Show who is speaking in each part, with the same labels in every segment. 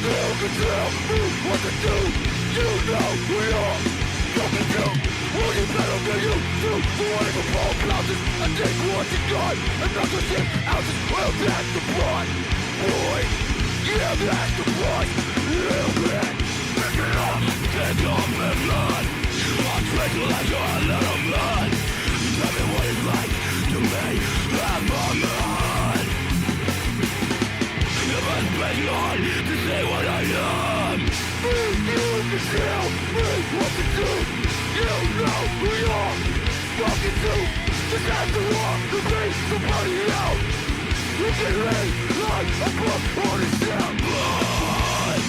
Speaker 1: You can tell me what to do. You know we are coming to. Will you better than you do? For whatever ball bounces, I take what you got. And not just 6 ounces, well that's the blood. Boy, yeah that's the blood. Little bit, pick it up, take off my blood. I'll drink like you're a little blood. Tell me what it's like to me, I'm a man. If I spend your heart to say what I am. You can tell me what to do. You know who you are talking to. Just have to walk to be somebody else. You can read like a book on a shelf. Blood.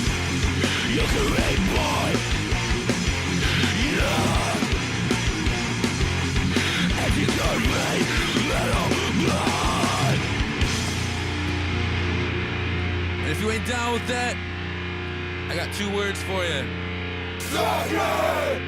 Speaker 1: You can read blood. Yeah. And you can read little blood.
Speaker 2: And if you ain't down with that, I got 2 words for you.
Speaker 1: Suck it!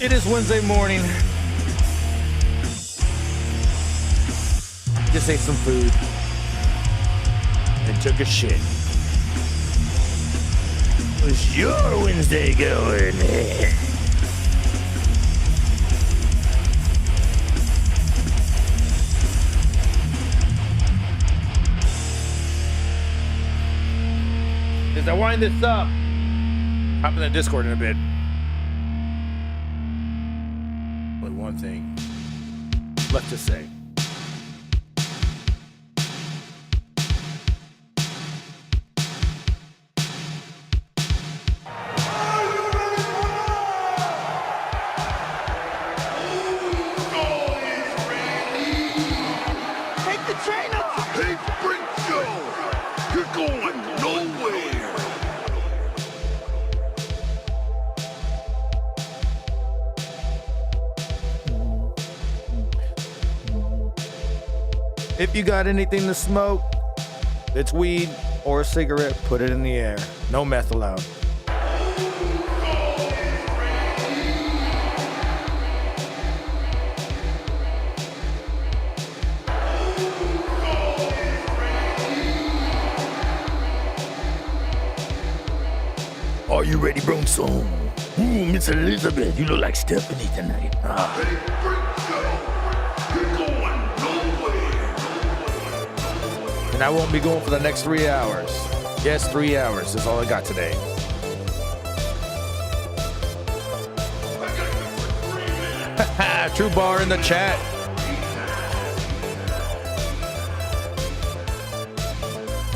Speaker 3: It is Wednesday morning. Just ate some food and took a shit. How's your Wednesday going? As I wind this up, hop in the Discord in a bit. One thing left to say.
Speaker 1: Take the train up! Hey, Spring Show! You're going nowhere!
Speaker 3: If you got anything to smoke, it's weed or a cigarette, put it in the air. No meth allowed. Are you ready, Bronx? Ooh, Miss Elizabeth, you look like Stephanie tonight. And I won't be going for the next 3 hours. Yes, 3 hours is all I got today. True Bar in the chat.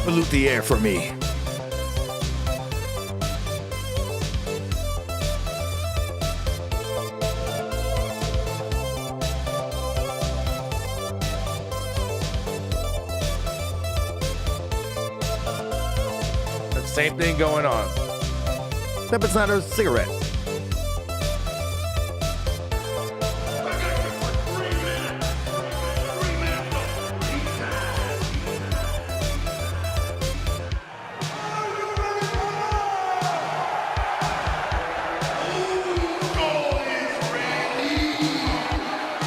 Speaker 3: Pollute the air for me. Same thing going on. Except it's not a cigarette.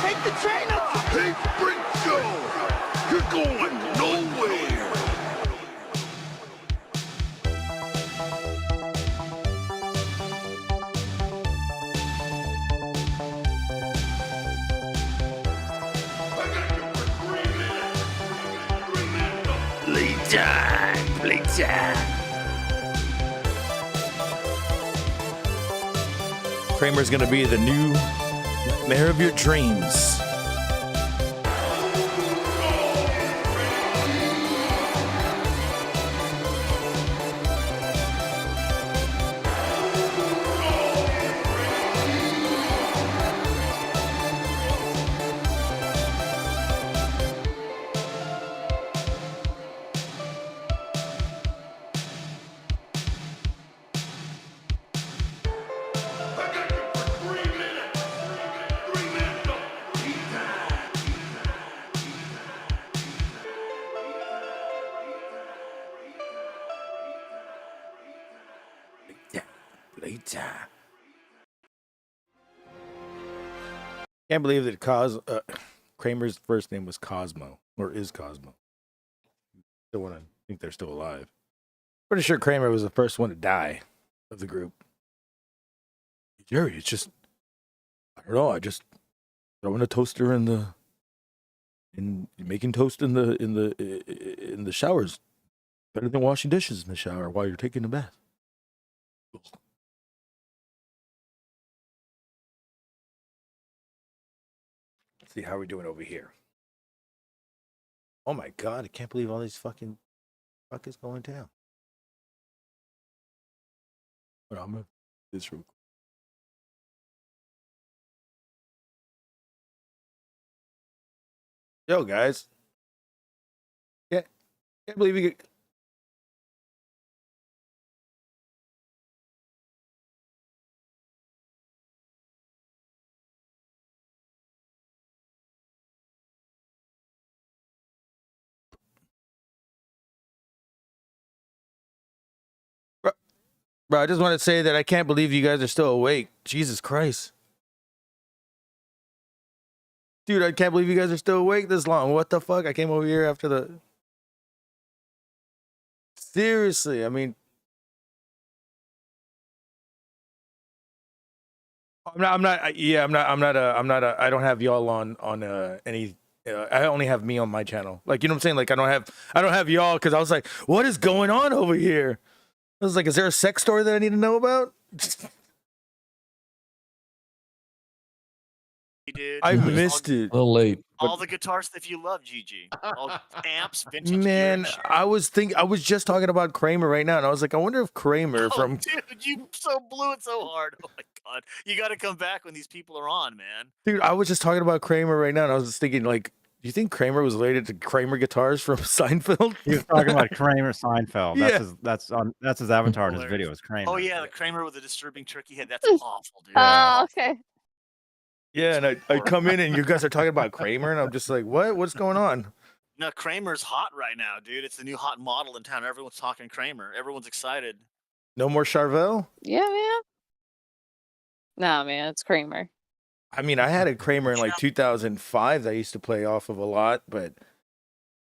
Speaker 1: Take the train up! Hey, Spring Show! You're going nowhere! Playtime!
Speaker 3: Kramer's gonna be the new mayor of your dreams. right. Can't believe that Kramer's first name was Cosmo, or is Cosmo. Still want to think they're still alive. Pretty sure Kramer was the first one to die of the group. Jerry, it's just, I don't know. I just throwing a toaster in making toast in the showers better than washing dishes in the shower while you're taking a bath. Let's see how we're doing over here. Oh my god, I can't believe all these fucking fuckers going down. But I'm gonna this real quick. Yo, guys. Can't believe you get. Bro, I just want to say that I can't believe you guys are still awake. Jesus Christ. Dude, I can't believe you guys are still awake this long. What the fuck? I came over here after the... Seriously, I mean... I'm not, I don't have y'all on any... I only have me on my channel. Like, you know what I'm saying? Like, I don't have y'all because I was like, what is going on over here? I was like, is there a sex story that I need to know about?
Speaker 4: Dude,
Speaker 3: I missed it.
Speaker 5: A little late.
Speaker 4: all the guitar stuff you love, GG. All amps, vintage
Speaker 3: Man,
Speaker 4: gear.
Speaker 3: I was just talking about Kramer right now, and I was like, I wonder if Kramer from...
Speaker 4: Dude, you so blew it so hard. Oh my god, you got to come back when these people are on, man.
Speaker 3: Dude, I was just talking about Kramer right now, and I was just thinking, like, do you think Kramer was related to Kramer guitars from Seinfeld?
Speaker 6: He was talking about Kramer Seinfeld. That's
Speaker 3: Yeah.
Speaker 6: That's his avatar in his video. Is Kramer?
Speaker 4: Oh yeah, the Kramer with the disturbing turkey head. That's awful, dude.
Speaker 7: Oh, okay.
Speaker 3: Yeah, and I come in, and you guys are talking about Kramer, and I'm just like, what? What's going on?
Speaker 4: No, Kramer's hot right now, dude. It's the new hot model in town. Everyone's talking Kramer. Everyone's excited.
Speaker 3: No more Charvel?
Speaker 7: Yeah, man. Nah, man, it's Kramer.
Speaker 3: I mean, I had a Kramer in like 2005 that I used to play off of a lot, but,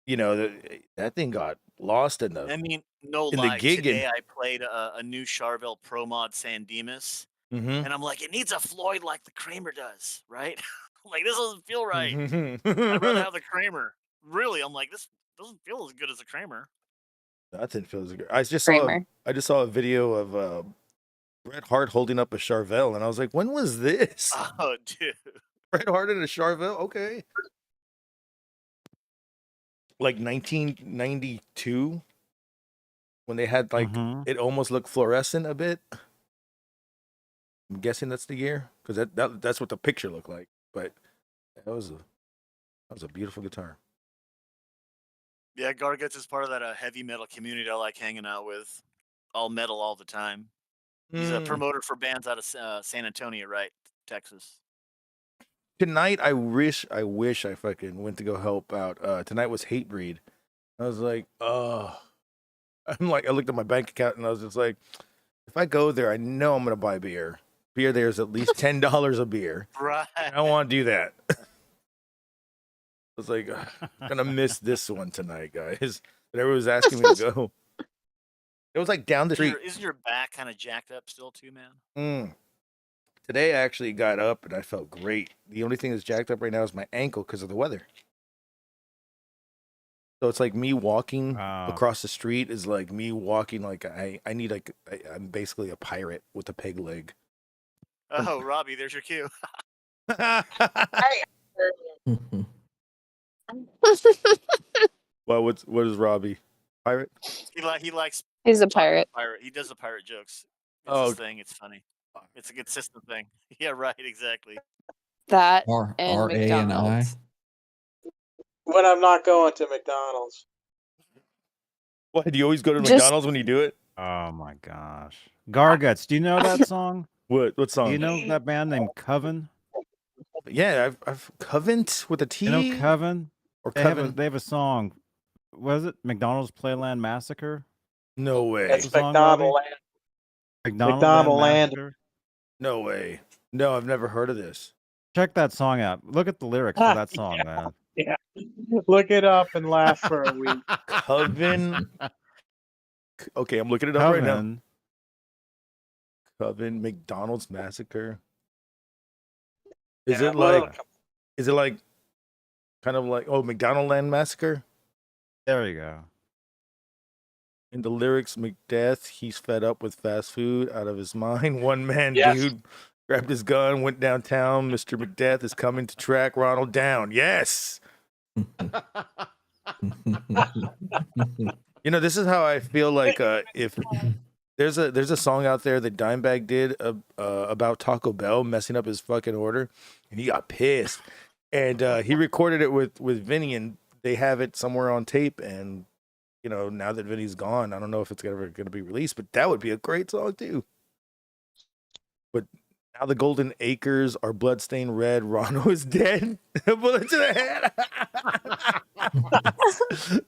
Speaker 3: you know, that thing got lost in the...
Speaker 4: I mean, no
Speaker 3: in the
Speaker 4: lie.
Speaker 3: gig
Speaker 4: Today I played a new Charvel Pro Mod San Dimas.
Speaker 3: Mhm.
Speaker 4: And I'm like, it needs a Floyd like the Kramer does, right? I'm like, this doesn't feel right.
Speaker 3: Mhm.
Speaker 4: I'd rather have the Kramer. Really, I'm like, this doesn't feel as good as the Kramer.
Speaker 3: Nothing feels good. I just
Speaker 7: Kramer.
Speaker 3: saw a video of Bret Hart holding up a Charvel, and I was like, when was this?
Speaker 4: Oh, dude.
Speaker 3: Bret Hart in a Charvel? Okay. Like 1992, when they had like it almost looked fluorescent a bit. I'm guessing that's the year, because that's what the picture looked like. But that was a beautiful guitar.
Speaker 4: Yeah, Garguts is part of that heavy metal community I like hanging out with. All metal all the time. He's a promoter for bands out of San Antonio, right? Texas.
Speaker 3: Tonight, I wish I fucking went to go help out. Tonight was Hatebreed. I was like, oh. I looked at my bank account and I was just like, if I go there, I know I'm gonna buy beer. Beer there is at least $10 a beer.
Speaker 4: Right.
Speaker 3: I don't want to do that. I was like, I'm gonna miss this one tonight, guys. But everyone was asking me to go. It was like down the street.
Speaker 4: Isn't your back kind of jacked up still too, man?
Speaker 3: Today I actually got up and I felt great. The only thing that's jacked up right now is my ankle because of the weather. So it's like me walking across the street is like me walking like I need like I'm basically a pirate with a peg leg.
Speaker 4: Oh, Robbie, there's your cue.
Speaker 3: Well, what is Robbie? Pirate?
Speaker 4: He likes.
Speaker 7: He's a pirate.
Speaker 4: He does the pirate jokes. It's
Speaker 3: Oh.
Speaker 4: his thing. It's funny. It's a consistent thing. Yeah, right. Exactly.
Speaker 7: That
Speaker 5: R
Speaker 7: and
Speaker 5: R A and I.
Speaker 7: McDonald's.
Speaker 8: When I'm not going to McDonald's.
Speaker 3: What? Do you always go to
Speaker 7: Just-
Speaker 3: McDonald's when you do it?
Speaker 6: Oh my gosh, Garguts. Do you know that song?
Speaker 3: What song?
Speaker 6: Do you know that band named Coven?
Speaker 3: Yeah, I've Covent with a T.
Speaker 6: You know Coven?
Speaker 3: Or
Speaker 6: They
Speaker 3: Coven?
Speaker 6: have a song. Was it McDonald's Playland Massacre?
Speaker 3: No way.
Speaker 8: It's
Speaker 6: the song, Robbie?
Speaker 8: McDonald Land. McDonald Land.
Speaker 6: Massacre?
Speaker 3: No way. No, I've never heard of this.
Speaker 6: Check that song out. Look at the lyrics for that song, man.
Speaker 8: Yeah. Look it up and laugh for a week.
Speaker 3: Coven. Okay, I'm looking it up right now.
Speaker 6: Coven.
Speaker 3: Coven McDonald's Massacre. Is
Speaker 8: Yeah,
Speaker 3: it like?
Speaker 8: well,
Speaker 3: Is it like? Kind of like McDonald Land Massacre.
Speaker 6: There you go.
Speaker 3: In the lyrics, Macbeth, he's fed up with fast food out of his mind. One man
Speaker 8: Yes.
Speaker 3: dude grabbed his gun, went downtown. Mr. Macbeth is coming to track Ronald down. Yes. You know, this is how I feel like if there's a song out there that Dimebag did about Taco Bell messing up his fucking order, and he got pissed, and he recorded it with Vinny, and they have it somewhere on tape. And you know, now that Vinny's gone, I don't know if it's ever going to be released, but that would be a great song too. But now the golden acres are bloodstained red. Ronald is dead. Bullet to the head.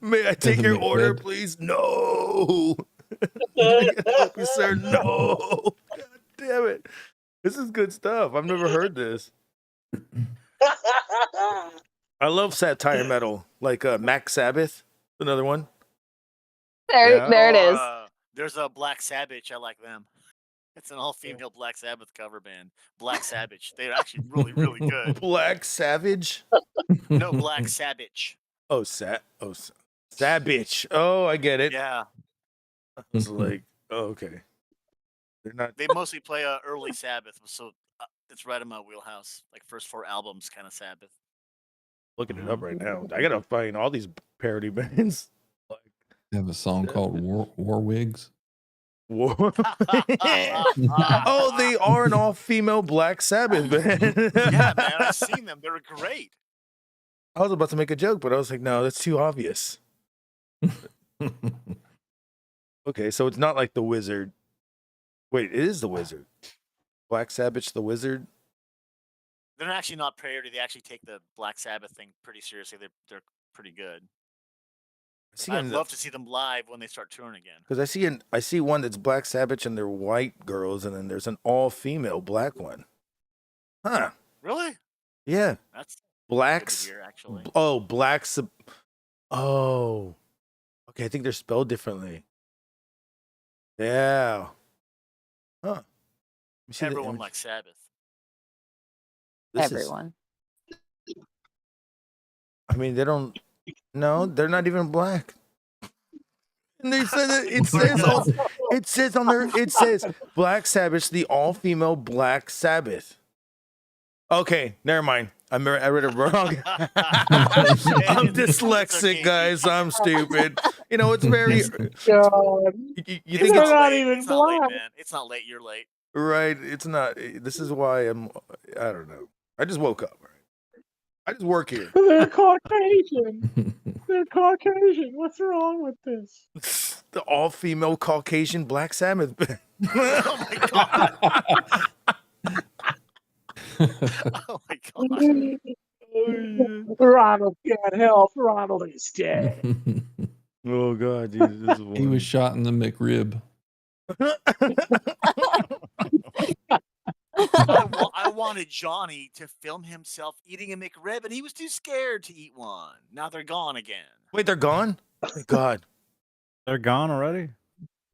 Speaker 3: May I take your order, please? No. Sir, no. God damn it. This is good stuff. I've never heard this. I love satire metal, like Mac Sabbath, another one.
Speaker 7: There it is.
Speaker 4: There's a Black Sabbath. I like them. It's an all-female Black Sabbath cover band. Black Sabbath. They're actually really, really good.
Speaker 3: Black Savage?
Speaker 4: No, Black Sabbath.
Speaker 3: Oh, Sabich. Oh, I get it.
Speaker 4: Yeah.
Speaker 3: It's like, oh, okay. They're not.
Speaker 4: They mostly play early Sabbath, so it's right in my wheelhouse. Like first 4 albums, kind of Sabbath.
Speaker 3: Looking it up right now. I gotta find all these parody bands. Like,
Speaker 5: They have a song called War Wigs.
Speaker 3: oh, they are an all-female Black Sabbath band.
Speaker 4: Yeah, man, I've seen them. They're great.
Speaker 3: I was about to make a joke, but I was like, no, that's too obvious. Okay, so it's not like the Wizard. Wait, it is the Wizard. Black Sabbath, the Wizard.
Speaker 4: They're actually not parody. They actually take the Black Sabbath thing pretty seriously. They're pretty good. I'd love to see them live when they start touring again.
Speaker 3: Because I see one that's Black Sabbath and they're white girls, and then there's an all-female black one. Huh?
Speaker 4: Really?
Speaker 3: Yeah.
Speaker 4: That's
Speaker 3: Blacks.
Speaker 4: good to hear, actually.
Speaker 3: Oh, blacks. Oh. Okay, I think they're spelled differently. Yeah. Huh. Let me see the
Speaker 4: Everyone
Speaker 3: image.
Speaker 4: likes Sabbath.
Speaker 3: This is-
Speaker 7: Everyone.
Speaker 3: I mean, they don't. No, they're not even black. And they said that it says it says Black Sabbath, the all-female Black Sabbath. Okay, never mind. I read it wrong. I'm dyslexic, guys. I'm stupid. You know, it's very.
Speaker 8: God.
Speaker 3: You think
Speaker 8: They're
Speaker 3: it's
Speaker 8: not even
Speaker 4: it's not late,
Speaker 8: black.
Speaker 4: man. It's not late. You're late.
Speaker 3: right? It's not. This is why I'm. I don't know. I just woke up. Right? I just work here.
Speaker 8: They're Caucasian. They're Caucasian. What's wrong with this?
Speaker 3: The all-female Caucasian Black Sabbath band.
Speaker 4: Oh my god. Oh my god.
Speaker 8: Ronald can't help. Ronald is dead.
Speaker 3: Oh god, dude, this is
Speaker 5: He was shot in the McRib.
Speaker 4: I wanted Johnny to film himself eating a McRib, and he was too scared to eat one. Now they're gone again.
Speaker 3: Wait, they're gone? Thank God.
Speaker 6: They're gone already?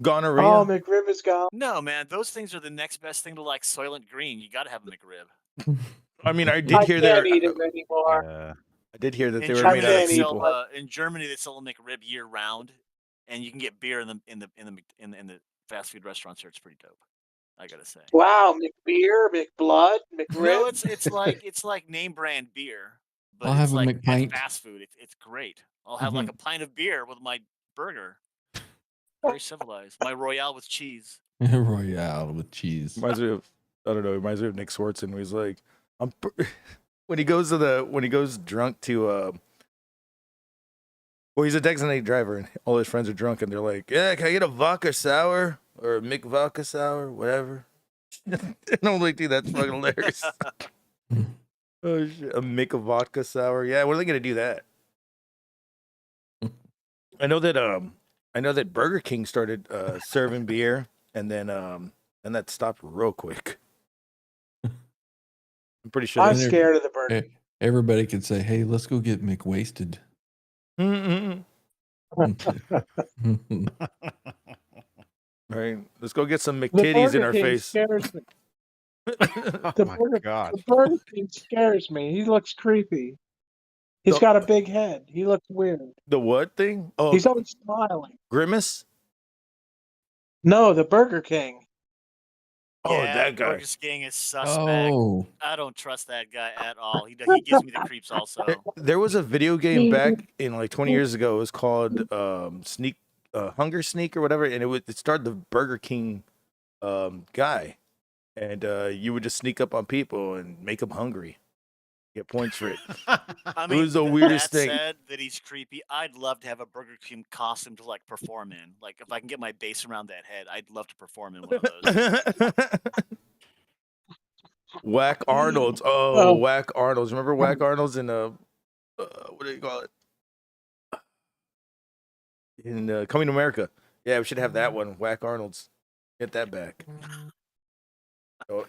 Speaker 3: Gonorrhea.
Speaker 8: Oh, McRib is gone.
Speaker 4: No, man, those things are the next best thing to like Soylent Green. You got to have a McRib.
Speaker 3: I mean, I did
Speaker 8: I
Speaker 3: hear
Speaker 8: can't
Speaker 3: that.
Speaker 8: eat him anymore.
Speaker 6: Yeah.
Speaker 3: I did hear that
Speaker 4: In
Speaker 3: they were
Speaker 4: Germany,
Speaker 3: made out of
Speaker 8: can't eat
Speaker 3: people.
Speaker 4: in Germany, they sell a McRib year round, and you can get beer in the fast food restaurants here. It's pretty dope. I gotta say.
Speaker 8: Wow, McBeer, McBlood, McRib.
Speaker 4: No, it's like name brand beer, but
Speaker 5: I'll
Speaker 4: it's
Speaker 5: have a
Speaker 4: like
Speaker 5: McPint.
Speaker 4: fast food. It's great. I'll have like a pint of beer with my burger. Very civilized. My Royale with cheese.
Speaker 5: Royale with cheese.
Speaker 3: Reminds me of, I don't know, reminds me of Nick Swartzen, where he's like, when he goes drunk to, well, he's a designated driver, and all his friends are drunk, and they're like, yeah, can I get a vodka sour? Or a McVodka sour, whatever. And I'm like, dude, that's fucking hilarious. Oh shit, a McVodka sour. Yeah, when are they gonna do that? I know that Burger King started serving beer, and then and that stopped real quick. I'm pretty sure.
Speaker 8: I'm
Speaker 5: Then
Speaker 8: scared of the Burger.
Speaker 5: everybody could say, "Hey, let's go get McWasted."
Speaker 3: Mm-mm. All right, let's go get some
Speaker 8: The
Speaker 3: McTitties in
Speaker 8: Burger
Speaker 3: our
Speaker 8: King
Speaker 3: face.
Speaker 8: scares me.
Speaker 6: Oh
Speaker 8: The
Speaker 6: my
Speaker 8: Burger,
Speaker 6: gosh.
Speaker 8: the Burger King scares me. He looks creepy. He's
Speaker 3: The-
Speaker 8: got a big head. He looks weird.
Speaker 3: The what thing? Oh,
Speaker 8: He's always smiling.
Speaker 3: Grimace.
Speaker 8: No, the Burger King.
Speaker 3: Oh,
Speaker 4: Yeah,
Speaker 3: that guy.
Speaker 4: Burger King is suspect.
Speaker 5: Oh,
Speaker 4: I don't trust that guy at all. He gives me the creeps also.
Speaker 3: There was a video game back in like 20 years ago. It was called Hunger Sneak or whatever, and it starred the Burger King guy, and you would just sneak up on people and make them hungry, get points for it.
Speaker 4: I mean,
Speaker 3: was the weirdest
Speaker 4: that
Speaker 3: thing.
Speaker 4: said that he's creepy. I'd love to have a Burger King costume to like perform in. Like if I can get my base around that head, I'd love to perform in one of those.
Speaker 3: Whack Arnold's. Oh, Whack Arnold's. Remember Whack Arnold's in what do you call it? In Coming to America. Yeah, we should have that one. Whack Arnold's. Get that back. Oh.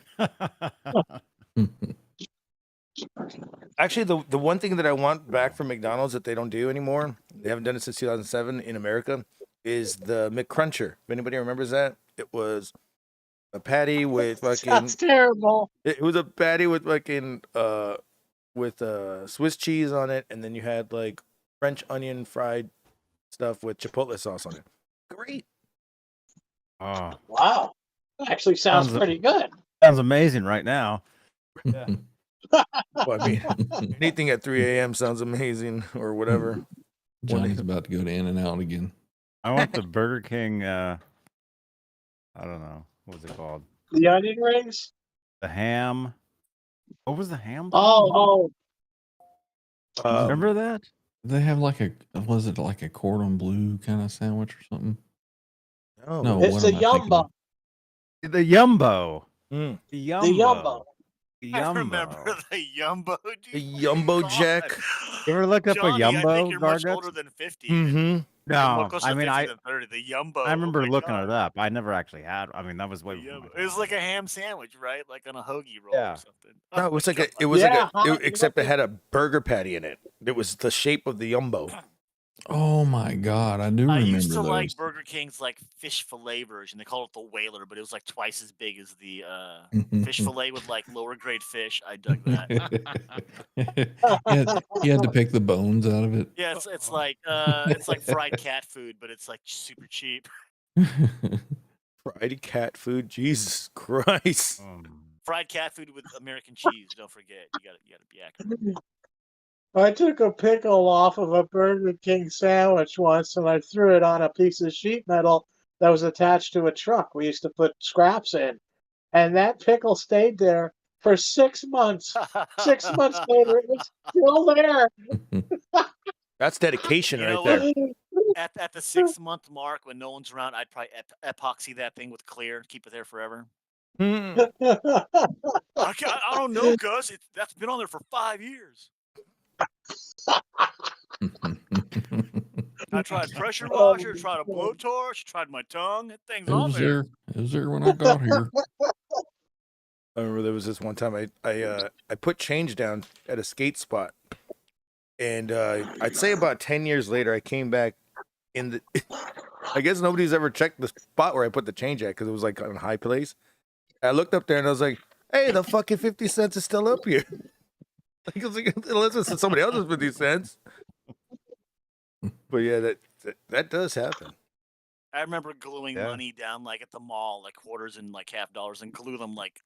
Speaker 3: Actually, the one thing that I want back from McDonald's that they don't do anymore, they haven't done it since 2007 in America, is the McCruncher. If anybody remembers that, it was a patty with fucking.
Speaker 8: That's terrible.
Speaker 3: It was a patty with fucking with Swiss cheese on it, and then you had like French onion fried stuff with chipotle sauce on it. Great.
Speaker 6: Oh,
Speaker 8: Wow. That actually sounds
Speaker 6: Sounds-
Speaker 8: pretty good.
Speaker 6: sounds amazing right now.
Speaker 3: Well, I mean, anything at 3 a.m. sounds amazing or whatever.
Speaker 5: Johnny's about to go to In-N-Out again.
Speaker 6: I want the Burger King. I don't know. What was it called?
Speaker 8: The onion rings?
Speaker 6: The ham. What was the ham?
Speaker 8: Oh,
Speaker 6: Remember that?
Speaker 5: They have like was it like a cordon bleu kind of sandwich or something?
Speaker 3: Oh,
Speaker 5: No.
Speaker 8: it's
Speaker 5: what
Speaker 8: a
Speaker 5: am I thinking
Speaker 8: yumbo.
Speaker 5: of?
Speaker 6: The Yumbo.
Speaker 3: Mm.
Speaker 6: The Yumbo.
Speaker 8: The yumbo.
Speaker 6: The
Speaker 4: I
Speaker 6: Yumbo.
Speaker 4: remember the Yumbo.
Speaker 3: The
Speaker 4: Dude.
Speaker 3: Yumbo
Speaker 4: God.
Speaker 3: Jack.
Speaker 6: You ever look up
Speaker 4: Johnny,
Speaker 6: a
Speaker 4: I think
Speaker 6: Yumbo,
Speaker 4: you're much
Speaker 6: Garguts?
Speaker 4: older than 50.
Speaker 3: Mm-hmm.
Speaker 6: No,
Speaker 4: Closer
Speaker 6: I
Speaker 4: to
Speaker 6: mean
Speaker 4: 50 than 30. The Yumbo.
Speaker 6: I remember
Speaker 4: oh my
Speaker 6: looking
Speaker 4: God.
Speaker 6: it up. I never actually had. I mean, that was way
Speaker 4: The
Speaker 6: before my
Speaker 4: Yumbo. It was
Speaker 6: time.
Speaker 4: like a ham sandwich, right? Like on a hoagie roll
Speaker 6: Yeah.
Speaker 4: or something.
Speaker 3: No,
Speaker 4: Oh
Speaker 3: it was
Speaker 4: my
Speaker 3: like a.
Speaker 4: God.
Speaker 3: It was
Speaker 8: Yeah,
Speaker 3: like a. Except it had a burger patty in it. It was the shape of the Yumbo.
Speaker 5: Oh my God, I do
Speaker 4: I
Speaker 5: remember
Speaker 4: used to
Speaker 5: those.
Speaker 4: like Burger King's like fish fillet version. They call it the whaler, but it was like twice as big as the fish fillet with like lower grade fish. I dug that.
Speaker 5: you had to pick the bones out of it.
Speaker 4: Yeah, it's like fried cat food, but it's like super cheap.
Speaker 3: Fried cat food. Jesus Christ.
Speaker 4: Fried cat food with American cheese. Don't forget, you gotta be accurate.
Speaker 8: I took a pickle off of a Burger King sandwich once and I threw it on a piece of sheet metal that was attached to a truck we used to put scraps in. And that pickle stayed there for 6 months. 6 months later, it was still there.
Speaker 3: That's dedication
Speaker 4: You
Speaker 3: right
Speaker 4: know
Speaker 3: there.
Speaker 4: what? At the 6-month mark, when no one's around, I'd probably epoxy that thing with clear, keep it there forever.
Speaker 3: Mm.
Speaker 4: I don't know, Gus. That's been on there for 5 years. I tried pressure washer, tried a blowtorch, tried my tongue. That thing's
Speaker 5: It
Speaker 4: on
Speaker 5: was
Speaker 4: there.
Speaker 5: there. It was there when I got here.
Speaker 3: I remember there was this one time I put change down at a skate spot, and I'd say about 10 years later I came back in the. I guess nobody's ever checked the spot where I put the change at because it was like on a high place. I looked up there and I was like, "Hey, the fucking 50 cents is still up here." Unless it's somebody else's 50 cents. But yeah, that does happen.
Speaker 4: I remember gluing
Speaker 6: Yeah.
Speaker 4: money down like at the mall, like quarters and like $half, and glue them like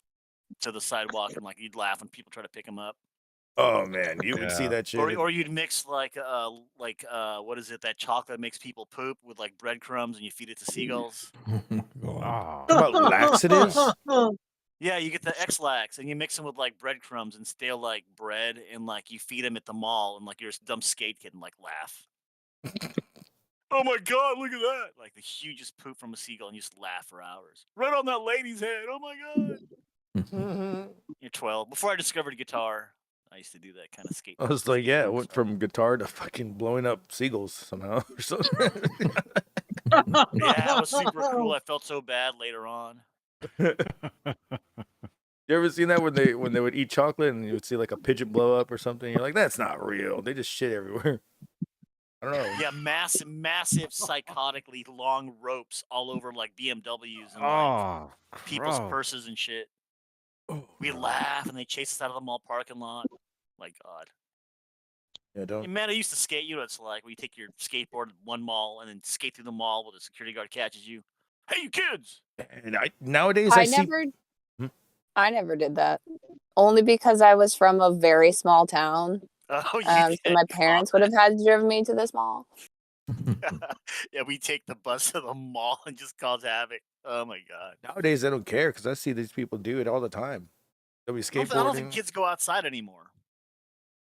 Speaker 4: to the sidewalk, and like you'd laugh when people try to pick them up.
Speaker 3: Oh man, you would see
Speaker 6: Yeah.
Speaker 3: that shit.
Speaker 4: Or you'd mix like what is it, that chocolate makes people poop with like breadcrumbs, and you feed it to seagulls.
Speaker 6: Oh.
Speaker 3: Talk about laxatives.
Speaker 4: Yeah, you get the X-Lax and you mix them with like breadcrumbs and stale like bread, and like you feed them at the mall, and like you're a dumb skate kid and like laugh. Oh my God, look at that! Like the hugest poop from a seagull, and you just laugh for hours. Right on that lady's head. Oh my God. You're 12. Before I discovered guitar, I used to do that kind of skate.
Speaker 3: I was like, yeah, it went from guitar to fucking blowing up seagulls somehow or something.
Speaker 4: Yeah, it was super cool. I felt so bad later on.
Speaker 3: You ever seen that when they would eat chocolate and you would see like a pigeon blow up or something? You're like, that's not real. They just shit everywhere. I don't know.
Speaker 4: Yeah, massive, psychotically long ropes all over like BMWs and like
Speaker 6: Oh,
Speaker 4: people's
Speaker 6: gross.
Speaker 4: purses and shit.
Speaker 3: Oh,
Speaker 4: We
Speaker 3: no.
Speaker 4: laugh and they chase us out of the mall parking lot. My God.
Speaker 3: Yeah,
Speaker 4: Hey,
Speaker 3: don't.
Speaker 4: man, I used to skate. You know what it's like when you take your skateboard to one mall and then skate through the mall while the security guard catches you. Hey, you kids!
Speaker 3: And nowadays I see.
Speaker 7: I never did that. Only because I was from a very small town.
Speaker 4: Oh,
Speaker 7: So my parents would have had to drive me to this mall.
Speaker 4: Yeah, we take the bus to the mall and just cause havoc. Oh my God.
Speaker 3: Nowadays I don't care because I see these people do it all the time. They'll be
Speaker 4: I
Speaker 3: skateboarding.
Speaker 4: don't think kids go outside anymore.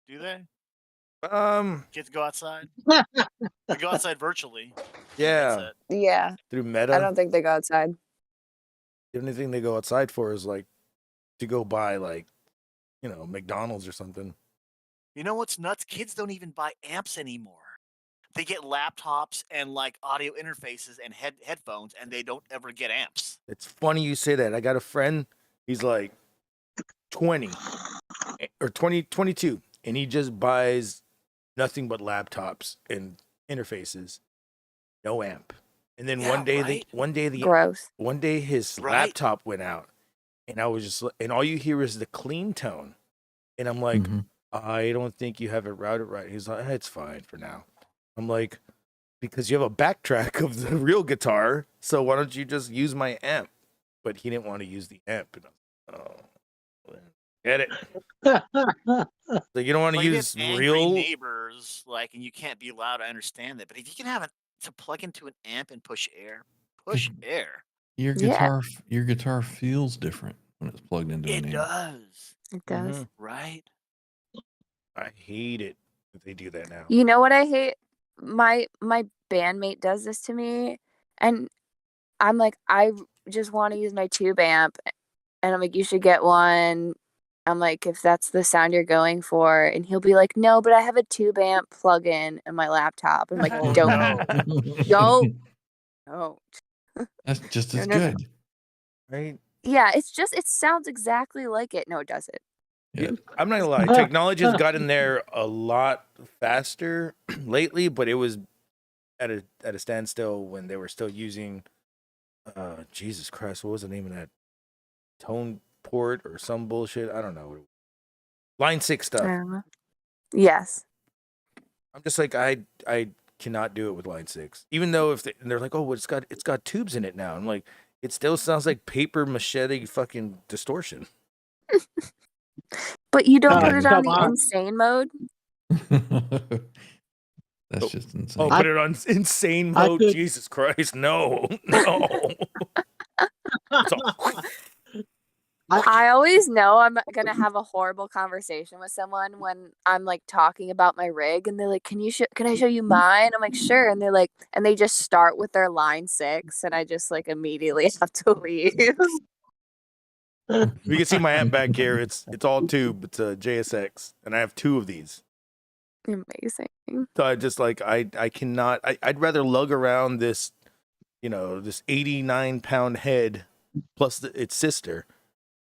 Speaker 4: Do they? Kids go outside? They go outside virtually.
Speaker 3: Yeah,
Speaker 7: Yeah.
Speaker 3: through Meta.
Speaker 7: I don't think they go outside.
Speaker 3: The only thing they go outside for is like to go buy like, McDonald's or something.
Speaker 4: You know what's nuts? Kids don't even buy amps anymore. They get laptops and like audio interfaces and headphones, and they don't ever get amps.
Speaker 3: It's funny you say that. I got a friend. He's like 20 or 22, and he just buys nothing but laptops and interfaces, no amp. And then
Speaker 4: Yeah,
Speaker 3: one day,
Speaker 4: right?
Speaker 7: Gross.
Speaker 3: one day his
Speaker 4: Right?
Speaker 3: laptop went out, and I was just, and all you hear is the clean tone, and I'm like,
Speaker 5: Mhm.
Speaker 3: I don't think you have it routed right. He's like, it's fine for now. I'm like, because you have a backtrack of the real guitar, so why don't you just use my amp? But he didn't want to use the amp. And get it? So you don't want to
Speaker 4: Well, you
Speaker 3: use
Speaker 4: have angry
Speaker 3: real.
Speaker 4: neighbors, like, and you can't be loud. I understand that, but if you can have to plug into an amp and push air, air.
Speaker 5: Your
Speaker 7: Yeah.
Speaker 5: guitar feels different when it's plugged into
Speaker 4: It
Speaker 5: an amp.
Speaker 4: does,
Speaker 7: It does.
Speaker 3: Mhm.
Speaker 4: right?
Speaker 3: I hate it if they do that now.
Speaker 7: You know what I hate? My bandmate does this to me, and I'm like, I just want to use my tube amp, and I'm like, you should get one. I'm like, if that's the sound you're going for, and he'll be like, no, but I have a tube amp plug-in in my laptop. I'm like,
Speaker 4: Oh,
Speaker 7: don't,
Speaker 4: no.
Speaker 7: don't.
Speaker 5: That's just as
Speaker 7: No, no, no.
Speaker 5: good.
Speaker 3: Right?
Speaker 7: Yeah, it sounds exactly like it. No, it doesn't.
Speaker 5: Yeah.
Speaker 3: I'm not gonna lie. Technology has gotten there a lot faster lately, but it was at a standstill when they were still using. Jesus Christ, what was the name of that? Tone port or some bullshit? I don't know. Line 6 stuff.
Speaker 7: Yes.
Speaker 3: I'm just like I cannot do it with line 6. Even though and they're like, oh, well, it's got tubes in it now. I'm like, it still sounds like paper machete fucking distortion.
Speaker 7: But you don't
Speaker 8: Oh,
Speaker 7: put it on
Speaker 8: come
Speaker 7: the
Speaker 8: on.
Speaker 7: insane mode?
Speaker 5: That's just insane.
Speaker 3: Oh, put it on insane
Speaker 8: I
Speaker 3: mode.
Speaker 8: could-
Speaker 3: Jesus Christ, no. It's all-
Speaker 7: I always know I'm gonna have a horrible conversation with someone when I'm like talking about my rig, and they're like, "Can I show you mine?" I'm like, "Sure," and they're like, and they just start with their line 6, and I just like immediately have to leave.
Speaker 3: You can see my amp back here. It's all tube. It's a JSX, and I have 2 of these.
Speaker 7: Amazing.
Speaker 3: So I just like I cannot. I'd rather lug around this, this 89-pound head plus its sister,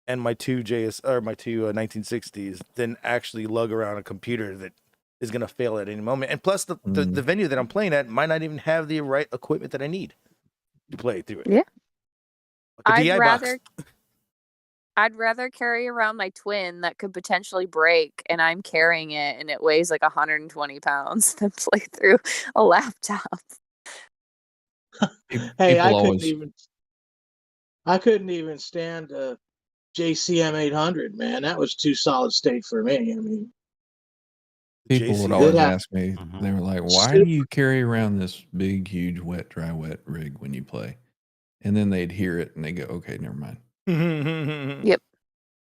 Speaker 3: and my 2 1960s than actually lug around a computer that is gonna fail at any moment. And plus the venue that I'm playing at might not even have the right equipment that I need to play through it.
Speaker 7: Yeah.
Speaker 3: Like a DI box.
Speaker 7: I'd rather carry around my twin that could potentially break, and I'm carrying it, and it weighs like 120 pounds than play through a laptop.
Speaker 8: Hey,
Speaker 5: People
Speaker 8: I couldn't even stand a JCM 800, man. That was too solid state for me. I mean,
Speaker 5: People would
Speaker 3: JC.
Speaker 5: always
Speaker 8: Yeah.
Speaker 5: ask me,
Speaker 4: Mhm.
Speaker 5: they were like, why do you carry around this big, huge, wet, dry, wet rig when you play? And then they'd hear it and they go, okay, never mind.
Speaker 7: Yep.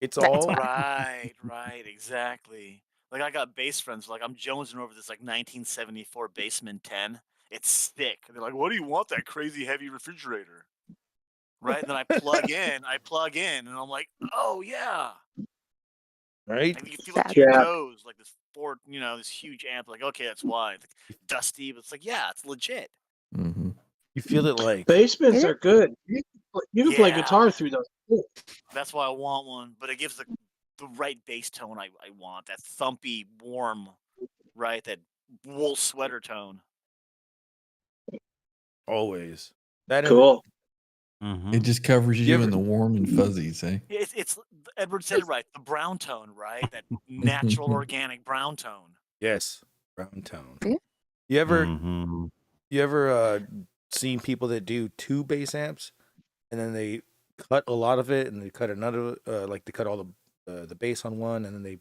Speaker 3: It's
Speaker 7: That's
Speaker 3: all
Speaker 7: why.
Speaker 4: Right, exactly. Like I got bass friends, like I'm jonesing over this like 1974 Bassman 10. It's thick. They're like, "What do you want that crazy heavy refrigerator?" Right? And then I plug in, and I'm like, "Oh yeah."
Speaker 3: right.
Speaker 4: And you feel like
Speaker 8: Yeah.
Speaker 4: two toes, like this Ford, this huge amp. Like, okay, that's why. It's like dusty, but it's like, yeah, it's legit.
Speaker 5: Mm-hmm.
Speaker 3: You feel it like
Speaker 8: basements are good. can play
Speaker 4: Yeah.
Speaker 8: guitar through those. too.
Speaker 4: That's why I want one, but it gives the right bass tone I want. That thumpy, warm, right? That wool sweater tone.
Speaker 3: Always. That and
Speaker 8: Cool.
Speaker 6: Mm-hmm.
Speaker 5: It just covers you
Speaker 3: ever-
Speaker 5: in the warm and fuzzies, eh?
Speaker 4: It's Edward said it right. The brown tone, right? That natural, organic brown tone.
Speaker 3: yes, brown tone.
Speaker 7: Yeah.
Speaker 3: You ever
Speaker 6: Mm-hmm.
Speaker 3: you ever seen people that do 2 bass amps and then they cut a lot of it and they cut another like they cut all the bass on one and then they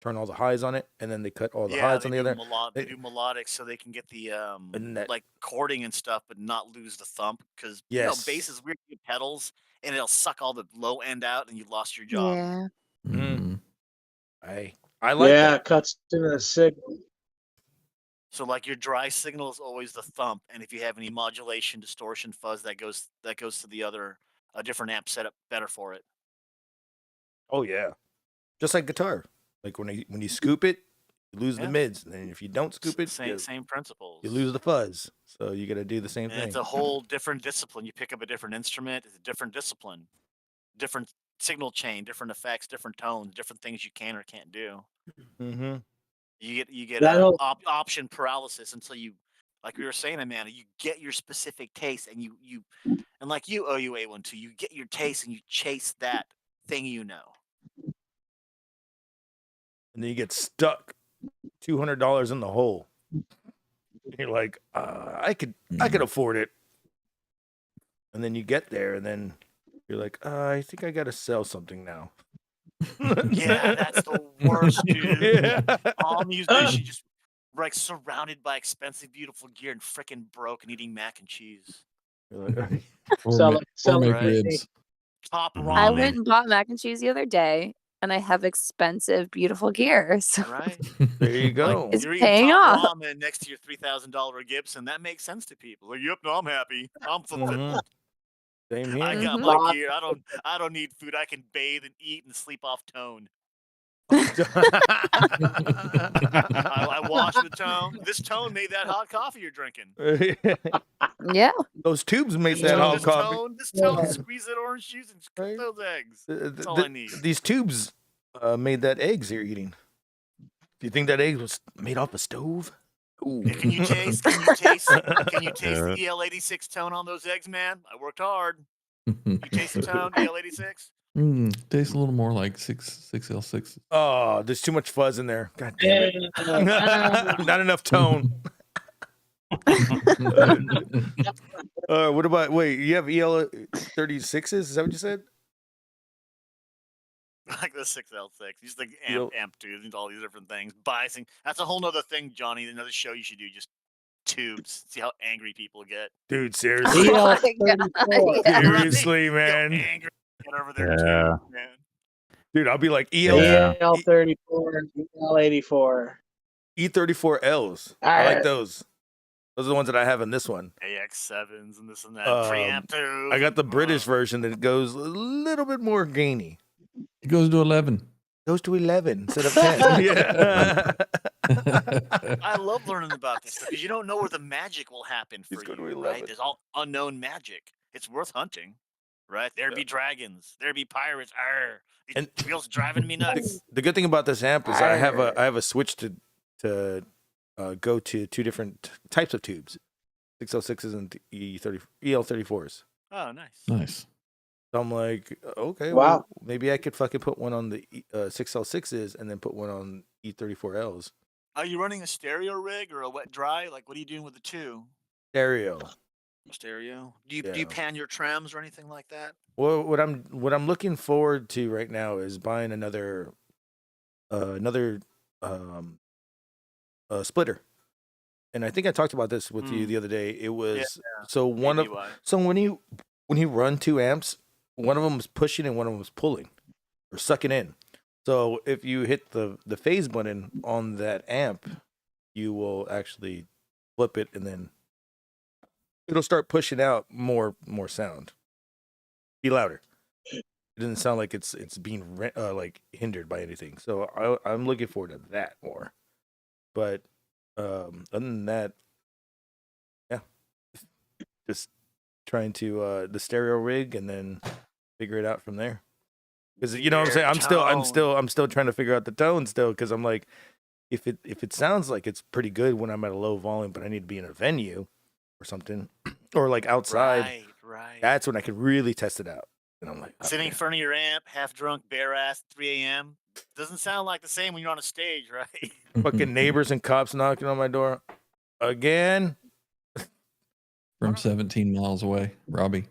Speaker 3: turn all the highs on it and then they cut all the highs
Speaker 4: they
Speaker 3: on the
Speaker 4: do
Speaker 3: other.
Speaker 4: They do melodic so they can get the
Speaker 3: And that-
Speaker 4: like chording and stuff, but not lose the thump because
Speaker 3: Yes.
Speaker 4: bass is weird. You get pedals and it'll suck all the low end out, and you lost your job.
Speaker 7: Yeah.
Speaker 5: Mhm.
Speaker 3: I like
Speaker 8: Yeah,
Speaker 3: that.
Speaker 8: it cuts into the signal.
Speaker 4: So like your dry signal is always the thump, and if you have any modulation, distortion, fuzz, that goes to the other a different amp setup better for it.
Speaker 3: Oh yeah, just like guitar. Like when you scoop it, you lose the
Speaker 4: Yeah.
Speaker 3: mids, and then if you don't scoop it,
Speaker 4: Same principles.
Speaker 3: you lose the fuzz. So you got to do the same
Speaker 4: And
Speaker 3: thing.
Speaker 4: it's a whole different discipline. You pick up a different instrument, it's a different discipline, different signal chain, different effects, different tones, different things you can or can't do.
Speaker 3: Mm-hmm.
Speaker 4: You get
Speaker 8: That whole-
Speaker 4: option paralysis until you, like we were saying, Amanda, you get your specific taste, and you and like you OUA1 too, you get your taste and you chase that thing you know.
Speaker 3: And then you get stuck $200 in the hole. And you're like, I could afford it. And then you get there, and then you're like, I think I got to sell something now.
Speaker 4: Yeah, that's the worst, dude.
Speaker 3: Yeah.
Speaker 4: All musicians just like surrounded by expensive, beautiful gear and freaking broke and eating mac and cheese.
Speaker 3: You're like,
Speaker 5: Or,
Speaker 8: Sell
Speaker 5: ma-
Speaker 8: it- sell
Speaker 5: or
Speaker 8: it
Speaker 5: make
Speaker 4: right.
Speaker 5: ribs.
Speaker 4: Top
Speaker 6: Mhm.
Speaker 4: ramen.
Speaker 7: I went and bought mac and cheese the other day, and I have expensive, beautiful gear. So
Speaker 4: Right.
Speaker 3: there you go.
Speaker 7: It's
Speaker 4: You're eating
Speaker 7: paying
Speaker 4: top
Speaker 7: off.
Speaker 4: ramen next to your $3,000 Gibson. That makes sense to people. Like, yep, no, I'm happy. I'm fulfilled.
Speaker 3: Mhm. Same here.
Speaker 4: I got
Speaker 7: Mhm.
Speaker 4: my gear. I don't need food. I can bathe and eat and sleep off tone. I wash the tone. This tone made that hot coffee you're drinking.
Speaker 7: Yeah.
Speaker 3: Those tubes make
Speaker 4: This
Speaker 3: that
Speaker 4: tone,
Speaker 3: hot
Speaker 4: this
Speaker 3: coffee.
Speaker 4: tone, this tone, squeeze that orange juice and
Speaker 3: Right.
Speaker 4: cook those eggs.
Speaker 3: Th-
Speaker 4: That's all
Speaker 3: th-
Speaker 4: I need.
Speaker 3: These tubes made that eggs you're eating. Do you think that egg was made off a stove? Ooh.
Speaker 4: Can you taste the
Speaker 6: Yeah.
Speaker 4: EL86 tone on those eggs, man? I worked hard. You taste the tone, EL86?
Speaker 5: Tastes a little more like 6L6.
Speaker 3: Oh, there's too much fuzz in there. God damn it. Not enough tone. What about, wait, you have EL36s? Is that what you said?
Speaker 4: Like the 6L6. Just like
Speaker 3: Yo.
Speaker 4: amp tubes and all these different things. Biasing. That's a whole nother thing, Johnny. Another show you should do. Just tubes. See how angry people get.
Speaker 3: Dude, seriously.
Speaker 7: Oh my God. Yeah.
Speaker 3: Seriously,
Speaker 4: Get
Speaker 3: man.
Speaker 4: angry. Get over there,
Speaker 6: Yeah.
Speaker 4: too, man.
Speaker 3: Dude, I'll be like EL
Speaker 6: Yeah.
Speaker 8: EL34 and EL84.
Speaker 3: E34Ls. I like those. Those are the ones that I have in this one.
Speaker 4: AX7s and this and that.
Speaker 3: Um,
Speaker 4: Preamp tubes.
Speaker 3: I got the British version that goes a little bit more gainy.
Speaker 5: It goes to 11.
Speaker 3: Goes to 11 instead of 10. Yeah.
Speaker 4: I love learning about this because you don't know where the magic will happen for
Speaker 3: It's going to
Speaker 4: you,
Speaker 3: 11.
Speaker 4: right? There's all unknown magic. It's worth hunting, right? There'd be dragons. There'd be pirates. Arr.
Speaker 3: And-
Speaker 4: It feels driving me nuts.
Speaker 3: The good thing about this amp is I have a switch to go to 2 different types of tubes, 606s and EL34s.
Speaker 4: Oh, nice.
Speaker 5: Nice.
Speaker 3: So I'm like, okay,
Speaker 8: Wow.
Speaker 3: well, maybe I could fucking put one on the 6L6s and then put one on E34Ls.
Speaker 4: Are you running a stereo rig or a wet dry? Like, what are you doing with the two?
Speaker 3: Stereo.
Speaker 4: Stereo. Do you
Speaker 3: Yeah.
Speaker 4: pan your trems or anything like that?
Speaker 3: Well, what I'm looking forward to right now is buying another splitter. And I think I talked about this with you the other day. It was so one of
Speaker 4: ABY.
Speaker 3: so when you run 2 amps, one of them is pushing and one of them is pulling or sucking in. So if you hit the phase button on that amp, you will actually flip it and then it'll start pushing out more sound. Be louder. It doesn't sound like it's being like hindered by anything. So I'm looking forward to that more. But other than that, yeah, just trying to the stereo rig and then figure it out from there. Because you know what I'm saying, I'm still trying to figure out the tone still. Because I'm like, if it sounds like it's pretty good when I'm at a low volume, but I need to be in a venue or something, or like outside,
Speaker 4: Right.
Speaker 3: that's when I can really test it out. And I'm like,
Speaker 4: Sitting in front of your amp, half drunk, bare ass, 3 a.m. Doesn't sound like the same when you're on a stage, right?
Speaker 3: fucking neighbors and cops knocking on my door again.
Speaker 5: From 17 miles away, Robbie.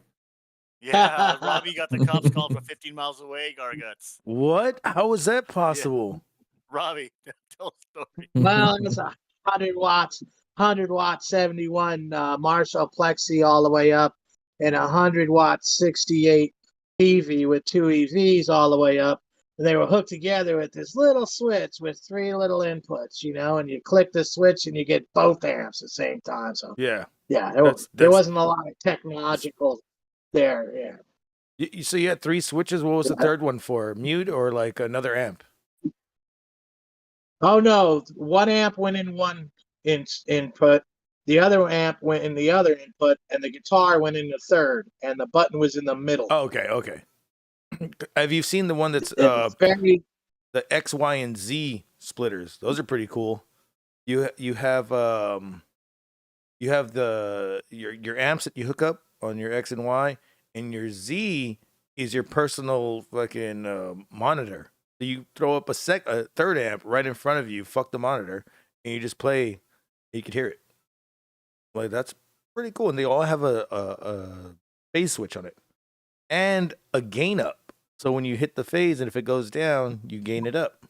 Speaker 4: Yeah, Robbie got the cops called from 15 miles away, Garguts.
Speaker 3: What? How is that possible?
Speaker 4: Robbie, tell a story.
Speaker 8: Well, it's 100 watts, 71 Marshall Plexi all the way up, and 100-watt 68 PV with 2 EVs all the way up. And they were hooked together with this little switch with 3 little inputs, and you click the switch and you get both amps at the same time. So
Speaker 3: Yeah.
Speaker 8: there wasn't a lot of technological there. Yeah.
Speaker 3: So you had 3 switches. What was the third one for? Mute or like another amp?
Speaker 8: Oh no, one amp went in one input, the other amp went in the other input, and the guitar went in the third, and the button was in the middle.
Speaker 3: Oh, okay. Have you seen the one that's
Speaker 8: It's very
Speaker 3: the X, Y, and Z splitters? Those are pretty cool. You have your amps that you hook up on your X and Y, and your Z is your personal fucking monitor. So you throw up a third amp right in front of you, fuck the monitor, and you just play. And you can hear it. Like, that's pretty cool, and they all have a phase switch on it and a gain up. So when you hit the phase and if it goes down, you gain it up.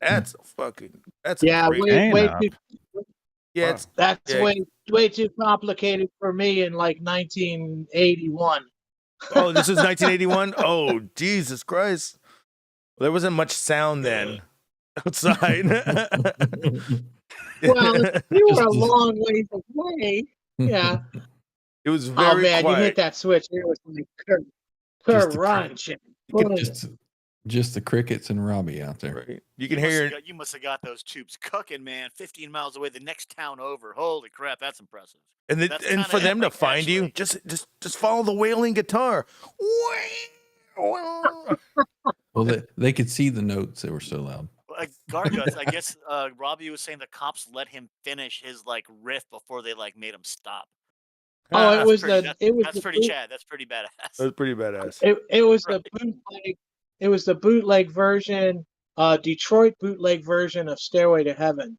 Speaker 3: That's great.
Speaker 8: way too.
Speaker 3: Yeah,
Speaker 8: That's way too complicated for me in like 1981.
Speaker 3: Oh, this is 1981. Oh, Jesus Christ! There wasn't much sound then outside.
Speaker 8: Well, you were a long ways away. Yeah.
Speaker 3: It was very
Speaker 8: man,
Speaker 3: quiet.
Speaker 8: you hit that switch. It was like crunch.
Speaker 5: Just the crickets and Robbie out there.
Speaker 3: Right. You can hear.
Speaker 4: You must have got those tubes cooking, man. 15 miles away, the next town over. Holy crap, that's impressive.
Speaker 3: And for them to find you, just follow the wailing guitar.
Speaker 5: Well, they could see the notes; they were so loud.
Speaker 4: Garguts, I guess Robbie was saying the cops let him finish his like riff before they like made him stop.
Speaker 8: Oh,
Speaker 4: that's pretty Chad. That's pretty badass.
Speaker 3: That's pretty badass.
Speaker 8: It was the bootleg. It was the bootleg version, Detroit bootleg version of Stairway to Heaven.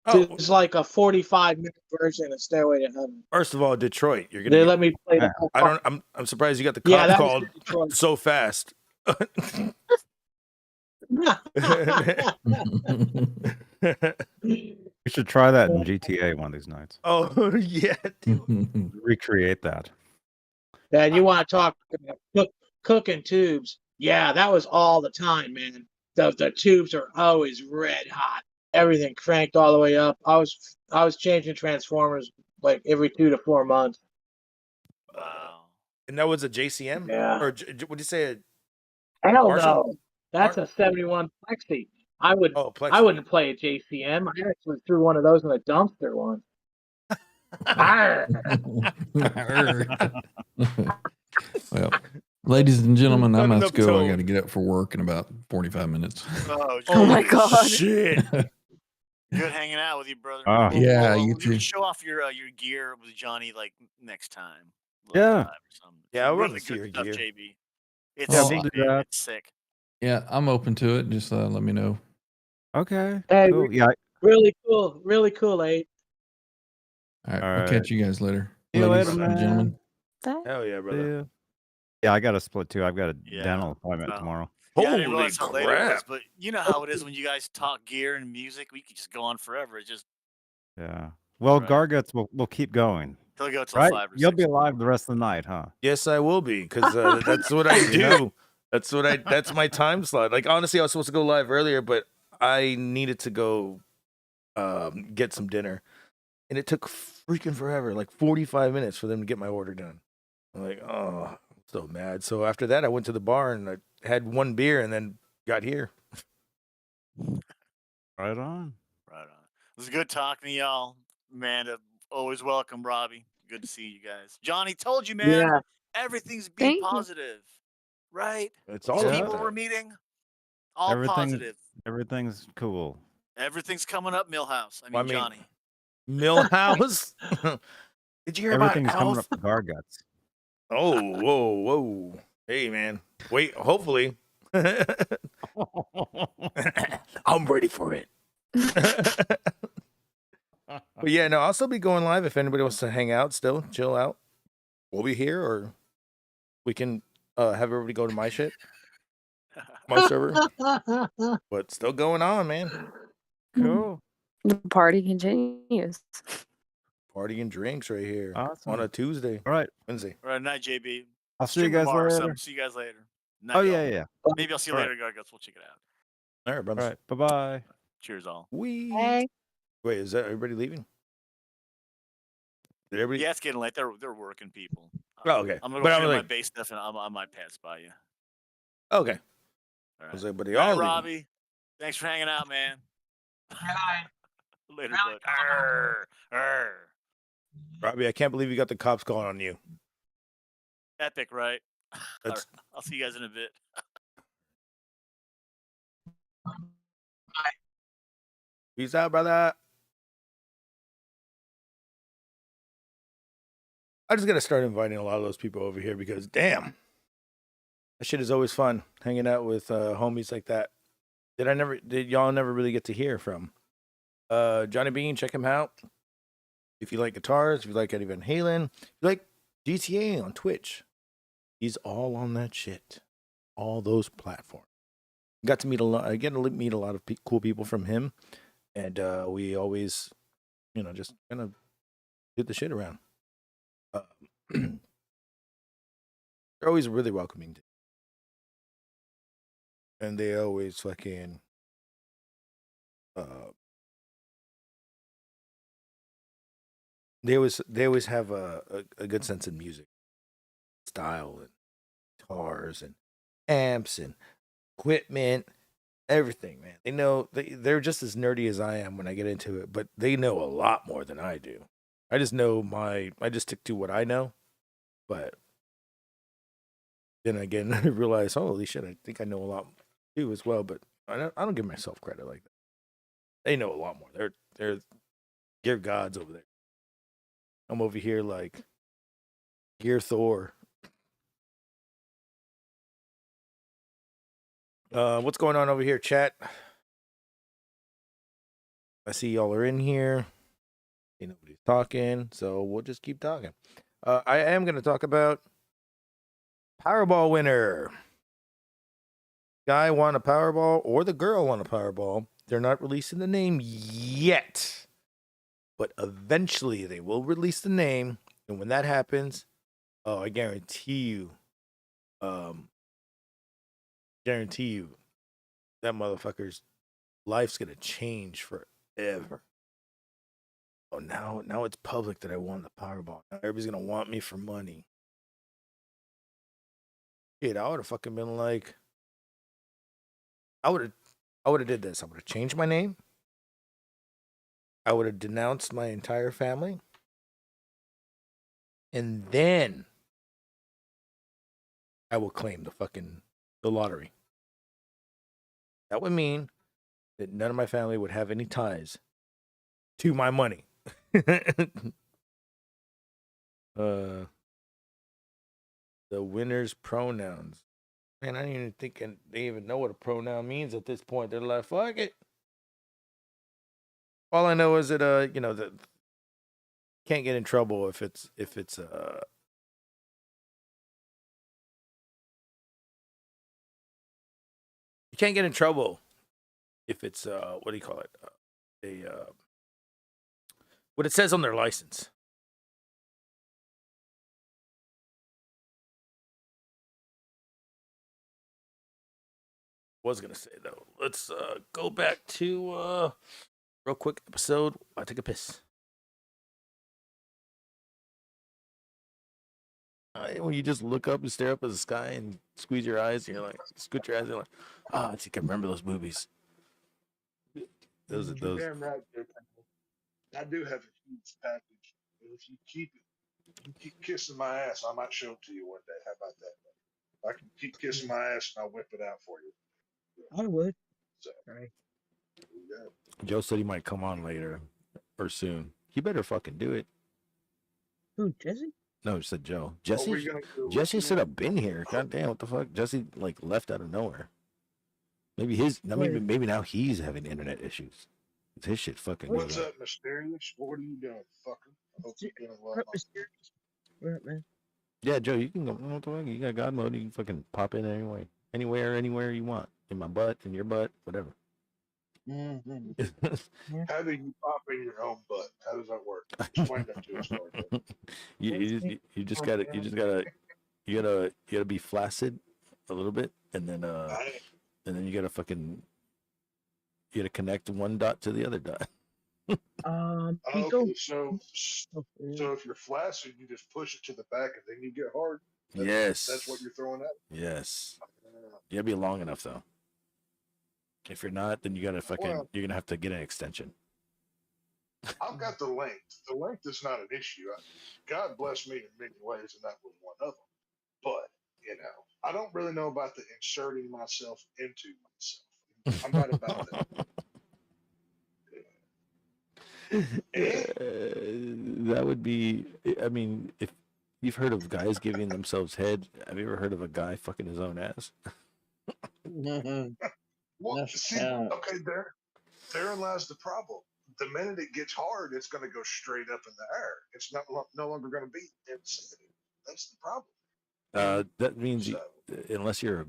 Speaker 3: Oh,
Speaker 8: it's like a 45-minute version of Stairway to Heaven.
Speaker 3: First of all, Detroit, you're
Speaker 8: They
Speaker 3: gonna.
Speaker 8: let me play.
Speaker 3: I'm surprised you got the cops called so fast.
Speaker 6: We should try that in GTA one of these nights.
Speaker 3: Oh yeah,
Speaker 6: dude. Recreate that.
Speaker 8: Yeah, you want to talk about cooking tubes? Yeah, that was all the time, man. The tubes are always red hot. Everything cranked all the way up. I was changing transformers like every 2 to 4 months.
Speaker 4: Wow.
Speaker 3: And that was a JCM?
Speaker 8: Yeah.
Speaker 3: Or what did you say?
Speaker 8: Hell no. That's a 71 Plexi. I
Speaker 3: Plexi.
Speaker 8: I wouldn't play a JCM. I actually threw one of those in a dumpster once.
Speaker 5: Well, ladies and gentlemen, I must go. I got to get up for work in about 45 minutes.
Speaker 7: Oh my God.
Speaker 3: Shit.
Speaker 4: Good hanging out with you, brother.
Speaker 5: Yeah,
Speaker 4: you
Speaker 5: too.
Speaker 4: can show off your gear with Johnny like next time.
Speaker 6: Yeah.
Speaker 3: Yeah, I want
Speaker 4: really
Speaker 3: to see your
Speaker 4: good stuff,
Speaker 3: gear.
Speaker 4: JB. It's sick,
Speaker 6: we'll do
Speaker 4: man.
Speaker 6: that.
Speaker 4: It's sick.
Speaker 5: Yeah, I'm open to it. Just let me know.
Speaker 6: Okay.
Speaker 8: Hey,
Speaker 6: cool. Yeah.
Speaker 8: really cool, Abe.
Speaker 5: All right,
Speaker 6: All
Speaker 5: I'll
Speaker 6: right.
Speaker 5: catch you guys later.
Speaker 6: See you
Speaker 5: Ladies
Speaker 6: later,
Speaker 5: and
Speaker 6: man.
Speaker 5: gentlemen.
Speaker 3: Hell yeah, brother.
Speaker 6: Yeah, I got a split too. I've got a dental appointment tomorrow.
Speaker 4: Yeah, I didn't
Speaker 3: Holy
Speaker 4: realize how late it was,
Speaker 3: crap.
Speaker 4: but you know how it is when you guys talk gear and music. We could just go on forever. It just
Speaker 6: Yeah. Well,
Speaker 4: Right.
Speaker 6: Garguts will keep going.
Speaker 4: he'll go till
Speaker 6: Right?
Speaker 4: 5 or 6.
Speaker 6: You'll be alive the rest of the night, huh?
Speaker 3: Yes, I will be, because that's what I do. That's my time slot. Like, honestly, I was supposed to go live earlier, but I needed to go get some dinner. And it took freaking forever, like 45 minutes for them to get my order done. I'm like, oh, I'm so mad. So after that, I went to the bar and I had one beer and then got here.
Speaker 6: Right on.
Speaker 4: Right on. It was good talking to y'all, man. Always welcome, Robbie. Good to see you guys. Johnny, told you, man.
Speaker 8: Yeah.
Speaker 4: Everything's be
Speaker 7: Thank you.
Speaker 4: positive, right?
Speaker 3: It's
Speaker 4: These
Speaker 3: all about
Speaker 4: people we're
Speaker 3: that.
Speaker 4: meeting, all
Speaker 6: Everything-
Speaker 4: positive.
Speaker 6: Everything's cool.
Speaker 4: Everything's coming up, Millhouse. I mean,
Speaker 3: Well, I mean,
Speaker 4: Johnny.
Speaker 3: Millhouse. Did you hear about
Speaker 6: Everything's coming
Speaker 3: Alf?
Speaker 6: up to Garguts.
Speaker 3: Oh, whoa. Hey, man. Wait, hopefully. I'm ready for it. But yeah, no, I'll still be going live if anybody wants to hang out still, chill out. We'll be here, or we can have everybody go to my shit, my server. But still going on, man.
Speaker 6: Cool.
Speaker 7: The party continues.
Speaker 3: Party and drinks right here
Speaker 6: Awesome.
Speaker 3: on a Tuesday,
Speaker 6: All right.
Speaker 3: Wednesday.
Speaker 4: All right, night, JB.
Speaker 6: I'll see you
Speaker 4: Stream
Speaker 6: guys
Speaker 4: tomorrow or
Speaker 6: later.
Speaker 4: something. See you guys later. Night,
Speaker 6: Oh,
Speaker 4: y'all.
Speaker 6: yeah.
Speaker 4: Maybe I'll see you
Speaker 6: All
Speaker 4: later, Garguts. We'll check it out.
Speaker 3: All right,
Speaker 6: All
Speaker 3: brothers.
Speaker 6: right. Bye-bye.
Speaker 4: Cheers, all.
Speaker 3: We
Speaker 7: Hey.
Speaker 3: wait. Is that everybody leaving? Did everybody?
Speaker 4: Yeah, it's getting late. They're working people.
Speaker 3: Oh, okay.
Speaker 4: I'm gonna
Speaker 3: But
Speaker 4: go
Speaker 3: I'm
Speaker 4: clear my
Speaker 3: like-
Speaker 4: base stuff, and I might pass by you.
Speaker 3: Okay.
Speaker 4: All
Speaker 3: Was
Speaker 4: right.
Speaker 3: everybody
Speaker 4: Night,
Speaker 3: all leaving?
Speaker 4: Robbie. Thanks for hanging out, man. Later,
Speaker 8: Really?
Speaker 4: bud. Arr, arr.
Speaker 3: Robbie, I can't believe you got the cops calling on you.
Speaker 4: Epic, right? All
Speaker 3: That's
Speaker 4: right, I'll see you guys in a bit.
Speaker 3: peace out, brother. I just gotta start inviting a lot of those people over here because damn, that shit is always fun hanging out with homies like that. Did y'all never really get to hear from Johnny Bean? Check him out if you like guitars, if you like Eddie Van Halen, if you like GTA on Twitch. He's all on that shit, all those platforms. Got to meet a lot. I get to meet a lot of cool people from him, and we always, just kind of get the shit around. They're always really welcoming, and they always fucking they always have a good sense of music style and guitars and amps and equipment, everything, man. They know they're just as nerdy as I am when I get into it, but they know a lot more than I do. I just stick to what I know, but then again, I realize, holy shit, I think I know a lot too as well, but I don't give myself credit like that. They know a lot more. They're gods over there. I'm over here like Gear Thor. What's going on over here, chat? I see y'all are in here. See nobody's talking, so we'll just keep talking. I am going to talk about Powerball winner. Guy won a Powerball, or the girl won a Powerball. They're not releasing the name yet, but eventually they will release the name. And when that happens, I guarantee you, that motherfucker's life's gonna change forever. Oh, now it's public that I won the Powerball. Now everybody's gonna want me for money. Shit, I would have fucking been like, I would have did this. I would have changed my name. I would have denounced my entire family. And then I will claim the lottery. That would mean that none of my family would have any ties to my money. The winner's pronouns. Man, I don't even think they even know what a pronoun means at this point. They're like, fuck it. All I know is that that can't get in trouble if it's you can't get in trouble if it's what do you call it? What it says on their license. Was gonna say though. Let's go back to real quick episode. I take a piss. When you just look up and stare up at the sky and squeeze your eyes, and you're like, squint your eyes, and you're like, I think I remember those movies. Those.
Speaker 9: You're damn right, there, Temple. I do have a huge package. But if you keep it, You keep kissing my ass, I might show it to you one day. How about that? I can keep kissing my ass and I'll whip it out for you.
Speaker 10: I would.
Speaker 9: So,
Speaker 10: Right.
Speaker 9: yeah.
Speaker 3: Joe said he might come on later or soon. He better fucking do it.
Speaker 10: Who, Jesse?
Speaker 3: No, it said Joe.
Speaker 9: Are
Speaker 3: Jesse.
Speaker 9: we gonna do
Speaker 3: Jesse
Speaker 9: wrestling?
Speaker 3: should have been here. God damn, what the fuck? Jesse like left out of nowhere. Maybe his. I mean,
Speaker 10: Wait.
Speaker 3: maybe now he's having internet issues. His shit fucking.
Speaker 9: What's
Speaker 3: goes out.
Speaker 9: up, Mysterious? What are you doing, fucker? I hope you're doing well.
Speaker 10: What up, Mysterious? What up, man?
Speaker 3: Yeah, Joe, you can go. What the fuck? You got God mode. You can fucking pop in anywhere you want. In my butt, in your butt, whatever.
Speaker 10: Mm-hmm.
Speaker 9: How do you pop in your own butt? How does that work? Explain that to us, Mark.
Speaker 3: you just gotta be flaccid a little bit, and then you gotta connect one dot to the other dot.
Speaker 10: Pico?
Speaker 9: Okay, so if you're flaccid, you just push it to the back and then you get hard. That's what you're throwing at.
Speaker 3: Yes. You gotta be long enough though. If you're not, then you gotta you're gonna have to get an extension.
Speaker 9: I've got the length. The length is not an issue. God bless me in many ways, and that was one of them. But I don't really know about the inserting myself into myself. I'm not about that.
Speaker 3: That would be. I mean, if you've heard of guys giving themselves head, have you ever heard of a guy fucking his own ass?
Speaker 9: Well, see, okay, therein lies the problem. The minute it gets hard, it's going to go straight up in the air. It's no longer going to be insensitive. That's the problem.
Speaker 3: That means unless you're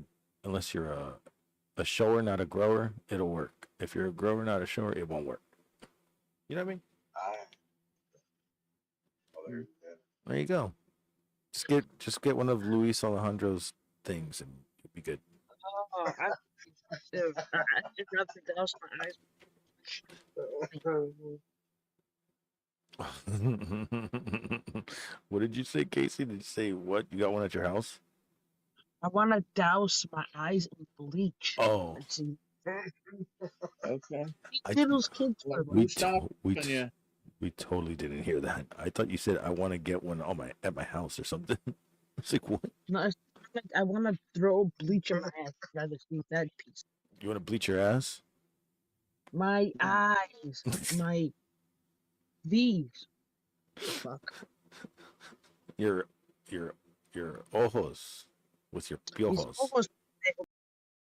Speaker 3: a shower, not a grower, it'll work. If you're a grower, not a shower, it won't work. You know what I mean? There you go. Just get one of Luis Alejandro's things and you'll be good.
Speaker 10: I just have to douse my eyes.
Speaker 3: What did you say, Casey? Did you say what? You got one at your house?
Speaker 10: I want to douse my eyes in bleach.
Speaker 3: Oh.
Speaker 10: Okay. Those kids for
Speaker 3: we totally didn't hear that. I thought you said I want to get one at my house or something. It's like what?
Speaker 10: No, I want to throw bleach in my ass. Rather see that piece.
Speaker 3: You want to bleach your ass?
Speaker 10: My eyes, my these. Fuck.
Speaker 3: Your ojos with your piojos.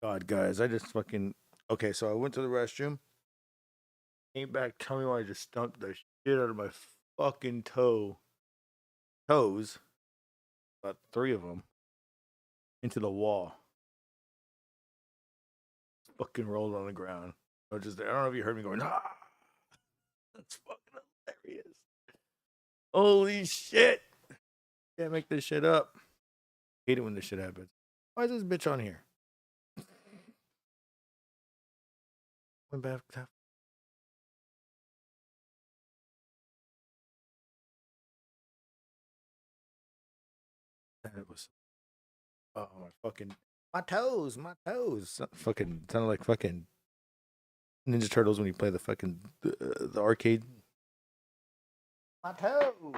Speaker 3: God, guys, I just fucking okay. So I went to the restroom, came back. Tell me why I just stumped the shit out of my fucking toes, about 3 of them, into the wall. Fucking rolled on the ground. I don't know if you heard me going, ah. That's fucking hilarious. Holy shit. Can't make this shit up. Hate it when this shit happens. Why is this bitch on here? Went back to that was my toes. Fucking sounded like fucking Ninja Turtles when you play the fucking the arcade. My toes.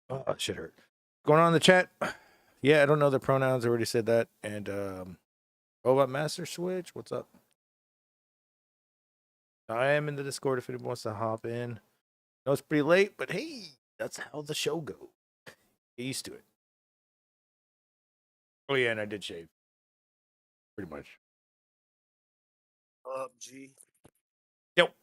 Speaker 3: Oh, that shit hurt. Going on in the chat. Yeah, I don't know the pronouns. I already said that. And Robot Master Switch, what's up? I am in the Discord if anyone wants to hop in. I know it's pretty late, but hey, that's how the show goes. Get used to it. Oh yeah, and I did shave. Pretty much.
Speaker 4: G.
Speaker 3: Yep.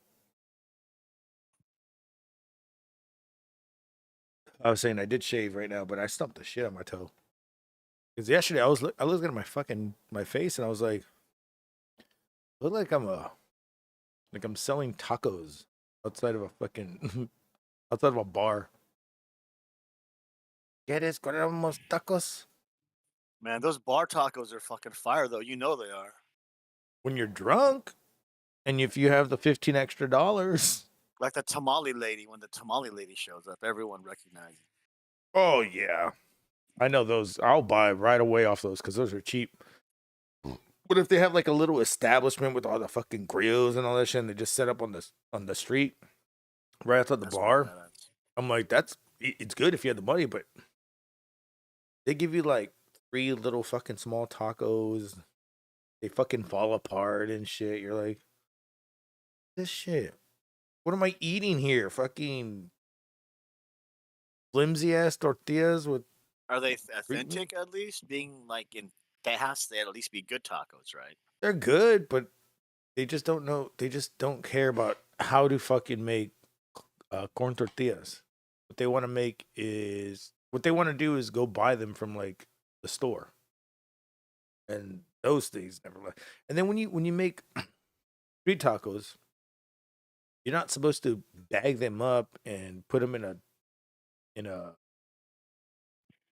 Speaker 3: I was saying I did shave right now, but I stumped the shit on my toe. Because yesterday I was looking at my face and I was like, look like I'm selling tacos outside of a fucking outside of a bar. ¿Quieres comemos tacos?
Speaker 4: Man, those bar tacos are fucking fire, though. You know they are.
Speaker 3: When you're drunk, and if you have the $15 extra.
Speaker 4: Like the tamale lady, when the tamale lady shows up, everyone recognizes.
Speaker 3: Oh yeah, I know those. I'll buy right away off those because those are cheap. But if they have like a little establishment with all the fucking grills and all that shit, and they just set up on the street, right outside the
Speaker 4: That's really
Speaker 3: bar.
Speaker 4: badass.
Speaker 3: I'm like, it's good if you have the money, but they give you like 3 little fucking small tacos. They fucking fall apart and shit. You're like, this shit. What am I eating here? Fucking flimsy ass tortillas with.
Speaker 4: Are they authentic at least? Being like in Tejas, they'd at least be good tacos, right?
Speaker 3: They're good, but they just don't know. They just don't care about how to fucking make corn tortillas. What they want to do is go buy them from like the store, and those things never left. And then when you make street tacos, you're not supposed to bag them up and put them in a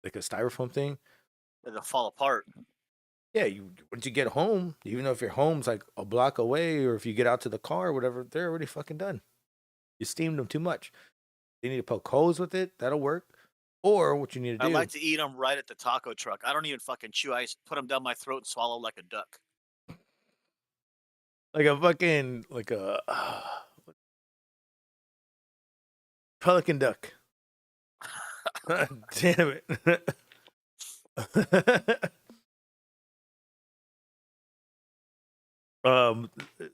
Speaker 3: like a styrofoam thing.
Speaker 4: They'll fall apart.
Speaker 3: Yeah, once you get home, even though if your home's like a block away, or if you get out to the car or whatever, they're already fucking done. You steamed them too much. They need to poke holes with it. That'll work. Or what you need to
Speaker 4: I
Speaker 3: do,
Speaker 4: like to eat them right at the taco truck. I don't even fucking chew. I just put them down my throat and swallow like a duck.
Speaker 3: like a fucking like a pelican duck. Damn it.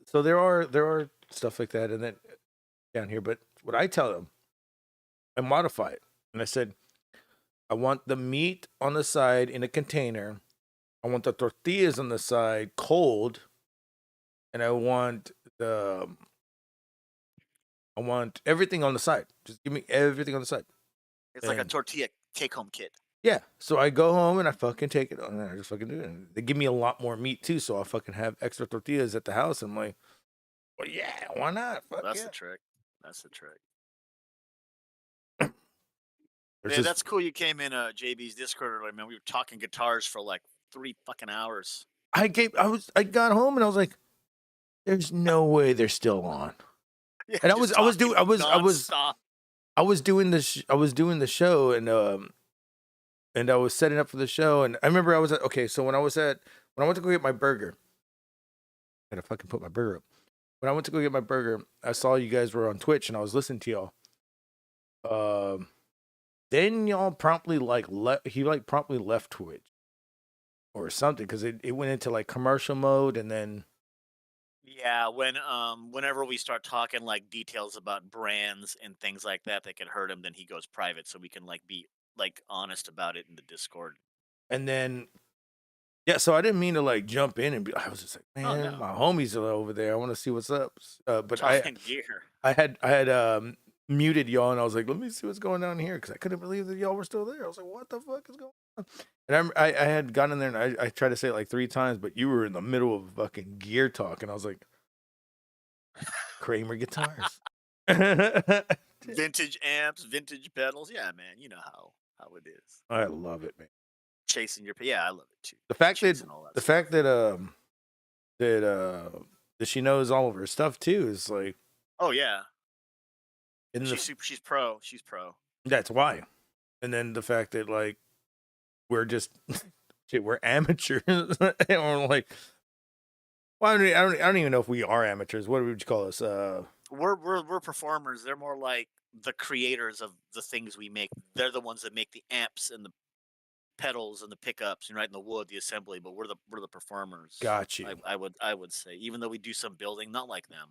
Speaker 3: So there are stuff like that and then down here, but what I tell them, I modify it. And I said, I want the meat on the side in a container. I want the tortillas on the side cold. And I want everything on the side. Just give me everything on the side.
Speaker 4: It's like a tortilla take-home kit.
Speaker 3: Yeah. So I go home and I fucking take it and I just fucking do it. And they give me a lot more meat too, so I fucking have extra tortillas at the house. I'm like, well, yeah, why not? Fuck
Speaker 4: That's
Speaker 3: yeah.
Speaker 4: the trick. That's the trick.
Speaker 3: There's
Speaker 4: Yeah,
Speaker 3: just-
Speaker 4: that's cool. You came in JB's Discord earlier, man. We were talking guitars for like 3 fucking hours.
Speaker 3: I got home and I was like, there's no way they're still on.
Speaker 4: Yeah,
Speaker 3: And I
Speaker 4: just
Speaker 3: was
Speaker 4: talking nonstop.
Speaker 3: doing the show and I was setting up for the show and I remember so when I went to go get my burger, I had to fucking put my burger up. When I went to go get my burger, I saw you guys were on Twitch and I was listening to y'all. Then y'all promptly promptly left Twitch or something because it went into like commercial mode and then
Speaker 4: Yeah, whenever we start talking like details about brands and things like that could hurt him, then he goes private so we can like be like honest about it in the Discord.
Speaker 3: and then yeah, so I didn't mean to like jump in and be. I was just like, man,
Speaker 4: no.
Speaker 3: my homies are over there. I want to see what's up. But
Speaker 4: Talking gear.
Speaker 3: I had muted y'all and I was like, let me see what's going on here because I couldn't believe that y'all were still there. I was like, what the fuck is going on? And I had gotten in there and I tried to say it like 3 times, but you were in the middle of fucking gear talk and I was like, Kramer guitars,
Speaker 4: Vintage amps, vintage pedals. Yeah, man, you know how it is.
Speaker 3: I love it, man.
Speaker 4: Chasing your I love it too.
Speaker 3: The fact
Speaker 4: Chasing all
Speaker 3: that
Speaker 4: stuff.
Speaker 3: that she knows all of her stuff too is like,
Speaker 4: Oh yeah,
Speaker 3: in
Speaker 4: she's pro. She's pro.
Speaker 3: that's why. And then the fact that like we're just we're amateurs and we're like, well, I don't even know if we are amateurs. What would you call us?
Speaker 4: We're performers. They're more like the creators of the things we make. They're the ones that make the amps and the pedals and the pickups and right in the wood, the assembly. But we're the performers.
Speaker 3: Got you.
Speaker 4: I would say, even though we do some building, not like them.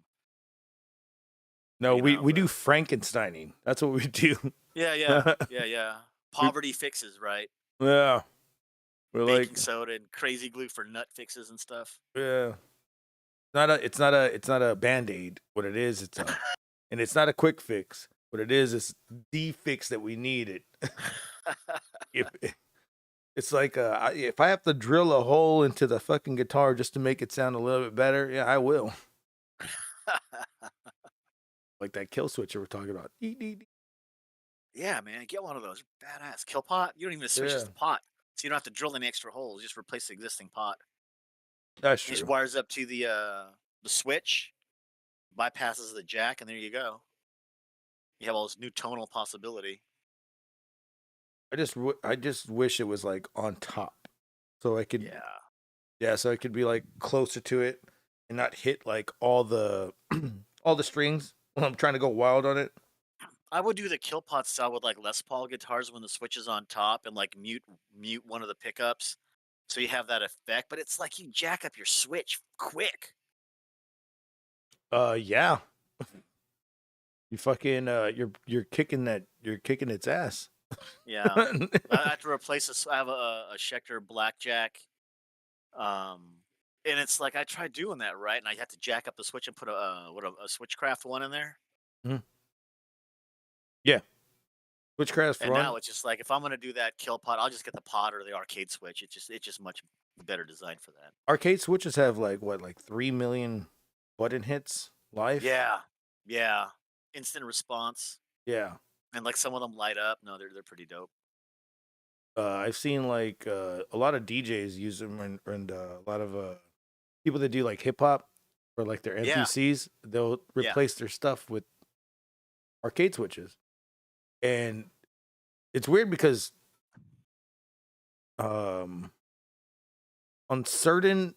Speaker 3: No,
Speaker 4: You
Speaker 3: we
Speaker 4: know,
Speaker 3: do Frankensteining. That's what we do.
Speaker 4: Yeah. Poverty fixes, right?
Speaker 3: Yeah. We're
Speaker 4: Baking
Speaker 3: like,
Speaker 4: soda and crazy glue for nut fixes and stuff.
Speaker 3: yeah. It's not a Band-Aid. What it is, and it's not a quick fix. What it is the fix that we needed. It's like if I have to drill a hole into the fucking guitar just to make it sound a little bit better, yeah, I will. Like that kill switcher we're talking about.
Speaker 4: Yeah, man, get one of those. Badass kill pot. You don't even switch
Speaker 3: Yeah.
Speaker 4: the pot, so you don't have to drill any extra holes. Just replace the existing pot.
Speaker 3: That's
Speaker 4: It just
Speaker 3: true.
Speaker 4: wires up to the switch, bypasses the jack, and there you go. You have all this new tonal possibility.
Speaker 3: I just wish it was like on top, so I could
Speaker 4: Yeah.
Speaker 3: so I could be like closer to it and not hit like all the all the strings when I'm trying to go wild on it.
Speaker 4: I would do the kill pot style with like Les Paul guitars when the switch is on top and like mute one of the pickups, so you have that effect. But it's like you jack up your switch quick.
Speaker 3: Yeah. You fucking you're kicking its ass.
Speaker 4: Yeah, I have to replace this. I have a Schecter Blackjack, and it's like I tried doing that right, and I had to jack up the switch and put a Switchcraft one in there.
Speaker 3: Yeah. Switchcraft
Speaker 4: And
Speaker 3: run.
Speaker 4: now it's just like if I'm gonna do that kill pot, I'll just get the pot or the arcade switch. It's just much better designed for that.
Speaker 3: Arcade switches have like 3 million button hits live.
Speaker 4: Yeah, yeah. Instant response,
Speaker 3: Yeah.
Speaker 4: and like some of them light up. No, they're pretty dope.
Speaker 3: I've seen like a lot of DJs use them, and a lot of people that do like hip hop or like their
Speaker 4: Yeah.
Speaker 3: MPCs, they'll
Speaker 4: Yeah.
Speaker 3: replace their stuff with arcade switches. And it's weird because on certain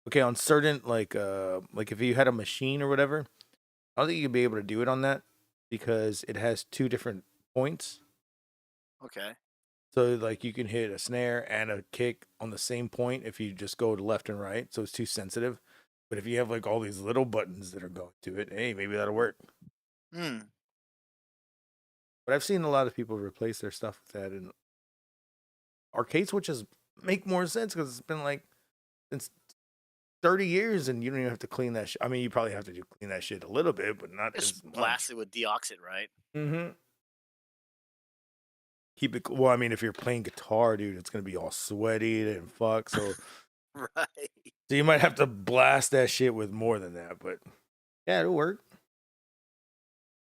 Speaker 3: like if you had a machine or whatever, I don't think you'd be able to do it on that because it has 2 different points.
Speaker 4: Okay.
Speaker 3: So like you can hit a snare and a kick on the same point if you just go to left and right, so it's too sensitive. But if you have like all these little buttons that are going to it, hey, maybe that'll work.
Speaker 4: Hmm.
Speaker 3: But I've seen a lot of people replace their stuff with that, and arcade switches make more sense because it's been like since 30 years, and you don't even have to clean that shit. I mean, you probably have to clean that shit a little bit, but not
Speaker 4: Just
Speaker 3: as much.
Speaker 4: blast it with deoxit, right?
Speaker 3: Mm-hmm. Keep it. Well, I mean, if you're playing guitar, dude, it's gonna be all sweaty and fuck. So,
Speaker 4: Right.
Speaker 3: so you might have to blast that shit with more than that. But yeah, it'll work.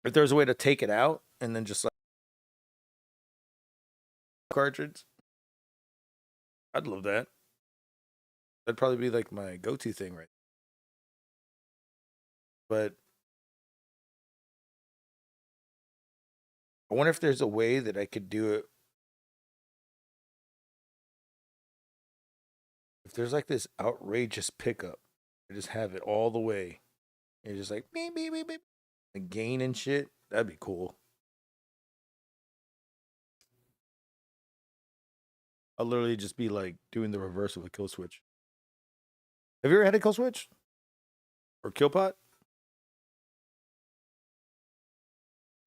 Speaker 3: If there's a way to take it out and then just like cartridge, I'd love that. That'd probably be like my go-to thing, right? But I wonder if there's a way that I could do it. If there's like this outrageous pickup, I just have it all the way. And just like beep, beep, beep, beep, and gain and shit. That'd be cool. I'll literally just be like doing the reverse of a kill switch. Have you ever had a kill switch? Or kill pot?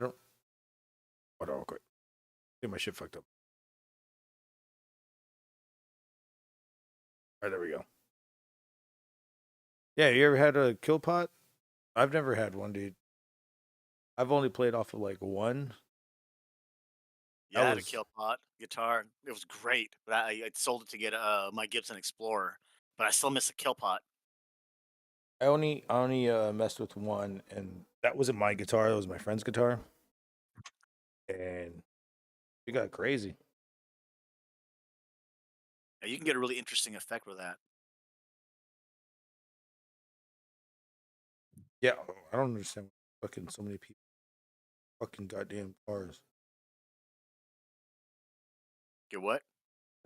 Speaker 3: I don't. Hold on real quick. Get my shit fucked up. All right, there we go. Yeah, you ever had a kill pot? I've never had one, dude. I've only played off of like one.
Speaker 4: Yeah, I had a kill pot guitar. It was great, but I sold it to get my Gibson Explorer, but I still miss a kill pot.
Speaker 3: I only messed with one, and that wasn't my guitar. That was my friend's guitar, and it got crazy.
Speaker 4: Yeah, you can get a really interesting effect with that.
Speaker 3: Yeah, I don't understand fucking so many people fucking goddamn cars.
Speaker 4: Get what?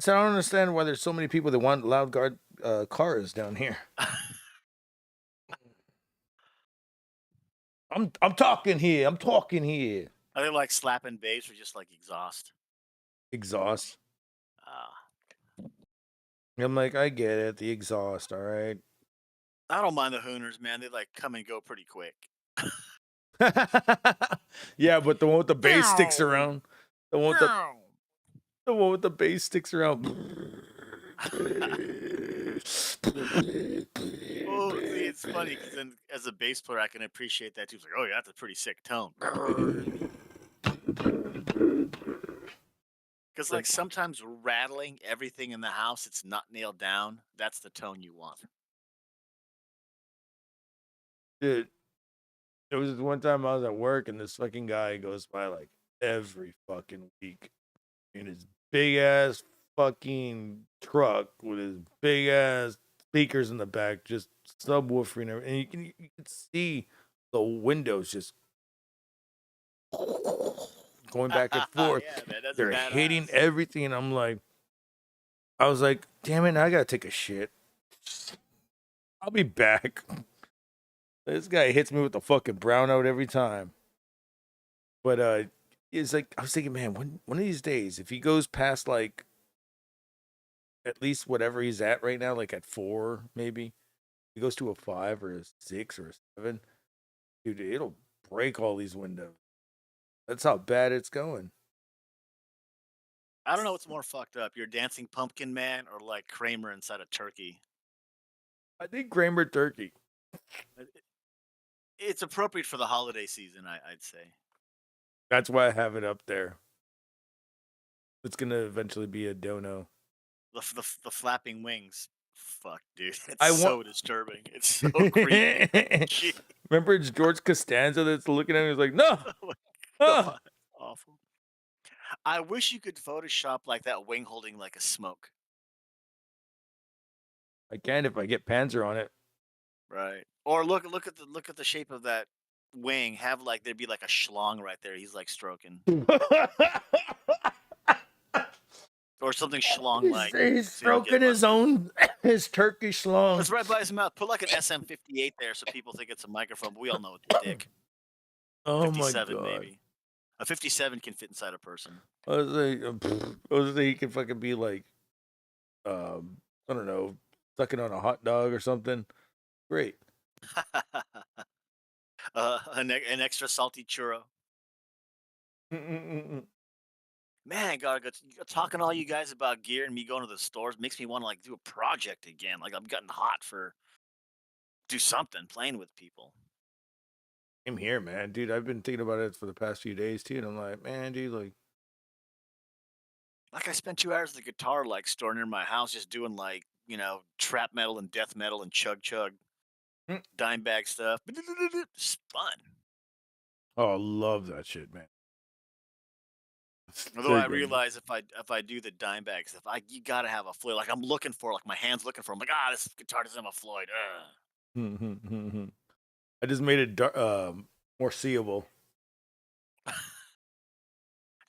Speaker 3: So I don't understand why there's so many people that want loud guard cars down here. I'm talking here. I'm talking here.
Speaker 4: Are they like slapping bass or just like exhaust?
Speaker 3: Exhaust.
Speaker 4: Ah.
Speaker 3: I'm like, I get it. The exhaust. All right.
Speaker 4: I don't mind the Hooners, man. They like come and go pretty quick.
Speaker 3: Yeah, but the one with the bass sticks
Speaker 4: Meow.
Speaker 3: around. The one with the one with the bass sticks around.
Speaker 4: Well, see, it's funny because then as a bass player, I can appreciate that too. It's like, oh, yeah, that's a pretty sick tone. Because like sometimes rattling everything in the house, it's not nailed down. That's the tone you want.
Speaker 3: Dude, it was one time I was at work and this fucking guy goes by like every fucking week in his big ass fucking truck with his big ass speakers in the back, just subwoofering everything. And you can see the windows just going back and forth.
Speaker 4: Yeah, man, that's
Speaker 3: They're
Speaker 4: badass.
Speaker 3: hitting everything, and I was like, damn it, I gotta take a shit. I'll be back. This guy hits me with the fucking brownout every time. But it's like I was thinking, man, one of these days, if he goes past like at least whatever he's at right now, like at 4, maybe he goes to a 5 or a 6 or a 7, dude, it'll break all these windows. That's how bad it's going.
Speaker 4: I don't know what's more fucked up: your dancing pumpkin man or like Kramer inside a turkey.
Speaker 3: I think Kramer Turkey.
Speaker 4: It's appropriate for the holiday season, I'd say.
Speaker 3: That's why I have it up there. It's gonna eventually be a dono.
Speaker 4: The flapping wings. Fuck, dude. It's
Speaker 3: I
Speaker 4: so
Speaker 3: want.
Speaker 4: disturbing. It's so creepy.
Speaker 3: Remember, it's George Costanza that's looking at me. He's like, "No,
Speaker 4: Oh my
Speaker 3: ah."
Speaker 4: God. Awful. I wish you could Photoshop like that wing holding like a smoke.
Speaker 3: I can if I get Panzer on it."
Speaker 4: Right. Or look at the shape of that wing. Have like there'd be like a schlong right there. He's like stroking. Or something schlong like.
Speaker 3: He's stroking his own his Turkish schlong.
Speaker 4: It's right by his mouth. Put like an SM58 there so people think it's a microphone, but we all know it's a dick.
Speaker 3: Oh my
Speaker 4: 57
Speaker 3: god!
Speaker 4: maybe. A 57 can fit inside a person.
Speaker 3: I was like, he could fucking be like, I don't know, sucking on a hot dog or something. Great.
Speaker 4: An extra salty churro. Man, God, talking to all you guys about gear and me going to the stores makes me want to like do a project again. Like I'm getting hot for do something, playing with people.
Speaker 3: I'm here, man, dude. I've been thinking about it for the past few days too, and I'm like, man, dude,
Speaker 4: Like I spent 2 hours at the guitar like store near my house just doing like, trap metal and death metal and chug
Speaker 3: Mm.
Speaker 4: dime bag stuff. It's fun.
Speaker 3: oh, I love that shit, man.
Speaker 4: Although I realize if I do the dime bag stuff, you gotta have a Floyd. Like I'm looking for, like my hands looking for. I'm like, this guitar doesn't have a Floyd.
Speaker 3: I just made it more seeable.
Speaker 4: Do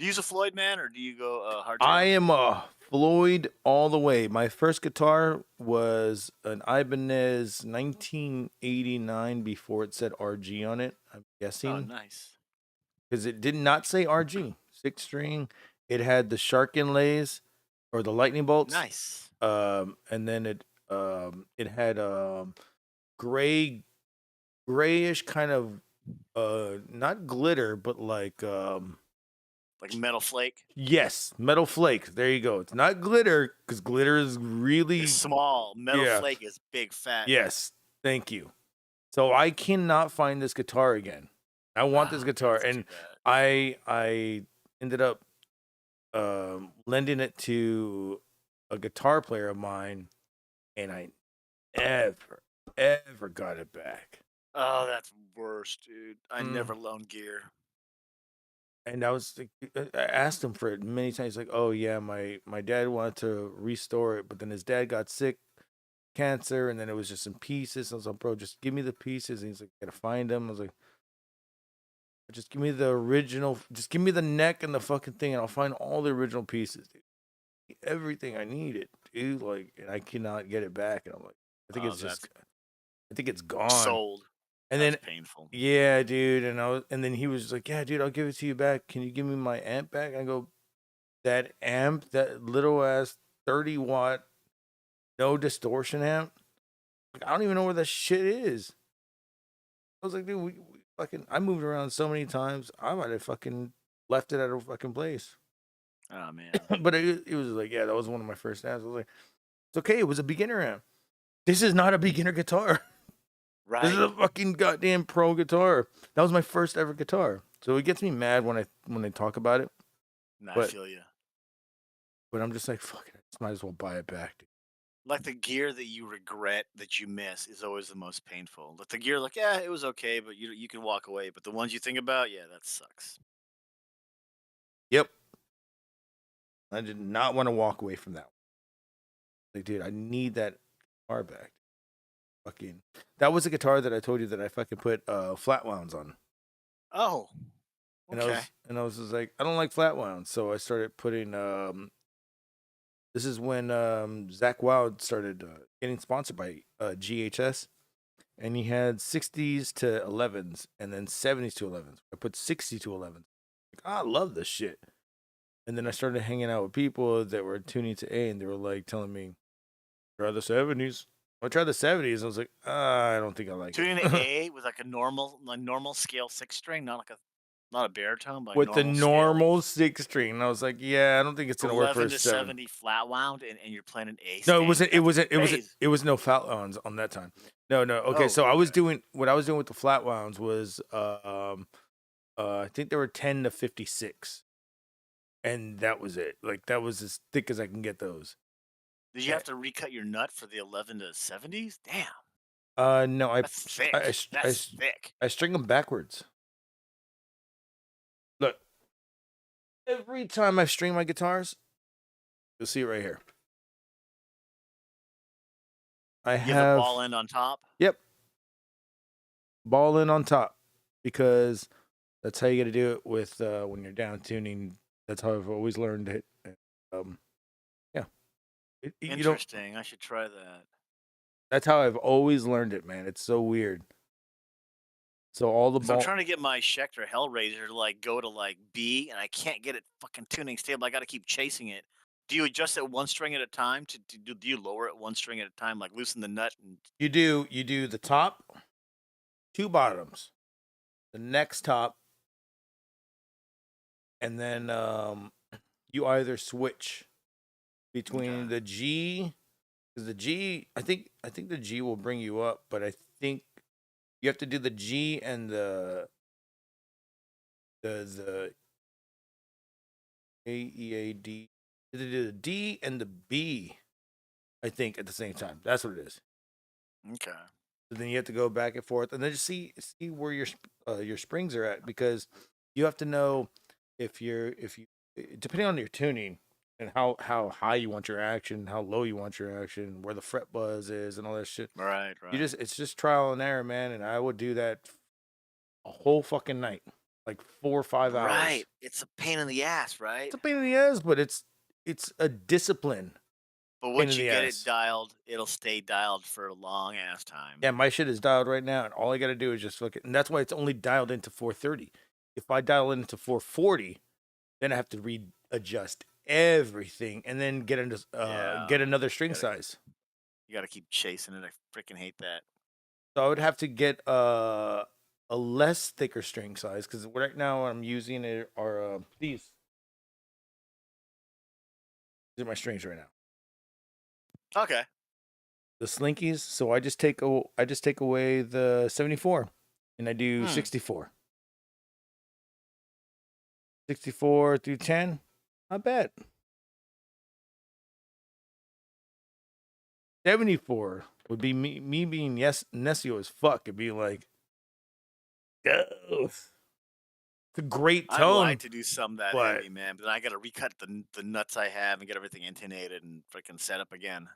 Speaker 4: you use a Floyd, man, or do you go hardtail?
Speaker 3: I am a Floyd all the way. My first guitar was an Ibanez 1989 before it said RG on it. I'm guessing.
Speaker 4: Oh, nice.
Speaker 3: Because it did not say RG. 6-string. It had the shark inlays or the lightning bolts.
Speaker 4: Nice.
Speaker 3: And then it had grayish kind of not glitter, but like
Speaker 4: metal flake.
Speaker 3: Yes, metal flake. There you go. It's not glitter because glitter is really
Speaker 4: It's small. Metal flake is big fat.
Speaker 3: Yes, thank you. So I cannot find this guitar again. I want this guitar, and I ended up lending it to a guitar player of mine, and I ever got it back.
Speaker 4: Oh, that's worse, dude. I never loan gear.
Speaker 3: And I was like, I asked him for it many times. Like, oh yeah, my dad wanted to restore it, but then his dad got sick, cancer, and then it was just in pieces. I was like, bro, just give me the pieces. And he's like, gotta find them. I was like, just give me the original. Just give me the neck and the fucking thing, and I'll find all the original pieces, dude. Everything I needed, dude. Like, and I cannot get it back. And I'm like, I think it's gone.
Speaker 4: Sold.
Speaker 3: And
Speaker 4: that's
Speaker 3: then
Speaker 4: painful.
Speaker 3: Yeah, dude. And then he was like, yeah, dude, I'll give it to you back. Can you give me my amp back? I go, that amp, that little ass 30-watt, no distortion amp. Like, I don't even know where that shit is. I was like, dude, I moved around so many times. I might have fucking left it at a fucking place.
Speaker 4: Oh man.
Speaker 3: But it was like, yeah, that was one of my first amps. I was like, it's okay. It was a beginner amp. This is not a beginner guitar.
Speaker 4: Right.
Speaker 3: This is a fucking goddamn pro guitar. That was my first ever guitar. So it gets me mad when I talk about it.
Speaker 4: I feel you.
Speaker 3: But I'm just like, fuck it. I just might as well buy it back, dude.
Speaker 4: Like the gear that you regret that you miss is always the most painful. Like the gear, like, yeah, it was okay, but you can walk away. But the ones you think about, yeah, that sucks.
Speaker 3: Yep. I did not want to walk away from that. Like, dude, I need that guitar back. Fucking, that was a guitar that I told you that I fucking put flat wounds on.
Speaker 4: Oh. Okay.
Speaker 3: And I was just like, I don't like flat wounds, so I started putting. This is when Zach Wild started getting sponsored by GHS, and he had 60s to 11s, and then 70s to 11s. I put 60 to 11s. I love this shit. And then I started hanging out with people that were tuning to A, and they were like telling me, try the 70s. I tried the 70s. I was like, I don't think I like
Speaker 4: Tuning
Speaker 3: it.
Speaker 4: to A with like a normal scale 6 string, not a baritone, but a
Speaker 3: With the
Speaker 4: normal scale.
Speaker 3: normal 6 string. And I was like, yeah, I don't think it's gonna work for
Speaker 4: 11
Speaker 3: a
Speaker 4: to
Speaker 3: 7.
Speaker 4: 70 flat wound, and you're playing an A
Speaker 3: No, it
Speaker 4: string.
Speaker 3: wasn't. It
Speaker 4: That's
Speaker 3: wasn't. It was.
Speaker 4: crazy.
Speaker 3: It was no flat wounds on that time. No, no. Okay,
Speaker 4: Oh,
Speaker 3: so I was
Speaker 4: okay.
Speaker 3: doing what I was doing with the flat wounds was, I think they were 10 to 56, and that was it. Like that was as thick as I can get those.
Speaker 4: Did you have to recut your nut for the 11 to 70s? Damn,
Speaker 3: No, I,
Speaker 4: that's
Speaker 3: I, I,
Speaker 4: thick.
Speaker 3: I,
Speaker 4: That's thick.
Speaker 3: I string them backwards. Look, every time I string my guitars, you'll see it right here. I
Speaker 4: You have the
Speaker 3: have,
Speaker 4: ball end on top.
Speaker 3: yep, ball in on top, because that's how you got to do it with when you're down tuning. That's how I've always learned it. Um, yeah, you don't.
Speaker 4: Interesting. I should try that.
Speaker 3: That's how I've always learned it, man. It's so weird. So all the
Speaker 4: Because I'm
Speaker 3: ball.
Speaker 4: trying to get my Schecter Hellraiser to like go to like B, and I can't get it fucking tuning stable. I got to keep chasing it. Do you adjust it one string at a time? Do you lower it one string at a time, like loosen the nut? And
Speaker 3: You do the top, 2 bottoms, the next top, and then you either switch between
Speaker 4: Okay.
Speaker 3: the G, because the G, I think the G will bring you up, but I think you have to do the G and the A, E, A, D. You have to do the D and the B, I think, at the same time. That's what it is.
Speaker 4: Okay.
Speaker 3: So then you have to go back and forth, and then just see where your springs are at, because you have to know if you depending on your tuning and how high you want your action, how low you want your action, where the fret buzz is, and all that shit.
Speaker 4: Right. Right.
Speaker 3: It's just trial and error, man. And I would do that a whole fucking night, like 4 or 5 hours.
Speaker 4: Right. It's a pain in the ass, right?
Speaker 3: It's a pain in the ass, but it's a discipline.
Speaker 4: But
Speaker 3: pain
Speaker 4: once
Speaker 3: in
Speaker 4: you
Speaker 3: the
Speaker 4: get
Speaker 3: ass.
Speaker 4: it dialed, it'll stay dialed for a long ass time.
Speaker 3: Yeah, my shit is dialed right now, and all I got to do is just fucking. And that's why it's only dialed into 430. If I dial it into 440, then I have to readjust everything and then get into get another string size.
Speaker 4: You got to keep chasing it. I freaking hate that.
Speaker 3: So I would have to get a less thicker string size, because right now what I'm using are these. These are my strings right now.
Speaker 4: Okay.
Speaker 3: The slinkies. So I just take away the 74, and I do 64. 64 through 10, not bad. 74 would be me being Nesio as fuck. It'd be like, go. It's a great tone.
Speaker 4: I'd like to do some that
Speaker 3: but-
Speaker 4: heavy, man, but then I got to recut the nuts I have and get everything intonated and freaking set up again.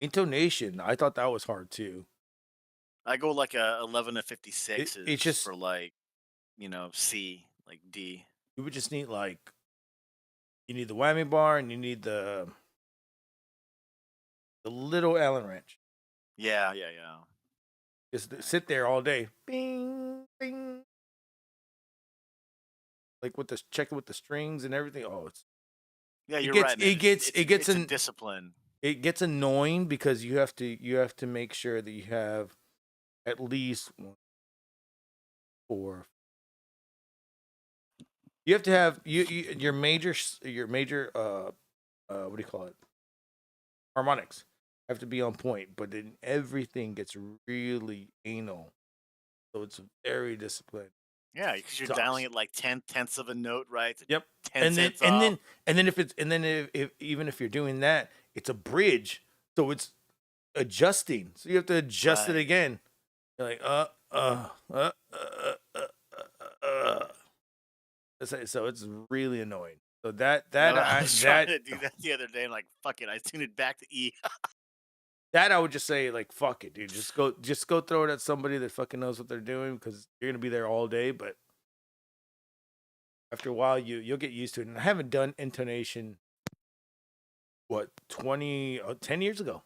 Speaker 3: Intonation, I thought that was hard too.
Speaker 4: I go like a 11 to 56
Speaker 3: it's just-
Speaker 4: for like, C, like D.
Speaker 3: You would just need you need the whammy bar, and you need the little Allen wrench.
Speaker 4: Yeah.
Speaker 3: Just sit there all day. Bing, bing. Like checking with the strings and everything. Oh,
Speaker 4: Yeah, you're
Speaker 3: gets-
Speaker 4: right. Man.
Speaker 3: it gets-
Speaker 4: it's,
Speaker 3: it gets
Speaker 4: it's a
Speaker 3: in-
Speaker 4: discipline.
Speaker 3: It gets annoying because you have to make sure that you have at least 1, 4. You have to have your major what do you call it? Harmonics have to be on point, but then everything gets really anal. So it's very disciplined.
Speaker 4: Yeah, because you're
Speaker 3: Sucks.
Speaker 4: dialing it like 10/10ths of a note, right?
Speaker 3: Yep.
Speaker 4: 10
Speaker 3: And then
Speaker 4: cents off.
Speaker 3: if even if you're doing that, it's a bridge, so it's adjusting. So you have to adjust it
Speaker 4: Right.
Speaker 3: again. You're like So it's really annoying. So that
Speaker 4: I was trying to
Speaker 3: that
Speaker 4: do that the other day. I'm like, fuck it. I tuned it back to E.
Speaker 3: that I would just say, like, fuck it, dude. Just go throw it at somebody that fucking knows what they're doing, because you're gonna be there all day. But after a while, you'll get used to it. And I haven't done intonation 10 years ago.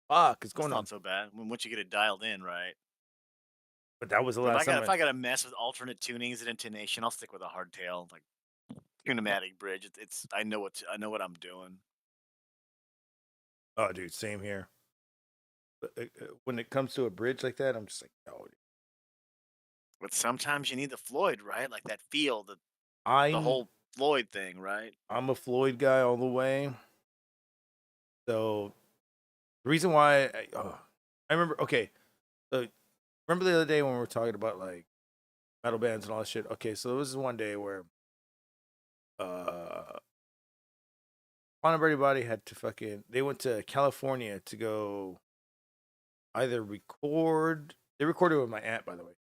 Speaker 3: Fuck, it's
Speaker 4: It's
Speaker 3: going on.
Speaker 4: not so bad. Once you get it dialed in, right?
Speaker 3: But that was the
Speaker 4: If
Speaker 3: last time.
Speaker 4: if I got to mess with alternate tunings and intonation, I'll stick with a hardtail, like tunematic bridge. It's I know what I'm doing.
Speaker 3: Oh, dude, same here. But when it comes to a bridge like that, I'm just like, no.
Speaker 4: But sometimes you need the Floyd, right? Like that feel, the
Speaker 3: I'm
Speaker 4: whole Floyd thing, right?
Speaker 3: I'm a Floyd guy all the way. So the reason why I remember, okay, so remember the other day when we were talking about like metal bands and all that shit. Okay, so there was one day where Fun Everybody had to they went to California to go either record. They recorded with my aunt, by the way,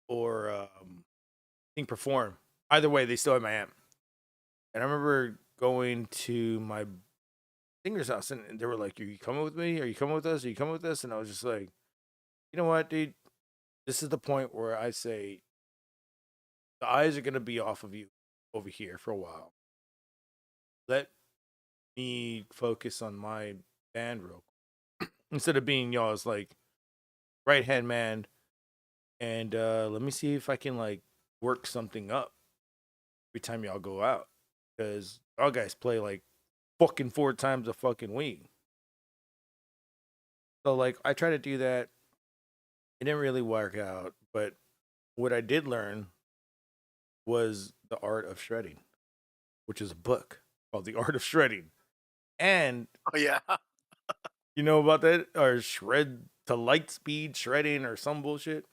Speaker 3: or I think perform. Either way, they still had my aunt. And I remember going to my singer's house, and they were like, "Are you coming with me? Are you coming with us? Are you coming with us?" And I was just like, "You know what, dude? This is the point where I say the eyes are gonna be off of you over here for a while. Let me focus on my band real quick instead of being y'all's like right hand man, and let me see if I can like work something up every time y'all go out, because y'all guys play like fucking 4 times a fucking week." So like I try to do that. It didn't really work out, but what I did learn was the art of shredding, which is a book called The Art of Shredding. And
Speaker 4: Oh yeah.
Speaker 3: you know about that? Or shred to light speed shredding or some bullshit.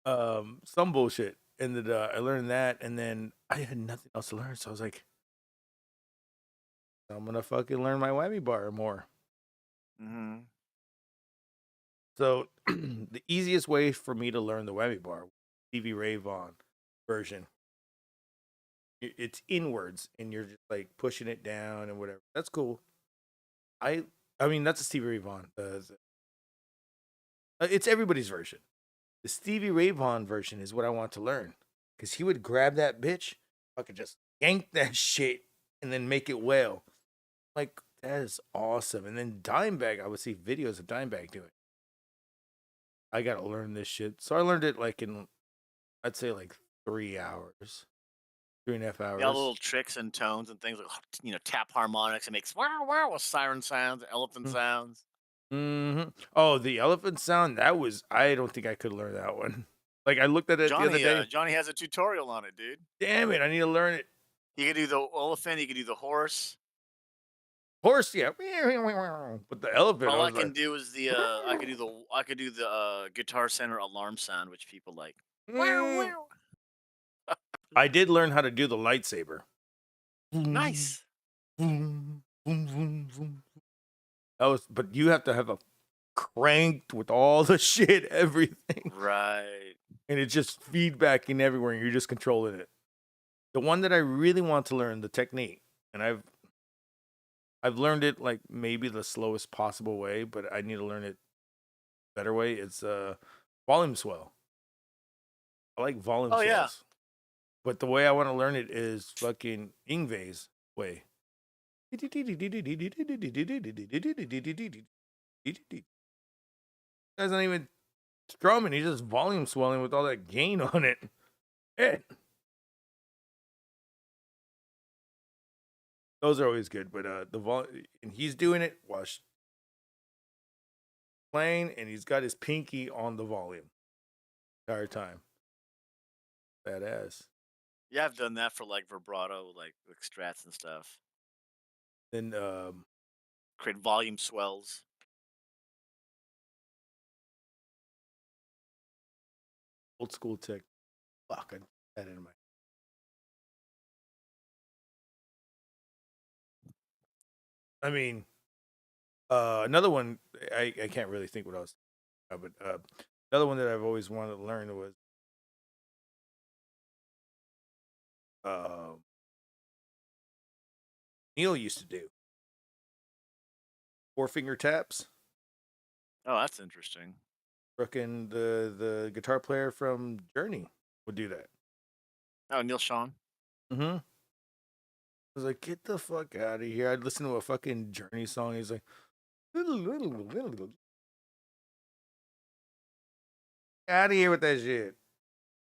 Speaker 3: Some bullshit. And then I learned that, and then I had nothing else to learn. So I was like, I'm gonna fucking learn my whammy bar more.
Speaker 4: Mm-hmm.
Speaker 3: So the easiest way for me to learn the whammy bar, Stevie Ray Vaughan version. It's inwards, and you're just like pushing it down and whatever. That's cool. I mean that's a Stevie Ray Vaughan. It's everybody's version. The Stevie Ray Vaughan version is what I want to learn, because he would grab that bitch, fucking just yank that shit, and then make it wail. Like that is awesome. And then Dimebag, I would see videos of Dimebag do it. I gotta learn this shit. So I learned it like in, I'd say like 3 hours, 3.5
Speaker 4: Yeah, all the
Speaker 3: hours.
Speaker 4: little tricks and tones and things like tap harmonics. It makes wow wow with siren sounds, elephant sounds.
Speaker 3: Mm-hmm. Oh, the elephant sound. That was. I don't think I could learn that one. Like I looked at it the other day.
Speaker 4: Johnny has a tutorial on it, dude.
Speaker 3: Damn it! I need to learn it.
Speaker 4: You can do the elephant, you can do the horse.
Speaker 3: Horse, yeah. But the elephant, I
Speaker 4: All I
Speaker 3: was
Speaker 4: can
Speaker 3: like,
Speaker 4: do is the I could do the Guitar Center alarm sound, which people like.
Speaker 3: "Mm." I did learn how to do the lightsaber.
Speaker 4: Nice.
Speaker 3: Boom, boom, boom, boom. That was, but you have to have a cranked with all the shit, everything,
Speaker 4: Right.
Speaker 3: and it's just feedbacking everywhere, and you're just controlling it. The one that I really want to learn, the technique, and I've learned it like maybe the slowest possible way, but I need to learn it better way. It's volume swell. I like volume
Speaker 4: Oh yeah.
Speaker 3: swells, but the way I want to learn it is fucking Ingve's way. Guy's not even strumming; he's just volume swelling with all that gain on it. Those are always good, but the volume, and he's doing it while playing, and he's got his pinky on the volume the entire time. Badass.
Speaker 4: Yeah, I've done that for like vibrato, like with strats and stuff.
Speaker 3: Then
Speaker 4: Create volume swells.
Speaker 3: old school tech. Fuck, I had it in my. I mean, another one. I can't really think what else, but another one that I've always wanted to learn was uh, Neil used to do 4-finger taps.
Speaker 4: Oh, that's interesting.
Speaker 3: Frickin' the guitar player from Journey would do that.
Speaker 4: Oh, Neil Sean.
Speaker 3: Mm-hmm. I was like, get the fuck out of here. I'd listen to a fucking Journey song. He's like, Out of here with that shit.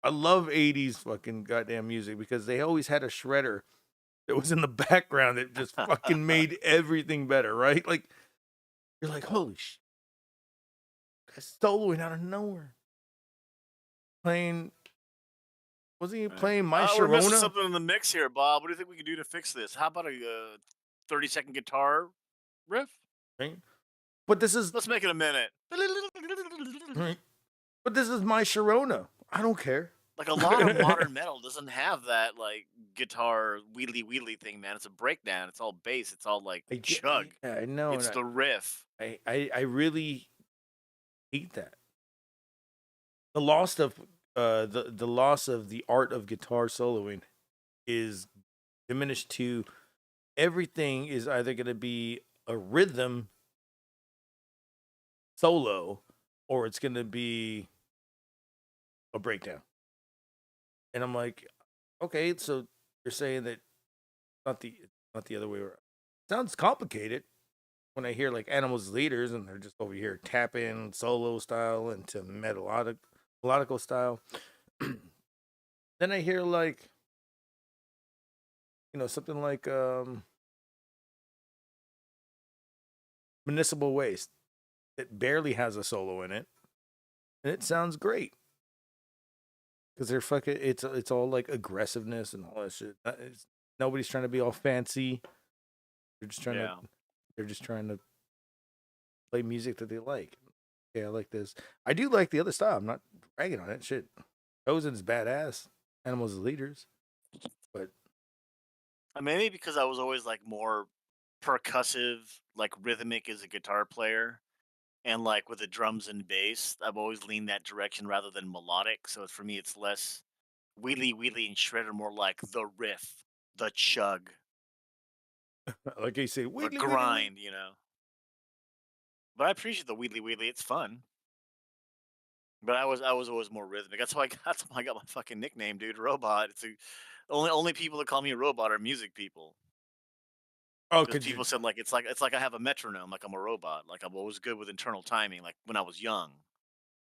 Speaker 3: I love 80s fucking goddamn music because they always had a shredder that was in the background that just fucking made everything better, right? Like, you're like, holy shit. That's soloing out of nowhere. Playing, wasn't he playing My
Speaker 4: We're missing
Speaker 3: Sharona?
Speaker 4: something in the mix here, Bob. What do you think we can do to fix this? How about a 30-second guitar riff?
Speaker 3: Right? But this is,
Speaker 4: Let's make it a minute.
Speaker 3: right? But this is My Sharona. I don't care.
Speaker 4: Like a lot of modern metal doesn't have that like guitar wheelie thing, man. It's a breakdown. It's all bass. It's all like chug.
Speaker 3: Yeah, I know.
Speaker 4: It's the riff.
Speaker 3: I really hate that. The loss of the loss of the art of guitar soloing is diminished to everything is either going to be a rhythm solo or it's going to be a breakdown. And I'm like, okay, so you're saying that not the other way around. Sounds complicated when I hear like Animals Leaders and they're just over here tapping solo style into melodical style. Then I hear like, something like Municipal Waste that barely has a solo in it, and it sounds great because they're fucking. It's all like aggressiveness and all that shit. Nobody's trying to be all fancy. They're just trying to. They're just trying to play music that they like. Yeah, I like this. I do like the other style. I'm not bragging on it. Shit, Chosen's badass. Animals as Leaders, but
Speaker 4: Maybe because I was always like more percussive, like rhythmic as a guitar player, and like with the drums and bass, I've always leaned that direction rather than melodic. So for me, it's less wheelie and shredder, more like the riff, the chug,
Speaker 3: like you say,
Speaker 4: the
Speaker 3: wiggly, wiggly.
Speaker 4: grind, But I appreciate the wheelie. It's fun. But I was always more rhythmic. That's why I got my fucking nickname, dude. Robot. Only people that call me a robot are music people.
Speaker 3: Oh,
Speaker 4: Because
Speaker 3: could you?
Speaker 4: people said like it's like I have a metronome, like I'm a robot, like I'm always good with internal timing, like when I was young.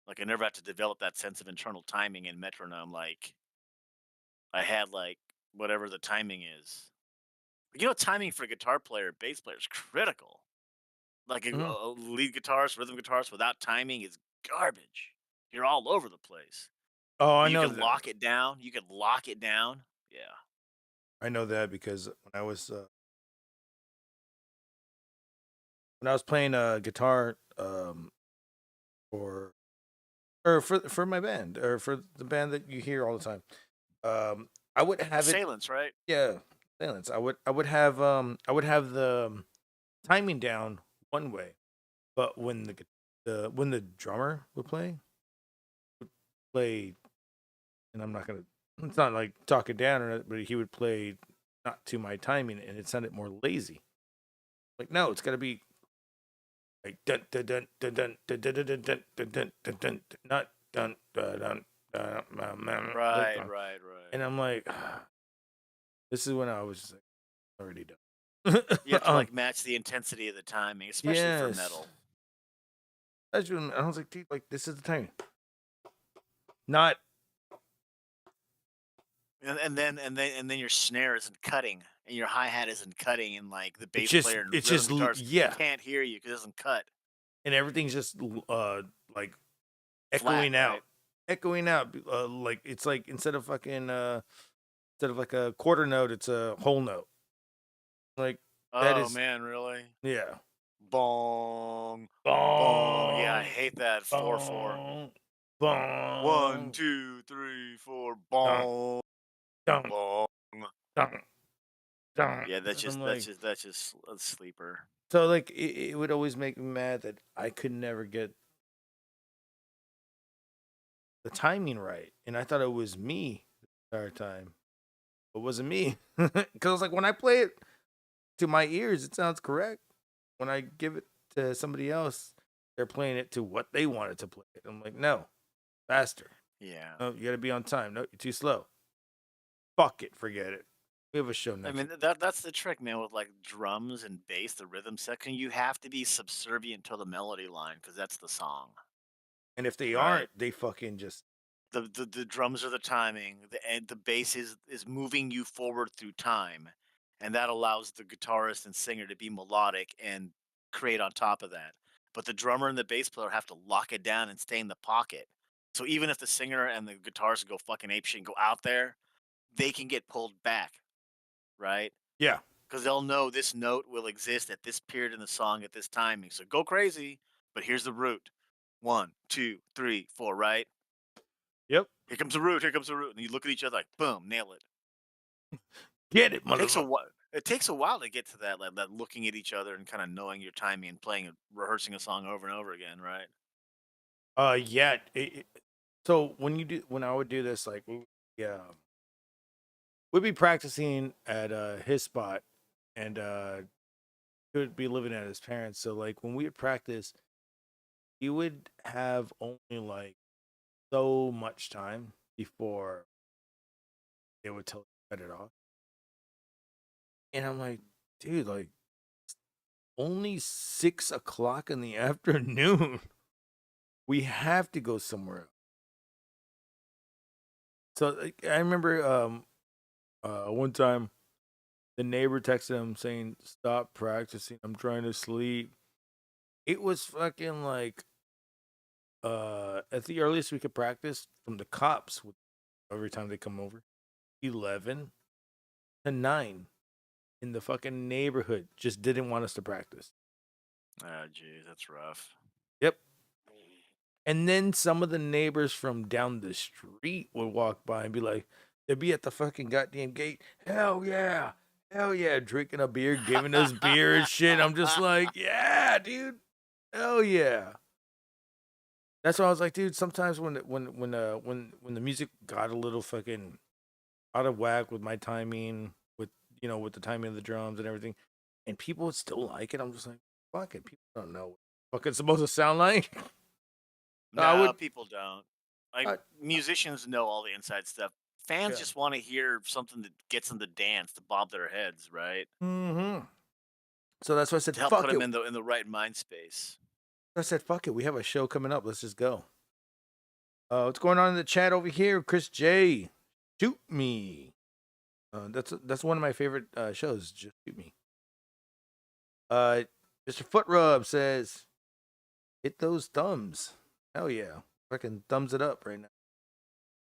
Speaker 4: Like I never had to develop that sense of internal timing and metronome. Like I had like whatever the timing is. Timing for a guitar player, bass player is critical. Like
Speaker 3: Mhm.
Speaker 4: a lead guitarist, rhythm guitarist without timing is garbage. You're all over the place.
Speaker 3: Oh, I
Speaker 4: But you
Speaker 3: know
Speaker 4: can
Speaker 3: that.
Speaker 4: lock it down. You can lock it down. Yeah.
Speaker 3: I know that because when I was playing guitar for for my band or for the band that you hear all the time, I would have it.
Speaker 4: Assailants, right?
Speaker 3: Yeah, silence. I would have the timing down one way, but when when the drummer would play, and I'm not gonna. It's not like talking down or not, but he would play not to my timing, and it sounded more lazy. Like no, it's got to be like dun dun dun dun dun dun dun dun dun dun dun dun dun, not dun dun dun
Speaker 4: Right.
Speaker 3: and I'm like, this is when I was just like already done.
Speaker 4: You have to like match the intensity of the timing, especially for
Speaker 3: Yes.
Speaker 4: metal.
Speaker 3: That's when I was like, dude, like this is the timing. Not
Speaker 4: And then your snare isn't cutting, and your hi hat isn't cutting, and like the bass
Speaker 3: just
Speaker 4: player and
Speaker 3: it's
Speaker 4: rhythm
Speaker 3: just
Speaker 4: guitars
Speaker 3: yeah,
Speaker 4: can't hear you because it doesn't cut.
Speaker 3: and everything's just like
Speaker 4: Flat,
Speaker 3: echoing out,
Speaker 4: right?
Speaker 3: echoing out. Like it's like instead of like a quarter note, it's a whole note. Like that
Speaker 4: Oh
Speaker 3: is
Speaker 4: man, really?
Speaker 3: yeah.
Speaker 4: Bong, bong. Yeah, I
Speaker 3: Bong,
Speaker 4: hate that 4/4.
Speaker 3: bong,
Speaker 4: 1,
Speaker 3: bong,
Speaker 4: 2, 3, 4.
Speaker 3: dun,
Speaker 4: Bong,
Speaker 3: dun,
Speaker 4: bong.
Speaker 3: dun, dun.
Speaker 4: Yeah, that's
Speaker 3: And I'm
Speaker 4: just
Speaker 3: like,
Speaker 4: a sleeper.
Speaker 3: so like it would always make me mad that I could never get the timing right, and I thought it was me the entire time. It wasn't me because like when I play it to my ears, it sounds correct. When I give it to somebody else, they're playing it to what they wanted to play it. I'm like, no, faster.
Speaker 4: Yeah.
Speaker 3: No, you got to be on time. No, you're too slow. Fuck it, forget it. We have a show
Speaker 4: I
Speaker 3: next.
Speaker 4: mean that's the trick, man, with like drums and bass, the rhythm section. You have to be subservient to the melody line because that's the song.
Speaker 3: And if they
Speaker 4: Right.
Speaker 3: aren't, they fucking just
Speaker 4: The drums are the timing. The bass is moving you forward through time, and that allows the guitarist and singer to be melodic and create on top of that. But the drummer and the bass player have to lock it down and stay in the pocket. So even if the singer and the guitarist go fucking apeshit and go out there, they can get pulled back, right?
Speaker 3: yeah.
Speaker 4: Because they'll know this note will exist at this period in the song at this timing. So go crazy, but here's the root. 1, 2, 3, 4, right?
Speaker 3: Yep.
Speaker 4: Here comes the root. Here comes the root. And you look at each other like, boom, nail it.
Speaker 3: Get it,
Speaker 4: It takes a
Speaker 3: motherfucker.
Speaker 4: while. It takes a while to get to that, like that looking at each other and kind of knowing your timing and playing and rehearsing a song over and over again, right?
Speaker 3: Yeah. So when I would do this, like, yeah, we'd be practicing at his spot, and he would be living at his parents. So like when we would practice, he would have only like so much time before they would tell cut it off. And I'm like, dude, like only 6 o'clock in the afternoon. We have to go somewhere else. So like, I remember one time the neighbor texted him saying, "Stop practicing. I'm trying to sleep." It was fucking like at the earliest we could practice from the cops every time they come over, 11 to 9 in the fucking neighborhood just didn't want us to practice.
Speaker 4: Oh, geez, that's rough.
Speaker 3: Yep. And then some of the neighbors from down the street would walk by and be like, they'd be at the fucking goddamn gate. Hell yeah, drinking a beer, giving us beer and shit. I'm just like, yeah, dude, hell yeah. That's why I was like, dude. Sometimes when the music got a little fucking out of whack with my timing, with the timing of the drums and everything, and people would still like it, I'm just like, fuck it. People don't know what it's supposed to sound like. I
Speaker 4: No,
Speaker 3: would,
Speaker 4: people don't. Like
Speaker 3: I,
Speaker 4: musicians know all the inside stuff. Fans
Speaker 3: yeah.
Speaker 4: just want to hear something that gets them to dance, to bob their heads, right?
Speaker 3: Mm-hmm. So that's why I said,
Speaker 4: To help put
Speaker 3: fuck it.
Speaker 4: them in the right mind space.
Speaker 3: I said, fuck it. We have a show coming up. Let's just go. What's going on in the chat over here? Chris J. Shoot me. That's one of my favorite shows. Just shoot me. Mr. Foot Rub says, hit those thumbs. Hell yeah. Fucking thumbs it up right now.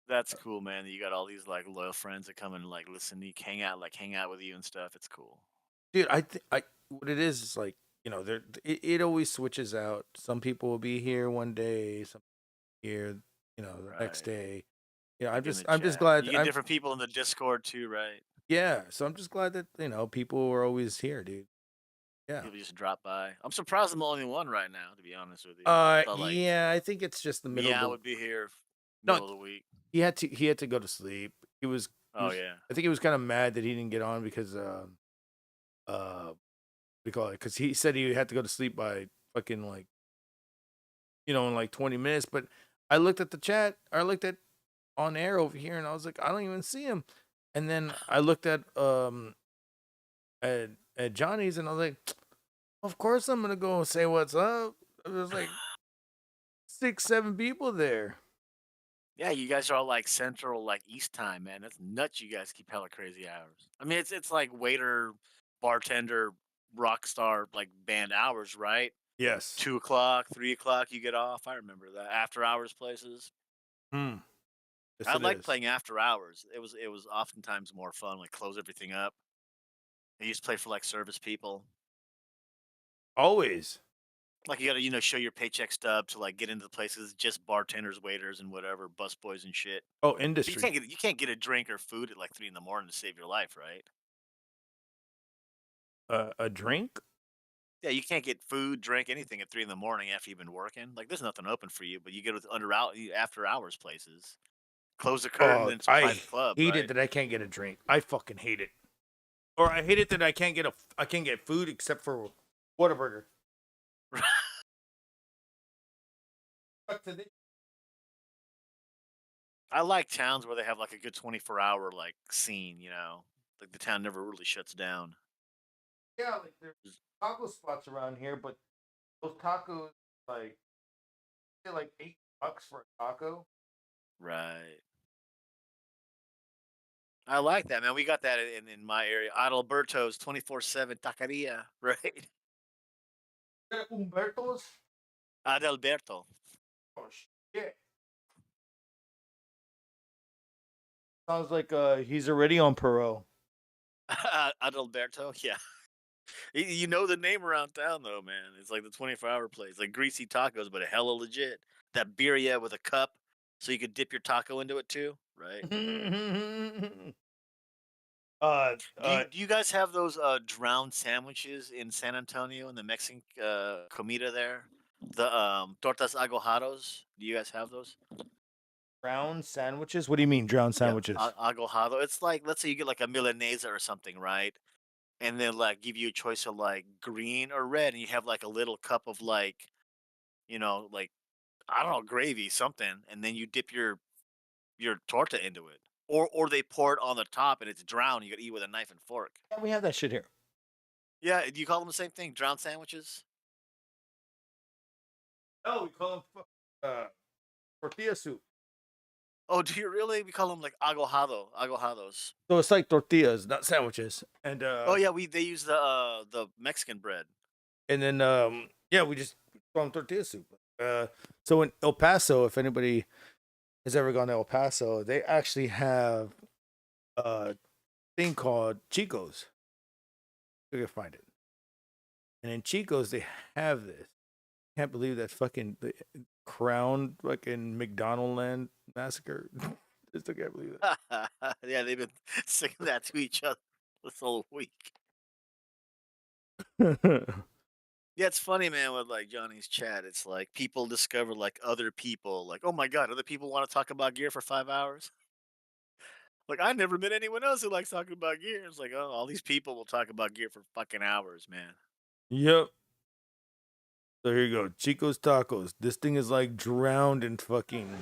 Speaker 4: That's cool, man. You got all these like loyal friends that come and like listen to you, hang out with you and stuff. It's cool.
Speaker 3: Dude, what it is like, it always switches out. Some people will be here one day, some here, the next
Speaker 4: Right.
Speaker 3: day. I'm
Speaker 4: In the
Speaker 3: just
Speaker 4: chat.
Speaker 3: glad
Speaker 4: You get different people in the Discord too, right?
Speaker 3: yeah, so I'm just glad that, people are always here, dude. Yeah.
Speaker 4: People just drop by. I'm surprised I'm the only one right now, to be honest with you. I thought like
Speaker 3: Yeah, I think it's just the middle of
Speaker 4: Meow
Speaker 3: the
Speaker 4: would be here
Speaker 3: No,
Speaker 4: middle of the week.
Speaker 3: he had to go to sleep.
Speaker 4: Oh yeah.
Speaker 3: I think he was kind of mad that he didn't get on because what do you call it? Because he said he had to go to sleep by fucking like in like 20 minutes. But I looked at the chat, I looked at on air over here, and I was like, I don't even see him. And then I looked at Johnny's, and I was like, of course I'm gonna go and say what's up. There's like 6-7 people there.
Speaker 4: Yeah, you guys are all like central, like East time, man. That's nuts. You guys keep hella crazy hours. I mean, it's like waiter, bartender, rock star, like band hours, right?
Speaker 3: Yes.
Speaker 4: 2 o'clock, 3 o'clock, you get off. I remember that after hours places.
Speaker 3: Hmm. Yes,
Speaker 4: I
Speaker 3: it
Speaker 4: like
Speaker 3: is.
Speaker 4: playing after hours. It was oftentimes more fun. Like close everything up. I used to play for like service people.
Speaker 3: Always.
Speaker 4: Like you gotta, show your paycheck stub to like get into the places, just bartenders, waiters, and whatever, busboys and shit.
Speaker 3: Oh,
Speaker 4: But
Speaker 3: industry.
Speaker 4: you can't get a drink or food at like 3 in the morning to save your life, right?
Speaker 3: A drink?
Speaker 4: Yeah, you can't get food, drink, anything at 3 in the morning after you've been working. Like there's nothing open for you, but you go to the after hours places. Close the curtain,
Speaker 3: Oh,
Speaker 4: then it's a
Speaker 3: I
Speaker 4: private club,
Speaker 3: hate it
Speaker 4: right?
Speaker 3: that I can't get a drink. I fucking hate it. Or I hate it that I can't get food except for Whataburger.
Speaker 4: I like towns where they have like a good 24-hour like scene, like the town never really shuts down.
Speaker 3: Yeah, like there's taco spots around here, but those tacos like they're like Bucks for a taco.
Speaker 4: Right. I like that, man. We got that in my area. Adalberto's 24/7 taqueria, right?
Speaker 3: Umberto's.
Speaker 4: Adalberto.
Speaker 3: Oh shit! Sounds like he's already on parole.
Speaker 4: Adalberto, yeah. You know the name around town though, man. It's like the 24-hour place, like greasy tacos, but hella legit. That birria with a cup, so you could dip your taco into it too, right? Do you guys have those drowned sandwiches in San Antonio in the Mexican comida there? The tortas aguajados. Do you guys have those?
Speaker 3: Drowned sandwiches? What do you mean drowned
Speaker 4: Yeah,
Speaker 3: sandwiches?
Speaker 4: agujado. It's like, let's say you get like a milanesa or something, right? And then like give you a choice of like green or red, and you have like a little cup of like, like I don't know, gravy, something, and then you dip your torta into it, or they pour it on the top and it's drowned. You got to eat with a knife and fork.
Speaker 3: Yeah, we have that shit here.
Speaker 4: Yeah, do you call them the same thing? Drowned sandwiches?
Speaker 3: No, we call them tortilla soup.
Speaker 4: Oh, do you really? We call them like aguajados.
Speaker 3: So it's like tortillas, not sandwiches. And
Speaker 4: Oh yeah, they use the Mexican bread.
Speaker 3: and then yeah, we just call them tortilla soup. So in El Paso, if anybody has ever gone to El Paso, they actually have a thing called Chico's. You can find it. And in Chico's, they have this. Can't believe that fucking the Crown fucking McDonald Land massacre. I still can't believe that.
Speaker 4: Yeah, they've been singing that to each other this whole week. Yeah, it's funny, man, with like Johnny's chat. It's like people discover like other people, like, oh my god, other people want to talk about gear for 5 hours. Like, I never met anyone else who likes talking about gear. It's like, oh, all these people will talk about gear for fucking hours, man.
Speaker 3: Yep. So here you go, Chico's Tacos. This thing is like drowned in fucking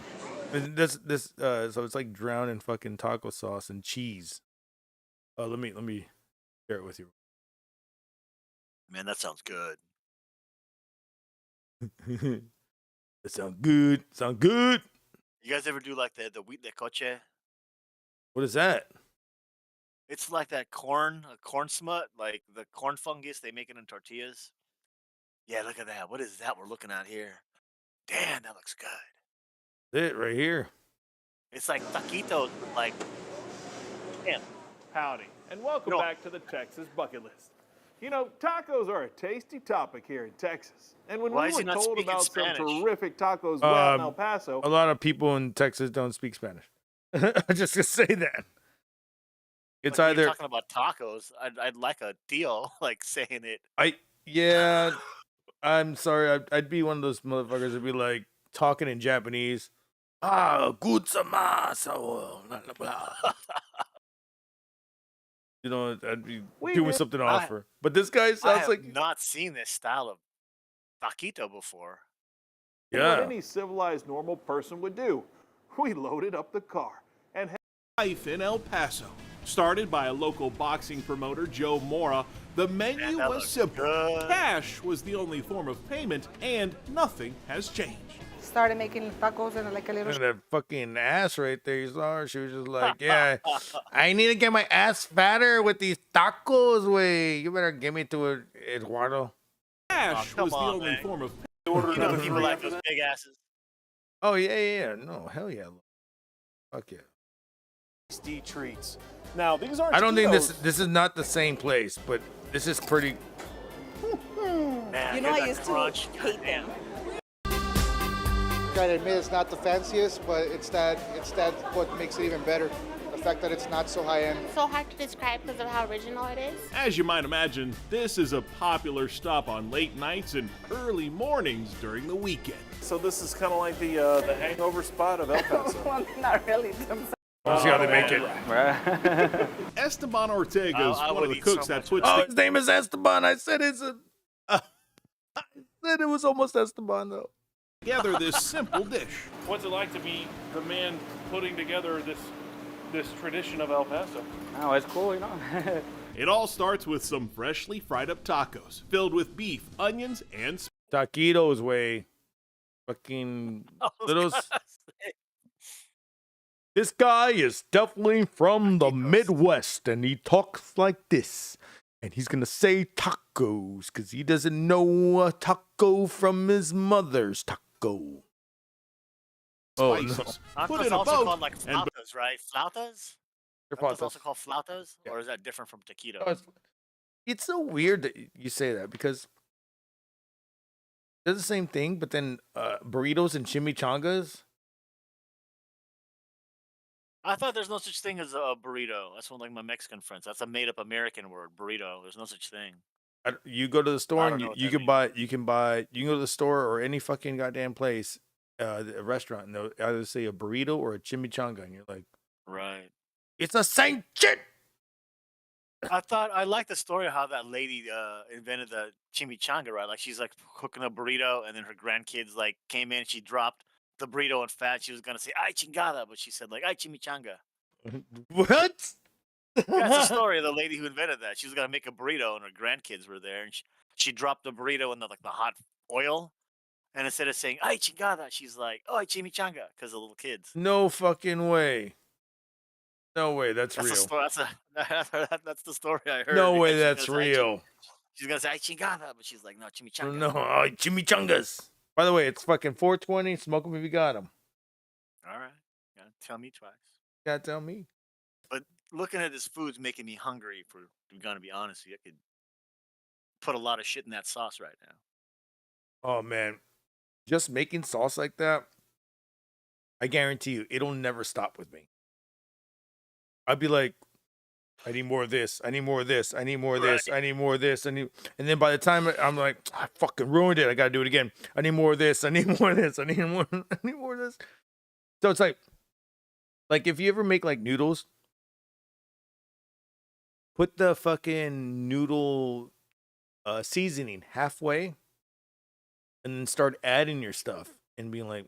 Speaker 3: so it's like drowned in fucking taco sauce and cheese. Let me share it with you.
Speaker 4: Man, that sounds good.
Speaker 3: That sounds good. Sound good.
Speaker 4: You guys ever do like the wheat lecoche?
Speaker 3: What is that?
Speaker 4: It's like that corn smut, like the corn fungus. They make it in tortillas. Yeah, look at that. What is that we're looking at here? Damn, that looks good.
Speaker 3: It right here.
Speaker 4: It's like taquitos, like, damn.
Speaker 11: Howdy, and welcome back to the Texas Bucket List. You know, tacos are a tasty topic here in Texas. And when
Speaker 4: Why
Speaker 11: we
Speaker 4: is
Speaker 11: were
Speaker 4: he not
Speaker 11: told
Speaker 4: speaking
Speaker 11: about
Speaker 4: Spanish?
Speaker 11: some terrific tacos out in El Paso,
Speaker 3: A lot of people in Texas don't speak Spanish. I'm just gonna say that. It's
Speaker 4: But
Speaker 3: either
Speaker 4: you're talking about tacos. I'd like a deal, like saying it.
Speaker 3: yeah. I'm sorry. I'd be one of those motherfuckers that'd be like talking in Japanese. Gutsamaso. You know, I'd be doing something off her. But this guy
Speaker 4: I
Speaker 3: sounds
Speaker 4: have
Speaker 3: like
Speaker 4: not seen this style of taquito before.
Speaker 11: what
Speaker 3: yeah.
Speaker 11: any civilized normal person would do. We loaded up the car and had life in El Paso. Started by a local boxing promoter, Joe Mora, the menu
Speaker 4: that
Speaker 11: was
Speaker 4: looks
Speaker 11: simple.
Speaker 4: good.
Speaker 11: Cash was the only form of payment, and nothing has changed.
Speaker 10: Started making tacos and like a little.
Speaker 3: And that fucking ass right there, you saw her. She was just like, yeah, I need to get my ass fatter with these tacos, way. You better give me to it, Eduardo.
Speaker 11: Cash
Speaker 4: come
Speaker 11: was the
Speaker 4: on,
Speaker 11: only
Speaker 4: man.
Speaker 11: form of
Speaker 4: You know people like those big asses.
Speaker 3: Oh, yeah. No, hell yeah. Fuck yeah.
Speaker 11: tasty treats. Now, these aren't
Speaker 3: I don't think
Speaker 11: Cheetos.
Speaker 3: this is not the same place, but this is pretty.
Speaker 4: Man,
Speaker 12: You know,
Speaker 4: hear
Speaker 12: I
Speaker 4: that
Speaker 12: used
Speaker 4: crunch.
Speaker 12: to hate them.
Speaker 13: Gotta admit, it's not the fanciest, but it's that what makes it even better. The fact that it's not so high end.
Speaker 12: So hard to describe because of how original it is.
Speaker 11: As you might imagine, this is a popular stop on late nights and early mornings during the weekend.
Speaker 14: So this is kind of like the hangover spot of El Paso.
Speaker 10: Well, not really.
Speaker 3: Let's see how they make it.
Speaker 11: Esteban Ortega is
Speaker 4: I
Speaker 11: one of
Speaker 4: would
Speaker 11: the
Speaker 4: eat
Speaker 11: cooks
Speaker 4: so
Speaker 11: that
Speaker 4: much
Speaker 11: puts
Speaker 3: Oh, his name is Esteban. I said I said it was almost Esteban though.
Speaker 11: together this simple dish.
Speaker 14: What's it like to be the man putting together this tradition of El Paso?
Speaker 15: Oh, it's cool, you know.
Speaker 11: It all starts with some freshly fried up tacos filled with beef, onions, and
Speaker 3: Taquitos way. fucking
Speaker 4: I was
Speaker 3: little.
Speaker 4: gonna say,
Speaker 3: This guy is definitely from the
Speaker 4: Taquitos.
Speaker 3: Midwest, and he talks like this. And he's gonna say tacos because he doesn't know a taco from his mother's taco. Oh no,
Speaker 11: Spices.
Speaker 4: Aren't
Speaker 11: Put
Speaker 4: those
Speaker 11: in a
Speaker 4: also
Speaker 11: boat
Speaker 4: called like
Speaker 11: and
Speaker 4: flautas, right? Flautas?
Speaker 3: they're
Speaker 4: Aren't those
Speaker 3: flautas.
Speaker 4: also called flautas?
Speaker 3: Yeah.
Speaker 4: Or is that different from taquito?
Speaker 3: Oh, it's so weird that you say that because they're the same thing, but then burritos and chimichangas.
Speaker 4: I thought there's no such thing as a burrito. That's one like my Mexican friends. That's a made up American word, burrito. There's no such thing.
Speaker 3: You go to the store
Speaker 4: I
Speaker 3: and
Speaker 4: don't know
Speaker 3: you,
Speaker 4: what
Speaker 3: you
Speaker 4: that
Speaker 3: can
Speaker 4: means.
Speaker 3: buy you can go to the store or any fucking goddamn place, a restaurant, and they'll either say a burrito or a chimichanga, and you're like,
Speaker 4: Right.
Speaker 3: it's the same shit.
Speaker 4: I like the story of how that lady invented the chimichanga, right? Like she's like cooking a burrito, and then her grandkids like came in. She dropped the burrito in fat. She was gonna say "ay chingada," but she said like "ay chimichanga."
Speaker 3: What?
Speaker 4: That's the story of the lady who invented that. She was gonna make a burrito, and her grandkids were there, and she dropped the burrito in the like the hot oil, and instead of saying "ay chingada," she's like "oh ay chimichanga" because the little kids.
Speaker 3: No fucking way. No way, that's
Speaker 4: That's the
Speaker 3: real.
Speaker 4: story. That's the story I heard.
Speaker 3: No way,
Speaker 4: She's gonna
Speaker 3: that's
Speaker 4: say, "Ay,
Speaker 3: real.
Speaker 4: she's gonna say "ay chingada," but she's like "no chimichanga."
Speaker 3: No, oh, chimichangas. By the way, it's fucking 420. Smoke them if you got them.
Speaker 4: All right, yeah, tell me twice.
Speaker 3: Gotta tell me.
Speaker 4: But looking at this food's making me hungry. For I'm gonna be honest with you, I could put a lot of shit in that sauce right now.
Speaker 3: Oh man, just making sauce like that, I guarantee you, it'll never stop with me. I'd be like, I need more of this. I need more of this. I need more of this. I need more of this. And then by the time I'm like, I fucking ruined it. I gotta do it again. I need more of this. I need more of this. I need more. I need more of this. So it's like if you ever make like noodles, put the fucking noodle seasoning halfway, and then start adding your stuff and being like,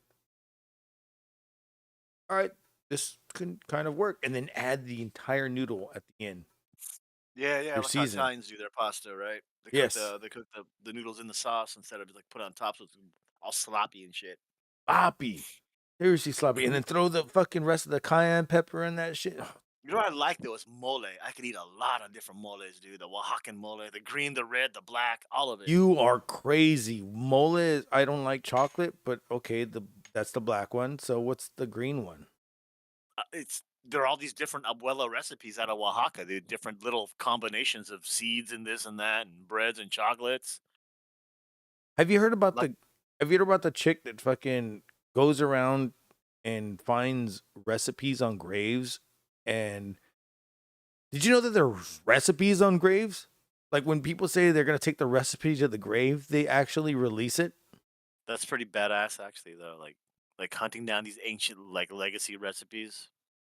Speaker 3: all right, this can kind of work, and then add the entire noodle at the end.
Speaker 4: Yeah,
Speaker 3: Your
Speaker 4: like how
Speaker 3: season.
Speaker 4: Italians do their pasta, right?
Speaker 3: Yes.
Speaker 4: They cook the noodles in the sauce instead of like put it on top, so it's all sloppy and shit.
Speaker 3: Sloppy. Seriously sloppy. And then throw the fucking rest of the cayenne pepper in that shit.
Speaker 4: You know what I like though is mole. I could eat a lot of different moles, dude. The Oaxacan mole, the green, the red, the black, all of it.
Speaker 3: You are crazy. Mole is, I don't like chocolate, but okay, that's the black one. So what's the green one?
Speaker 4: There are all these different abuela recipes out of Oaxaca. They're different little combinations of seeds and this and that, and breads and chocolates.
Speaker 3: Have you heard about the chick that fucking goes around and finds recipes on graves? And did you know that there's recipes on graves? Like when people say they're gonna take the recipe to the grave, they actually release it.
Speaker 4: That's pretty badass, actually, though. Like hunting down these ancient like legacy recipes.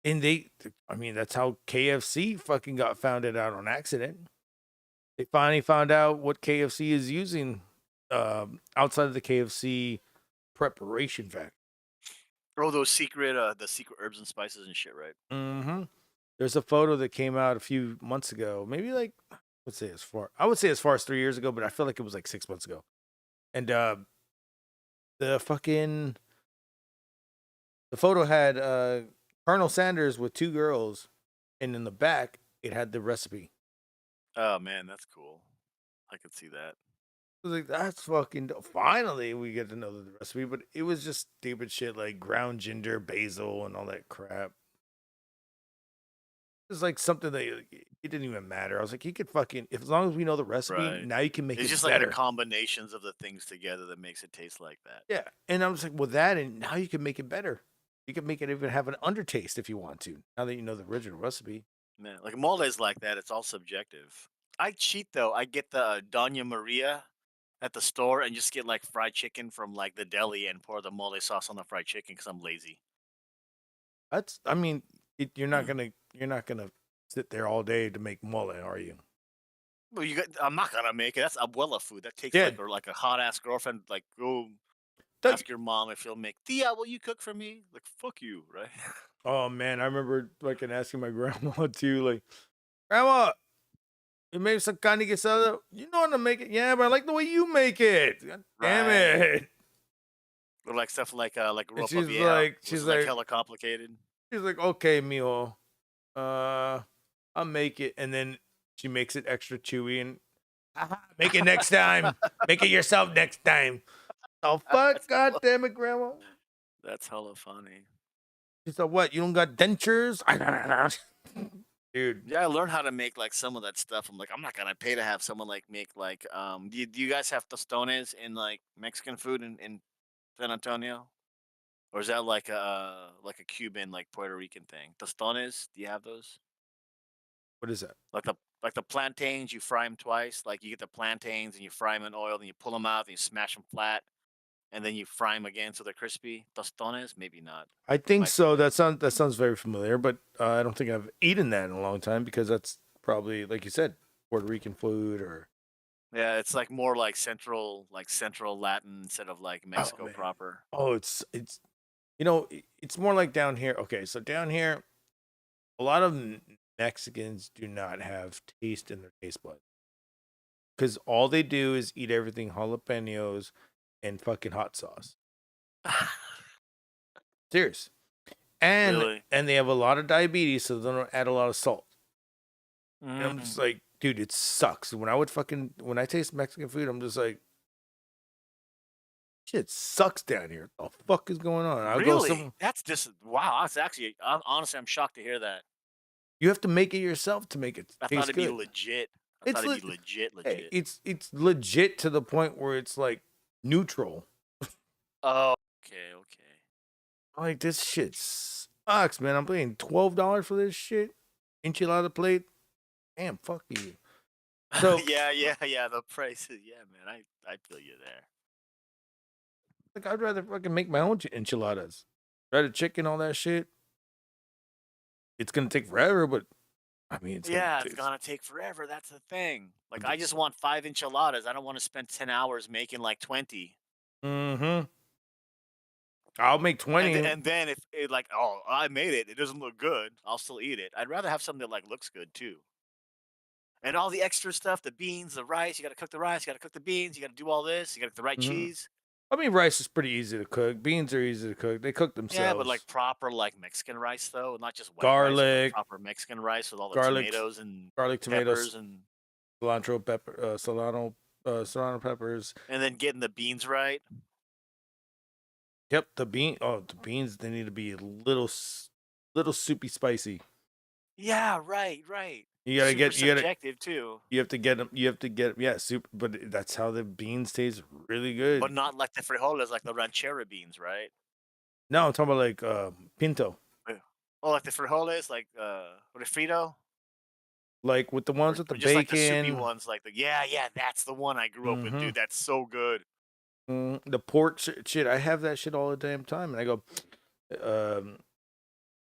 Speaker 3: And that's how KFC fucking got founded out on accident. They finally found out what KFC is using outside of the KFC preparation factory.
Speaker 4: Oh, those the secret herbs and spices and shit, right?
Speaker 3: Mm-hmm. There's a photo that came out a few months ago, maybe like I would say as far as 3 years ago, but I feel like it was like 6 months ago. And the photo had Colonel Sanders with 2 girls, and in the back it had the recipe.
Speaker 4: Oh man, that's cool. I could see that.
Speaker 3: I was like, that's fucking finally we get to know the recipe, but it was just stupid shit like ground ginger, basil, and all that crap. It was like something that it didn't even matter. I was like, you could fucking, if as long as we know the recipe,
Speaker 4: Right.
Speaker 3: now you can make
Speaker 4: It's
Speaker 3: it
Speaker 4: just
Speaker 3: better.
Speaker 4: like the combinations of the things together that makes it taste like that.
Speaker 3: Yeah, and I was like, well, that, and now you can make it better. You can make it even have an undertaste if you want to. Now that you know the original recipe.
Speaker 4: Man, like mole is like that. It's all subjective. I cheat though. I get the Doña Maria at the store and just get like fried chicken from like the deli and pour the mole sauce on the fried chicken because I'm lazy.
Speaker 3: That's, I mean, you're not gonna sit there all day to make mole, are you?
Speaker 4: Well, I'm not gonna make it. That's abuela food. That takes
Speaker 3: Yeah.
Speaker 4: like a hot ass girlfriend. Like go
Speaker 3: Don't-
Speaker 4: ask your mom if she'll make. Tia, will you cook for me? Like fuck you, right?
Speaker 3: Oh man, I remember fucking asking my grandma too, like, Grandma, you made some carne asada. You know how to make it? Yeah, but I like the way you make it. God damn
Speaker 4: Right.
Speaker 3: it.
Speaker 4: Or like stuff like
Speaker 3: And
Speaker 4: ropa
Speaker 3: she's
Speaker 4: vieja,
Speaker 3: like,
Speaker 4: which is like hella complicated.
Speaker 3: she's like, okay, mijo, I'll make it, and then she makes it extra chewy and make it next time. Make it yourself next time. Oh fuck! God damn it, Grandma.
Speaker 4: That's hella funny.
Speaker 3: She said, "What? You don't got dentures?" Dude.
Speaker 4: Yeah, I learned how to make like some of that stuff. I'm like, I'm not gonna pay to have someone like make like do you guys have tostones in like Mexican food in San Antonio? Or is that like a Cuban, like Puerto Rican thing? Tostones, do you have those?
Speaker 3: What is that?
Speaker 4: Like the plantains, you fry them twice. Like you get the plantains and you fry them in oil, then you pull them out, and you smash them flat, and then you fry them again so they're crispy. Tostones, maybe not.
Speaker 3: I think so. That sounds very familiar, but I don't think I've eaten that in a long time because that's probably, like you said, Puerto Rican food or.
Speaker 4: Yeah, it's like more like central Latin instead of like Mexico proper.
Speaker 3: Oh, it's it's more like down here. Okay, so down here, a lot of Mexicans do not have taste in their taste buds because all they do is eat everything jalapenos and fucking hot sauce. Serious. And
Speaker 4: Really?
Speaker 3: and they have a lot of diabetes, so they don't add a lot of salt. And I'm
Speaker 4: Mm.
Speaker 3: just like, dude, it sucks. When I taste Mexican food, I'm just like, shit sucks down here. What the fuck is going on? I'll go
Speaker 4: Really? That's just wow. That's actually honestly, I'm shocked to hear that.
Speaker 3: You have to make it yourself to make it
Speaker 4: I
Speaker 3: taste
Speaker 4: thought it'd
Speaker 3: good.
Speaker 4: be legit. I thought it'd be legit.
Speaker 3: Hey, it's legit to the point where it's like neutral.
Speaker 4: Oh, okay.
Speaker 3: Like this shit sucks, man. I'm paying $12 for this shit. Enchilada plate. Damn, fuck you. So
Speaker 4: yeah. The prices, yeah, man. I feel you there.
Speaker 3: like I'd rather fucking make my own enchiladas. Shredded chicken, all that shit. It's gonna take forever, but I mean,
Speaker 4: It's gonna take forever. That's the thing. Like, I just want 5 enchiladas. I don't want to spend 10 hours making like 20.
Speaker 3: Mm-hmm. I'll make 20.
Speaker 4: And then if it like, oh, I made it. It doesn't look good. I'll still eat it. I'd rather have something that like looks good too. And all the extra stuff, the beans, the rice. You got to cook the rice. You got to cook the beans. You got to do all this. You got to get the right cheese.
Speaker 3: I mean, rice is pretty easy to cook. Beans are easy to cook. They cook themselves.
Speaker 4: Yeah, but like proper like Mexican rice though, not just white
Speaker 3: garlic,
Speaker 4: rice, proper Mexican rice with all the
Speaker 3: garlic,
Speaker 4: tomatoes and
Speaker 3: garlic, tomatoes,
Speaker 4: peppers and
Speaker 3: cilantro, pepper, serrano peppers,
Speaker 4: and then getting the beans right.
Speaker 3: Yep, the beans. They need to be a little soupy spicy.
Speaker 4: Yeah, right.
Speaker 3: You gotta
Speaker 4: Super subjective too.
Speaker 3: You have to get them. Yeah, soup. But that's how the beans taste really good.
Speaker 4: But not like the frijoles, like the ranchera beans, right?
Speaker 3: No, I'm talking about like pinto.
Speaker 4: Oh, like the frijoles, like refrito.
Speaker 3: Like with the ones with the
Speaker 4: just
Speaker 3: bacon.
Speaker 4: Like the soupy ones, like the yeah, that's the one I grew up with, dude. That's so good.
Speaker 3: The pork shit, I have that shit all the damn time, and I go,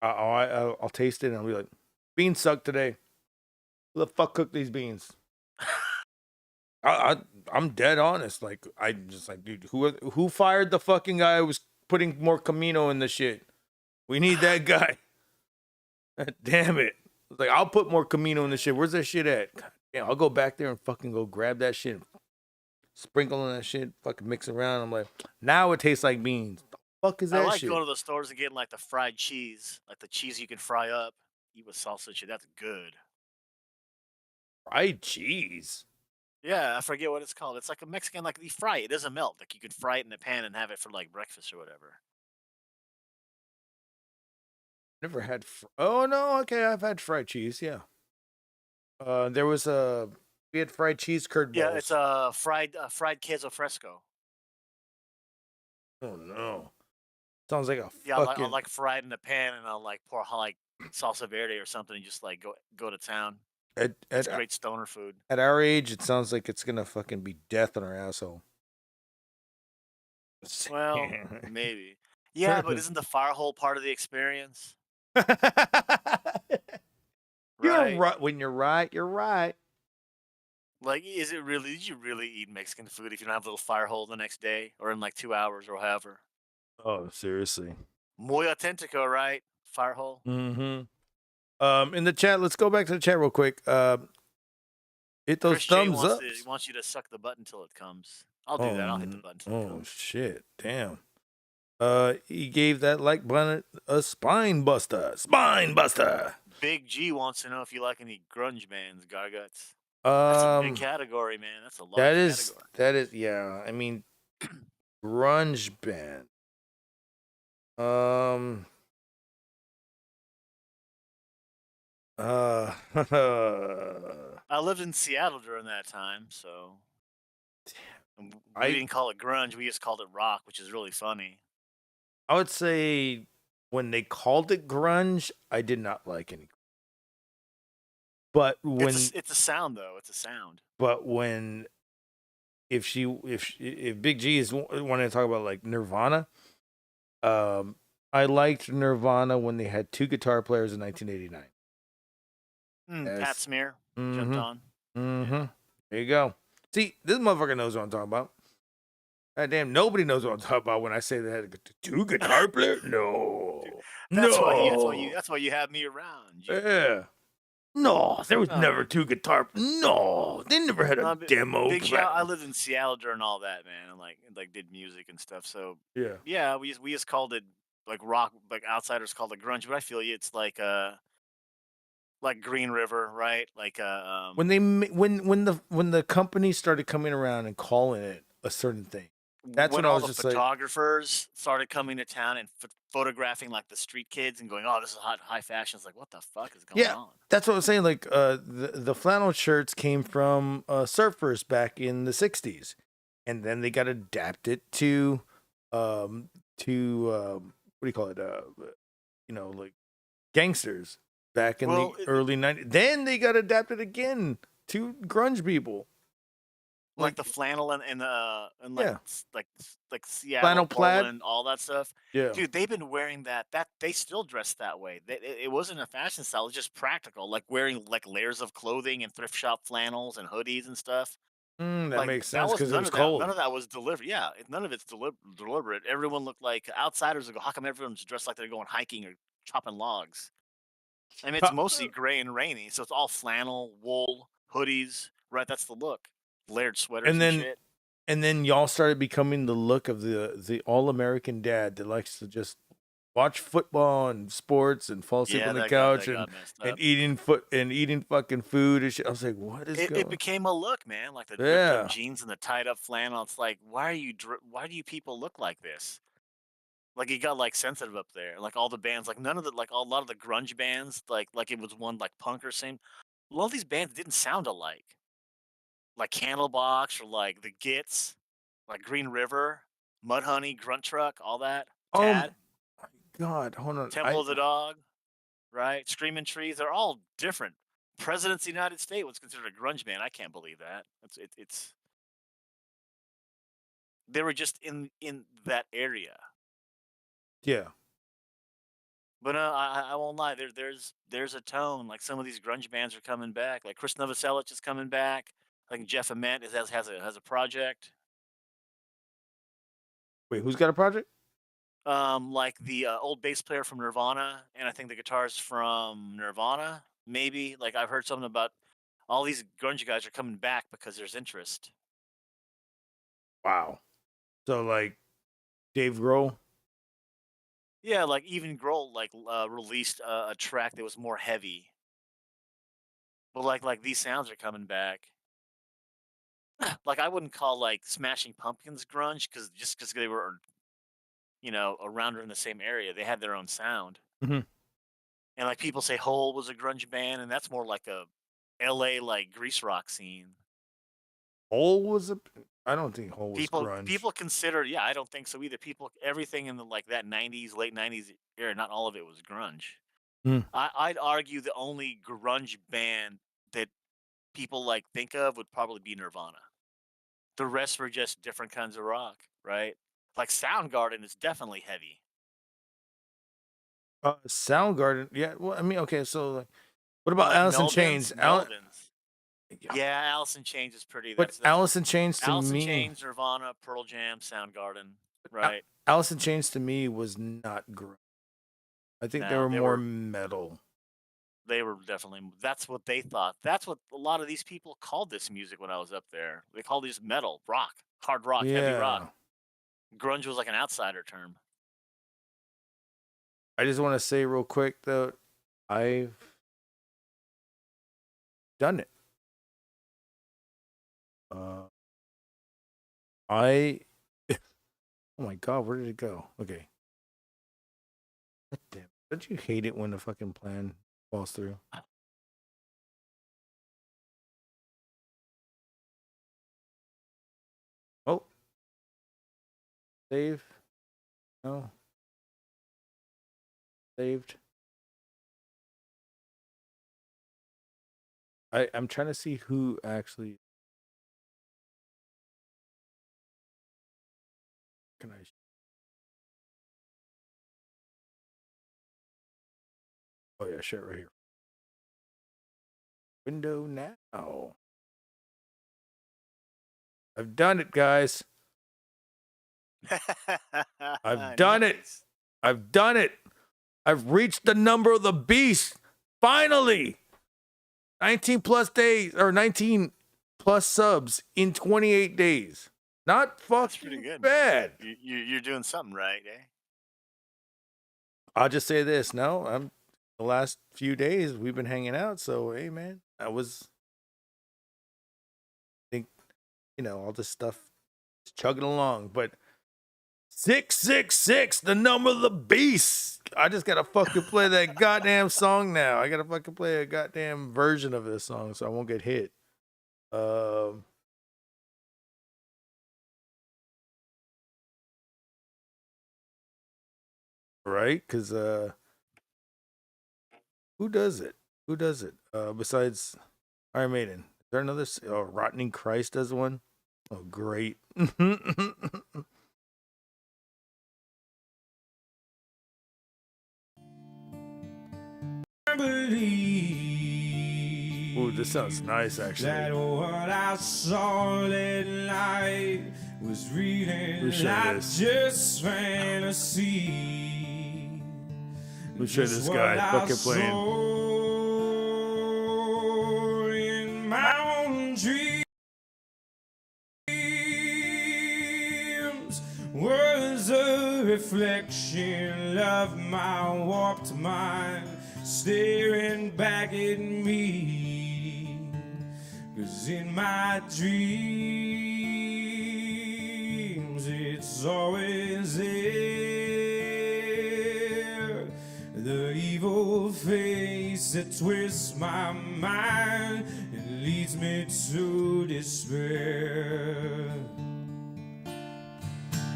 Speaker 3: I'll taste it, and I'll be like, beans suck today. Who the fuck cooked these beans? I'm dead honest. Like I'm just like, dude, who fired the fucking guy who was putting more Camino in the shit? We need that guy. Damn it! Like I'll put more Camino in the shit. Where's that shit at? God damn, I'll go back there and fucking go grab that shit. Sprinkle on that shit, fucking mix it around. I'm like, now it tastes like beans. The fuck is that
Speaker 4: I like
Speaker 3: shit?
Speaker 4: going to the stores and getting like the fried cheese, like the cheese you can fry up, eat with salsa and shit. That's good.
Speaker 3: Fried cheese?
Speaker 4: Yeah, I forget what it's called. It's like a Mexican, like you fry it. It doesn't melt. Like you could fry it in the pan and have it for like breakfast or whatever.
Speaker 3: Never had. Oh no, okay, I've had fried cheese. Yeah. There was we had fried cheese curd balls.
Speaker 4: Yeah, it's fried queso fresco.
Speaker 3: Oh no, sounds like a
Speaker 4: I'll like fry it in the pan and I'll like pour like salsa verde or something and just like go to town. It's great stoner food.
Speaker 3: At our age, it sounds like it's gonna fucking be death on our asshole.
Speaker 4: Well, maybe. Yeah, but isn't the fire hole part of the experience?
Speaker 3: You're right. When you're right, you're right.
Speaker 4: Like, is it really? Did you really eat Mexican food if you don't have a little fire hole the next day or in like 2 hours or however?
Speaker 3: Oh, seriously.
Speaker 4: Muy auténtico, right? Fire hole.
Speaker 3: Mm-hmm. In the chat, let's go back to the chat real quick. Hit those
Speaker 4: Chris J
Speaker 3: thumbs up.
Speaker 4: He wants you to suck the button until it comes. I'll do that. I'll hit the button.
Speaker 3: Oh shit! Damn. He gave that like button a spine buster. Spine buster.
Speaker 4: Big G wants to know if you like any grunge bands, Garguts. That's a big
Speaker 3: Um,
Speaker 4: category, man. That's a large
Speaker 3: that
Speaker 4: category.
Speaker 3: is yeah. I mean, grunge band. Um. Uh.
Speaker 4: I lived in Seattle during that time, so we
Speaker 3: I
Speaker 4: didn't call it grunge. We just called it rock, which is really funny.
Speaker 3: I would say when they called it grunge, I did not like any. But when
Speaker 4: It's a sound though. It's a sound.
Speaker 3: but when if Big G is wanting to talk about like Nirvana, I liked Nirvana when they had two guitar players in 1989.
Speaker 4: Pat Smear jumped
Speaker 3: Mm-hmm.
Speaker 4: on.
Speaker 3: Mm-hmm. There you go. See, this motherfucker knows what I'm talking about. God damn, nobody knows what I'm talking about when I say they had two guitar players. No,
Speaker 4: That's
Speaker 3: no.
Speaker 4: why you have me around. G.
Speaker 3: Yeah. No, there was
Speaker 4: No.
Speaker 3: never two guitar. No, they never had a
Speaker 4: No,
Speaker 3: demo.
Speaker 4: Big G, I lived in Seattle during all that, man, and like did music and stuff. So
Speaker 3: Yeah.
Speaker 4: we just called it like rock, like outsiders called it grunge. But I feel you, it's like Green River, right? Like
Speaker 3: When they when the company started coming around and calling it a certain thing, that's when I
Speaker 4: all
Speaker 3: was
Speaker 4: the
Speaker 3: just like,
Speaker 4: photographers started coming to town and photographing like the street kids and going, "Oh, this is high fashion." It's like, what the fuck is going
Speaker 3: yeah,
Speaker 4: on?
Speaker 3: that's what I was saying. Like, the flannel shirts came from surfers back in the '60s, and then they got adapted to what do you call it? Like gangsters back in
Speaker 4: Well,
Speaker 3: the early '90s. Then they got adapted again to grunge people.
Speaker 4: like the flannel and
Speaker 3: Yeah.
Speaker 4: like Seattle,
Speaker 3: Flannel plaid.
Speaker 4: Portland, all that stuff.
Speaker 3: Yeah.
Speaker 4: Dude, they've been wearing that. They still dress that way. It wasn't a fashion style. It's just practical, like wearing like layers of clothing and thrift shop flannels and hoodies and stuff.
Speaker 3: That makes
Speaker 4: That
Speaker 3: sense
Speaker 4: was
Speaker 3: because it
Speaker 4: none
Speaker 3: was
Speaker 4: of that. None
Speaker 3: cold.
Speaker 4: of that was deliberate. Yeah, none of it's deliberate. Everyone looked like outsiders would go. How come everyone's dressed like they're going hiking or chopping logs? I mean, it's mostly gray and rainy, so it's all flannel, wool, hoodies. Right, that's the look. Layered sweaters and shit.
Speaker 3: And then y'all started becoming the look of the all American dad that likes to just watch football and sports and fall asleep on the couch
Speaker 4: that got messed
Speaker 3: and
Speaker 4: up.
Speaker 3: eating fucking food and shit. I was like, what is going?
Speaker 4: It became a look, man. Like the ripped
Speaker 3: Yeah.
Speaker 4: up jeans and the tied up flannel. It's like, why do you people look like this? Like it got like sensitive up there. Like all the bands, like none of the a lot of the grunge bands, like it was one like punk or same. A lot of these bands didn't sound alike. Like Candlebox or like the Gits, like Green River, Mudhoney, Grunt Truck, all that. Tad,
Speaker 3: God, hold on.
Speaker 4: Temple of the Dog, right? Screaming Trees, they're all different. President's of the United States was considered a grunge band. I can't believe that. It's they were just in that area.
Speaker 3: Yeah.
Speaker 4: But I won't lie. There's a tone. Like some of these grunge bands are coming back. Like Chris Novoselic is coming back. I think Jeff Ament has a project.
Speaker 3: Wait, who's got a project?
Speaker 4: Like the old bass player from Nirvana, and I think the guitarist from Nirvana. Maybe like I've heard something about all these grunge guys are coming back because there's interest.
Speaker 3: Wow. So like Dave Grohl.
Speaker 4: Yeah, like even Grohl released a track that was more heavy. But like these sounds are coming back. Like I wouldn't call like Smashing Pumpkins grunge because they were around in the same area. They had their own sound.
Speaker 3: Mhm.
Speaker 4: And like people say Hole was a grunge band, and that's more like a LA like grease rock scene.
Speaker 3: Hole was a. I don't think Hole was grunge.
Speaker 4: People consider, yeah, I don't think so either. Everything in the like that '90s, late '90s era, not all of it was grunge.
Speaker 3: Mm.
Speaker 4: I'd argue the only grunge band that people like think of would probably be Nirvana. The rest were just different kinds of rock, right? Like Soundgarden is definitely heavy.
Speaker 3: Soundgarden, yeah. Well, I mean, okay. So, like, what about
Speaker 4: Like
Speaker 3: Alice in
Speaker 4: Melvins,
Speaker 3: Chains?
Speaker 4: Yeah, Alice in Chains is pretty.
Speaker 3: But Alice in Chains to
Speaker 4: Alice in
Speaker 3: me,
Speaker 4: Chains, Nirvana, Pearl Jam, Soundgarden, right?
Speaker 3: Alice in Chains to me was not grunge. I think they were more metal.
Speaker 4: They were definitely. That's what they thought. That's what a lot of these people called this music when I was up there. They called these metal, rock, hard rock, heavy rock. Grunge was like an outsider term.
Speaker 3: I just want to say real quick though, I've done it. Oh my god, where did it go? Okay. Damn. Don't you hate it when the fucking plan falls through? Oh. Save. No. Saved. I'm trying to see who actually can I. Oh yeah, shit right here. Window now. I've done it, guys. I've done it. I've done it. I've reached the number of the beast. Finally. 19 plus days or 19 plus subs in 28 days. Not fucking
Speaker 4: pretty good.
Speaker 3: bad.
Speaker 4: You're doing something right, eh?
Speaker 3: I'll just say this. No, the last few days we've been hanging out. So, hey, man, I think, all this stuff is chugging along. But 666, the number of the beast. I just got to fucking play that goddamn song now. I got to fucking play a goddamn version of this song so I won't get hit. Right? Because who does it? Who does it? Besides Iron Maiden. Is there another? Oh, Rotting Christ does one. Oh, great. Ooh, this sounds nice, actually.
Speaker 1: That what I saw that night was reading not just fantasy.
Speaker 3: Let me show this guy fucking playing.
Speaker 1: In my own dreams was a reflection of my warped mind staring back at me. 'Cause in my dreams it's always there, the evil face that twists my mind and leads me to despair.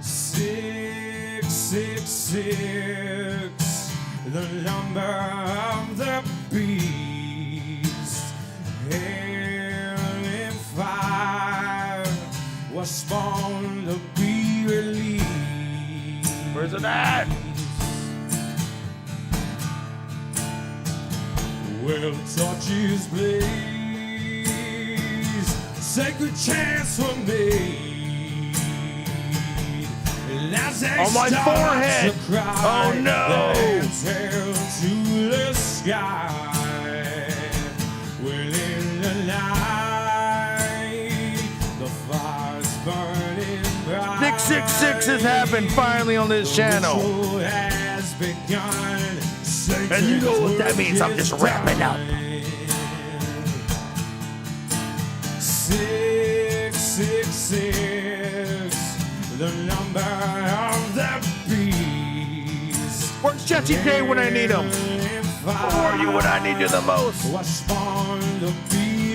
Speaker 1: 666, the number of the beast. Hell and fire was spawned to be released.
Speaker 3: Where's it at?
Speaker 1: Well, torches blaze, sacred chance for me.
Speaker 3: On my forehead! Oh no!
Speaker 1: To the sky. Well, in the night, the fire's burning bright.
Speaker 3: 666 has happened finally on this channel.
Speaker 1: Has begun.
Speaker 3: And you know what that means, I'm just wrapping up.
Speaker 1: 666, the number of the beast.
Speaker 3: Where's Jesse J when I need him? Where are you when I need you the most?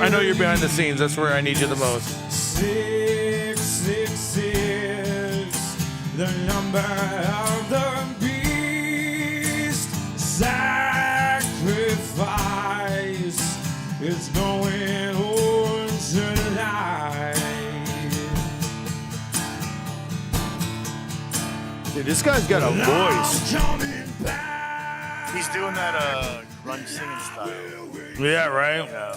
Speaker 3: I know you're behind the scenes, that's where I need you the most.
Speaker 1: 666, the number of the beast. Sacrifice is going on tonight.
Speaker 3: Dude, this guy's got a voice.
Speaker 4: He's doing that grunge singing style.
Speaker 3: Yeah, right?
Speaker 4: Yeah.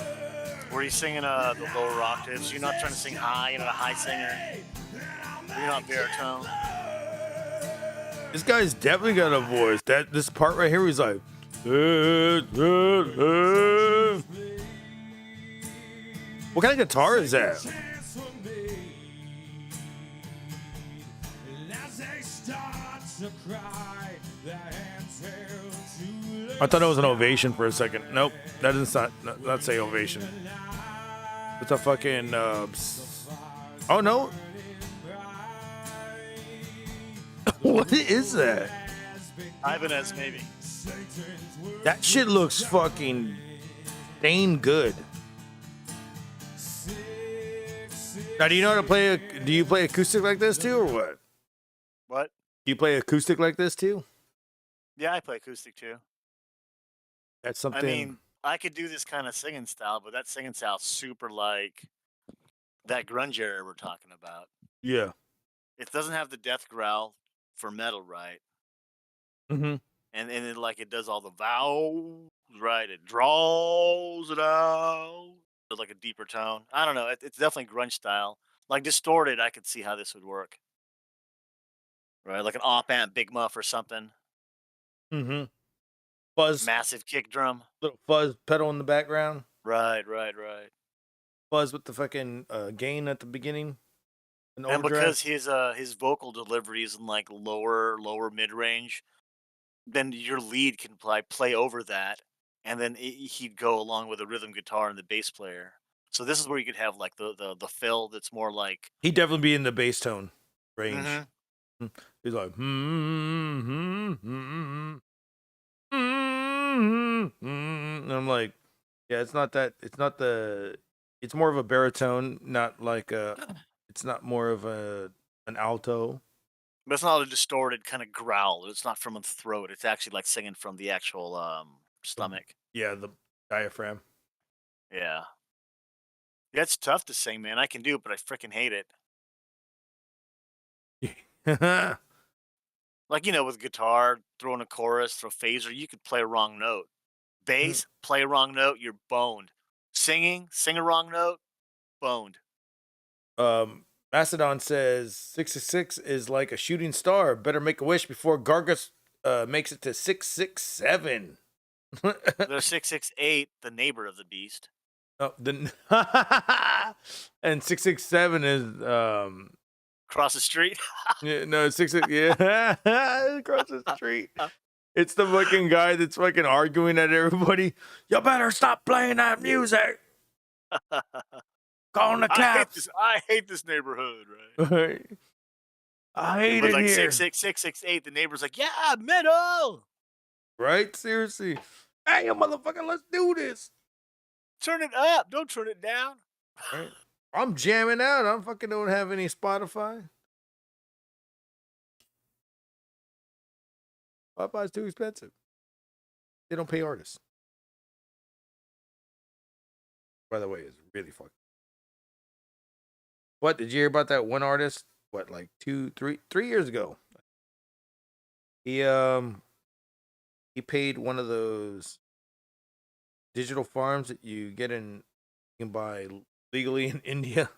Speaker 4: Where he's singing the lower octaves. You're not trying to sing high, you're not a high singer. You're not baritone.
Speaker 3: This guy's definitely got a voice. This part right here, he's like, what kind of guitar is that? I thought it was an ovation for a second. Nope, that doesn't not say ovation. It's a fucking. Oh no! What is that?
Speaker 4: Ibanez, maybe.
Speaker 3: That shit looks fucking dang good. Now, do you know how to play? Do you play acoustic like this too, or what?
Speaker 4: What?
Speaker 3: Do you play acoustic like this too?
Speaker 4: Yeah, I play acoustic too.
Speaker 3: That's something.
Speaker 4: I mean, I could do this kind of singing style, but that singing style super like that grunge era we're talking about.
Speaker 3: Yeah.
Speaker 4: It doesn't have the death growl for metal, right?
Speaker 3: Mm-hmm.
Speaker 4: And it does all the vowels, right? It draws it out to like a deeper tone. I don't know. It's definitely grunge style. Like distorted, I could see how this would work. Right, like an op amp, big muff or something.
Speaker 3: Mm-hmm. Fuzz.
Speaker 4: Massive kick drum.
Speaker 3: Little fuzz pedal in the background.
Speaker 4: Right.
Speaker 3: Fuzz with the fucking gain at the beginning.
Speaker 4: And because his vocal delivery is in like lower mid range, then your lead can play over that, and then he'd go along with the rhythm guitar and the bass player. So this is where you could have like the fill that's more like
Speaker 3: he'd definitely be in the bass tone range.
Speaker 4: Mm-hmm.
Speaker 3: He's like, and I'm like, yeah, it's not that. It's not the. It's more of a baritone, not like a. It's not more of an alto.
Speaker 4: But it's not a distorted kind of growl. It's not from the throat. It's actually like singing from the actual stomach.
Speaker 3: Yeah, the diaphragm.
Speaker 4: Yeah. Yeah, it's tough to sing, man. I can do it, but I freaking hate it. Like, with guitar, throwing a chorus, throw phaser, you could play a wrong note. Bass, play a wrong note, you're boned. Sing a wrong note, boned.
Speaker 3: Macedon says 666 is like a shooting star. Better make a wish before Gargus makes it to 667.
Speaker 4: There's 668, the neighbor of the beast.
Speaker 3: Oh, and 667 is
Speaker 4: across the street.
Speaker 3: Yeah, no, 66. Yeah, across the street. It's the fucking guy that's fucking arguing at everybody. You better stop playing that music. Calling the cops.
Speaker 4: I hate this neighborhood,
Speaker 3: right? I hate it
Speaker 4: like
Speaker 3: here.
Speaker 4: 66668, the neighbor's like, yeah, metal.
Speaker 3: Right? Seriously. Hey, motherfucker, let's do this.
Speaker 4: Turn it up. Don't turn it down.
Speaker 3: Right? I'm jamming out. I fucking don't have any Spotify. Spotify's too expensive. They don't pay artists. By the way, it's really fucking. What, did you hear about that one artist? What, like 3 years ago? He paid one of those digital farms that you can buy legally in India.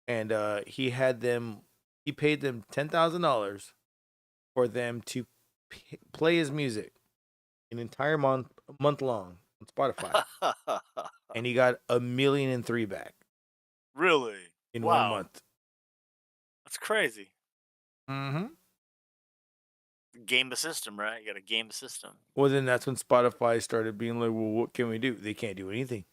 Speaker 3: And he paid them $10,000 for them to play his music an entire month long on Spotify. And he got 1.3 million back.
Speaker 4: Really?
Speaker 3: In 1 month.
Speaker 4: That's crazy.
Speaker 3: Mm-hmm.
Speaker 4: Game the system, right? You got to game the system.
Speaker 3: Well, then that's when Spotify started being like, well, what can we do? They can't do anything.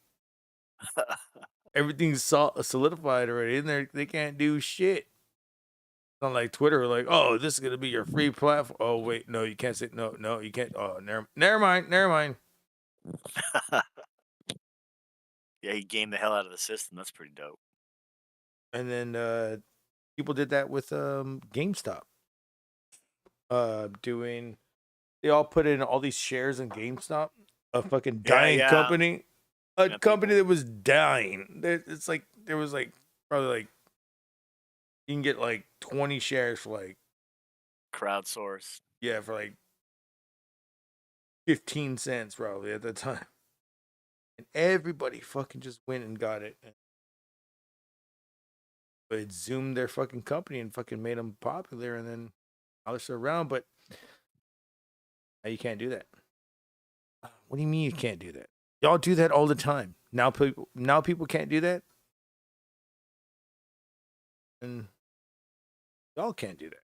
Speaker 3: Everything's solidified already in there. They can't do shit. It's not like Twitter, like, oh, this is going to be your free platform. Oh, wait, no, you can't say, no, you can't. Oh, never mind.
Speaker 4: Yeah, he gamed the hell out of the system. That's pretty dope.
Speaker 3: And then people did that with GameStop. They all put in all these shares in GameStop, a fucking dying company, company that was dying. It's like there was like probably like you can get like 20 shares for like
Speaker 4: crowdsourced.
Speaker 3: Yeah, for like 15 cents probably at that time. And everybody fucking just went and got it. But it zoomed their fucking company and fucking made them popular, and then now they're still around. But now you can't do that. What do you mean you can't do that? Y'all do that all the time. Now people can't do that. And Y'all can't do that.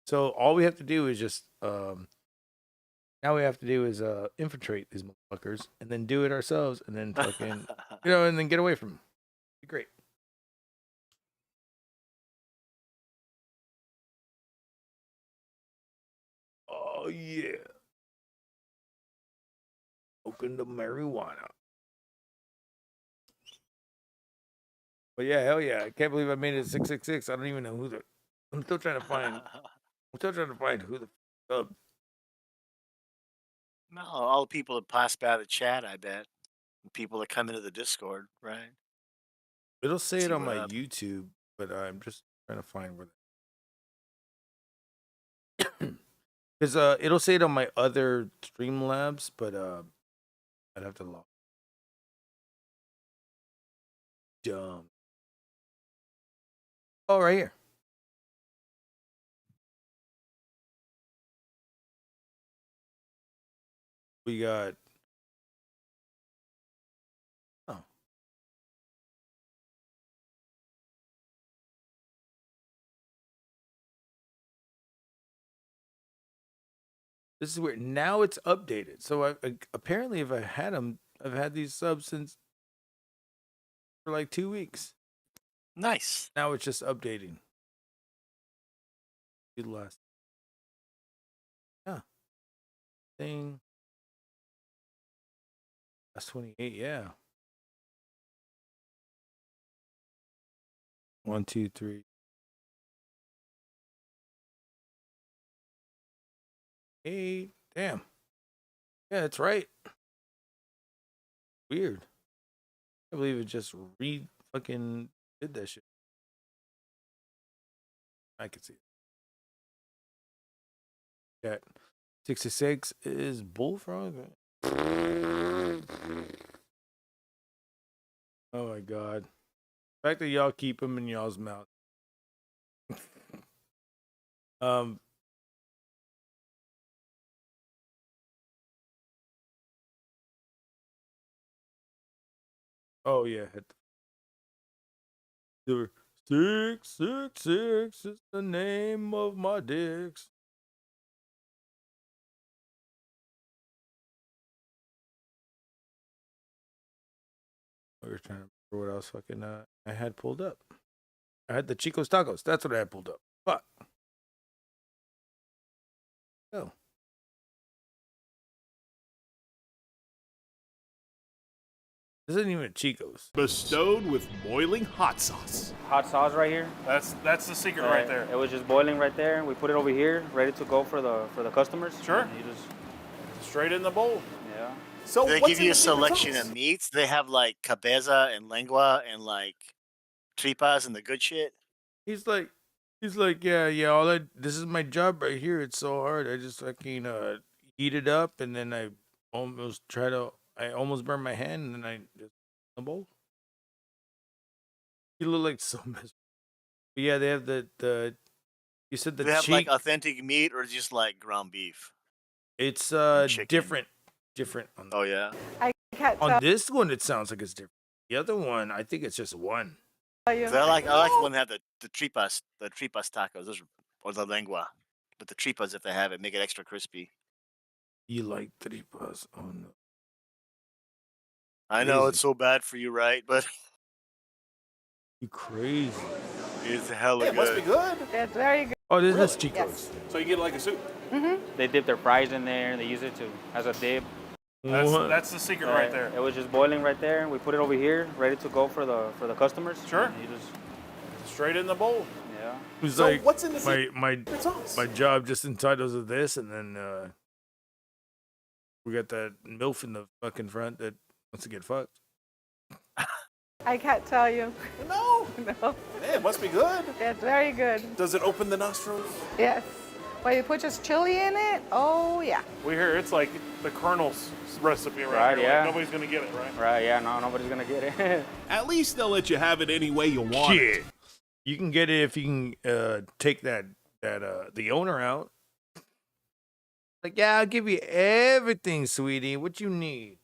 Speaker 3: So all we have to do is just now we have to do is infiltrate these motherfuckers and then do it ourselves and then fucking and then get away from them. Be great. Oh yeah. Smoking the marijuana. But yeah, hell yeah. I can't believe I made it 666. I don't even know who the I'm still trying to find who the sub.
Speaker 4: No, all the people that pass by the chat, I bet. People that come into the Discord, right?
Speaker 3: It'll say it
Speaker 4: See
Speaker 3: on
Speaker 4: what
Speaker 3: my
Speaker 4: up.
Speaker 3: YouTube, but I'm just trying to find where because it'll say it on my other Streamlabs, but I'd have to log. Dumb. Oh, right here. We got. Oh. This is weird. Now it's updated. So I apparently, if I had them, I've had these subs since for like 2 weeks.
Speaker 4: Nice.
Speaker 3: Now it's just updating. Last. Yeah. Thing. That's 28. Yeah. 1, 2, 3. 8. Damn. Yeah, that's right. Weird. I believe it just fucking did that shit. I can see it. That 66 is bullfrog. Oh my god. The fact that y'all keep them in y'all's mouth. Oh yeah. 666 is the name of my dicks. We were trying to remember what else fucking I had pulled up. I had the Chico's Tacos. That's what I had pulled up. Fuck. Oh. This isn't even Chico's.
Speaker 11: Bestowed with boiling hot sauce.
Speaker 15: Hot sauce right here.
Speaker 14: That's the secret right there.
Speaker 15: It was just boiling right there. We put it over here, ready to go for the customers.
Speaker 14: Sure.
Speaker 15: And you just
Speaker 14: straight in the bowl.
Speaker 15: Yeah.
Speaker 11: So
Speaker 4: They give you a selection of meats. They have like cabeza and lengua and like tripas and the good shit.
Speaker 3: He's like, yeah, this is my job right here. It's so hard. I just fucking heat it up and then I almost burn my hand and then I just the bowl. You look like so miserable. But yeah, they have the you said the
Speaker 4: They have
Speaker 3: cheek.
Speaker 4: like authentic meat or just like ground beef.
Speaker 3: It's different on
Speaker 4: Oh yeah.
Speaker 16: I can't
Speaker 3: on
Speaker 16: tell
Speaker 3: this one it sounds like it's different. The other one, I think it's just one.
Speaker 16: you.
Speaker 4: I like the one that have the tripas tacos, those or the lengua. But the tripas, if they have it, make it extra crispy.
Speaker 3: You like tripas? Oh no.
Speaker 4: I know it's so bad for you, right? But
Speaker 3: you crazy.
Speaker 4: It's hella
Speaker 11: It must be good.
Speaker 16: It's very good.
Speaker 3: Oh, this is
Speaker 11: Really?
Speaker 3: Chico's.
Speaker 11: So you get like a soup.
Speaker 15: They dip their fries in there. They use it as a dip.
Speaker 14: That's the secret right there.
Speaker 15: It was just boiling right there. We put it over here, ready to go for the customers.
Speaker 14: Sure.
Speaker 15: And you just
Speaker 14: straight in the bowl.
Speaker 15: Yeah.
Speaker 3: Who's
Speaker 11: So
Speaker 3: like
Speaker 11: what's in the
Speaker 3: my
Speaker 11: sauce?
Speaker 3: my job just entitles to this, and then we got that MILF in the fucking front that wants to get fucked.
Speaker 16: I can't tell you.
Speaker 11: No.
Speaker 16: No.
Speaker 11: Man, it must be good.
Speaker 16: It's very good.
Speaker 11: Does it open the nostrils?
Speaker 16: Yes. When you put just chili in it, oh yeah.
Speaker 14: We hear it's like the Colonel's recipe right
Speaker 15: Right,
Speaker 14: here.
Speaker 15: yeah.
Speaker 14: Like nobody's gonna get it, right?
Speaker 15: Right, yeah, no, nobody's gonna get it.
Speaker 11: At least they'll let you have it any way you want.
Speaker 3: Shit. You can get it if you can take that the owner out. Like, yeah, I'll give you everything, sweetie. What you need?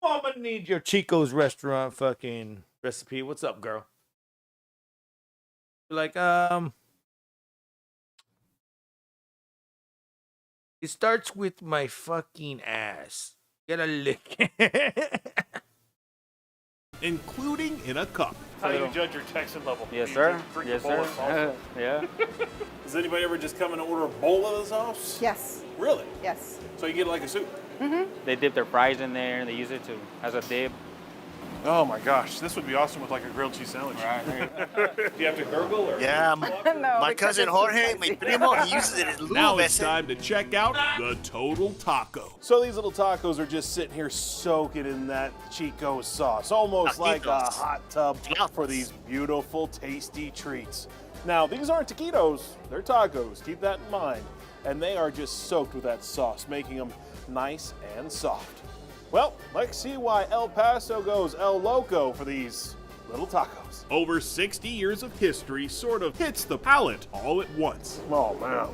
Speaker 3: Mama need your Chico's restaurant fucking recipe. What's up, girl? Like, it starts with my fucking ass. Get a lick.
Speaker 11: including in a cup.
Speaker 14: How you judge your Texan level?
Speaker 15: Yes,
Speaker 14: You
Speaker 15: sir.
Speaker 14: drink
Speaker 15: Yes,
Speaker 14: a bowl
Speaker 15: sir.
Speaker 14: of salsa?
Speaker 15: Yeah.
Speaker 11: Does anybody ever just come and order a bowl of the sauce?
Speaker 16: Yes.
Speaker 11: Really?
Speaker 16: Yes.
Speaker 11: So you get like a soup?
Speaker 15: They dip their fries in there and they use it to as a dip.
Speaker 14: Oh my gosh, this would be awesome with like a grilled cheese sandwich. Do you have to gurgle or?
Speaker 4: Yeah,
Speaker 16: No,
Speaker 4: my
Speaker 16: because
Speaker 4: cousin
Speaker 16: it's too
Speaker 4: Jorge,
Speaker 16: spicy.
Speaker 4: my primo, he uses it as lube.
Speaker 11: Now it's
Speaker 4: ese.
Speaker 11: time to check out the total taco. So these little tacos are just sitting here soaking in that Chico sauce, almost like a
Speaker 4: Taquitos.
Speaker 11: hot tub for these beautiful, tasty treats. Now, these aren't taquitos, they're tacos. Keep that in mind. And they are just soaked with that sauce, making them nice and soft. Well, let's see why El Paso goes El Loco for these little tacos. Over 60 years of history sort of hits the palate all at once. Oh, man.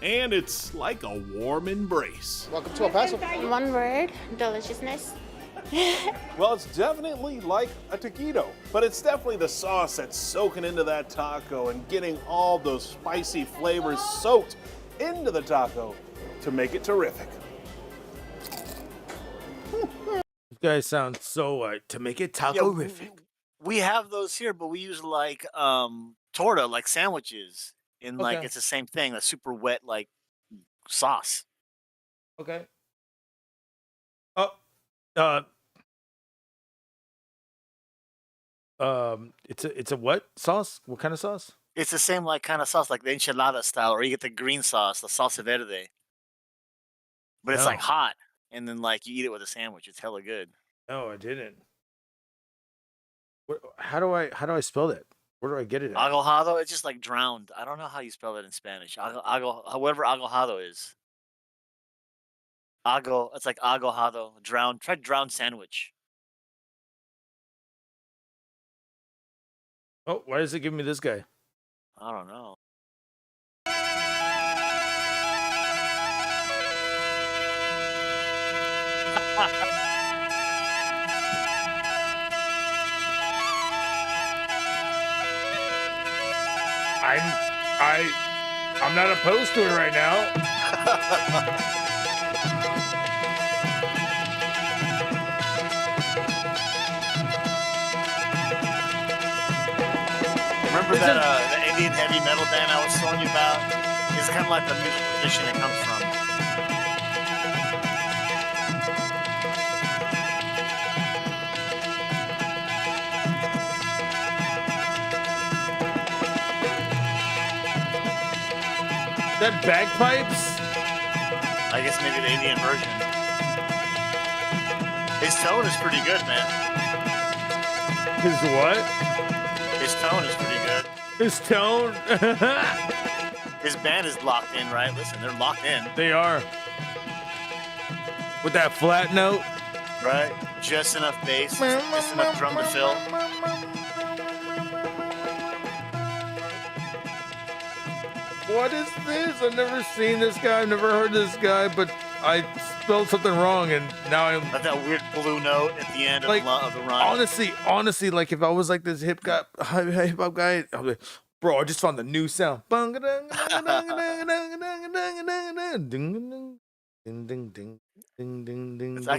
Speaker 11: And it's like a warm embrace.
Speaker 13: Welcome to El Paso.
Speaker 12: One word, deliciousness.
Speaker 11: Well, it's definitely like a taquito, but it's definitely the sauce that's soaking into that taco and getting all those spicy flavors soaked into the taco to make it terrific.
Speaker 3: You guys sound so to make it taco-rific.
Speaker 4: We have those here, but we use like torta, like sandwiches, and like
Speaker 3: Okay.
Speaker 4: it's the same thing, a super wet like sauce.
Speaker 3: Okay. Oh, it's a what sauce? What kind of sauce?
Speaker 4: It's the same like kind of sauce, like the enchilada style, or you get the green sauce, the salsa verde. But it's like
Speaker 3: No.
Speaker 4: hot, and then like you eat it with a sandwich. It's hella good.
Speaker 3: No, I didn't. How do I spell that? Where do I get it at?
Speaker 4: Agojado, it's just like drowned. I don't know how you spell it in Spanish. However agojado is. It's like agojado, drowned. Try drowned sandwich.
Speaker 3: Oh, why does it give me this guy?
Speaker 4: I don't know.
Speaker 3: I'm not opposed to it right now.
Speaker 4: Remember that the Indian heavy metal band I was telling you about? It's kind of like the musical tradition it comes from.
Speaker 3: That bagpipes?
Speaker 4: I guess maybe the Indian version. His tone is pretty good, man.
Speaker 3: His what?
Speaker 4: His tone is pretty good.
Speaker 3: His tone?
Speaker 4: His band is locked in, right? Listen, they're locked in.
Speaker 3: They are. With that flat note?
Speaker 4: Right? Just enough bass, just enough drum to fill.
Speaker 3: What is this? I've never seen this guy. I've never heard this guy, but I spelled something wrong, and now I'm
Speaker 4: Like that weird blue note at the end
Speaker 3: like,
Speaker 4: of the run.
Speaker 3: honestly, like if I was like this hip hop guy, I'd be like, bro, I just found the new sound.
Speaker 4: I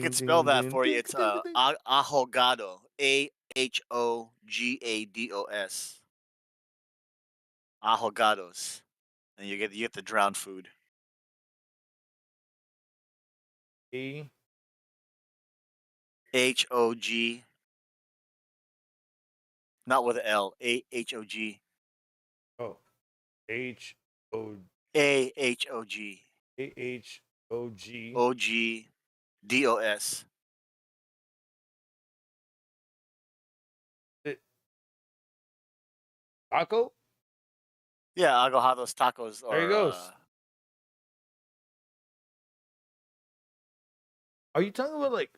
Speaker 4: can spell that for you. It's ahogado. Ahogados. Ahogados. And you get the drowned food. H-O-G. Not with an L. A-H-O-G.
Speaker 3: Oh, H-O
Speaker 4: A-H-O-G.
Speaker 3: A-H-O-G.
Speaker 4: O-G-D-O-S.
Speaker 3: Taco?
Speaker 4: Yeah, Agojados tacos.
Speaker 3: There he goes. Are you talking about like?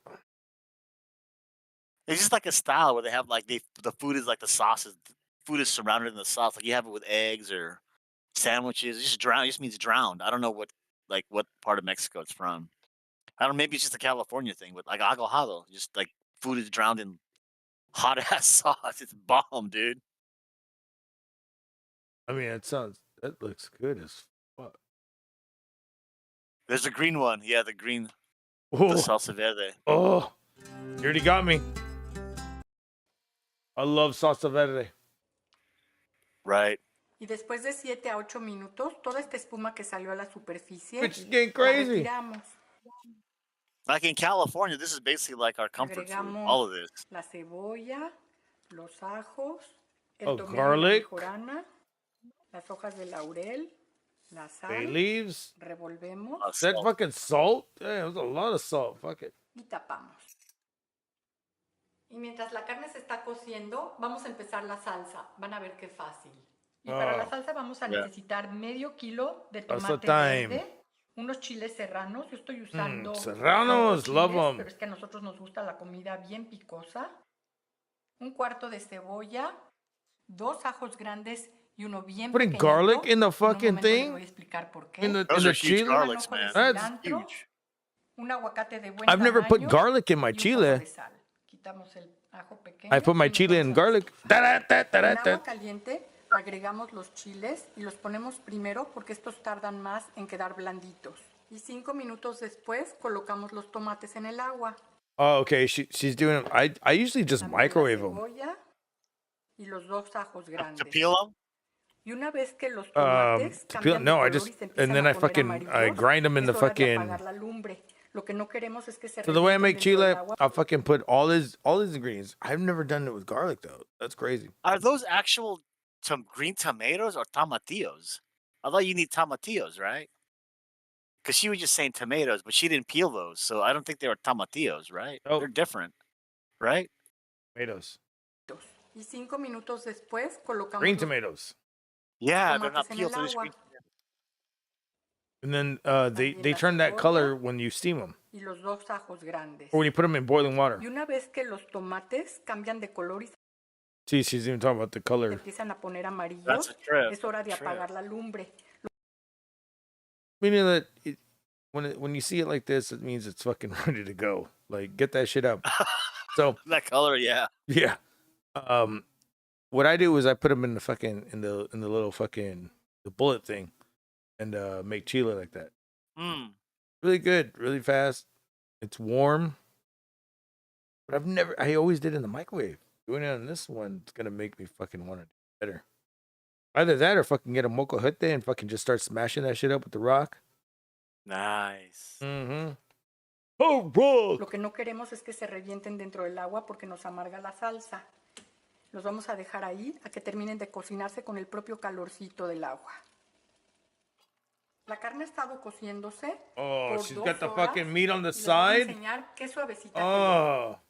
Speaker 4: It's just like a style where they have like the food is like the sauces. Food is surrounded in the sauce. Like you have it with eggs or sandwiches. It's just drowned. It just means drowned. I don't know what part of Mexico it's from. I don't know. Maybe it's just a California thing, but like agojado, just like food is drowned in hot ass sauce. It's bomb, dude.
Speaker 3: I mean, that looks good as fuck.
Speaker 4: There's a green one. Yeah, the green. The
Speaker 3: Oh,
Speaker 4: salsa verde.
Speaker 3: oh, you already got me. I love salsa verde.
Speaker 4: Right.
Speaker 16: Y después de 7 a 8 minutos, toda esta espuma que salió a la superficie,
Speaker 3: It's getting
Speaker 16: la
Speaker 3: crazy.
Speaker 16: retiramos.
Speaker 4: Like in California, this is basically like our comfort food.
Speaker 16: Agregamos
Speaker 4: All of this.
Speaker 16: la cebolla, los ajos,
Speaker 3: Oh,
Speaker 16: el tomillo y la
Speaker 3: garlic.
Speaker 16: mejorana, las hojas de laurel, la
Speaker 3: Bay
Speaker 16: sal,
Speaker 3: leaves.
Speaker 16: revolvemos
Speaker 3: Is that fucking salt? Damn, there's a lot of salt. Fuck it.
Speaker 16: y tapamos. Y mientras la carne se está cociendo, vamos a empezar la salsa. Van a ver qué fácil. Y para la salsa vamos a necesitar medio kilo de
Speaker 3: Salsa
Speaker 16: tomate
Speaker 3: time.
Speaker 16: verde, unos chiles serranos. Yo estoy usando
Speaker 3: serranos,
Speaker 16: cinco
Speaker 3: love
Speaker 16: chiles,
Speaker 3: 'em.
Speaker 16: pero es que a nosotros nos gusta la comida bien picosa. Un cuarto de cebolla, 2 ajos grandes y uno bien
Speaker 3: Putting
Speaker 16: pequeñito.
Speaker 3: garlic in the
Speaker 16: En un
Speaker 3: fucking
Speaker 16: momento les
Speaker 3: thing?
Speaker 16: voy a explicar por qué.
Speaker 3: In the
Speaker 4: Those are huge
Speaker 3: chile?
Speaker 4: garlics, man.
Speaker 3: That's
Speaker 16: Cilantro,
Speaker 4: huge.
Speaker 16: un aguacate de buen
Speaker 3: I've never put
Speaker 16: tamaño
Speaker 3: garlic in my
Speaker 16: y un poco
Speaker 3: chile.
Speaker 16: de sal. Quitamos el ajo pequeño
Speaker 3: I put my
Speaker 16: y
Speaker 3: chile in
Speaker 16: metemos a la
Speaker 3: garlic.
Speaker 16: estufa. En
Speaker 3: Da-da-da-da-da-da.
Speaker 16: agua caliente agregamos los chiles y los ponemos primero porque estos tardan más en quedar blanditos. Y 5 minutos después colocamos los tomates en el agua.
Speaker 3: Oh, okay. She's doing. I usually just
Speaker 16: También la
Speaker 3: microwave them.
Speaker 16: cebolla y los 2 ajos
Speaker 4: To
Speaker 16: grandes.
Speaker 4: peel them?
Speaker 16: Y una vez que los tomates
Speaker 3: To peel,
Speaker 16: cambian de
Speaker 3: no, I
Speaker 16: color
Speaker 3: just
Speaker 16: y se
Speaker 3: and
Speaker 16: empiezan
Speaker 3: then
Speaker 16: a
Speaker 3: I
Speaker 16: poner
Speaker 3: fucking I
Speaker 16: amarillos,
Speaker 3: grind them in the
Speaker 16: es hora de
Speaker 3: fucking.
Speaker 16: apagar la lumbre. Lo que no queremos es que se
Speaker 3: So the way I
Speaker 16: revienten
Speaker 3: make
Speaker 16: dentro del
Speaker 3: chile,
Speaker 16: agua.
Speaker 3: I fucking put all these ingredients. I've never done it with garlic though. That's crazy.
Speaker 4: Are those actual green tomatoes or tomatillos? I thought you need tomatillos, right? Because she was just saying tomatoes, but she didn't peel those, so I don't think they were tomatillos, right?
Speaker 3: Nope.
Speaker 4: They're different, right?
Speaker 3: Tomatoes.
Speaker 16: Y 5 minutos después colocamos
Speaker 3: Green
Speaker 16: los
Speaker 3: tomatoes.
Speaker 4: Yeah, they're not
Speaker 16: tomates en
Speaker 4: peeled.
Speaker 16: el
Speaker 4: They're just
Speaker 16: agua.
Speaker 4: green.
Speaker 3: And then they
Speaker 16: También la
Speaker 3: turn that
Speaker 16: cebolla.
Speaker 3: color when you steam them
Speaker 16: Y los 2 ajos grandes.
Speaker 3: or when you put them in boiling water.
Speaker 16: Y una vez que los tomates cambian de color y se
Speaker 3: See, she's even talking about the color.
Speaker 16: empiezan a poner
Speaker 4: That's
Speaker 16: amarillos,
Speaker 4: a trip.
Speaker 16: es hora de
Speaker 4: Trip.
Speaker 16: apagar la lumbre.
Speaker 3: Meaning that when you see it like this, it means it's fucking ready to go. Like get that shit up. So
Speaker 4: That color, yeah.
Speaker 3: yeah. What I do is I put them in the fucking in the little fucking the bullet thing, and make chile like that.
Speaker 4: Mm.
Speaker 3: Really good, really fast. It's warm. But I always did it in the microwave. Doing it on this one, it's gonna make me fucking want to do better. Either that or fucking get a muthafucka and fucking just start smashing that shit up with the rock.
Speaker 4: Nice.
Speaker 3: Mm-hmm. Oh, rock!
Speaker 16: Lo que no queremos es que se revienten dentro del agua porque nos amarga la salsa. Los vamos a dejar ahí a que terminen de cocinarse con el propio calorcito del agua. La carne ha estado cociéndose
Speaker 3: Oh,
Speaker 16: por
Speaker 3: she's
Speaker 16: 2
Speaker 3: got the
Speaker 16: horas
Speaker 3: fucking meat on the
Speaker 16: y les voy a
Speaker 3: side.
Speaker 16: enseñar qué suavecita quedó.
Speaker 3: Oh.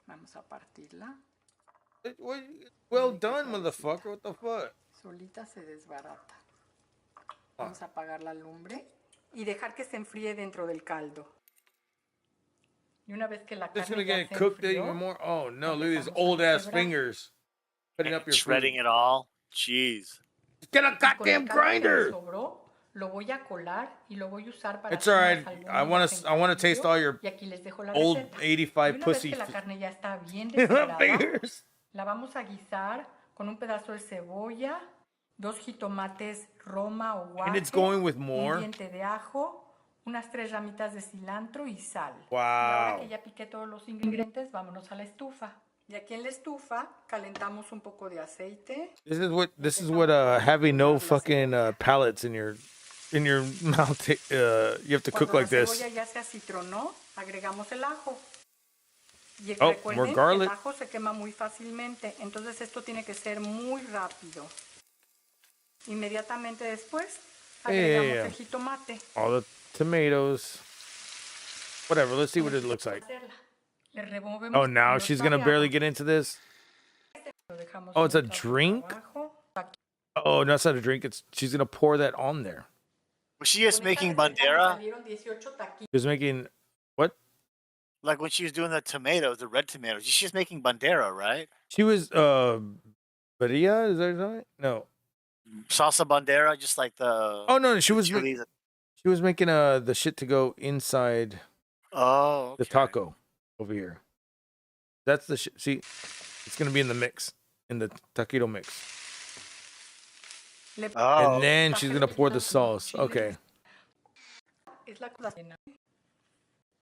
Speaker 16: Vamos a partirla.
Speaker 3: Well done, motherfucker. What the fuck?
Speaker 16: Solita se desbarata. Vamos a apagar la lumbre y dejar que se enfríe dentro del caldo. Y una vez que la
Speaker 3: It's
Speaker 16: carne
Speaker 3: gonna
Speaker 16: ya
Speaker 3: get
Speaker 16: se
Speaker 3: cooked
Speaker 16: enfrió,
Speaker 3: even more. Oh no, look at these
Speaker 16: empezamos a
Speaker 3: old ass
Speaker 16: deshebrar.
Speaker 3: fingers. Putting up your
Speaker 4: Shredding
Speaker 3: food.
Speaker 4: it all. Jeez.
Speaker 3: Get a
Speaker 16: y con el
Speaker 3: goddamn
Speaker 16: caldo que me
Speaker 3: grinder.
Speaker 16: sobró, lo voy a colar y lo voy a usar para
Speaker 3: It's alright.
Speaker 16: hacernos
Speaker 3: I want
Speaker 16: albóndigas
Speaker 3: to.
Speaker 16: en
Speaker 3: I want to taste
Speaker 16: castillo.
Speaker 3: all your
Speaker 16: Y aquí les dejo la
Speaker 3: old
Speaker 16: receta. Y
Speaker 3: 85
Speaker 16: una vez
Speaker 3: pussy
Speaker 16: que la carne ya está bien
Speaker 3: fingers.
Speaker 16: deshebrada, la vamos a guisar con un pedazo de cebolla, 2 jitomates roma o
Speaker 3: And it's
Speaker 16: guaje,
Speaker 3: going with
Speaker 16: un
Speaker 3: more.
Speaker 16: diente de ajo, unas 3 ramitas de cilantro y sal.
Speaker 3: Wow.
Speaker 16: Y ahora que ya piqué todos los ingredientes, vámonos a la estufa. Y aquí en la estufa calentamos un poco de aceite.
Speaker 3: This is what having no fucking pallets in your mouth. You have to cook
Speaker 16: Cuando
Speaker 3: like
Speaker 16: la
Speaker 3: this.
Speaker 16: cebolla ya se acitronó, agregamos el ajo. Y
Speaker 3: Oh,
Speaker 16: recuerden
Speaker 3: more
Speaker 16: que
Speaker 3: garlic.
Speaker 16: el ajo se quema muy fácilmente, entonces esto tiene que ser muy rápido. Inmediatamente después agregamos
Speaker 3: Yeah.
Speaker 16: el jitomate.
Speaker 3: All the tomatoes. Whatever. Let's see what it looks like.
Speaker 16: Le removemos
Speaker 3: Oh, now
Speaker 16: un
Speaker 3: she's
Speaker 16: lote
Speaker 3: gonna
Speaker 16: de
Speaker 3: barely
Speaker 16: ajo.
Speaker 3: get into this.
Speaker 16: Lo dejamos
Speaker 3: Oh, it's a
Speaker 16: un poco
Speaker 3: drink?
Speaker 16: abajo.
Speaker 3: Oh, no, it's not a drink. She's gonna pour that on there.
Speaker 4: Was she just
Speaker 16: Con esta
Speaker 4: making
Speaker 16: receta me
Speaker 4: bandera?
Speaker 16: salieron 18 taquitos.
Speaker 3: She's making what?
Speaker 4: Like when she was doing the tomatoes, the red tomatoes. She's just making bandera, right?
Speaker 3: She was Maria, is that right? No.
Speaker 4: Salsa bandera, just like the.
Speaker 3: Oh no, she was
Speaker 4: chilies.
Speaker 3: she was making the shit to go inside
Speaker 4: Oh,
Speaker 3: the
Speaker 4: okay.
Speaker 3: taco over here. That's the shit. See, It's gonna be in the mix, in the taquito mix.
Speaker 4: Oh.
Speaker 3: And then she's gonna pour the sauce. Okay.
Speaker 16: Es la cocina.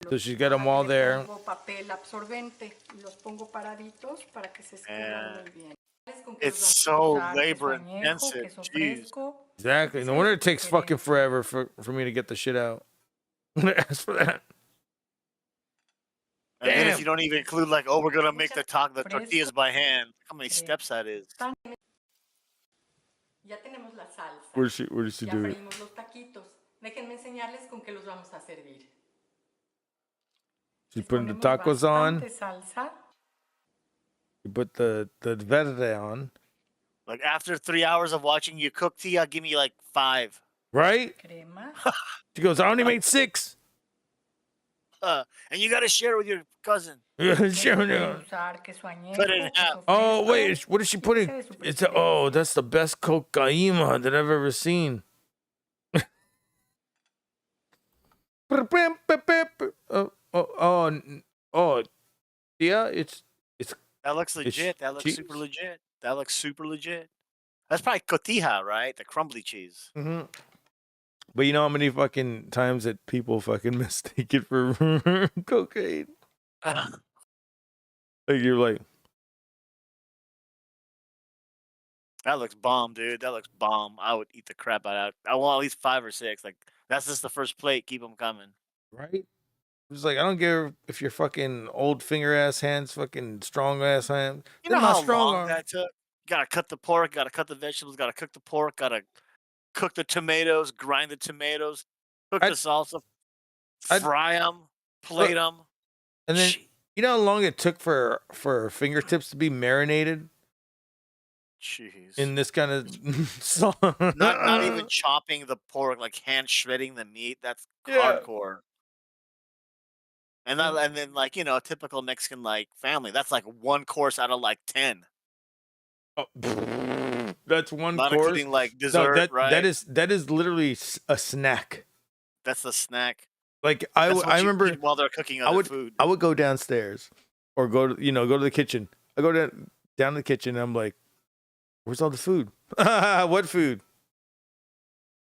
Speaker 3: So she's got them all
Speaker 16: Le
Speaker 3: there.
Speaker 16: pongo papel absorbente y los pongo paraditos para que se escurran muy bien.
Speaker 4: It's so labor intensive. Jeez.
Speaker 3: Exactly. No wonder it takes fucking forever for me to get the shit out. As for that.
Speaker 4: And then
Speaker 3: Damn.
Speaker 4: if you don't even include like, oh, we're gonna make the tortillas by hand. How many steps that is?
Speaker 16: Ya tenemos la salsa.
Speaker 3: Where does she
Speaker 16: Ya
Speaker 3: do it?
Speaker 16: freímos los taquitos. Déjenme enseñarles con qué los vamos a servir.
Speaker 3: She's putting the tacos on.
Speaker 16: Salsa.
Speaker 3: You put the verde on.
Speaker 4: Like after 3 hours of watching you cook, Tia, give me like 5.
Speaker 3: Right?
Speaker 16: Crema.
Speaker 3: She goes, I only made 6.
Speaker 4: And you gotta share with your cousin.
Speaker 3: Share with her.
Speaker 4: Cut it in half.
Speaker 3: Oh wait, what is she putting? Oh, that's the best cocaína that I've ever seen. Yeah, it's.
Speaker 4: That looks legit. That looks super legit. That looks super legit. That's probably cotija, right? The crumbly cheese.
Speaker 3: Mm-hmm. But you know how many fucking times that people fucking mistake it for cocaine? Like you're like,
Speaker 4: that looks bomb, dude. That looks bomb. I would eat the crap out of it. I want at least 5 or 6. Like that's just the first plate. Keep them coming.
Speaker 3: right? It's like I don't care if your fucking old finger ass hands, fucking strong ass hands.
Speaker 4: You know how long that took? Gotta cut the pork. Gotta cut the vegetables. Gotta cook the pork. Gotta cook the tomatoes. Grind the tomatoes. Cook the salsa. Fry them. Plate them.
Speaker 3: And then you know how long it took for fingertips to be marinated?
Speaker 4: Jeez.
Speaker 3: In this kind of song.
Speaker 4: not even chopping the pork, like hand shredding the meat. That's hardcore. And then like, you know, a typical Mexican like family. That's like 1 course out of like 10.
Speaker 3: Oh, that's one
Speaker 4: Not
Speaker 3: course.
Speaker 4: including like dessert, right?
Speaker 3: That is literally a snack.
Speaker 4: That's the snack.
Speaker 3: Like I remember
Speaker 4: while they're cooking other food.
Speaker 3: I would go downstairs or go to the kitchen. I go down to the kitchen and I'm like, where's all the food? What food?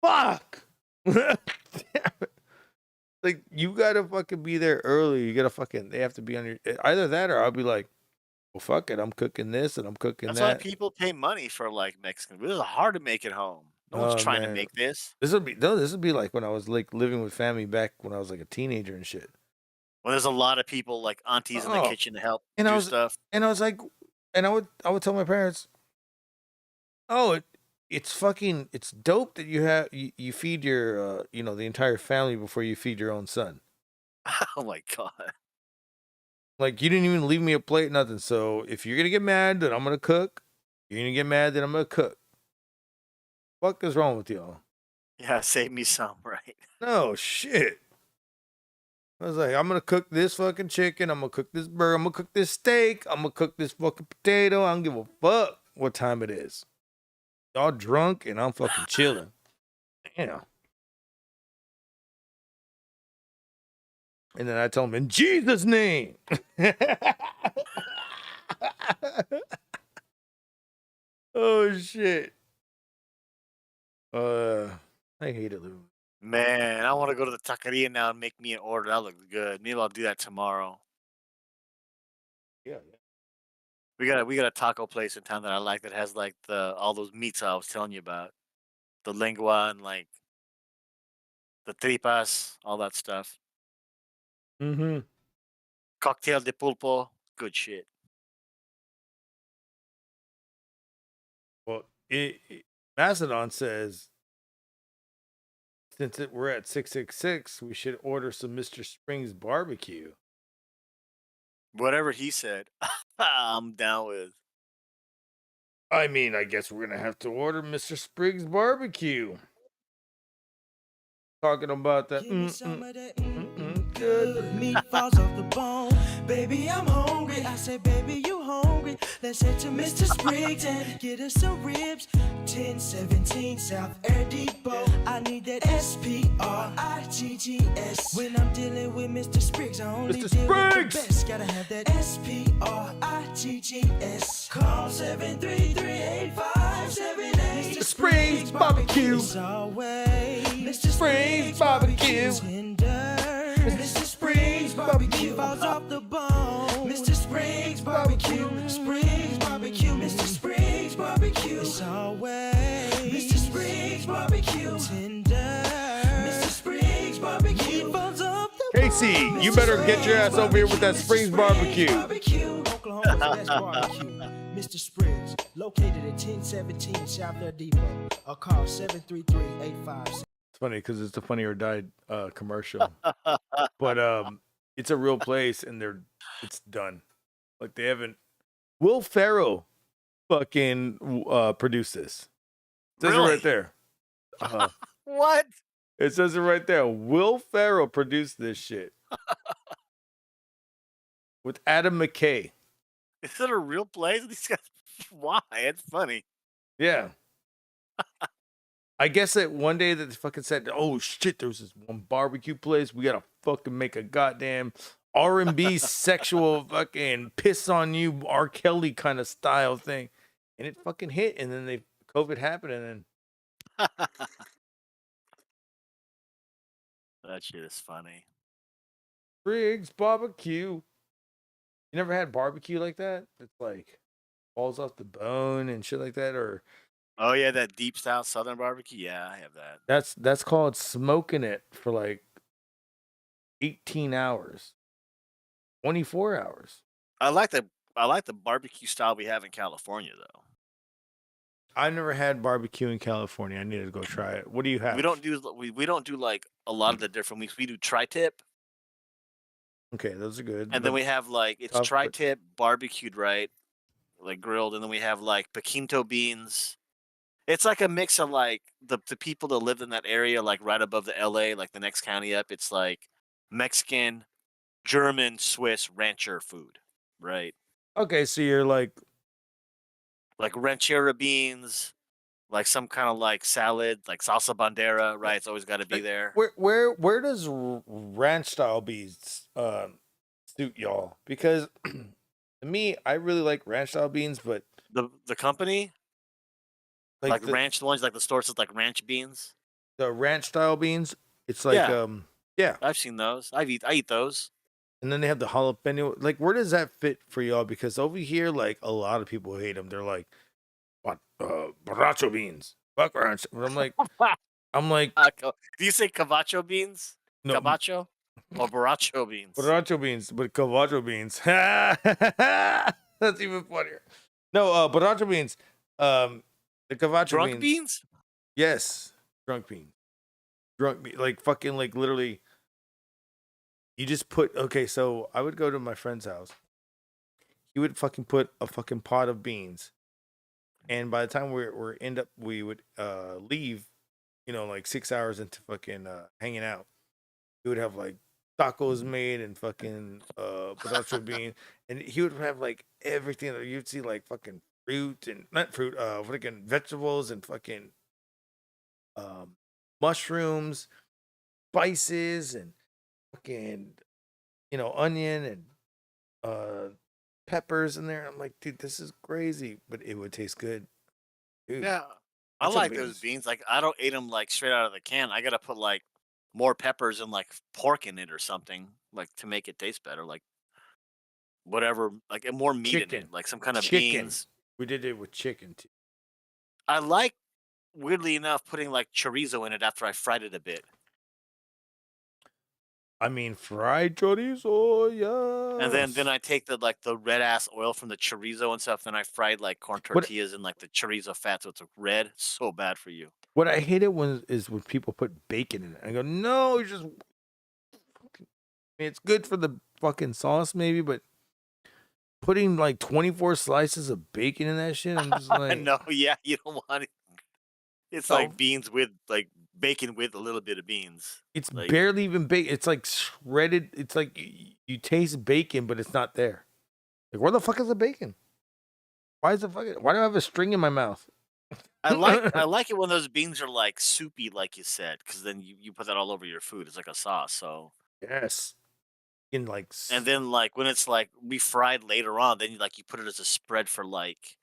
Speaker 3: Fuck. Damn it. Like you gotta fucking be there early. You gotta they have to be on your either that or I'll be like, well fuck it, I'm cooking this and I'm cooking
Speaker 4: That's
Speaker 3: that.
Speaker 4: why people pay money for like Mexican. It is hard to make it home. No one's trying to make this.
Speaker 3: This would be like when I was like living with family back when I was like a teenager and shit.
Speaker 4: Well, there's a lot of people like aunties in the kitchen to help do stuff.
Speaker 3: And I was like, and I would tell my parents, oh, it's dope that you feed your the entire family before you feed your own son.
Speaker 4: Oh my god.
Speaker 3: Like you didn't even leave me a plate, nothing. So if you're gonna get mad that I'm gonna cook, you're gonna get mad that I'm gonna cook. What is wrong with y'all?
Speaker 4: Yeah, save me some, right?
Speaker 3: No shit. I was like, I'm gonna cook this fucking chicken. I'm gonna cook this burger. I'm gonna cook this steak. I'm gonna cook this fucking potato. I don't give a fuck what time it is. Y'all drunk and I'm fucking chilling. Damn. And then I tell him in Jesus' name. Oh shit. I hate it, Lou.
Speaker 4: Man, I want to go to the taqueria now and make me an order. That looks good. Maybe I'll do that tomorrow.
Speaker 3: Yeah.
Speaker 4: We got a taco place in town that I like that has like all those meats I was telling you about. The lengua and like the tripas, all that stuff.
Speaker 3: Mm-hmm.
Speaker 4: Cocktail de pulpo, good shit.
Speaker 3: Well, Macedon says, since we're at 666, we should order some Mr. Springs barbecue.
Speaker 4: Whatever he said, I'm down with.
Speaker 3: I mean, I guess we're gonna have to order Mr. Springs barbecue. Talking about that.
Speaker 1: Good meat falls off the bone. Baby, I'm hungry. I say, baby, you hungry. Let's head to Mr. Spriggs and get us some ribs. 1017 South Air Depot. I need that SPRIGGS. When I'm dealing with Mr. Spriggs, I only deal with the best. Gotta have that SPRIGGS. Call 733-8578.
Speaker 3: Mr. Spriggs Barbecue.
Speaker 1: It's always Mr. Spriggs Barbecue. Mr. Spriggs Barbecue. Falls off the bone. Mr. Spriggs Barbecue. Spriggs Barbecue. Mr. Spriggs Barbecue. It's always Mr. Spriggs Barbecue. Tender. Mr. Spriggs Barbecue. Falls off the
Speaker 3: Casey, you better get your ass over here with that Springs Barbecue.
Speaker 1: Oklahoma's best barbecue. Mr. Spriggs, located at 1017 South Air Depot. Or call 733-85.
Speaker 3: It's funny because it's a Funny or Die commercial, but it's a real place and it's done. Like they haven't. Will Ferrell fucking produced this. It says it right there.
Speaker 4: What?
Speaker 3: It says it right there. Will Ferrell produced this shit with Adam McKay.
Speaker 4: Is it a real place? These guys, why? It's funny.
Speaker 3: Yeah. I guess that one day that they fucking said, "Oh shit, there's this one barbecue place. We gotta fucking make a goddamn R&B sexual fucking piss on you R. Kelly kind of style thing," and it fucking hit. And then COVID happened, and then
Speaker 4: That shit is funny.
Speaker 3: Briggs Barbecue. You never had barbecue like that? It's like falls off the bone and shit like that, or
Speaker 4: Oh yeah, that deep style Southern barbecue. Yeah, I have that.
Speaker 3: that's called smoking it for like 18 hours, 24 hours.
Speaker 4: I like the barbecue style we have in California though.
Speaker 3: I never had barbecue in California. I need to go try it. What do you have?
Speaker 4: We don't do like a lot of the different weeks. We do tri-tip,
Speaker 3: Okay, those are good.
Speaker 4: and then we have like it's
Speaker 3: Tough, but-
Speaker 4: tri-tip barbecued, right? Like grilled, and then we have like pinto beans. It's like a mix of like the people that live in that area, like right above the LA, like the next county up. It's like Mexican, German, Swiss rancher food, right?
Speaker 3: Okay, so you're like
Speaker 4: ranchera beans, like some kind of like salad, like salsa bandera, right? It's always got to be there.
Speaker 3: where does ranch style beans suit y'all? Because to me, I really like ranch style beans, but
Speaker 4: The company, like
Speaker 3: the
Speaker 4: ranch, the ones like the stores with like ranch beans.
Speaker 3: the ranch style beans, it's like
Speaker 4: Yeah.
Speaker 3: yeah.
Speaker 4: I've seen those. I eat those.
Speaker 3: And then they have the jalapeno. Like, where does that fit for y'all? Because over here, like, a lot of people hate them. They're like, what, borracho beans, fuck ranch. And I'm like,
Speaker 4: Do you say cavacho beans?
Speaker 3: No.
Speaker 4: Cabacho or borracho beans?
Speaker 3: borracho beans, but cavacho beans. That's even funnier. No, borracho beans. The cavacho
Speaker 4: Drunk beans?
Speaker 3: Yes, drunk beans. Like fucking like literally. You just put so I would go to my friend's house. He would fucking put a fucking pot of beans, and by the time we would leave, like 6 hours into fucking hanging out, he would have like tacos made and fucking potato bean, and he would have like everything that you'd see, like fucking fruit and not fruit, fucking vegetables and fucking mushrooms, spices and fucking onion and peppers in there. I'm like, dude, this is crazy, but it would taste good. Dude,
Speaker 4: Yeah, I
Speaker 3: nacho
Speaker 4: like those beans. Like I don't eat them like straight out of the can. I gotta put like more peppers and like pork in it or something, like to make it taste better. Like whatever, like and more meat in
Speaker 3: Chicken.
Speaker 4: it, like some kind of
Speaker 3: Chicken.
Speaker 4: beans.
Speaker 3: We did it with chicken too.
Speaker 4: I like, weirdly enough, putting like chorizo in it after I fried it a bit.
Speaker 3: I mean, fried chorizo, yeah.
Speaker 4: And then I take the red ass oil from the chorizo and stuff. Then I fried like corn tortillas in like the chorizo fat, so it's red. So bad for you.
Speaker 3: What I hate is when people put bacon in it. I go, no, it's just. I mean, it's good for the fucking sauce, maybe, but putting like 24 slices of bacon in that shit, I'm just like,
Speaker 4: No, yeah, you don't want it. It's like beans with like bacon with a little bit of beans.
Speaker 3: It's
Speaker 4: like,
Speaker 3: barely even bacon. It's like shredded. It's like you taste bacon, but it's not there. Like, where the fuck is the bacon? Why is the fucking? Why do I have a string in my mouth?
Speaker 4: I like it when those beans are like soupy, like you said, because then you put that all over your food. It's like a sauce. So
Speaker 3: Yes. In like.
Speaker 4: and then like when it's like refried later on, then you put it as a spread for like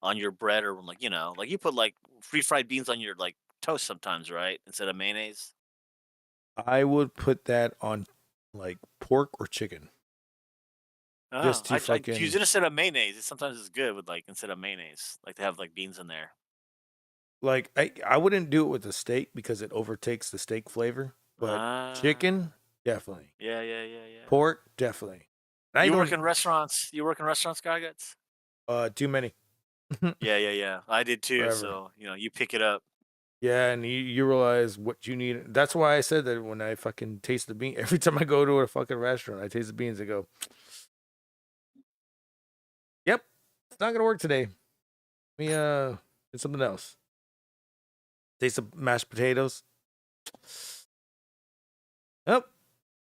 Speaker 4: on your bread or like like you put like refried beans on your like toast sometimes, right? Instead of mayonnaise.
Speaker 3: I would put that on like pork or chicken.
Speaker 4: Oh,
Speaker 3: Just to
Speaker 4: I
Speaker 3: fucking.
Speaker 4: use it instead of mayonnaise. Sometimes it's good with like instead of mayonnaise, like to have like beans in there.
Speaker 3: Like I wouldn't do it with the steak because it overtakes the steak flavor. But chicken, definitely.
Speaker 4: Yeah.
Speaker 3: Pork, definitely.
Speaker 4: You work in restaurants? You work in restaurants, Goggets?
Speaker 3: Too many.
Speaker 4: Yeah. I did too.
Speaker 3: Forever.
Speaker 4: So you pick it up.
Speaker 3: Yeah, and you realize what you need. That's why I said that when I fucking taste the bean. Every time I go to a fucking restaurant, I taste the beans and go, "Yep, it's not gonna work today. Let me get something else." Taste the mashed potatoes. Yep.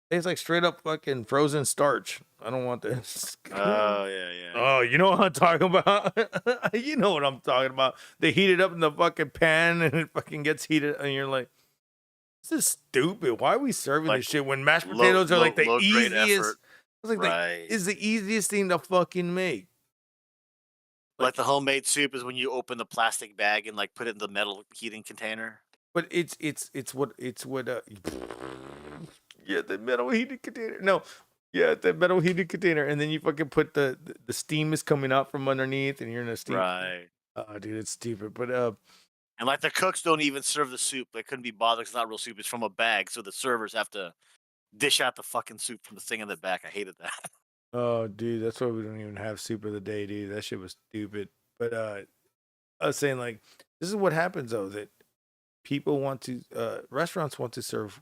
Speaker 3: Tastes like straight up fucking frozen starch. I don't want this.
Speaker 4: Oh, yeah.
Speaker 3: Oh, you know what I'm talking about? You know what I'm talking about. They heat it up in the fucking pan and it fucking gets heated and you're like, this is stupid. Why are we serving
Speaker 4: Like,
Speaker 3: this shit when mashed potatoes are like the
Speaker 4: low grade
Speaker 3: easiest?
Speaker 4: effort.
Speaker 3: It's like
Speaker 4: Right.
Speaker 3: is the easiest thing to fucking make.
Speaker 4: Like the homemade soup is when you open the plastic bag and like put it in the metal heating container.
Speaker 3: But it's what yeah, the metal heated container. No, yeah, the metal heated container, and then you fucking put the steam is coming out from underneath, and you're in a steam.
Speaker 4: Right.
Speaker 3: Oh, dude, it's stupid. But
Speaker 4: And like the cooks don't even serve the soup. They couldn't be bothered. It's not real soup. It's from a bag. So the servers have to dish out the fucking soup from the thing in the back. I hated that.
Speaker 3: oh, dude, that's why we don't even have soup of the day, dude. That shit was stupid. But I was saying like this is what happens though that people want to restaurants want to serve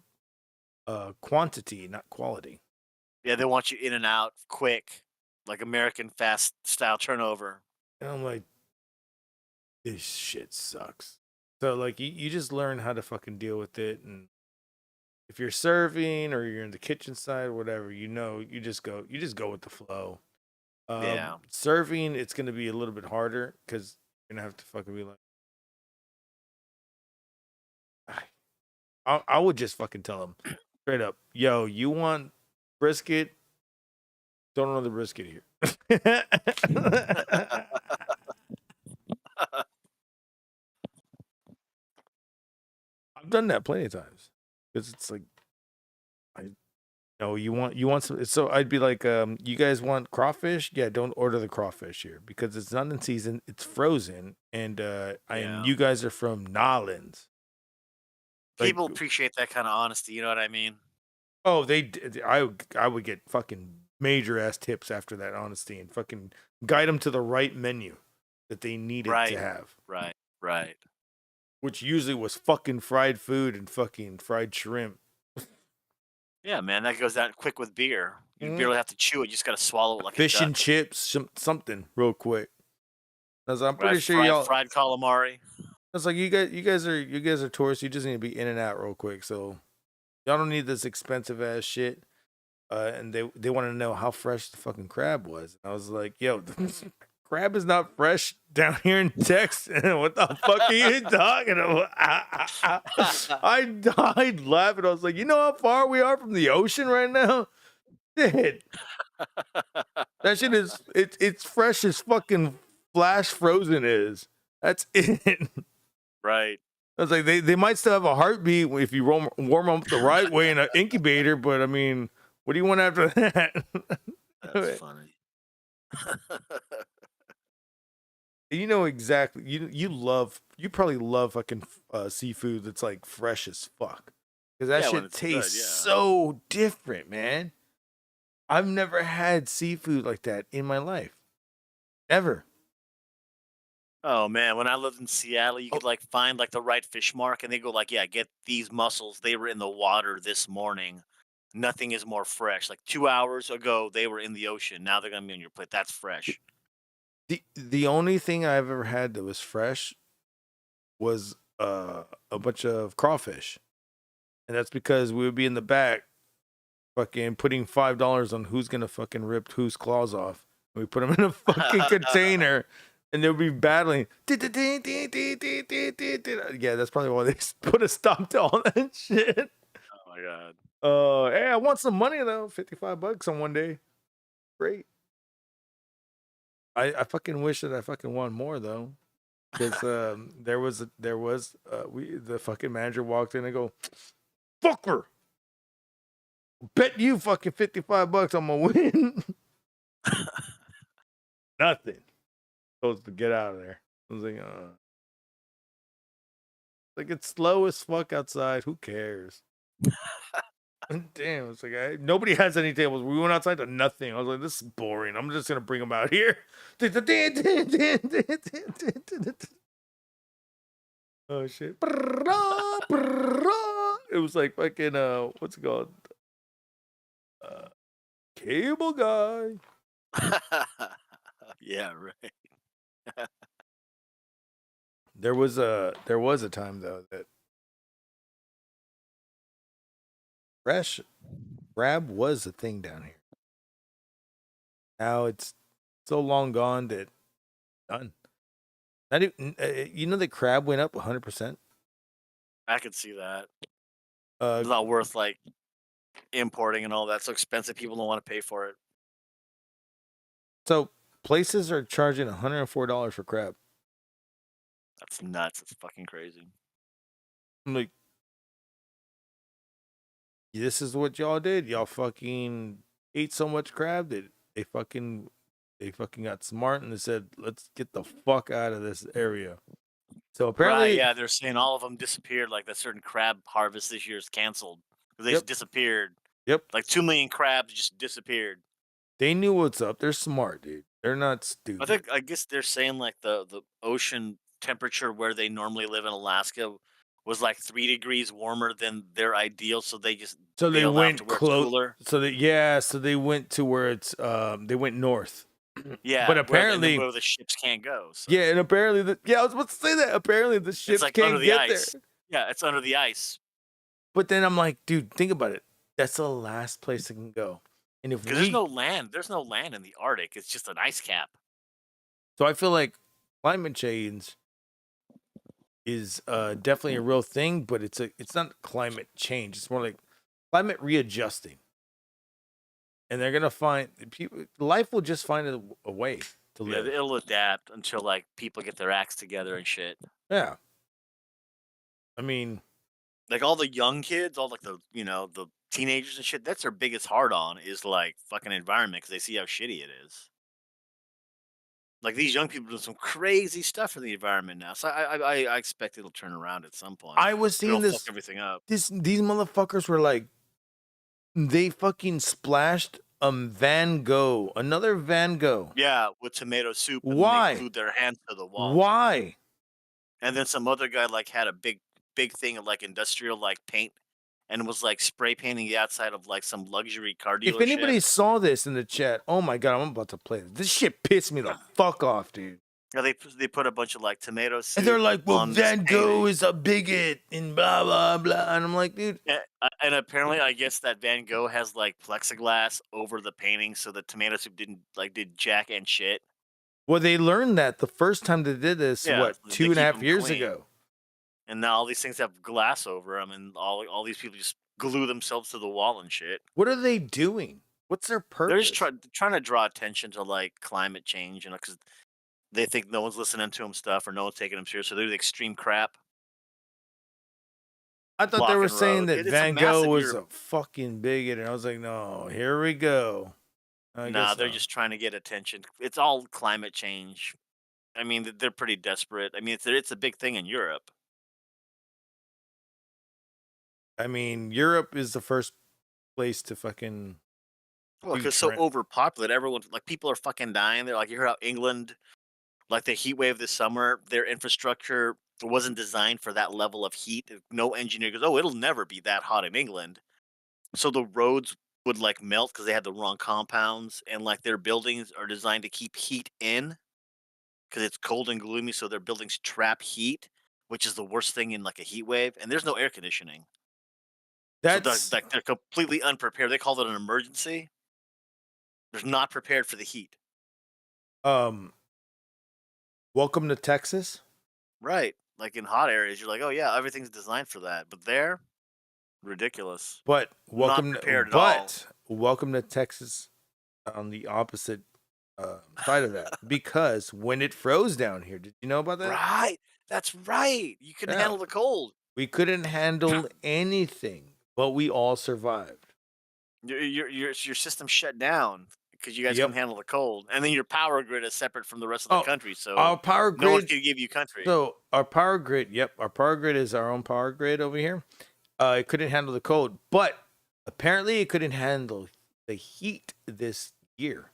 Speaker 3: quantity, not quality.
Speaker 4: Yeah, they want you in and out quick, like American fast style turnover.
Speaker 3: And I'm like, this shit sucks. So like you just learn how to fucking deal with it, and if you're serving or you're in the kitchen side, whatever, you just go with the flow.
Speaker 4: Yeah.
Speaker 3: Serving, it's gonna be a little bit harder because you're gonna have to fucking be like, I would just fucking tell them straight up, yo, you want brisket? Don't order the brisket here. I've done that plenty of times because it's like, you want some. So I'd be like, you guys want crawfish? Yeah, don't order the crawfish here because it's not in season. It's frozen, and you guys are from Nolans.
Speaker 4: People appreciate that kind of honesty. You know what I mean?
Speaker 3: Oh, I would get fucking major ass tips after that honesty and fucking guide them to the right menu that they needed to have.
Speaker 4: Right.
Speaker 3: Which usually was fucking fried food and fucking fried shrimp.
Speaker 4: Yeah, man, that goes out quick with beer. You barely have to chew it; you just gotta swallow it like
Speaker 3: fish
Speaker 4: a duck.
Speaker 3: and chips, something real quick. I'm pretty sure y'all
Speaker 4: fried calamari.
Speaker 3: It's like you guys are tourists. You just need to be in and out real quick. So y'all don't need this expensive ass shit. And they want to know how fresh the fucking crab was. And I was like, yo, crab is not fresh down here in Texas. What the fuck are you talking about? I died laughing. I was like, you know how far we are from the ocean right now? Shit. That shit is it's fresh as fucking flash frozen is. That's it.
Speaker 4: Right.
Speaker 3: I was like, they might still have a heartbeat if you warm them up the right way in an incubator, but I mean, what do you want after that?
Speaker 4: That's funny.
Speaker 3: You know exactly. You probably love fucking seafood that's like fresh as fuck because that shit tastes so different, man. I've never had seafood like that in my life, ever.
Speaker 4: Oh man, when I lived in Seattle, you could like find like the right fish mark, and they go like, "Yeah, get these mussels. They were in the water this morning. Nothing is more fresh. Like 2 hours ago, they were in the ocean. Now they're gonna be on your plate. That's fresh."
Speaker 3: The only thing I've ever had that was fresh was a bunch of crawfish, and that's because we would be in the back, fucking putting $5 on who's gonna fucking rip whose claws off. We put them in a fucking container. and they'll be battling. Yeah, that's probably why they put a stop to all that shit.
Speaker 4: Oh my god.
Speaker 3: Hey, I want some money though. $55 on one day. Great. I fucking wish that I fucking won more though. Because the fucking manager walked in and go, fucker. Bet you fucking $55 I'm gonna win. Nothing. Supposed to get out of there. I was like it's slow as fuck outside. Who cares? Damn, it's like nobody has any tables. We went outside to nothing. I was like, this is boring. I'm just gonna bring them out here. Oh shit. It was like fucking what's it called? Cable guy.
Speaker 4: Yeah, right.
Speaker 3: There was a time though that fresh crab was a thing down here. Now it's so long gone that done. Not even, you know the crab went up 100%.
Speaker 4: I could see that.
Speaker 3: Uh,
Speaker 4: It's not worth like importing and all that. So expensive. People don't want to pay for it.
Speaker 3: So places are charging $104 for crab.
Speaker 4: That's nuts. It's fucking crazy.
Speaker 3: I'm like, this is what y'all did. Y'all fucking ate so much crab that they fucking got smart and they said, let's get the fuck out of this area. So apparently,
Speaker 4: Right, yeah, they're saying all of them disappeared. Like that certain crab harvest this year is canceled because they just disappeared.
Speaker 3: Yep.
Speaker 4: Like 2 million crabs just disappeared.
Speaker 3: They knew what's up. They're smart, dude. They're not stupid.
Speaker 4: I guess they're saying like the ocean temperature where they normally live in Alaska was like 3 degrees warmer than their ideal, so they just
Speaker 3: So they
Speaker 4: bailed out
Speaker 3: went
Speaker 4: to where it's
Speaker 3: close.
Speaker 4: cooler.
Speaker 3: So they went to where it's they went north.
Speaker 4: Yeah,
Speaker 3: but
Speaker 4: where
Speaker 3: apparently
Speaker 4: where the ships can't go. So.
Speaker 3: yeah, and apparently I was about to say that. Apparently the ships
Speaker 4: It's like
Speaker 3: can't
Speaker 4: under the
Speaker 3: get
Speaker 4: ice.
Speaker 3: there.
Speaker 4: Yeah, it's under the ice.
Speaker 3: But then I'm like, dude, think about it. That's the last place it can go. And if
Speaker 4: Because there's no land in the Arctic. It's just an ice cap.
Speaker 3: So I feel like climate change is definitely a real thing, but it's not climate change. It's more like climate readjusting. And they're gonna find life will just find a way to
Speaker 4: Yeah,
Speaker 3: live.
Speaker 4: it'll adapt until like people get their acts together and shit.
Speaker 3: Yeah. I mean,
Speaker 4: like all the young kids, all like the the teenagers and shit. That's their biggest hard on is like fucking environment because they see how shitty it is. Like these young people doing some crazy stuff for the environment now. So I expect it'll turn around at some point.
Speaker 3: I was seeing
Speaker 4: It'll
Speaker 3: this
Speaker 4: fuck everything up.
Speaker 3: these motherfuckers were like, they fucking splashed Van Gogh, another Van Gogh.
Speaker 4: Yeah, with tomato soup. And
Speaker 3: Why?
Speaker 4: They glued their hands to the wall.
Speaker 3: Why?
Speaker 4: And then some other guy like had a big thing of like industrial like paint and was like spray painting the outside of like some luxury car dealership.
Speaker 3: If anybody saw this in the chat, oh my god, I'm about to play this. This shit pissed me the fuck off, dude.
Speaker 4: Yeah, they put a bunch of like tomato soup.
Speaker 3: And they're like, well,
Speaker 4: on this
Speaker 3: Van Gogh
Speaker 4: painting.
Speaker 3: is a bigot and blah blah blah. And I'm like, dude.
Speaker 4: Yeah, and apparently, I guess that Van Gogh has like plexiglass over the painting, so the tomato soup did jack and shit.
Speaker 3: Well, they learned that the first time they did this,
Speaker 4: Yeah,
Speaker 3: what,
Speaker 4: they
Speaker 3: 2.5
Speaker 4: keep 'em
Speaker 3: years
Speaker 4: clean.
Speaker 3: ago.
Speaker 4: And now all these things have glass over them, and all these people just glue themselves to the wall and shit.
Speaker 3: What are they doing? What's their purpose?
Speaker 4: They're just trying to draw attention to like climate change, because they think no one's listening to them stuff or no one's taking them serious. So they're the extreme crap.
Speaker 3: I thought they were
Speaker 4: blocking
Speaker 3: saying
Speaker 4: roads.
Speaker 3: that
Speaker 4: It's a
Speaker 3: Van Gogh
Speaker 4: massive
Speaker 3: was
Speaker 4: Europe-
Speaker 3: a fucking bigot, and I was like, no, here we go. I
Speaker 4: Nah,
Speaker 3: guess
Speaker 4: they're
Speaker 3: so.
Speaker 4: just trying to get attention. It's all climate change. I mean, they're pretty desperate. I mean, it's a big thing in Europe.
Speaker 3: I mean, Europe is the first place to fucking.
Speaker 4: Well,
Speaker 3: do
Speaker 4: because so
Speaker 3: trend-
Speaker 4: overpopulated, everyone like people are fucking dying. They're like, you hear how England, like the heat wave this summer, their infrastructure wasn't designed for that level of heat. No engineer goes, oh, it'll never be that hot in England. So the roads would like melt because they had the wrong compounds, and like their buildings are designed to keep heat in because it's cold and gloomy. So their buildings trap heat, which is the worst thing in like a heat wave. And there's no air conditioning.
Speaker 3: That's
Speaker 4: So they're completely unprepared. They called it an emergency. They're not prepared for the heat.
Speaker 3: Welcome to Texas.
Speaker 4: Right. Like in hot areas, you're like, oh yeah, everything's designed for that. But there, ridiculous.
Speaker 3: But
Speaker 4: Not prepared at all.
Speaker 3: welcome to Texas on the opposite side of that. Because when it froze down here, did you know about that?
Speaker 4: Right. That's right. You couldn't
Speaker 3: Yeah.
Speaker 4: handle the cold.
Speaker 3: We couldn't handle anything, but we all survived.
Speaker 4: Your system shut down because you guys
Speaker 3: Yep.
Speaker 4: couldn't handle the cold, and then your power grid is separate from the rest of the country, so
Speaker 3: Our power grid,
Speaker 4: no one can give you country.
Speaker 3: So our power grid, our power grid is our own power grid over here. It couldn't handle the cold, but apparently it couldn't handle the heat this year.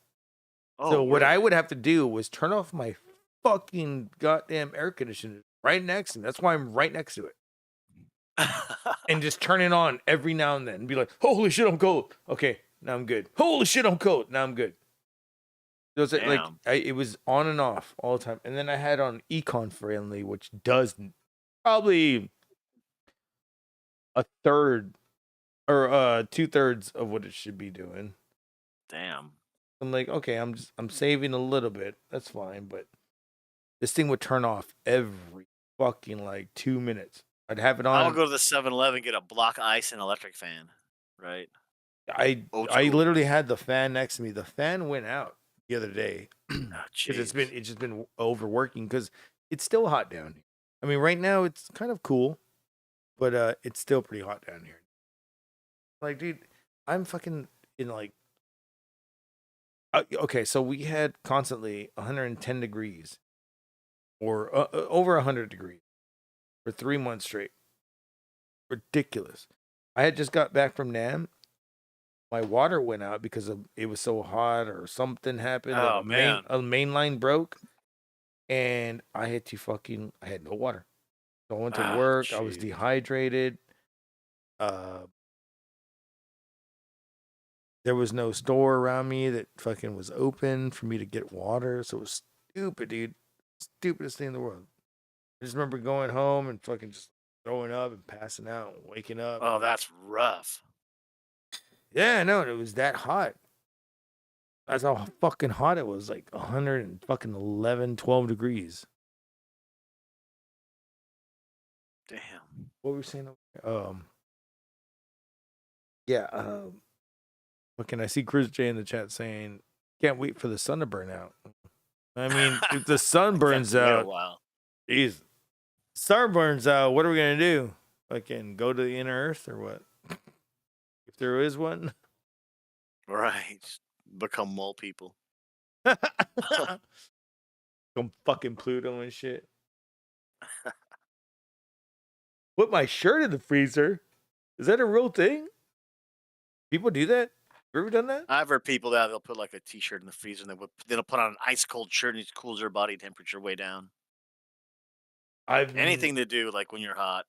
Speaker 4: Oh,
Speaker 3: So what
Speaker 4: really?
Speaker 3: I would have to do was turn off my fucking goddamn air conditioner right next to me. That's why I'm right next to it. And just turn it on every now and then and be like, holy shit, I'm cold. Okay, now I'm good. Holy shit, I'm cold. Now I'm good. So it's like it was on and off all the time. And then I had on econ friendly, which does probably a third or 2/3 of what it should be doing.
Speaker 4: Damn.
Speaker 3: I'm like, okay, I'm saving a little bit. That's fine, but this thing would turn off every fucking like 2 minutes. I'd have it on.
Speaker 4: I'll go to the 7-Eleven, get a block ice and electric fan. Right.
Speaker 3: I literally had the fan next to me. The fan went out the other day because it's just been overworking because it's still hot down here. I mean, right now it's kind of cool, but it's still pretty hot down here. Like, dude, I'm fucking in like. Okay, so we had constantly 110 degrees, or over 100 degrees, for 3 months straight. Ridiculous. I had just got back from Nam. My water went out because it was so hot or something happened.
Speaker 4: Oh, man.
Speaker 3: A main line broke, and I had no water. So I went to work. I was dehydrated. There was no store around me that fucking was open for me to get water. So it was stupid, dude. Stupidest thing in the world. I just remember going home and fucking just throwing up and passing out and waking up.
Speaker 4: Oh, that's rough.
Speaker 3: Yeah, no, it was that hot. That's how fucking hot it was. Like 111, 12 degrees.
Speaker 4: Damn.
Speaker 3: What were we saying? Yeah. Fucking, I see Chris J in the chat saying, "Can't wait for the sun to burn out." I mean, if the sun burns out, geez, sun burns out. What are we gonna do? Fucking go to the inner Earth or what? If there is one,
Speaker 4: right? Become mole people.
Speaker 3: Come fucking Pluto and shit. Put my shirt in the freezer. Is that a real thing? People do that? You ever done that?
Speaker 4: I've heard people that they'll put like a t-shirt in the freezer and they'll put on an ice cold shirt and it cools their body temperature way down. Anything to do like when you're hot.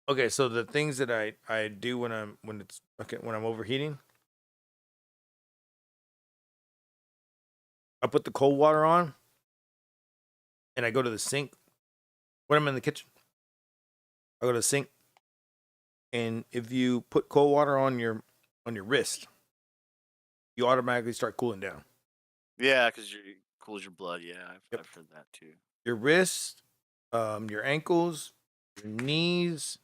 Speaker 3: Okay, so the things that I do when I'm overheating, I put the cold water on and I go to the sink. When I'm in the kitchen, I go to the sink. And if you put cold water on your wrist, you automatically start cooling down.
Speaker 4: Yeah, because it cools your blood. Yeah, I've heard that too.
Speaker 3: Your wrist, your ankles, your knees,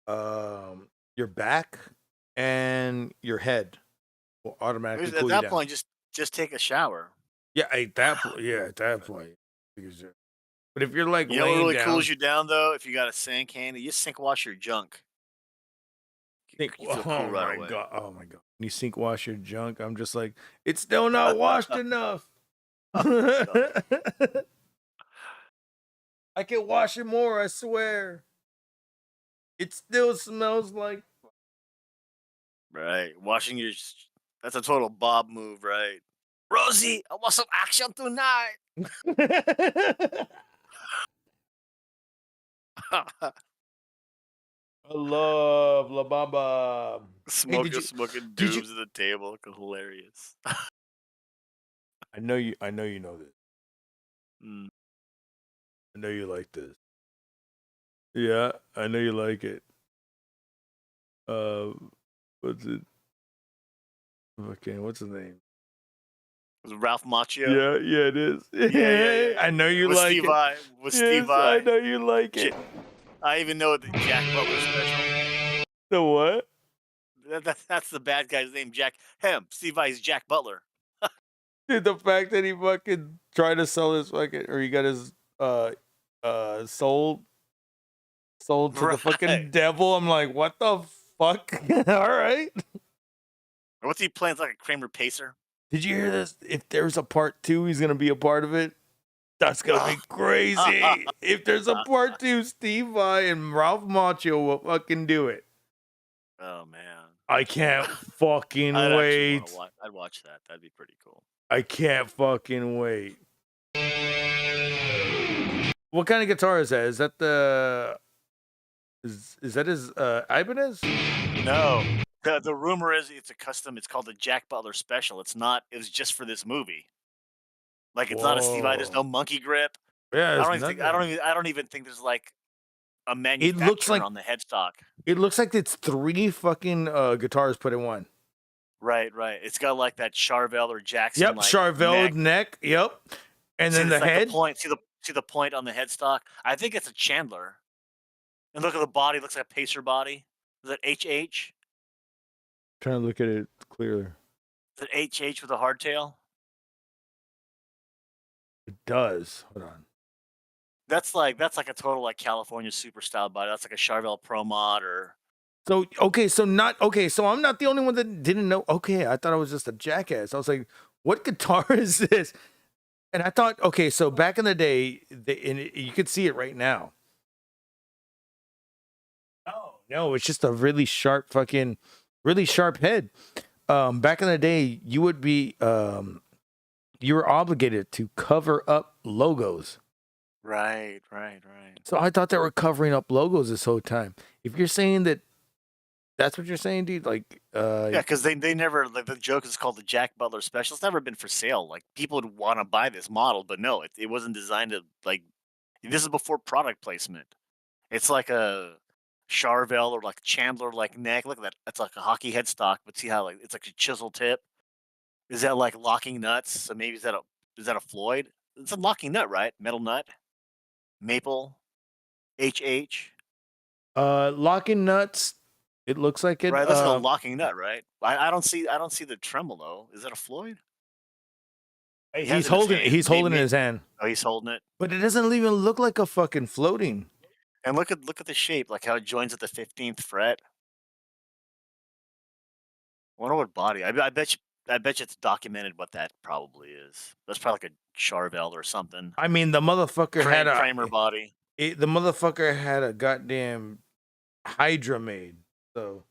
Speaker 3: your back, and your head will automatically cool you down.
Speaker 4: At that point, just take a shower.
Speaker 3: Yeah, at that point. But if you're like,
Speaker 4: you know what really cools you down though? If you got a sink handy, you sink wash your junk.
Speaker 3: You feel cool right away. God. Oh my god! When you sink wash your junk, I'm just like, it's still not washed enough. I can wash it more, I swear. It still smells like.
Speaker 4: Right, washing your. That's a total Bob move, right? Rosie, I want some action tonight.
Speaker 3: I love La Bamba.
Speaker 4: Smoking doobs at the table. Hilarious.
Speaker 3: I know you know this. I know you like this. Yeah, I know you like it. What's it? Okay, what's the name?
Speaker 4: Was it Ralph Macchio?
Speaker 3: Yeah, it is.
Speaker 4: Yeah.
Speaker 3: I know you
Speaker 4: With
Speaker 3: like
Speaker 4: Steve
Speaker 3: it.
Speaker 4: Vai. With Steve
Speaker 3: Yes, I
Speaker 4: Vai.
Speaker 3: know you like it.
Speaker 4: I even know the Jack Butler special.
Speaker 3: The what?
Speaker 4: That's the bad guy's name, Jack. Steve Vai's Jack Butler.
Speaker 3: Dude, the fact that he fucking tried to sell his fucking, or he got his sold to the fucking
Speaker 4: Right.
Speaker 3: devil. I'm like, what the fuck? All right.
Speaker 4: Or what's he playing like a Kramer Pacer?
Speaker 3: Did you hear this? If there's a part 2, he's gonna be a part of it. That's gonna be crazy. If there's a part 2, Steve Vai and Ralph Macchio will fucking do it.
Speaker 4: Oh man.
Speaker 3: I can't fucking
Speaker 4: I'd
Speaker 3: wait.
Speaker 4: actually I'd watch that. That'd be pretty cool.
Speaker 3: I can't fucking wait. What kind of guitar is that? Is that the is that his Ibanez?
Speaker 4: No. The rumor is it's a custom. It's called the Jack Butler Special. It's not. It was just for this movie. Like it's not a Steve Vai. There's no monkey grip.
Speaker 3: Yeah,
Speaker 4: I don't even think there's like a manufacturer
Speaker 3: looks like
Speaker 4: on the headstock.
Speaker 3: It looks like it's 3 fucking guitars put in one.
Speaker 4: Right. It's got like that Charvel or Jackson.
Speaker 3: Yep,
Speaker 4: like,
Speaker 3: Charvel neck. Yep, and then the
Speaker 4: like
Speaker 3: head.
Speaker 4: The point. See the point on the headstock. I think it's a Chandler. And look at the body. It looks like a Pacer body. Is that HH?
Speaker 3: Trying to look at it clearer.
Speaker 4: Is it HH with a hardtail?
Speaker 3: It does. Hold on.
Speaker 4: That's like a total like California super style body. That's like a Charvel Pro Mod or.
Speaker 3: So So I'm not the only one that didn't know. Okay, I thought I was just a jackass. I was like, what guitar is this? And I thought, okay, so back in the day, you could see it right now. No, it's just a really sharp head. Back in the day, you would be you were obligated to cover up logos.
Speaker 4: Right.
Speaker 3: So I thought they were covering up logos this whole time. If you're saying that's what you're saying, dude, like
Speaker 4: yeah, because they never, like, the joke is called the Jack Butler Special. It's never been for sale. Like people would want to buy this model, but no, it wasn't designed to like. This is before product placement. It's like a Charvel or like Chandler like neck. Look at that. That's like a hockey headstock, but see how like it's like a chisel tip. Is that like locking nuts? So maybe is that a Floyd? It's a locking nut, right? Metal nut, maple, HH.
Speaker 3: locking nuts. It looks like it.
Speaker 4: Right, that's a locking nut, right? I don't see the tremolo. Is that a Floyd?
Speaker 3: He's holding it. He's holding it in his hand.
Speaker 4: Oh, he's holding it.
Speaker 3: But it doesn't even look like a fucking floating.
Speaker 4: And look at the shape, like how it joins at the 15th fret. I wonder what body. I bet you it's documented what that probably is. That's probably like a Charvel or something.
Speaker 3: I mean, the motherfucker had a
Speaker 4: Kramer body.
Speaker 3: The motherfucker had a goddamn Hydra made. So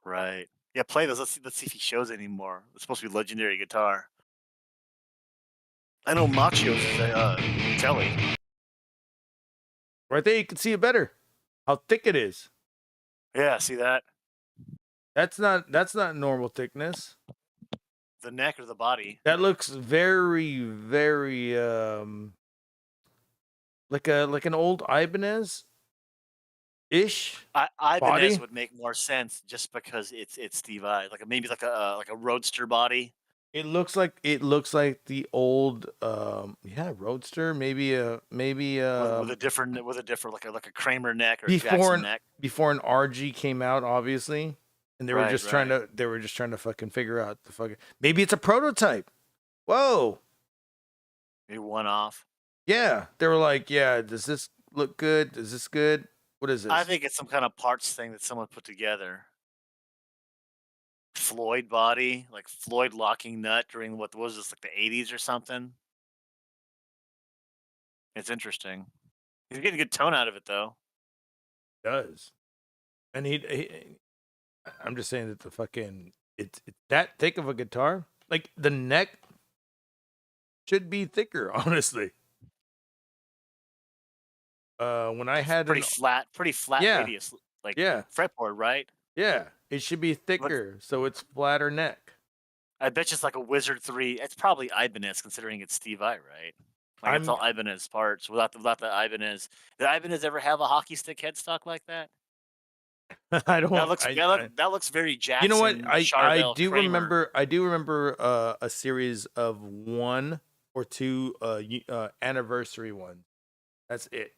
Speaker 4: right, yeah. Play this. Let's see if he shows it anymore. It's supposed to be legendary guitar. I know Macchio's Telly.
Speaker 3: Right there, you can see it better. How thick it is.
Speaker 4: Yeah, see that?
Speaker 3: That's not normal thickness.
Speaker 4: The neck or the body?
Speaker 3: That looks very, very like an old Ibanez ish.
Speaker 4: Ibanez would make more sense just because it's Steve Vai. Like maybe like a Roadster body.
Speaker 3: It looks like the old Roadster, maybe
Speaker 4: with a different like a Kramer neck or Jackson neck.
Speaker 3: Before an RG came out, obviously. And they were just trying to fucking figure out the fucking, maybe it's a prototype. Whoa.
Speaker 4: Maybe one off.
Speaker 3: Yeah. They were like, yeah, does this look good? Is this good? What is this?
Speaker 4: I think it's some kind of parts thing that someone put together. Floyd body, like Floyd locking nut during what was this, like the 80s or something. It's interesting. He's getting a good tone out of it though.
Speaker 3: He does. And I'm just saying that the fucking it's that thick of a guitar. Like the neck should be thicker, honestly. When I had
Speaker 4: pretty flat radius, like fretboard, right?
Speaker 3: Yeah, it should be thicker, so it's flatter neck.
Speaker 4: I bet you it's like a Wizard 3. It's probably Ibanez, considering it's Steve Vai, right? Like it's all Ibanez parts without the Ibanez. Did Ibanez ever have a hockey stick headstock like that?
Speaker 3: I don't.
Speaker 4: That looks very Jackson.
Speaker 3: You know what? I
Speaker 4: Charvel,
Speaker 3: do
Speaker 4: Kramer.
Speaker 3: remember. I do remember a series of 1 or 2 anniversary ones. That's it.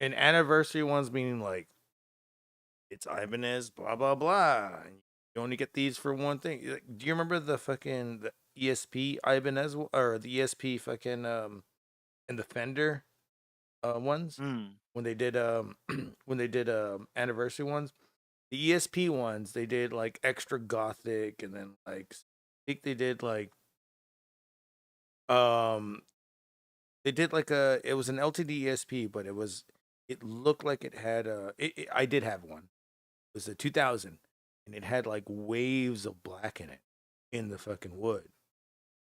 Speaker 3: And anniversary ones meaning like it's Ibanez, blah blah blah. And you only get these for one thing. Like, do you remember the ESP Ibanez or the ESP fucking and the Fender ones when they did anniversary ones? The ESP ones they did like extra gothic, and then like I think they did like it was an LTD ESP, but it looked like it had I did have one. It was a 2000, and it had like waves of black in it in the fucking wood,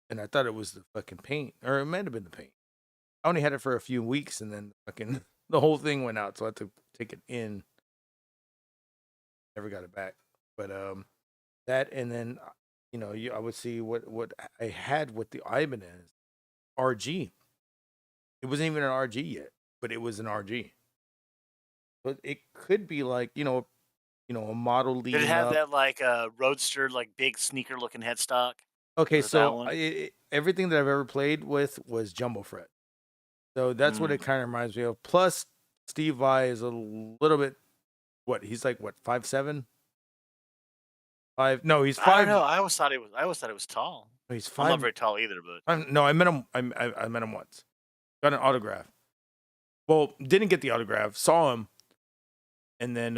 Speaker 3: and I thought it was the fucking paint, or it might have been the paint. I only had it for a few weeks, and then fucking the whole thing went out, so I had to take it in. Never got it back, but that, and then I would see what I had with the Ibanez RG. It wasn't even an RG yet, but it was an RG. But it could be like a model leading
Speaker 4: Did it have
Speaker 3: up.
Speaker 4: that like roadster, like big sneaker looking headstock?
Speaker 3: Okay,
Speaker 4: Was it that
Speaker 3: so
Speaker 4: one?
Speaker 3: everything that I've ever played with was jumbo fret. So that's what it kind of reminds me of. Plus, Steve Vai is a little bit, he's like 5'7"? No, he's 5.
Speaker 4: I don't know. I always thought it was tall.
Speaker 3: He's
Speaker 4: I'm not
Speaker 3: 5.
Speaker 4: very tall either, but
Speaker 3: No, I met him. I met him once. Got an autograph. Well, didn't get the autograph. Saw him, and then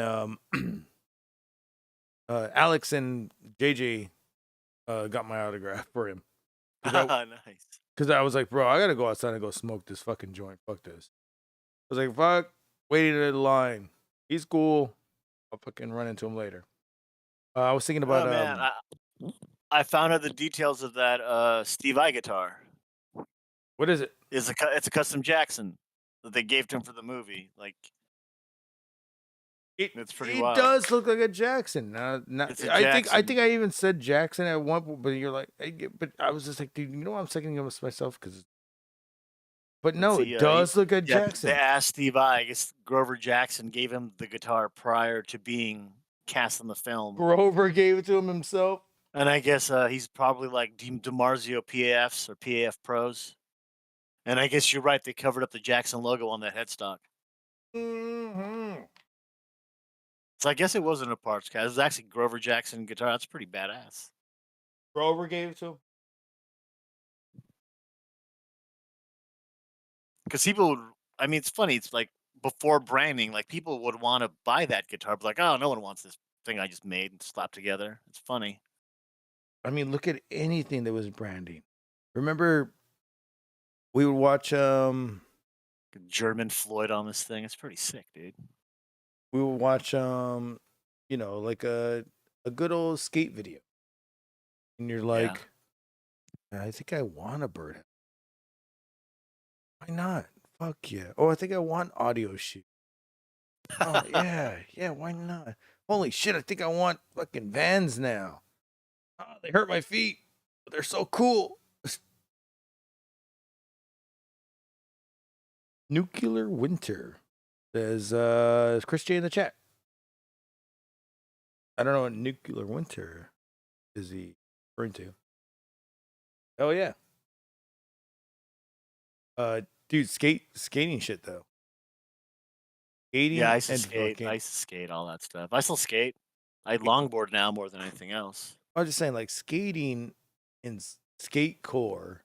Speaker 3: Alex and JJ got my autograph for him.
Speaker 4: nice.
Speaker 3: Because I was like, bro, I gotta go outside and go smoke this fucking joint. Fuck this. I was like, fuck, waiting in the line. He's cool. I'll fucking run into him later. I was thinking about
Speaker 4: Oh man, I found out the details of that Steve Vai guitar.
Speaker 3: what is it?
Speaker 4: It's a custom Jackson that they gave to him for the movie. Like it's pretty
Speaker 3: It
Speaker 4: wild.
Speaker 3: does look like a Jackson.
Speaker 4: It's a
Speaker 3: I think
Speaker 4: Jackson.
Speaker 3: I even said Jackson at one point, but you're like, but I was just like, dude, I'm second guessing myself because. But no, it does look like Jackson.
Speaker 4: They asked Steve Vai. I guess Grover Jackson gave him the guitar prior to being cast in the film.
Speaker 3: Grover gave it to him himself.
Speaker 4: And I guess he's probably like DiMarzio PAFs or PAF Pros. And I guess you're right. They covered up the Jackson logo on that headstock.
Speaker 3: Mm-hmm.
Speaker 4: So I guess it wasn't a parts cast. It was actually Grover Jackson guitar. That's pretty badass.
Speaker 3: Grover gave it to him.
Speaker 4: Because people would, I mean, it's funny. It's like before branding, like people would want to buy that guitar, but like, oh, no one wants this thing I just made and slapped together. It's funny.
Speaker 3: I mean, look at anything that was branding. Remember, we would watch
Speaker 4: German Floyd on this thing. It's pretty sick, dude.
Speaker 3: We would watch like a good old skate video, and you're like, I think I want a bird. Why not? Fuck yeah. Oh, I think I want audio shoot. Oh yeah, why not? Holy shit, I think I want fucking Vans now. Oh, they hurt my feet, but they're so cool. Nuclear Winter says Chris J in the chat. I don't know what Nuclear Winter is he referring to. Oh yeah. Dude, skating shit though. Skating,
Speaker 4: Yeah, I used to
Speaker 3: and
Speaker 4: skate.
Speaker 3: fucking,
Speaker 4: I used to skate all that stuff. I still skate. I longboard now more than anything else.
Speaker 3: I was just saying, like skating and skate core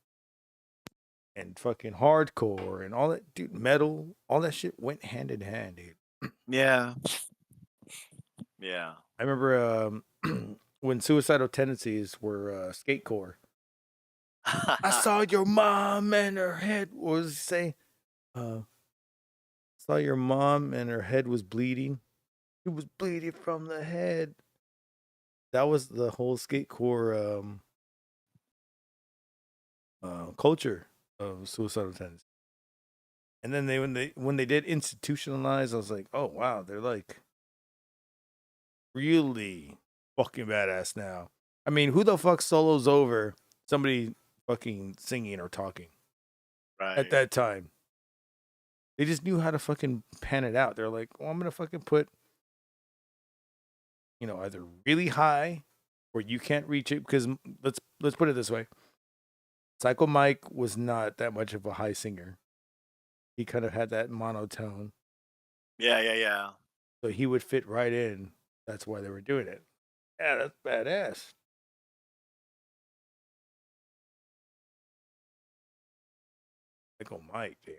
Speaker 3: and fucking hardcore and all that, dude. Metal, all that shit went hand in hand, dude.
Speaker 4: Yeah. Yeah.
Speaker 3: I remember when Suicidal Tendencies were skate core. I saw your mom and her head. What was he say? Saw your mom and her head was bleeding. It was bleeding from the head. That was the whole skate core culture of Suicidal Tendencies. And then when they did Institutionalize, I was like, oh wow, they're like really fucking badass now. I mean, who the fuck solos over somebody fucking singing or talking at that time? They just knew how to fucking pan it out. They're like, well, I'm gonna fucking put either really high or you can't reach it. Because let's put it this way: Psycho Mike was not that much of a high singer. He kind of had that monotone,
Speaker 4: Yeah.
Speaker 3: so he would fit right in. That's why they were doing it. Yeah, that's badass. Psycho Mike, dude.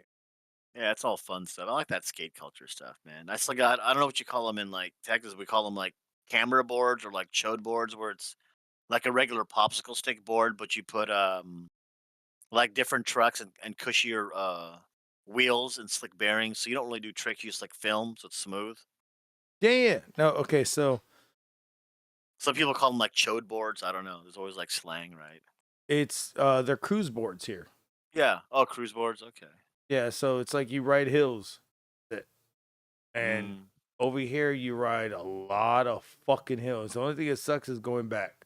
Speaker 4: Yeah, it's all fun stuff. I like that skate culture stuff, man. I still got, I don't know what you call them in like Texas. We call them like camera boards or like chode boards, where it's like a regular popsicle stick board, but you put like different trucks and cushier wheels and slick bearings. So you don't really do tricks, you just like film, so it's smooth.
Speaker 3: Yeah. No, okay, so
Speaker 4: Some people call them like chode boards. I don't know. There's always like slang, right?
Speaker 3: it's they're cruise boards here.
Speaker 4: Yeah. Oh, cruise boards. Okay.
Speaker 3: Yeah, so it's like you ride hills. And
Speaker 4: Mm.
Speaker 3: over here you ride a lot of fucking hills. The only thing that sucks is going back.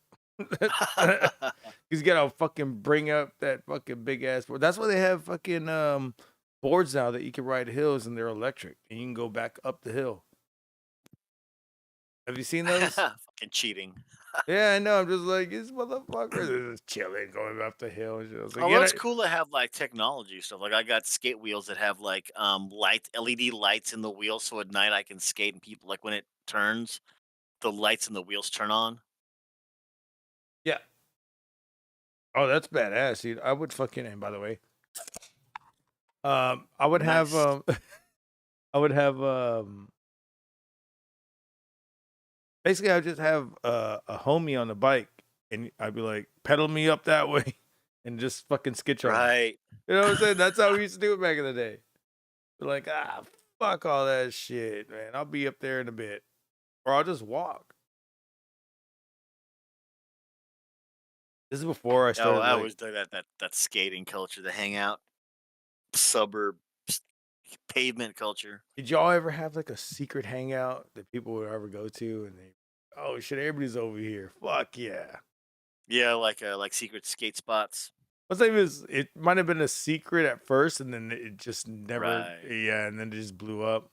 Speaker 3: You gotta fucking bring up that fucking big ass board. That's why they have fucking boards now that you can ride hills and they're electric and you can go back up the hill. Have you seen those?
Speaker 4: Fucking cheating.
Speaker 3: Yeah, I know. I'm just like, this motherfucker is chilling going up the hill. And shit. I was like,
Speaker 4: Although
Speaker 3: yeah,
Speaker 4: it's cool to have like technology stuff. Like I got skate wheels that have like LED lights in the wheel, so at night I can skate and people like when it turns, the lights in the wheels turn on.
Speaker 3: yeah. Oh, that's badass, dude. I would fucking, and by the way, I would have,
Speaker 4: Nice.
Speaker 3: I would have, basically, I would just have a homie on the bike, and I'd be like, pedal me up that way, and just fucking skitch on him.
Speaker 4: Right.
Speaker 3: You know what I'm saying? That's how we used to do it back in the day. We're like, fuck all that shit, man. I'll be up there in a bit, or I'll just walk. This is before I
Speaker 4: Oh,
Speaker 3: started.
Speaker 4: I
Speaker 3: Like,
Speaker 4: always do that skating culture, the hangout suburb pavement culture.
Speaker 3: did y'all ever have like a secret hangout that people would ever go to, and they, oh shit, everybody's over here. Fuck yeah.
Speaker 4: Yeah, like secret skate spots.
Speaker 3: What's name is it might have been a secret at first and then it just never
Speaker 4: Right.
Speaker 3: yeah, and then it just blew up.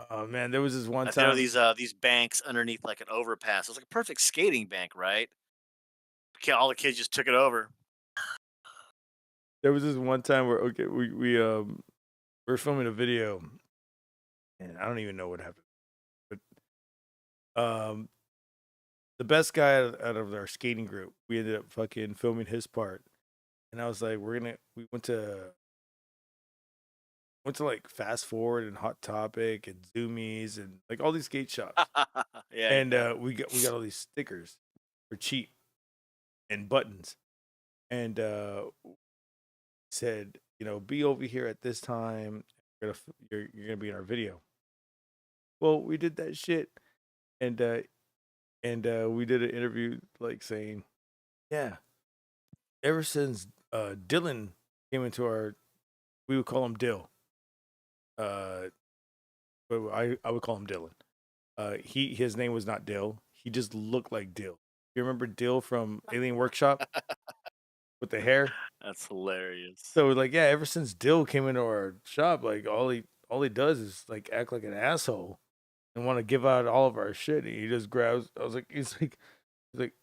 Speaker 3: Oh man, there was this one
Speaker 4: Like there are
Speaker 3: time.
Speaker 4: these banks underneath like an overpass. It was like a perfect skating bank, right? All the kids just took it over.
Speaker 3: There was this one time where okay, we were filming a video and I don't even know what happened. But the best guy out of our skating group, we ended up fucking filming his part. And I was like, we went to like Fast Forward and Hot Topic and Zoomies and like all these skate shops.
Speaker 4: Yeah.
Speaker 3: And we got all these stickers for cheap and buttons. And said, be over here at this time. You're gonna be in our video. Well, we did that shit, and we did an interview like saying, yeah, ever since Dylan came into our, we would call him Dill. But I would call him Dylan. His name was not Dill. He just looked like Dill. You remember Dill from Alien Workshop with the hair?
Speaker 4: That's hilarious.
Speaker 3: So like, yeah, ever since Dill came into our shop, like all he does is like act like an asshole and want to give out all of our shit. He just grabs. I was like, he's like,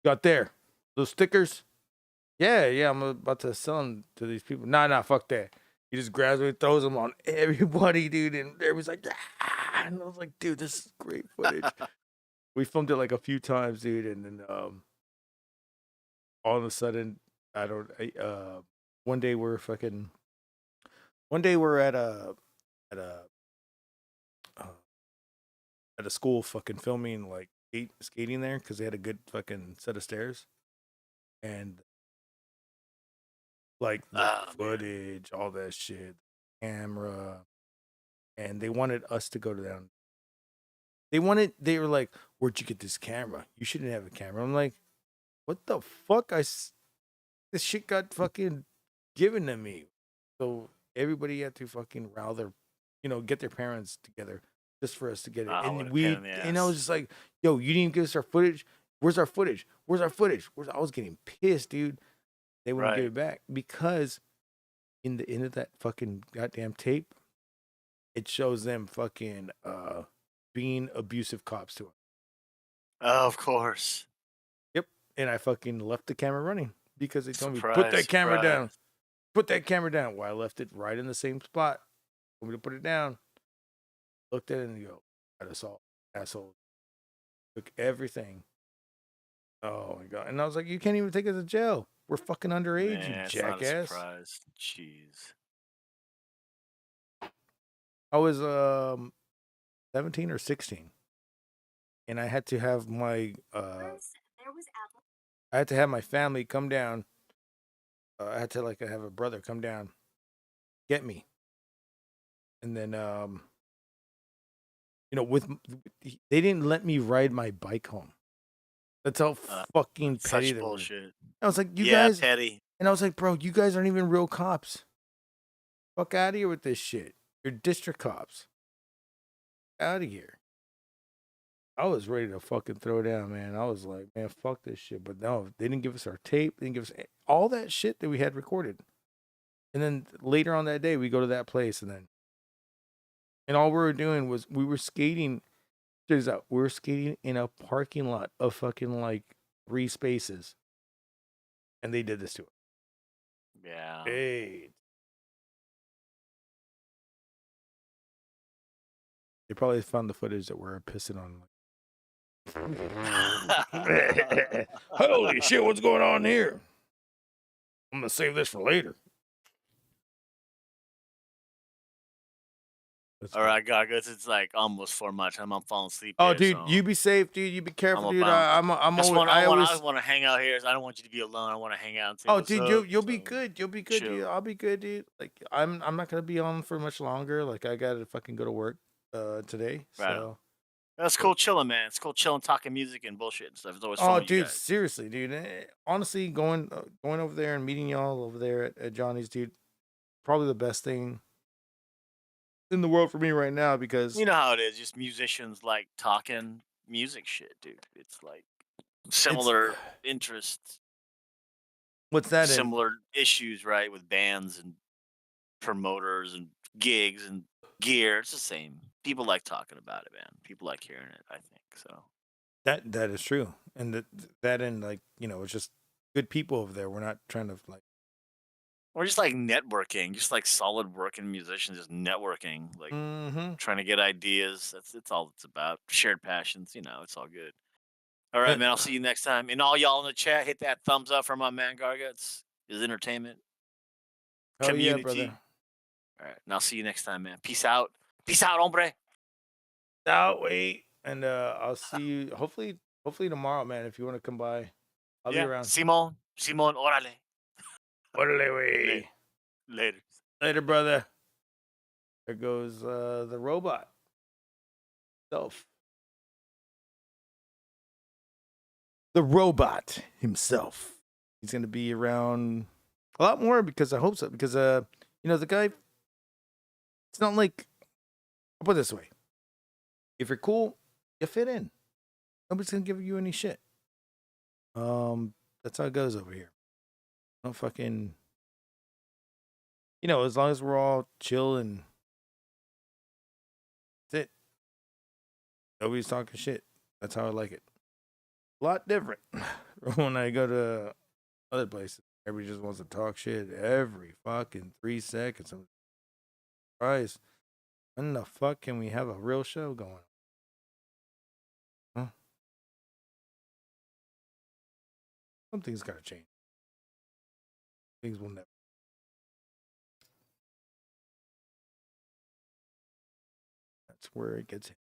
Speaker 3: got there those stickers. Yeah, I'm about to sell them to these people. Nah, fuck that. He just grabs them and throws them on everybody, dude. And everybody's like, ah! And I was like, dude, this is great footage. We filmed it like a few times, dude, and then all of a sudden, one day we're at at a uh, at a school fucking filming like skating there because they had a good fucking set of stairs, and like the footage, all that shit, camera, and they wanted us to go to them. They were like, where'd you get this camera? You shouldn't have a camera. I'm like, what the fuck? This shit got fucking given to me. So everybody had to fucking get their parents together just for us to get it. And I was just like, yo, you didn't even give us our footage. Where's our footage? I was getting pissed, dude. They wouldn't give it back because in the end of that fucking goddamn tape, it shows them fucking being abusive cops to him.
Speaker 4: Oh, of course.
Speaker 3: Yep. And I fucking left the camera running because they told me, put
Speaker 4: Surprise,
Speaker 3: that camera
Speaker 4: surprise.
Speaker 3: down. Put that camera down. Well, I left it right in the same spot. Told me to put it down. Looked at it and go, that assault, asshole. Took everything. Oh my God. And I was like, you can't even take us to jail. We're fucking underage,
Speaker 4: Man,
Speaker 3: you
Speaker 4: it's not a
Speaker 3: jackass.
Speaker 4: surprise. Jeez.
Speaker 3: I was 17 or 16. And I had to have my family come down. I had to have a brother come down, get me. And then they didn't let me ride my bike home. That's how fucking petty
Speaker 4: Such
Speaker 3: they were.
Speaker 4: bullshit.
Speaker 3: I was like, you
Speaker 4: Yeah,
Speaker 3: guys,
Speaker 4: petty.
Speaker 3: and I was like, bro, you guys aren't even real cops. Fuck out of here with this shit. You're district cops. Out of here. I was ready to fucking throw down, man. I was like, man, fuck this shit. But no, they didn't give us our tape. They didn't give us all that shit that we had recorded. And then later on that day, we go to that place, and all we were doing was we were skating. Check this out. We were skating in a parking lot of fucking 3 spaces. And they did this to us.
Speaker 4: Yeah.
Speaker 3: Hey. They probably found the footage that we're pissing on. Holy shit, what's going on here? I'm going to save this for later.
Speaker 4: All right, Gargles. It's like almost for my time. I'm falling asleep.
Speaker 3: Oh,
Speaker 4: here,
Speaker 3: dude,
Speaker 4: so
Speaker 3: you be safe, dude. You be careful, dude.
Speaker 4: I
Speaker 3: always
Speaker 4: want to hang out here. I don't want you to be alone. I want to hang out and say
Speaker 3: Oh,
Speaker 4: what's
Speaker 3: dude,
Speaker 4: up.
Speaker 3: you'll be good. You'll be good, dude.
Speaker 4: chill.
Speaker 3: I'll be good, dude. I'm not gonna be on for much longer. I gotta fucking go to work today.
Speaker 4: Right.
Speaker 3: So
Speaker 4: That's cool chilling, man. It's cool chilling, talking music and bullshit and stuff. It's always fun with you
Speaker 3: dude,
Speaker 4: guys.
Speaker 3: seriously, dude. Honestly, going over there and meeting y'all over there at Johnny's, dude, probably the best thing in the world for me right now because
Speaker 4: You know how it is. Just musicians talking music shit, dude. It's similar interests,
Speaker 3: what's that in?
Speaker 4: similar issues, right? With bands and promoters and gigs and gear. It's the same. People like talking about it, man. People like hearing it, I think. So
Speaker 3: That is true, and that and it's just good people over there. We're not trying to
Speaker 4: or just networking, just solid working musicians, just networking, trying to get ideas. It's all it's about. Shared passions, it's all good. All right, man. I'll see you next time. And all y'all in the chat, hit that thumbs up for my man Garguts. His entertainment
Speaker 3: Hell yeah,
Speaker 4: community.
Speaker 3: brother.
Speaker 4: All right, and I'll see you next time, man. Peace out. Peace out, hombre.
Speaker 3: Out, wait, and I'll see you hopefully tomorrow, man. If you want to come by, I'll be around.
Speaker 4: Simon, órale.
Speaker 3: Órale, wey. Later, brother. There goes the robot himself. The robot himself. He's gonna be around a lot more because I hope so. Because the guy. It's not like, I'll put it this way. If you're cool, you fit in. Nobody's gonna give you any shit. That's how it goes over here. Don't fucking, as long as we're all chill and that's it. Nobody's talking shit. That's how I like it. A lot different when I go to other places. Everybody just wants to talk shit every fucking 3 seconds. I'm surprised. When the fuck can we have a real show going? Huh? Something's got to change. Things will never. That's where it gets hit.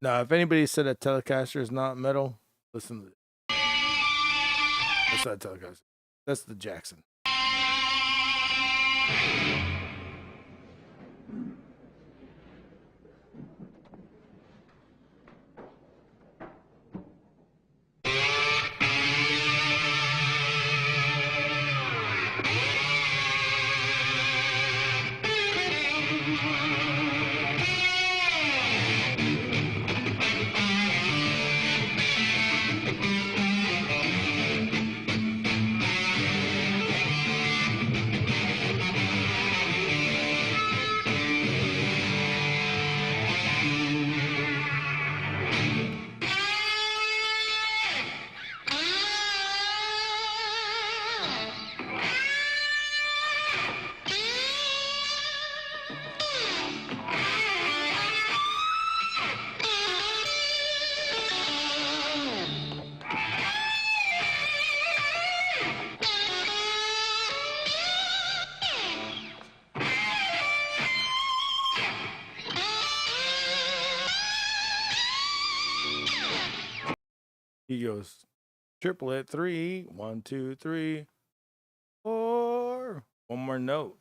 Speaker 3: Now, if anybody said that Telecaster is not metal, listen to this. That's not Telecaster. That's the Jackson. He goes triplet 3, 1, 2, 3, 4. One more note.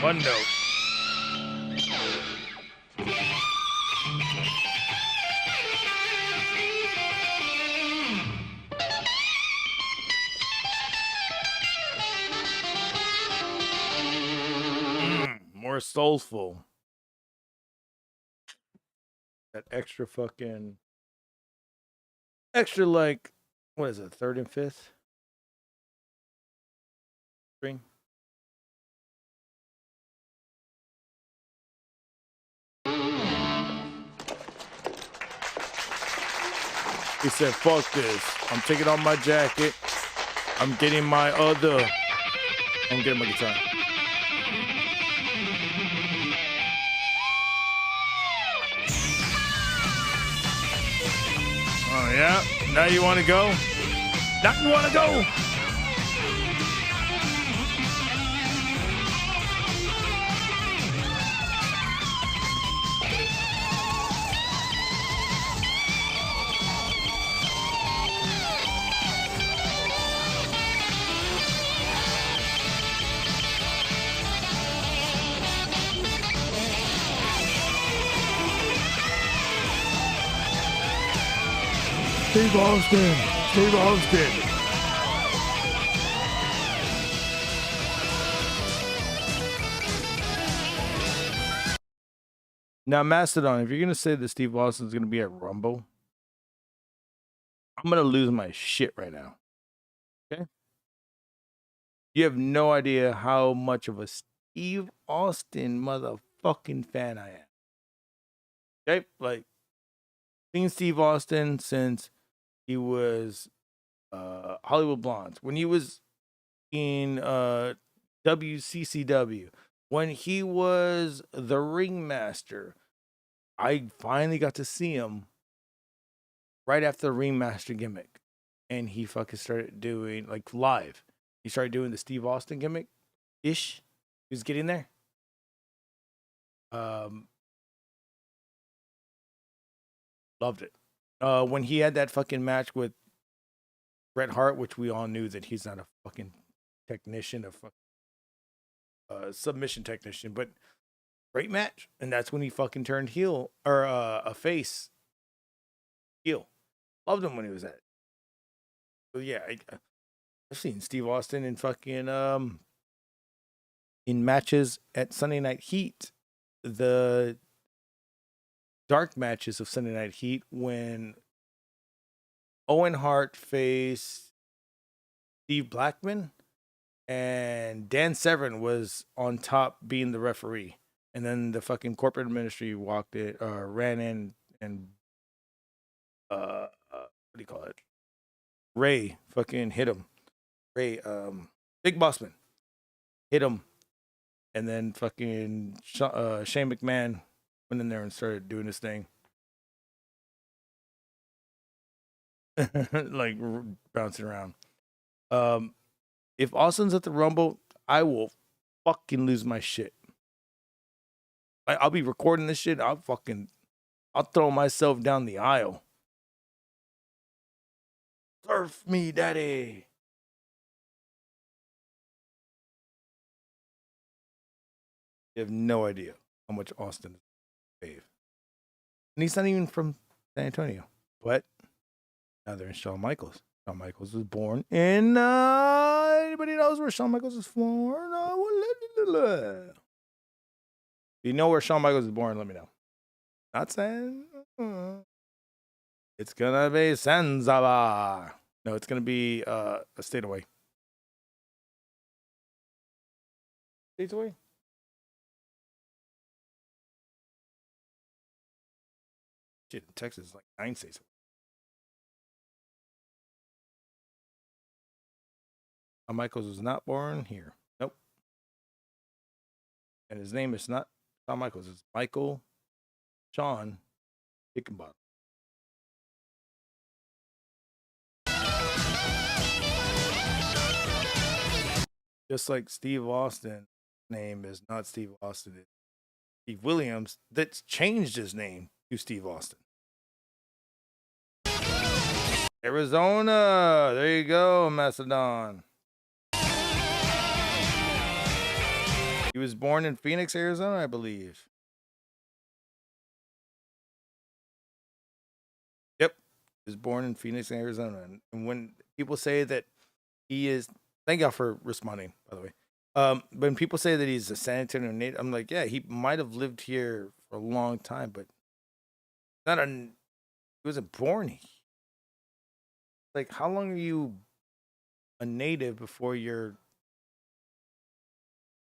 Speaker 3: One note. More soulful. That extra fucking extra like what is it, third and fifth string? He said, fuck this. I'm taking off my jacket. I'm getting my other. I'm getting my guitar. Oh, yeah? Now you want to go? Now you want to go? Steve Austin. Steve Austin. Now, Mastodon, if you're going to say that Steve Austin's going to be at Rumble, I'm going to lose my shit right now. Okay? You have no idea how much of a Steve Austin motherfucking fan I am. Okay? Like, seen Steve Austin since he was Hollywood Blondes. When he was in WCCW. When he was the Ringmaster. I finally got to see him right after the Ringmaster gimmick. And he fucking started doing, like, live. He started doing the Steve Austin gimmick-ish. He was getting there. Loved it. When he had that fucking match with Bret Hart, which we all knew that he's not a fucking technician, a submission technician, but great match. And that's when he fucking turned heel, or a face heel. Loved him when he was at it. So yeah, I've seen Steve Austin in fucking in matches at Sunday Night Heat, the dark matches of Sunday Night Heat, when Owen Hart faced Steve Blackman and Dan Severn was on top being the referee. And then the fucking corporate ministry ran in and what do you call it? Ray fucking hit him. Ray, Big Bossman hit him. And then fucking Shane McMahon went in there and started doing his thing. Like bouncing around. If Austin's at the Rumble, I will fucking lose my shit. I'll be recording this shit. I'll throw myself down the aisle. Surf me, daddy. You have no idea how much Austin is fave. And he's not even from San Antonio. But now they're in Shawn Michaels. Shawn Michaels was born in anybody knows where Shawn Michaels was born? If you know where Shawn Michaels was born, let me know. Not saying it's gonna be Zanzibar. No, it's gonna be a state away. States away? Shit, in Texas is like 9 states away. Shawn Michaels was not born here. Nope. And his name is not Shawn Michaels. It's Michael Shawn Hickenbottom. Just like Steve Austin's name is not Steve Austin. It's Steve Williams that's changed his name to Steve Austin. Arizona. There you go, Macedon. He was born in Phoenix, Arizona, I believe. Yep. He was born in Phoenix, Arizona. And when people say that he is, thank y'all for responding, by the way. When people say that he's a San Antonio native, I'm like, yeah, he might have lived here for a long time, but he wasn't born here. Like, how long are you a native before you're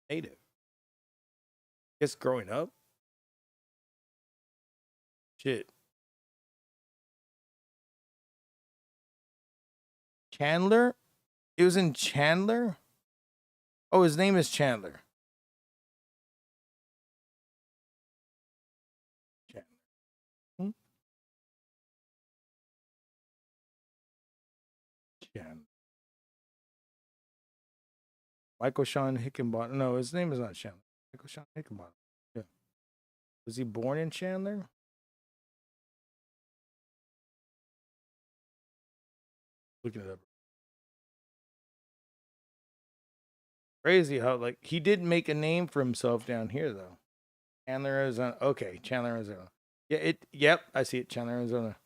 Speaker 3: native? Just growing up? Shit. Chandler? It was in Chandler? Oh, his name is Chandler. Chandler. Chandler. Michael Sean Hickenbottom. No, his name is not Chandler. Michael Sean Hickenbottom. Yeah. Was he born in Chandler? Looking it up. Crazy how, like, he did make a name for himself down here, though. Chandler, Arizona. Okay, Chandler, Arizona. Yeah, yep, I see it. Chandler, Arizona.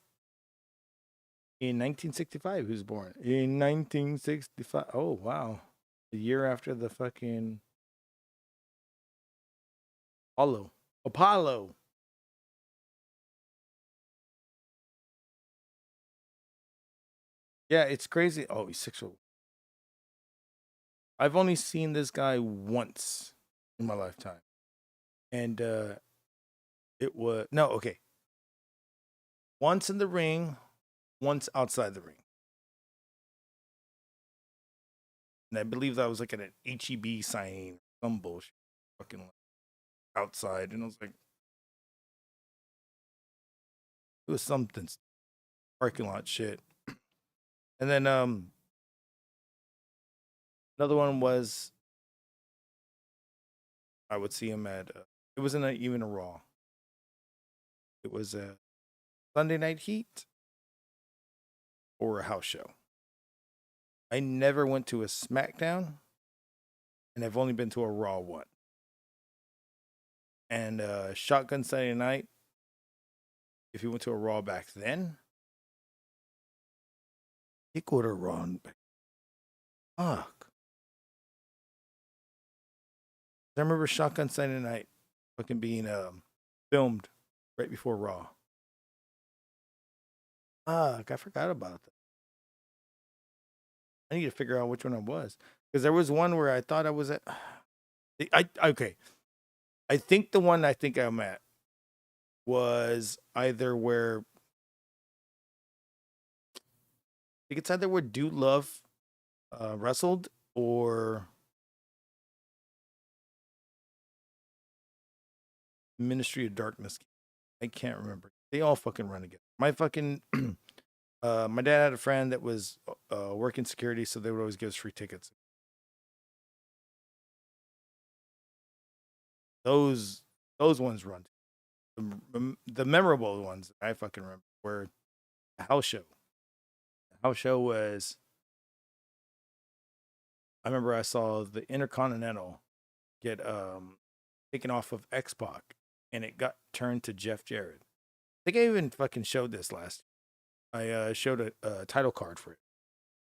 Speaker 3: In 1965, he was born. In 1965. Oh, wow. The year after the fucking Apollo. Yeah, it's crazy. Oh, he's 6'0". I've only seen this guy once in my lifetime. And it was once in the ring, once outside the ring. And I believe that was like at an HEB signing, some bullshit, fucking like outside. And I was like, it was something parking lot shit. And then another one was I would see him at it wasn't even a Raw. It was a Sunday Night Heat or a house show. I never went to a SmackDown, and I've only been to a Raw one. And Shotgun Saturday Night, if you went to a Raw back then, you go to Raw. Fuck. I remember Shotgun Saturday Night fucking being filmed right before Raw. Fuck, I forgot about that. I need to figure out which one it was. Because there was one where I thought I was at. Okay. I think the one I think I'm at was either where. I think it's either where Dude Love wrestled or Ministry of Darkness. I can't remember. They all fucking run together. My fucking. My dad had a friend that was working security, so they would always give us free tickets. Those ones run. The memorable ones I fucking remember were the house show. The house show was. I remember I saw the Intercontinental get taken off of X-Pac, and it got turned to Jeff Jarrett. I think I even fucking showed this last. I showed a title card for it.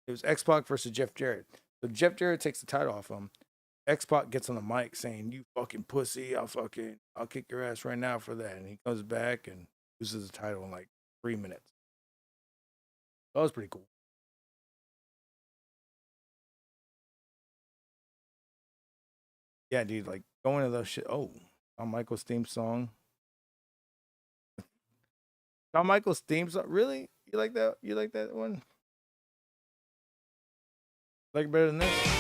Speaker 3: It was X-Pac versus Jeff Jarrett. So Jeff Jarrett takes the title off him. X-Pac gets on the mic saying, "You fucking pussy, I'll kick your ass right now for that." And he comes back and loses the title in like 3 minutes. That was pretty cool. Yeah, dude, like going to those shit. Oh, Shawn Michaels theme song. Shawn Michaels theme song. Really? You like that? You like that one? Like it better than this?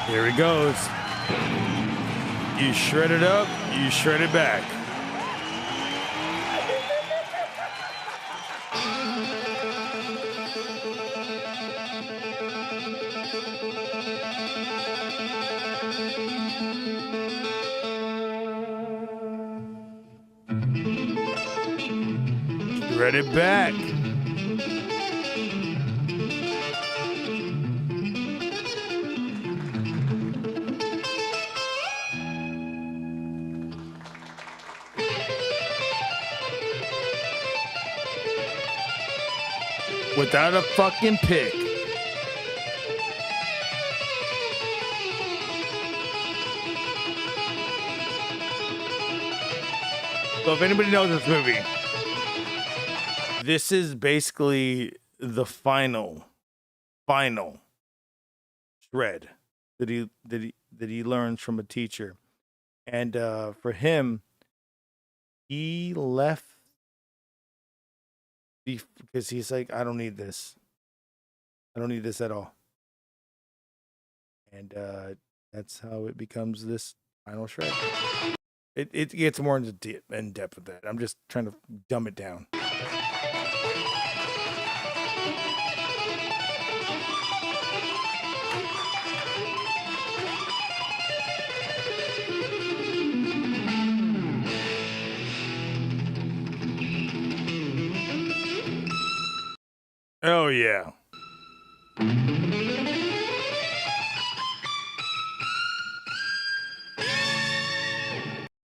Speaker 3: Here he goes. You shred it up, you shred it back. Shred it back. Without a fucking pick. So if anybody knows this movie, this is basically the final shred that he learns from a teacher. And for him, he left because he's like, I don't need this. I don't need this at all. And that's how it becomes this final shred. It gets more in depth with that. I'm just trying to dumb it down. Oh, yeah.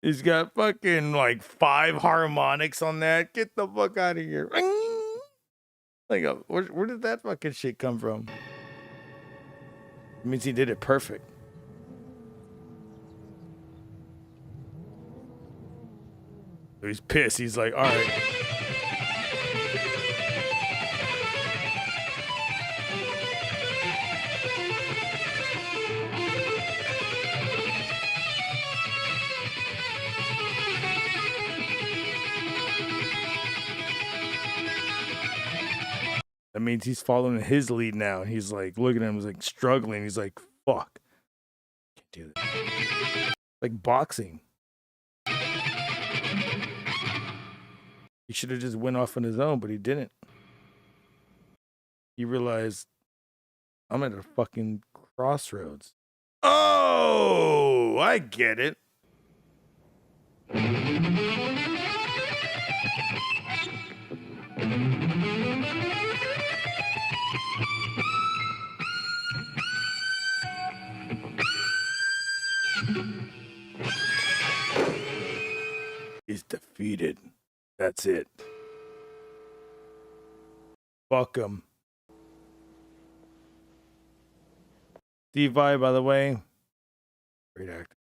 Speaker 3: He's got fucking like 5 harmonics on that. Get the fuck out of here. Like, where did that fucking shit come from? It means he did it perfect. So he's pissed. He's like, all right. That means he's following his lead now. He's like looking at him, he's like struggling. He's like, fuck. Can't do this. Like boxing. He should have just went off on his own, but he didn't. He realized I'm at a fucking crossroads. Oh, I get it. He's defeated. That's it. Fuck him. Steve Vai, by the way, great actor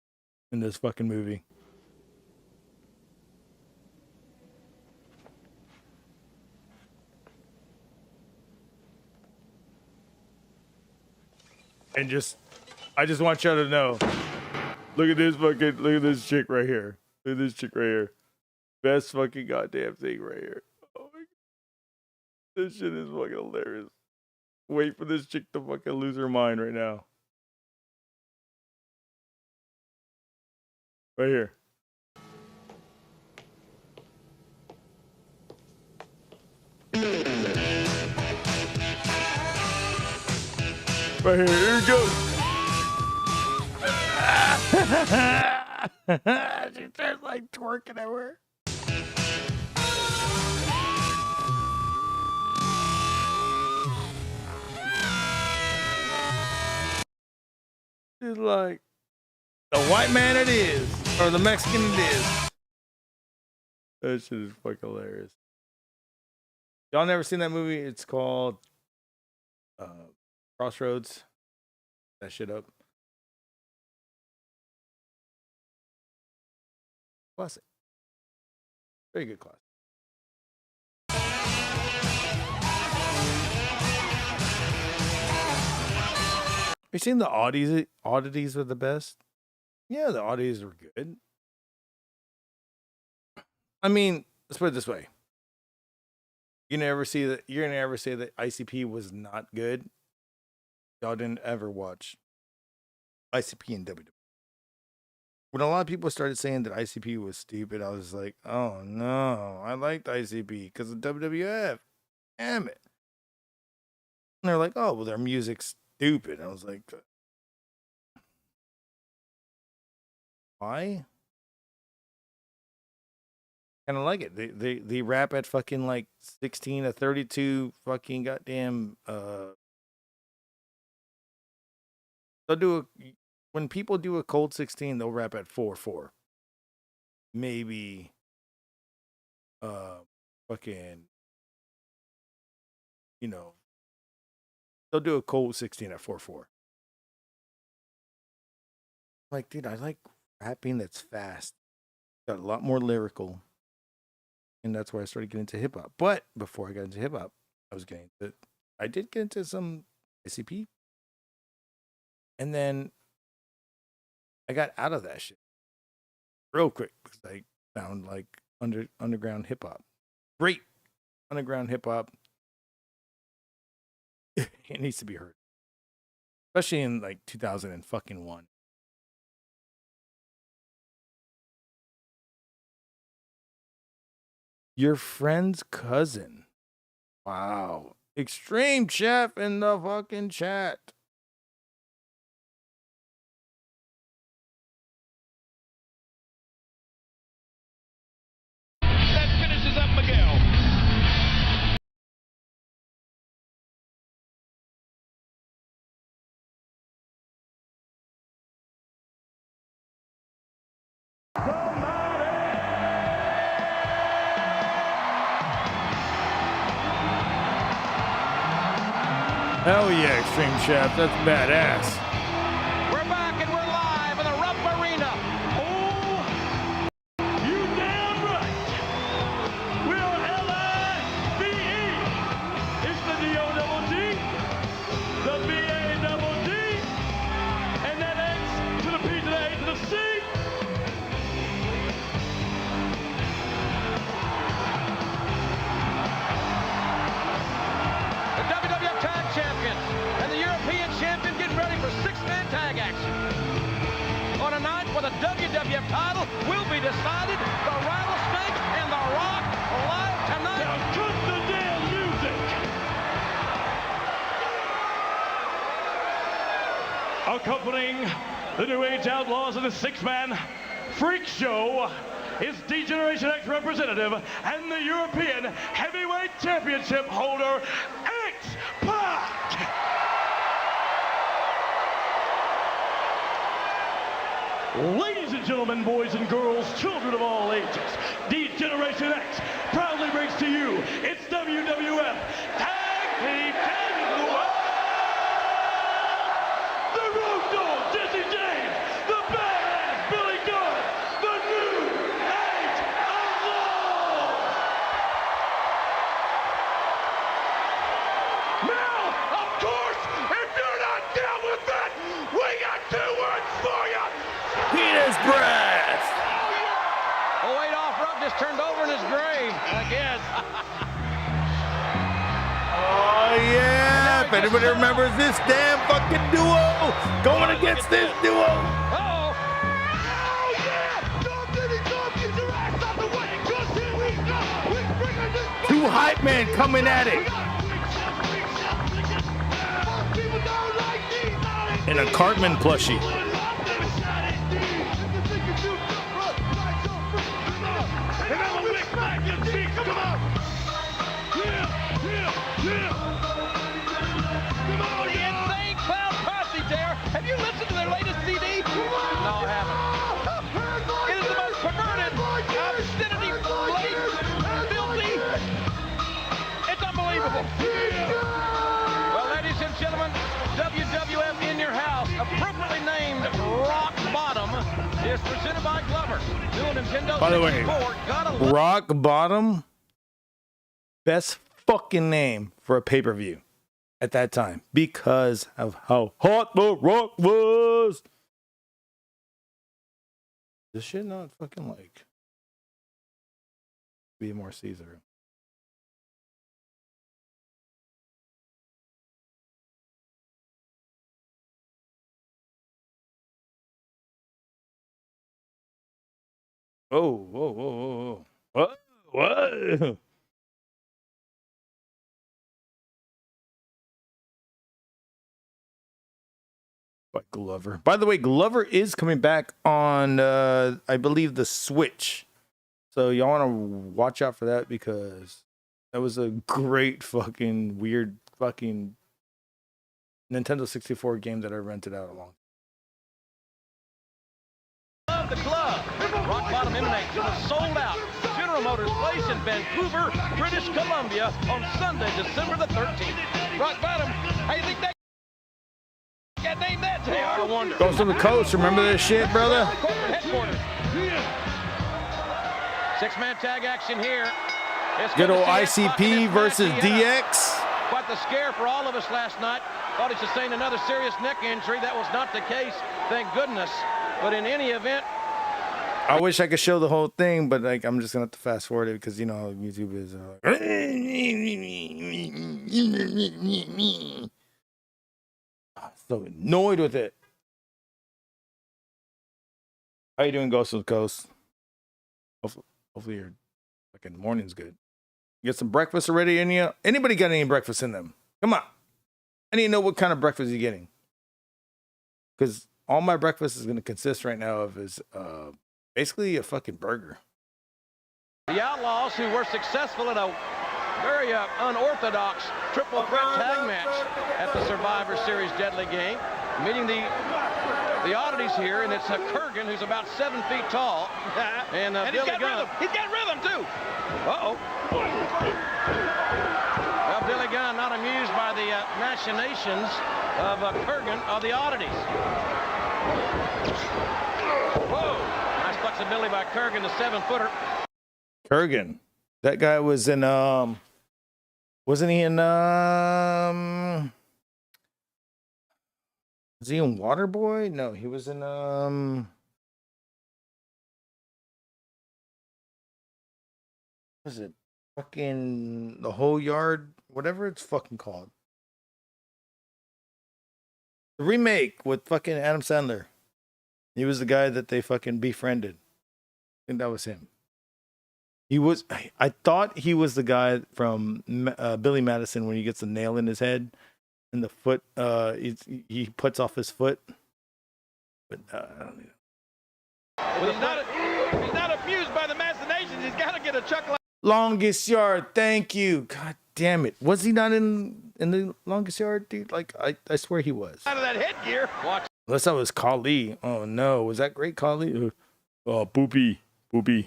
Speaker 3: in this fucking movie. And I just want y'all to know. Look at this chick right here. Look at this chick right here. Best fucking goddamn thing right here. Oh my God. This shit is fucking hilarious. Wait for this chick to fucking lose her mind right now. Right here. Right here. Here we go. She starts like twerking everywhere. She's like, the white man it is, or the Mexican it is. That shit is fucking hilarious. Y'all never seen that movie? It's called Crossroads. That shit up. Classic. Very good classic. You seen the oddities were the best? Yeah, the oddities were good. I mean, let's put it this way. You're gonna ever say that ICP was not good. Y'all didn't ever watch ICP and WWE. When a lot of people started saying that ICP was stupid, I was like, oh no, I liked ICP because of WWF. Damn it. And they're like, oh, well, their music's stupid. I was like, why? Kind of like it. They rap at fucking like 16 to 32 fucking goddamn they'll do a when people do a cold 16, they'll rap at 4-4. Maybe fucking you know, they'll do a cold 16 at 4-4. Like, dude, I like rapping that's fast. Got a lot more lyrical. And that's where I started getting into hip hop. But before I got into hip hop, I did get into some ICP. And then I got out of that shit real quick because I found like underground hip hop. Great underground hip hop. It needs to be heard. Especially in like 2001. Your friend's cousin. Wow. Extreme Chef in the fucking chat.
Speaker 1: That finishes up Miguel.
Speaker 3: Hell yeah, Extreme Chef. That's badass.
Speaker 1: We're back and we're live in the Rupp Arena. Oh, you damn right. We're on L-I-V-E. It's the D-O-double-G, the B-A-double-D, and that X to the P to the A to the C. The WWF Tag Champions and the European Champion getting ready for six-man tag action. On a night where the WWF title will be decided, the Rattlesnake and the Rock live tonight. Now cut the damn music! Accompanying the New Age Outlaws of the six-man Freak Show is D-Generation X representative and the European Heavyweight Championship holder, X-Pac! Ladies and gentlemen, boys and girls, children of all ages, D-Generation X proudly brings to you its WWF Tag Team Champions of the World! The Road Dogg, Jesse James, the Badass Billy Gunn, the New Age Outlaws! Now, of course, if you're not down with that, we got two words for you!
Speaker 3: Penis breath.
Speaker 1: Oh, wait, off-road just turned over in his grave, I guess.
Speaker 3: Oh yeah. If anybody remembers this damn fucking duo going against this duo.
Speaker 1: Oh, yeah! Dom Diddy, Dom, get your ass out the way, 'cause here we go! We bring a new...
Speaker 3: Two hype men coming at it. In a Cartman plushie.
Speaker 1: Have you listened to their latest CD? No, I haven't. It is the most perverted, obscenity-laced, filthy. It's unbelievable. Well, ladies and gentlemen, WWF in your house, appropriately named Rock Bottom, is presented by Glover. New Nintendo
Speaker 3: By the way,
Speaker 1: 64. Gotta
Speaker 3: Rock Bottom, best fucking name for a pay-per-view at that time because of how hot the Rock was. This shit not fucking like be more Caesar. Oh, whoa, whoa, whoa, whoa. Whoa, whoa. By Glover. By the way, Glover is coming back on, I believe, the Switch. So y'all want to watch out for that because that was a great fucking weird fucking Nintendo 64 game that I rented out along.
Speaker 17: Love the club. Rock Bottom emanates in a sold-out General Motors Place in Vancouver, British Columbia on Sunday, December the 13th. Rock Bottom, how you think that got named that, JR? I wonder.
Speaker 3: Goes to the coast. Remember this shit, brother?
Speaker 17: Corporate headquarters. Six-man tag action here. It's
Speaker 3: Good old
Speaker 17: to see
Speaker 3: ICP versus DX.
Speaker 17: Quite the scare for all of us last night. Thought he sustained another serious neck injury. That was not the case, thank goodness. But in any event,
Speaker 3: I wish I could show the whole thing, but like I'm just gonna have to fast forward it because you know how YouTube is. So annoyed with it. How you doing, Ghost of the Coast? Hopefully your fucking morning's good. You get some breakfast already in you? Anybody got any breakfast in them? Come on. I need to know what kind of breakfast you're getting. Because all my breakfast is going to consist right now of is basically a fucking burger.
Speaker 17: the Outlaws, who were successful in a very unorthodox triple threat tag match at the Survivor Series Deadly Game, meeting the oddities here, and it's Kurgan, who's about 7 feet tall, and Billy Gunn. He's got rhythm too. Uh-oh. Well, Billy Gunn not amused by the machinations of Kurgan of the oddities. Whoa! Nice flexibility by Kurgan, the 7-footer.
Speaker 3: Kurgan. That guy was in wasn't he in was he in Waterboy? No, he was in what is it? Fucking The Whole Yard, whatever it's fucking called. The remake with fucking Adam Sandler. He was the guy that they fucking befriended. I think that was him. He was. I thought he was the guy from Billy Madison when he gets a nail in his head, and the foot. He puts off his foot. But I don't know.
Speaker 17: Well, he's not amused by the machinations. He's got to get a chuckle.
Speaker 3: Longest Yard. Thank you. God damn it. Was he not in the Longest Yard, dude? Like I swear he was.
Speaker 17: Out of that headgear. Watch.
Speaker 3: Unless that was Khali. Oh no, was that Great Khali? Oh, Boopy.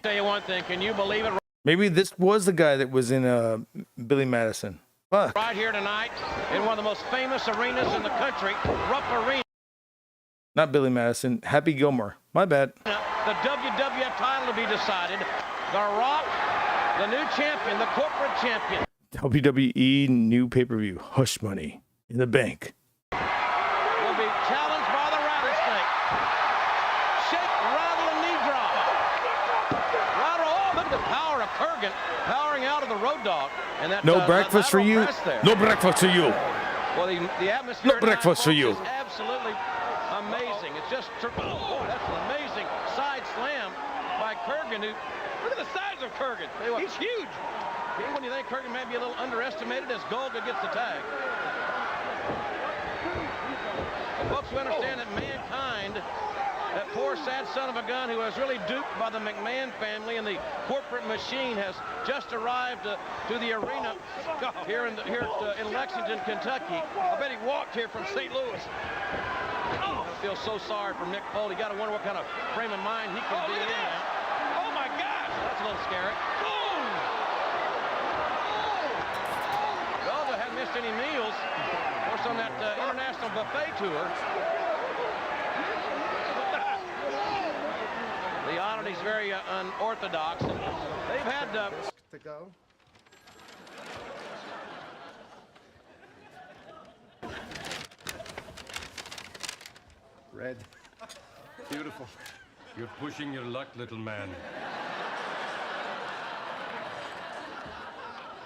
Speaker 17: Tell you one thing, can you believe it?
Speaker 3: Maybe this was the guy that was in Billy Madison. Fuck.
Speaker 17: Right here tonight in one of the most famous arenas in the country, Rupp Arena.
Speaker 3: Not Billy Madison. Happy Gilmore. My bad.
Speaker 17: The WWF title to be decided. The Rock, the new champion, the corporate champion.
Speaker 3: WWE new pay-per-view. Hush Money in the bank.
Speaker 17: Will be challenged by the Rattlesnake. Shake, rattle, and knee drop. Rattle, oh, look at the power of Kurgan powering out of the Road Dog. And that,
Speaker 3: no breakfast for you. No breakfast for you.
Speaker 17: Well, the atmosphere.
Speaker 3: No breakfast for you.
Speaker 17: Is absolutely amazing. It's just, oh, that's an amazing side slam by Kurgan. Who, look at the size of Kurgan. He's huge. When you think Kurgan may be a little underestimated as Golga gets the tag. But folks, we understand that Mankind, that poor sad son of a gun who was really duped by the McMahon family and the corporate machine, has just arrived to the arena here in Lexington, Kentucky. I bet he walked here from St. Louis. I feel so sorry for Mick Foley. You got to wonder what kind of frame of mind he can be in now. Oh my gosh, that's a little scary. Golga hadn't missed any meals. Of course, on that international buffet tour. The oddity's very unorthodox. They've had to go.
Speaker 18: Red. Beautiful. You're pushing your luck, little man.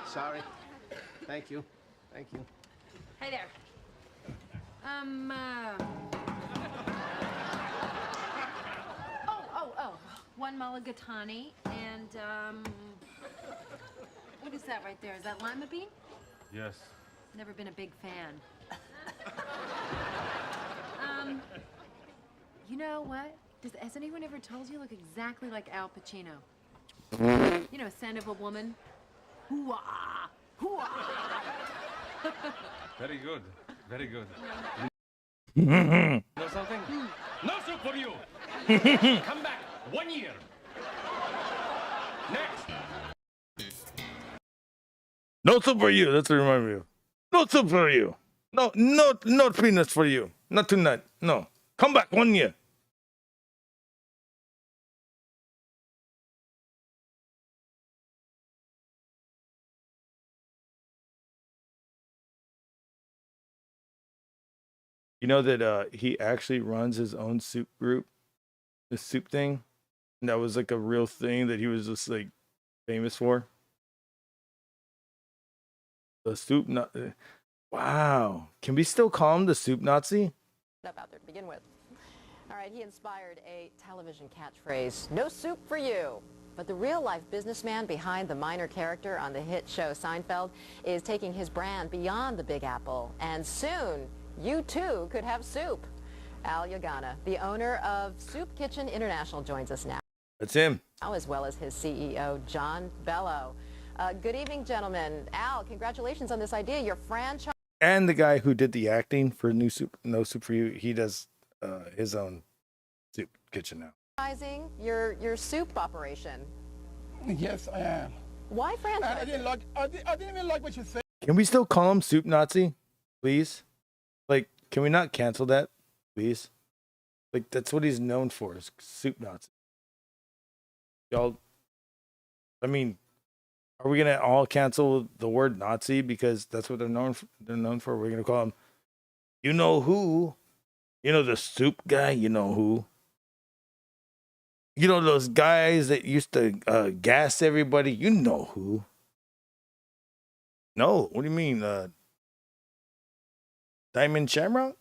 Speaker 19: Sorry. Thank you. Thank you.
Speaker 20: Hey there. Oh, John Mulligatawny, and what is that right there? Is that lima bean?
Speaker 18: Yes.
Speaker 20: Never been a big fan. You know what? Has anyone ever told you look exactly like Al Pacino? You know, Scent of a Woman. Hoo-ah! Hoo-ah!
Speaker 18: Very good. Very good.
Speaker 1: Know
Speaker 18: something? No soup for you. Come back 1 year. Next.
Speaker 3: No soup for you. That's what it reminded me of. No soup for you. No peanuts for you. Not tonight. No. Come back 1 year. You know that he actually runs his own soup group, the soup thing, and that was like a real thing that he was just like famous for. The soup wow. Can we still call him the soup Nazi?
Speaker 21: Out there to begin with. All right, he inspired a television catchphrase, no soup for you. But the real-life businessman behind the minor character on the hit show Seinfeld is taking his brand beyond the Big Apple. And soon, you too could have soup. Al Yagana, the owner of Soup Kitchen International, joins us now.
Speaker 3: That's him.
Speaker 21: As well as his CEO, John Bello. Good evening, gentlemen. Al, congratulations on this idea. Your franchise.
Speaker 3: And the guy who did the acting for No Soup for You, he does his own soup kitchen now.
Speaker 21: Franchising your soup operation.
Speaker 22: Yes, I am.
Speaker 21: Why franchise?
Speaker 22: I didn't even like what you said.
Speaker 3: Can we still call him Soup Nazi, please? Like, can we not cancel that, please? Like, that's what he's known for, is Soup Nazi. Y'all, I mean, are we gonna all cancel the word Nazi because that's what they're known for? We're gonna call him, you know who? You know the soup guy. You know who? You know those guys that used to gas everybody. You know who? No, what do you mean? Diamond Shamrock?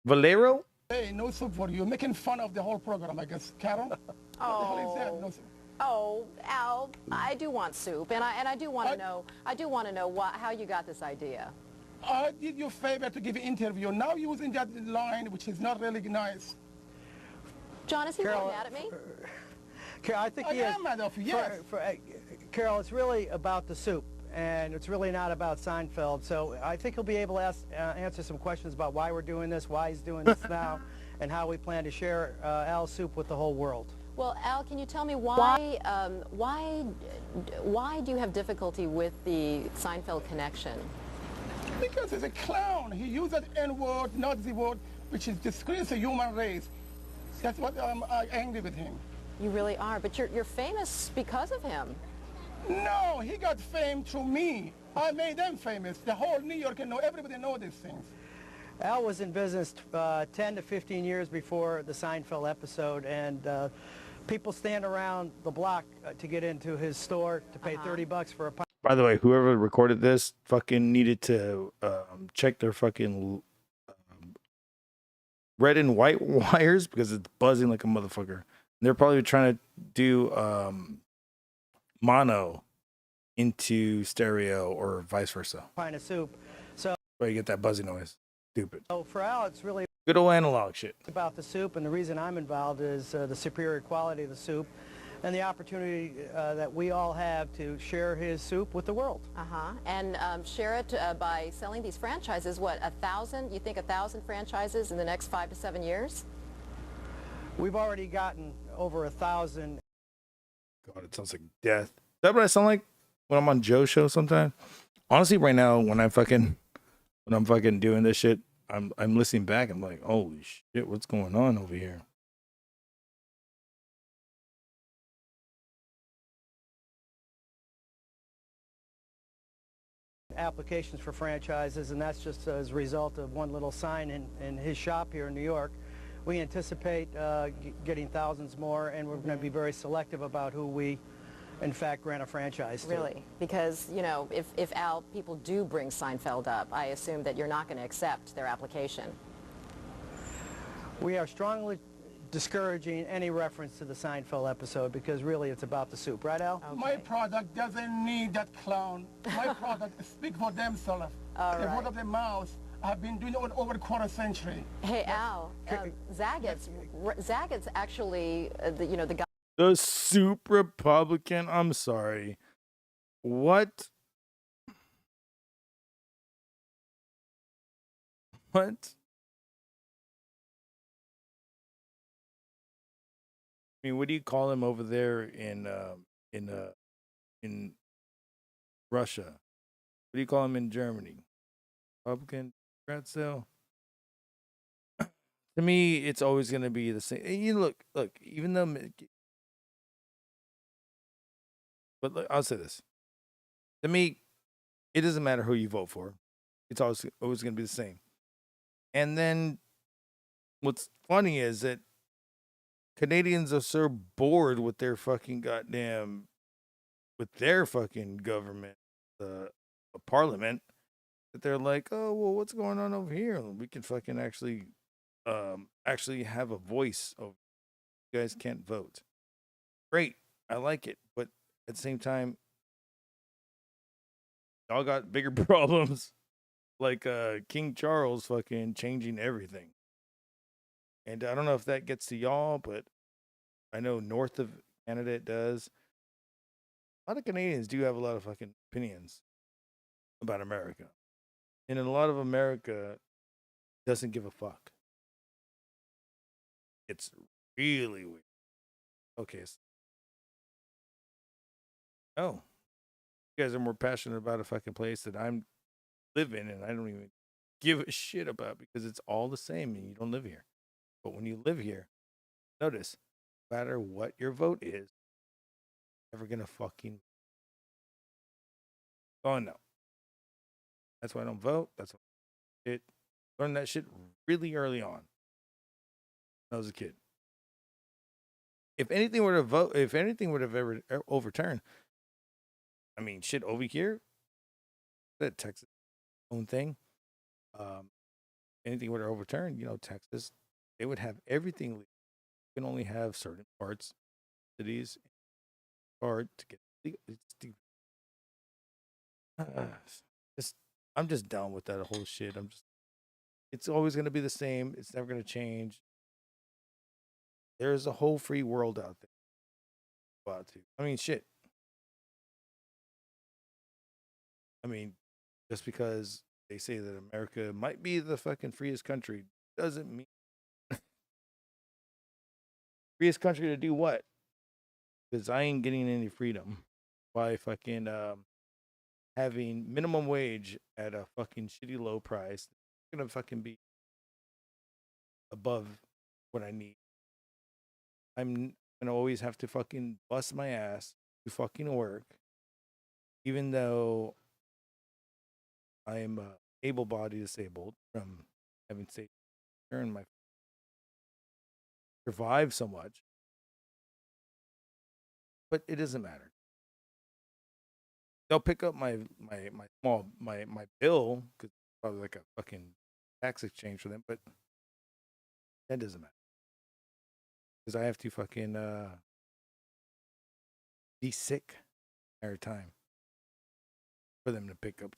Speaker 3: Valero?
Speaker 22: Hey, no soup for you. Making fun of the whole program, I guess. Carol? What the hell is that? No soup.
Speaker 21: Oh, Al, I do want soup, and I do want to know. I do want to know how you got this idea.
Speaker 22: I did you a favor to give an interview. Now using that line, which is not really nice.
Speaker 21: John, is he getting mad at me?
Speaker 10: Carol, I think he is.
Speaker 22: I am mad at you, yes.
Speaker 10: Carol, it's really about the soup, and it's really not about Seinfeld. So I think he'll be able to answer some questions about why we're doing this, why he's doing this now, and how we plan to share Al's soup with the whole world.
Speaker 21: Well, Al, can you tell me why do you have difficulty with the Seinfeld connection?
Speaker 22: Because he's a clown. He used that N-word, Nazi word, which is disgrace the human race. That's what I'm angry with him.
Speaker 21: You really are, but you're famous because of him.
Speaker 22: No, he got fame through me. I made them famous. The whole New York everybody know these things.
Speaker 10: Al was in business 10 to 15 years before the Seinfeld episode, and people stand around the block to get into his store to pay $30 for a pint.
Speaker 3: By the way, whoever recorded this fucking needed to check their fucking red and white wires because it's buzzing like a motherfucker. And they're probably trying to do mono into stereo or vice versa.
Speaker 10: Pint of soup. So
Speaker 3: where you get that buzzy noise. Stupid.
Speaker 10: So for Al, it's really
Speaker 3: good old analog shit.
Speaker 10: About the soup, and the reason I'm involved is the superior quality of the soup and the opportunity that we all have to share his soup with the world.
Speaker 21: And share it by selling these franchises. What, 1,000? You think 1,000 franchises in the next 5 to 7 years?
Speaker 10: We've already gotten over 1,000.
Speaker 3: God, it sounds like death. Is that what I sound like when I'm on Joe's show sometimes? Honestly, right now, when I'm fucking doing this shit, I'm listening back. I'm like, holy shit, what's going on over here?
Speaker 10: Applications for franchises, and that's just as a result of one little sign in his shop here in New York. We anticipate getting thousands more, and we're going to be very selective about who we, in fact, grant a franchise to.
Speaker 21: Really? Because, you know, if Al, people do bring Seinfeld up, I assume that you're not going to accept their application.
Speaker 10: We are strongly discouraging any reference to the Seinfeld episode because really it's about the soup. Right, Al?
Speaker 22: My product doesn't need that clown. My product speaks for themselves.
Speaker 21: All
Speaker 22: The
Speaker 21: right.
Speaker 22: word of the mouth. I've been doing it over a quarter century.
Speaker 21: Hey, Al, Zaggett's actually, the guy.
Speaker 3: The soup Republican. I'm sorry. What? What? I mean, what do you call him over there in Russia? What do you call him in Germany? Republican, Democrat still? To me, it's always going to be the same. And you look, even though, but look, I'll say this. To me, it doesn't matter who you vote for. It's always going to be the same. And then what's funny is that Canadians are so bored with their fucking government, parliament, that they're like, oh, well, what's going on over here? We can fucking actually have a voice. You guys can't vote. Great. I like it. But at the same time, y'all got bigger problems. Like King Charles fucking changing everything. And I don't know if that gets to y'all, but I know north of Canada it does. A lot of Canadians do have a lot of fucking opinions about America. And a lot of America doesn't give a fuck. It's really weird. Okay. Oh. You guys are more passionate about a fucking place that I'm live in and I don't even give a shit about because it's all the same and you don't live here. But when you live here, notice, no matter what your vote is, you're never gonna fucking. Oh no. That's why I don't vote. That's why it learned that shit really early on. When I was a kid. If anything would have ever overturned, I mean, shit over here, that Texas own thing. Anything would have overturned, Texas, they would have everything. You can only have certain parts, cities, hard to get. I'm just done with that whole shit. It's always going to be the same. It's never going to change. There's a whole free world out there. I mean, shit. I mean, just because they say that America might be the fucking freest country doesn't mean freest country to do what? Because I ain't getting any freedom by fucking having minimum wage at a fucking shitty low price. It's gonna fucking be above what I need. I'm gonna always have to fucking bust my ass to fucking work, even though I am able-bodied disabled from having to earn my survive so much. But it doesn't matter. They'll pick up my bill because it's probably like a fucking tax exchange for them, but that doesn't matter because I have to fucking be sick every time for them to pick up.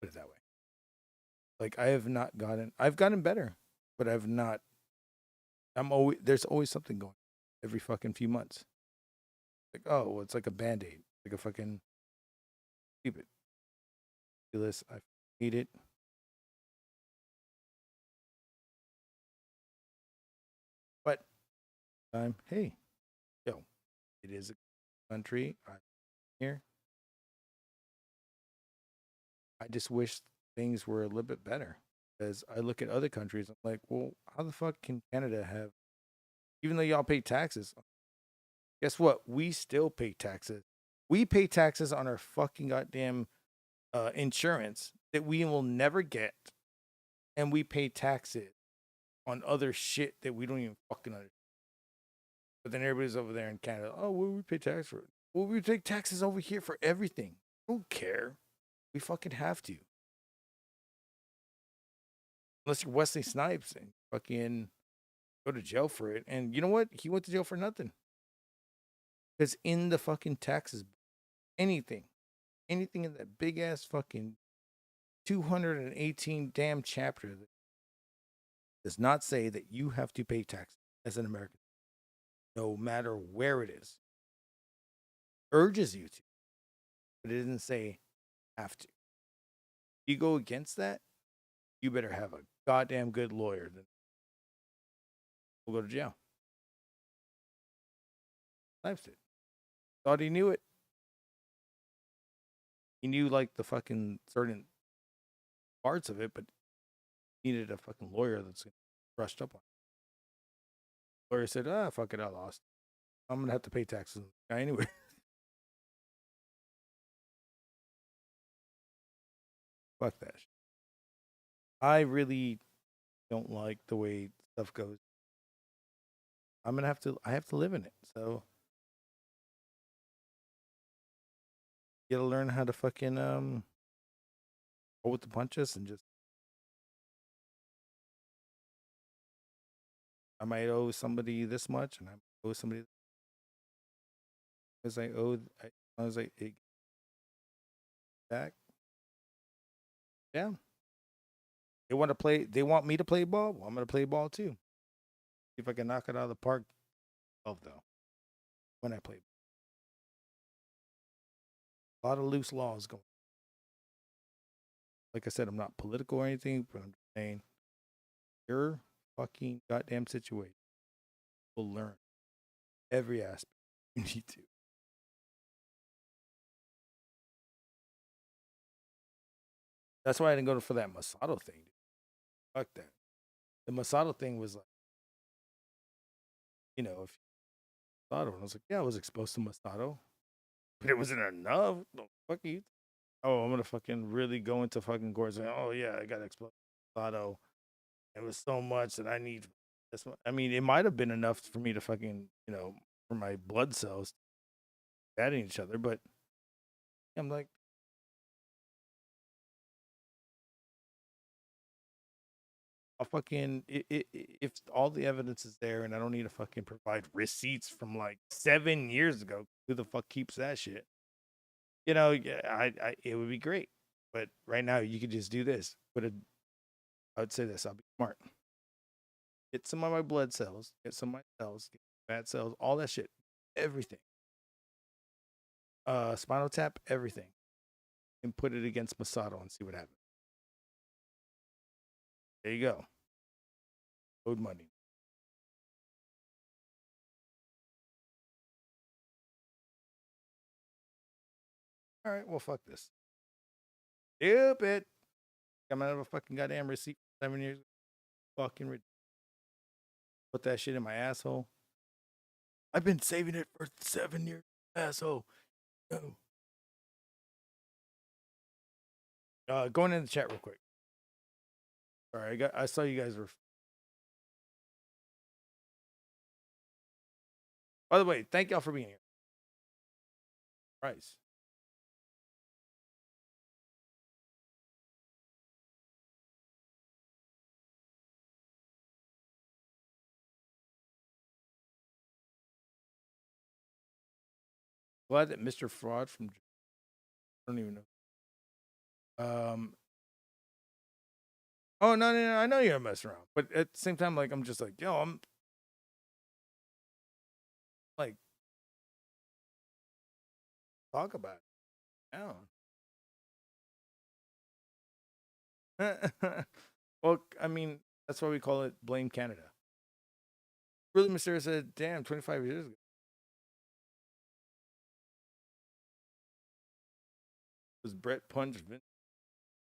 Speaker 3: Put it that way. Like I've gotten better, but I've not. There's always something going every fucking few months. Like, oh, well, it's like a Band-Aid. Like a fucking keep it. Ridiculous. I hate it. But hey, yo, it is a country. I'm here. I just wish things were a little bit better. As I look at other countries, I'm like, well, how the fuck can Canada have, even though y'all pay taxes? Guess what? We still pay taxes. We pay taxes on our fucking goddamn insurance that we will never get. And we pay taxes on other shit that we don't even fucking understand. But then everybody's over there in Canada. Oh, well, we pay tax for it. Well, we pay taxes over here for everything. I don't care. We fucking have to. unless you're Wesley Snipes and fucking go to jail for it. And you know what? He went to jail for nothing. Because in the fucking taxes, anything in that big ass fucking 218 damn chapter that does not say that you have to pay taxes as an American, no matter where it is. Urges you to, but it doesn't say have to. If you go against that, you better have a goddamn good lawyer. Then we'll go to jail. Snipes it. Thought he knew it. He knew like the fucking certain parts of it, but needed a fucking lawyer that's brushed up on it. Lawyer said, fuck it, I lost. I'm gonna have to pay taxes on the guy anyway. Fuck that shit. I really don't like the way stuff goes. I have to live in it. So you gotta learn how to fucking roll with the punches and just I might owe somebody this much and I might owe somebody because as long as I back. Yeah. They want me to play ball. Well, I'm gonna play ball too. See if I can knock it out of the park. Though. When I play. A lot of loose laws going. Like I said, I'm not political or anything, but I'm just saying your fucking goddamn situation will learn every aspect you need to. That's why I didn't go for that Masato thing. Fuck that. The Masato thing was like, if Masato, and I was like, yeah, I was exposed to Masato, but it wasn't enough. No, fuck you. Oh, I'm gonna fucking really go into fucking court saying, oh yeah, I got exposed to Masato. It was so much that I need this. I mean, it might have been enough for me to fucking, for my blood cells batting each other, but I'm like, I'll fucking if all the evidence is there and I don't need to fucking provide receipts from like 7 years ago, who the fuck keeps that shit? Yeah, it would be great, but right now you could just do this. But I would say this: I'll be smart. Get some of my blood cells, get some of my cells, get fat cells, all that shit, everything. Spinal tap, everything, and put it against Masato and see what happens. There you go. Owed money. All right, well, fuck this. Stupid. I'm out of a fucking goddamn receipt for 7 years. Fucking ridiculous. Put that shit in my asshole. I've been saving it for 7 years, asshole. No. Going in the chat real quick. All right, I saw you guys were. By the way, thank y'all for being here. Price. Glad that Mr. Fraud from I don't even know. Oh no, I know you're messing around, but at the same time, like I'm just like, yo, I'm like talk about it. Yeah. Well, I mean, that's why we call it Blame Canada. Really Mysterious said, damn, 25 years ago. Was Brett Punch Vince?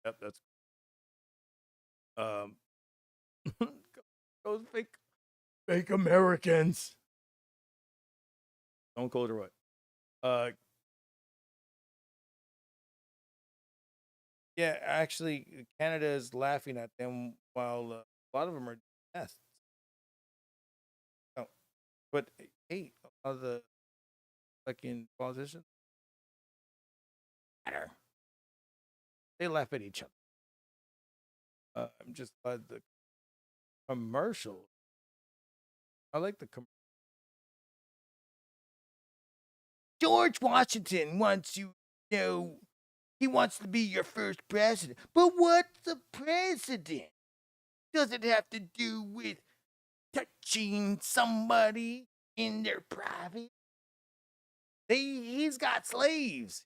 Speaker 3: Yep, that's those fake Americans. Don't call it or what? Yeah, actually, Canada is laughing at them while a lot of them are deaths. Oh, but hey, a lot of the fucking politicians matter. They laugh at each other. I'm just glad the Commercial. I like the George Washington wants you know, he wants to be your first president. But what's a president? Does it have to do with touching somebody in their private? He's got slaves.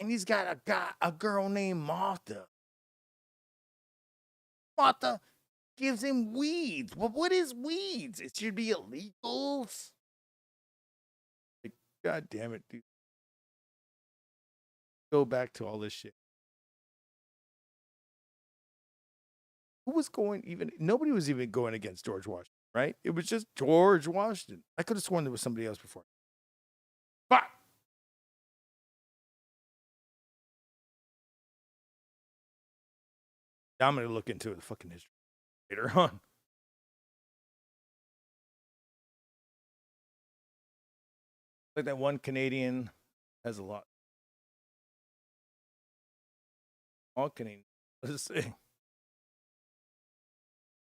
Speaker 3: And he's got a girl named Martha. Martha gives him weeds. Well, what is weeds? It should be illegals. Like, God damn it, dude. Go back to all this shit. Who was going even? Nobody was even going against George Washington, right? It was just George Washington. I could have sworn there was somebody else before. But I'm going to look into the fucking history later on. Like that one Canadian has a lot. All Canadian. Let's say.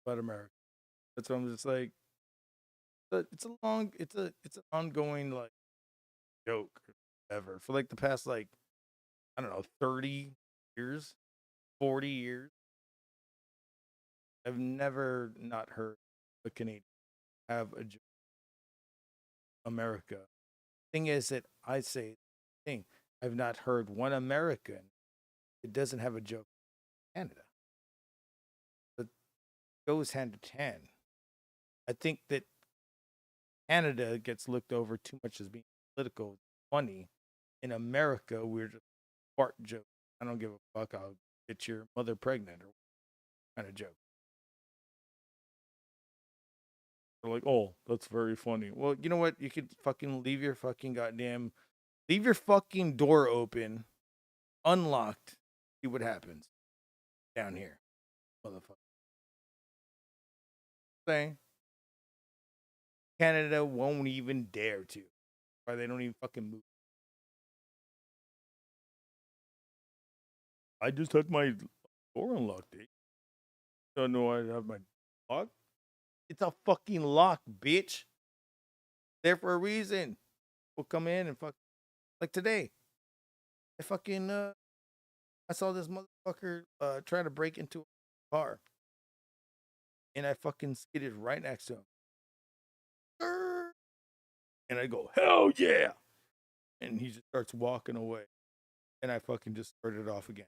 Speaker 3: About America. That's what I'm just like. It's an ongoing like joke ever for like the past like I don't know 30 years, 40 years. I've never not heard a Canadian have a joke. America. Thing is that I say thing. I've not heard one American that doesn't have a joke in Canada. But goes hand to hand. I think that Canada gets looked over too much as being political, funny. In America, we're just fart joke. I don't give a fuck. I'll get your mother pregnant or kind of joke. They're like, oh, that's very funny. Well, you know what? You could fucking leave your fucking door open, unlocked. See what happens down here, motherfucker. Saying Canada won't even dare to. Why they don't even fucking move. I just had my door unlocked. Don't know I have my lock. It's a fucking lock, bitch. There for a reason. We'll come in and fuck. Like today, I saw this motherfucker trying to break into a car, and I fucking skidded right next to him. And I go, hell yeah! And he just starts walking away, and I fucking just started it off again.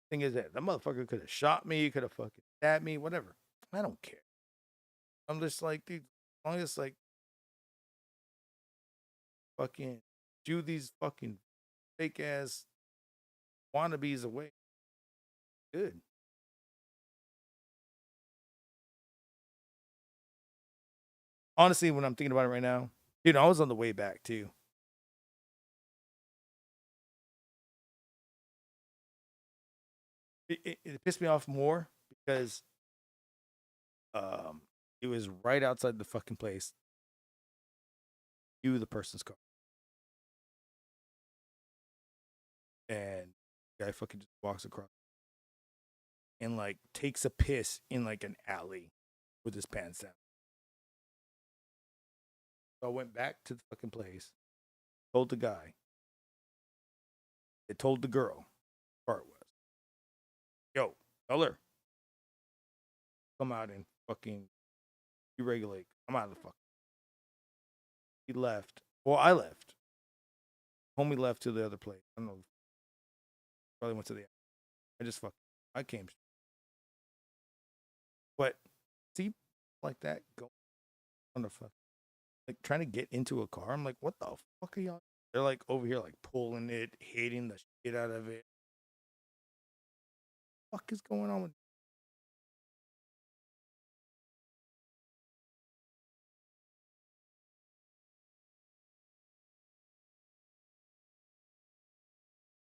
Speaker 3: Thing is that motherfucker could have shot me, could have fucking stabbed me, whatever. I don't care. I'm just like, dude, as long as like fucking do these fucking fake ass wannabes away. Good. Honestly, when I'm thinking about it right now, dude, I was on the way back too. It pissed me off more because it was right outside the fucking place. You, the person's car. And the guy fucking just walks across and like takes a piss in like an alley with his pants down. So I went back to the fucking place, told the guy, it told the girl, part was, yo, tell her, come out and fucking deregulate. I'm out of the fuck. He left. Well, I left. Homie left to the other place. I don't know. Probably went to the. I came. But see, like that, go on the fuck. Like trying to get into a car. I'm like, what the fuck are y'all? They're like over here, like pulling it, hating the shit out of it. What the fuck is going on with?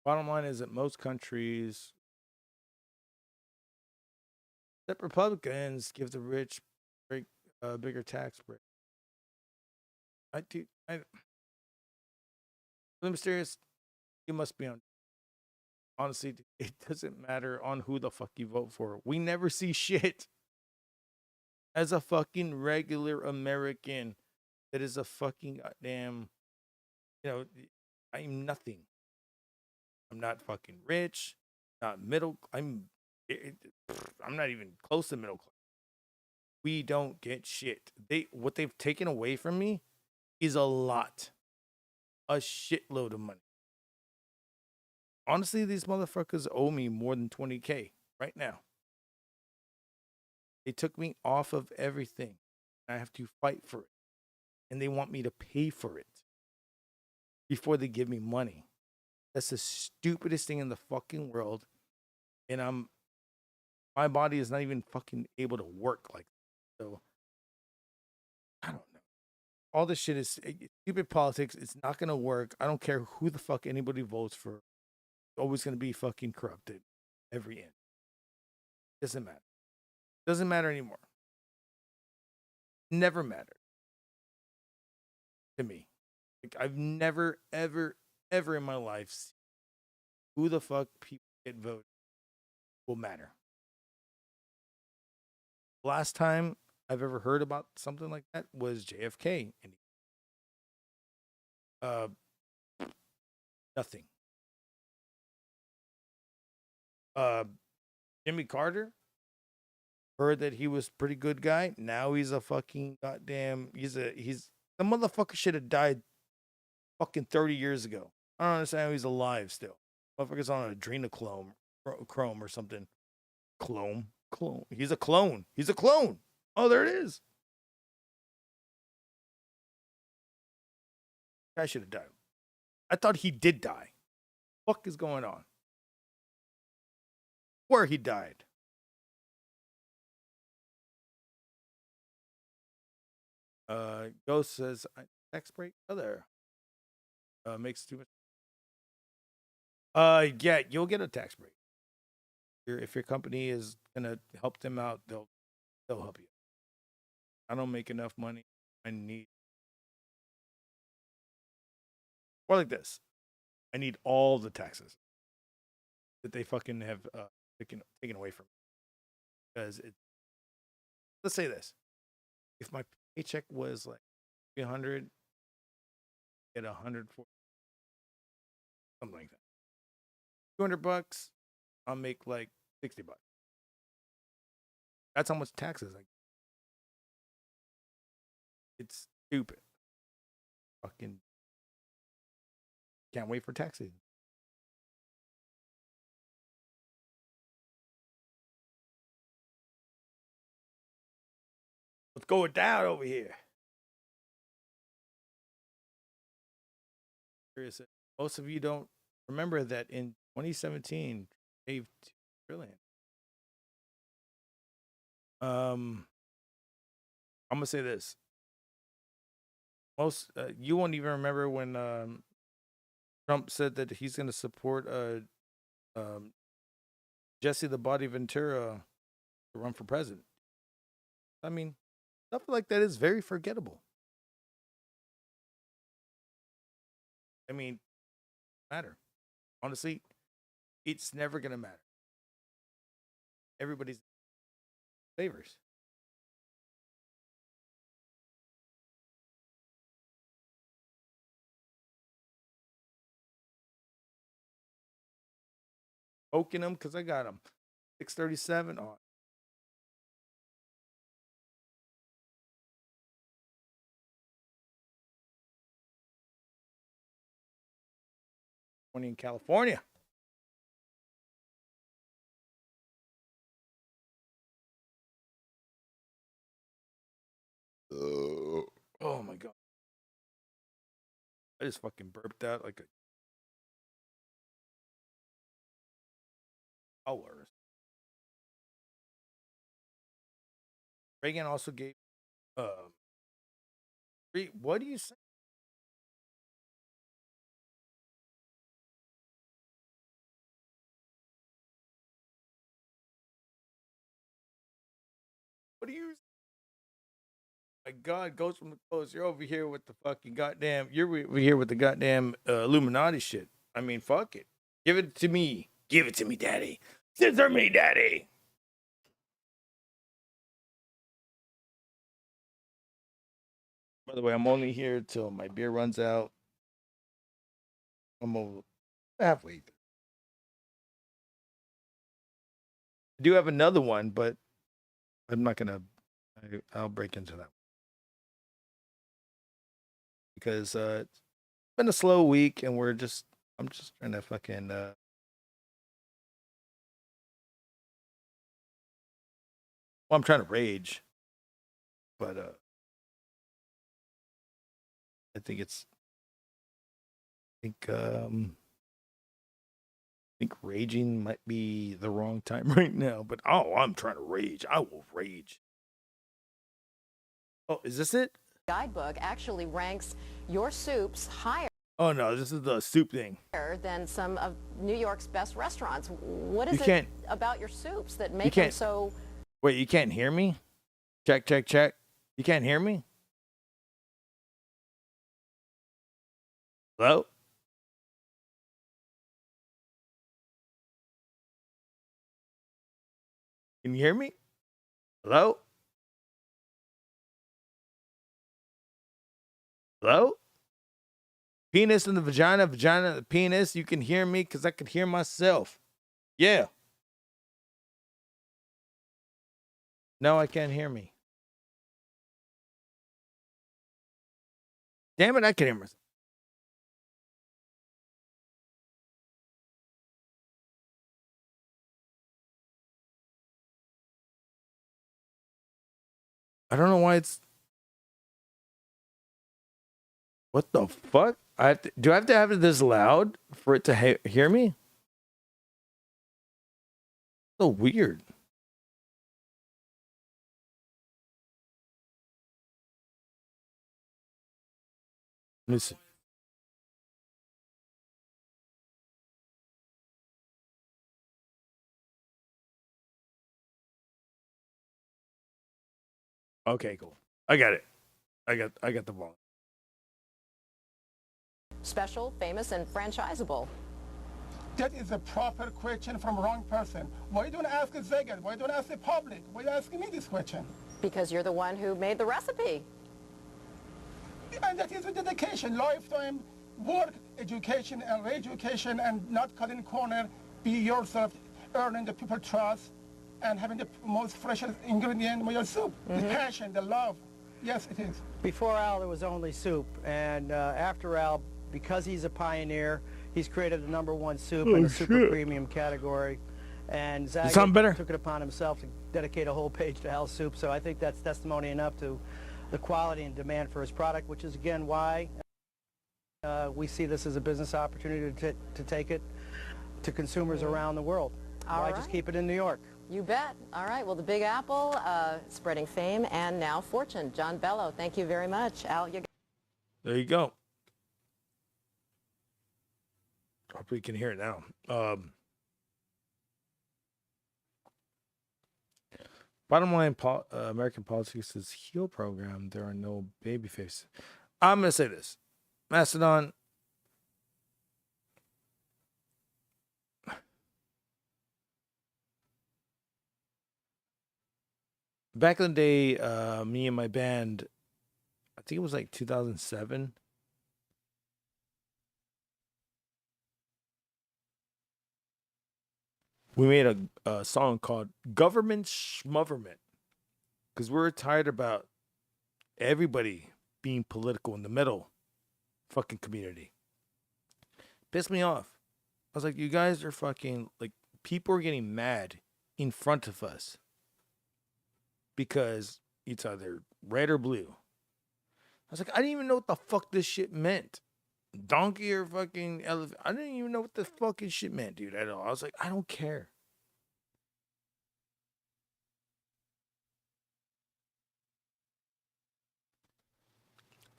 Speaker 3: Bottom line is that most countries, that Republicans give the rich bigger tax break. The mysterious, you must be on. Honestly, it doesn't matter on who the fuck you vote for. We never see shit. as a fucking regular American that is a fucking goddamn, I'm nothing. I'm not fucking rich, not middle. I'm not even close to middle class. We don't get shit. What they've taken away from me is a lot, a shitload of money. Honestly, these motherfuckers owe me more than 20K right now. They took me off of everything. I have to fight for it. And they want me to pay for it before they give me money. That's the stupidest thing in the fucking world. And my body is not even fucking able to work like that. So I don't know. All this shit is stupid politics. It's not gonna work. I don't care who the fuck anybody votes for. It's always gonna be fucking corrupted. Every end. Doesn't matter. Doesn't matter anymore. Never mattered to me. Like I've never, ever, ever in my life seen who the fuck people get voted will matter. Last time I've ever heard about something like that was JFK. And nothing. Jimmy Carter, heard that he was a pretty good guy. Now he's a fucking goddamn. The motherfucker should have died fucking 30 years ago. I don't understand how he's alive still. Motherfucker's on adrenochrome or something. Clone. He's a clone. He's a clone. Oh, there it is. Guy should have died. I thought he did die. Fuck is going on? Where he died. Ghost says tax break. Oh, there. Makes too much. Yeah, you'll get a tax break. If your company is gonna help them out, they'll help you. I don't make enough money. I need, or like this. I need all the taxes that they fucking have taken away from me. Because let's say this: if my paycheck was like 300, get 140, something like that. $200, I'll make like $60. That's how much taxes I get. It's stupid. Fucking can't wait for tax season. What's going down over here? Most of you don't remember that in 2017, saved $2 trillion. I'm gonna say this. Most you won't even remember when Trump said that he's gonna support Jesse the Body Ventura to run for president. I mean, stuff like that is very forgettable. I mean, matter. Honestly, it's never gonna matter. Everybody's favors. Poking them because I got them. 637 on. In California. Oh my god. I just fucking burped out like a hours. Reagan also gave what do you say? What do you? My God, Ghost from the Coast, you're over here with the fucking goddamn. You're over here with the goddamn Illuminati shit. I mean, fuck it. Give it to me. Give it to me, daddy. Scissor me, daddy. By the way, I'm only here till my beer runs out. I'm over halfway. I do have another one, but I'm not gonna. I'll break into that because it's been a slow week, and I'm just trying to fucking. Well, I'm trying to rage, but I think I think raging might be the wrong time right now, but I'm trying to rage. I will rage. Oh, is this it?
Speaker 21: Guidebook actually ranks your soups higher
Speaker 3: Oh no, this is the soup thing.
Speaker 21: than some of New York's best restaurants. What is
Speaker 3: You
Speaker 21: it
Speaker 3: can't-
Speaker 21: about your soups that
Speaker 3: You
Speaker 21: make them
Speaker 3: can't.
Speaker 21: so?
Speaker 3: Wait, you can't hear me? Check, check, check. You can't hear me? Hello? Can you hear me? Hello? Hello? Penis in the vagina, vagina in the penis. You can hear me because I can hear myself. Yeah. No, I can't hear me. Damn it, I can hear myself. I don't know why it's. What the fuck? Do I have to have it this loud for it to hear me? So weird. Let me see. Okay, cool. I got it. I got the volume.
Speaker 21: Special, famous, and franchisable.
Speaker 22: That is a proper question from wrong person. Why don't ask Zegan? Why don't ask the public? Why are you asking me this question?
Speaker 21: Because you're the one who made the recipe.
Speaker 22: And that is a dedication, lifetime work, education, and re-education, and not cutting corner. Be yourself, earning the people trust, and having the most freshest ingredient with your soup. The passion, the love. Yes, it is.
Speaker 10: Before Al, there was only soup, and after Al, because he's a pioneer, he's created the #1 soup in the super premium category. And Zach took it upon himself to dedicate a whole page to Al's soup. So I think that's testimony enough to the quality and demand for his product, which is again why we see this as a business opportunity to take it to consumers around the world. Why just keep it in New York?
Speaker 21: You bet. All right. Well, the Big Apple, spreading fame and now fortune. John Bello, thank you very much. Al, you.
Speaker 3: There you go. Hopefully you can hear it now. Bottom line, American politics is heel program. There are no baby faces. I'm going to say this. Mastodon. Back in the day, me and my band, I think it was like 2007. We made a song called Government Schmoverment because we're tired about everybody being political in the middle fucking community. Pissed me off. I was like, you guys are fucking, like, people are getting mad in front of us because it's either red or blue. I was like, I didn't even know what the fuck this shit meant. Donkey or fucking elephant. I didn't even know what the fucking shit meant, dude, at all. I was like, I don't care.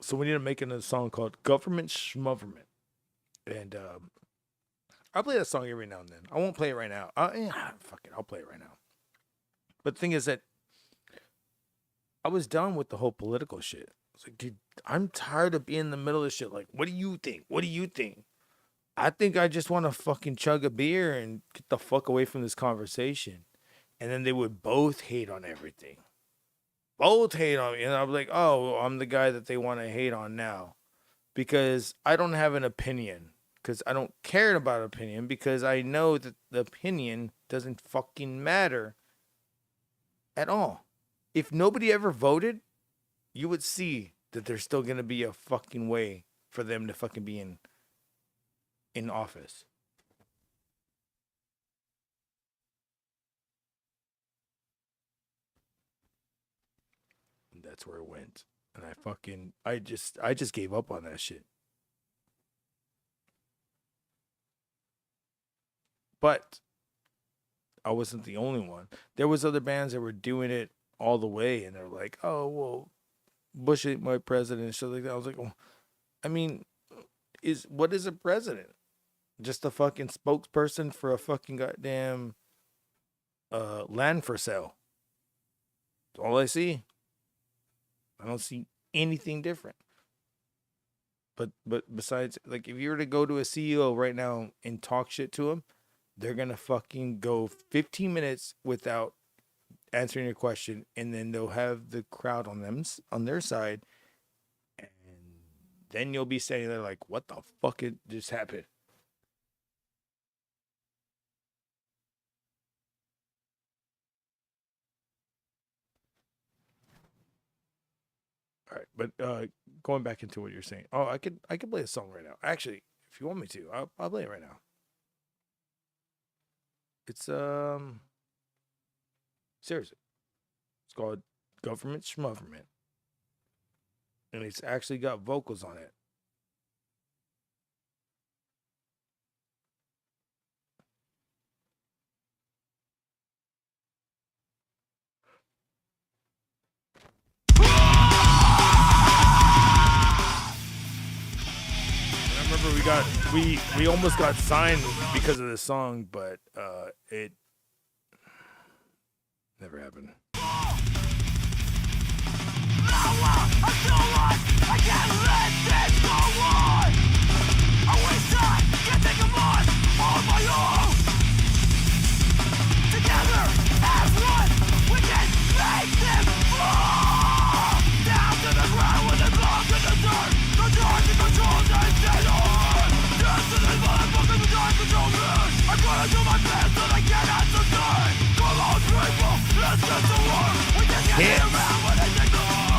Speaker 3: So we need to make another song called Government Schmoverment. And I'll play that song every now and then. I won't play it right now. Fuck it, I'll play it right now. But the thing is that I was done with the whole political shit. I was like, dude, I'm tired of being in the middle of this shit. Like, what do you think? What do you think? I think I just want to fucking chug a beer and get the fuck away from this conversation. And then they would both hate on everything. both hate on me. And I'm like, oh, I'm the guy that they want to hate on now. Because I don't have an opinion. Because I don't care about opinion. Because I know that the opinion doesn't fucking matter at all. If nobody ever voted, you would see that there's still going to be a fucking way for them to fucking be in office. And that's where it went. And I just gave up on that shit. But I wasn't the only one. There was other bands that were doing it all the way, and they're like, "Oh, well, Bush ain't my president," and shit like that. I was like, well, I mean, what is a president? Just a fucking spokesperson for a fucking goddamn land for sale. That's all I see. I don't see anything different. But besides, like, if you were to go to a CEO right now and talk shit to him, they're gonna fucking go 15 minutes without answering your question, and then they'll have the crowd on their side, and then you'll be standing there like, what the fuck just happened? All right, but going back into what you're saying. Oh, I could play a song right now. Actually, if you want me to, I'll play it right now. It's seriously, it's called Government Schmoverment, and it's actually got vocals on it. I remember we almost got signed because of this song, but it never happened.
Speaker 1: I can't let this go on. I wish I could take a month on my own. Together as one, we can make them fall. Down to the ground with the block in the dirt. The dark and control they stay on. Yes, to this motherfucker, the dark control rules. I'm gonna do my best so they can't answer time. Come on, people, let's get to work. We just can't get around when they take the heart.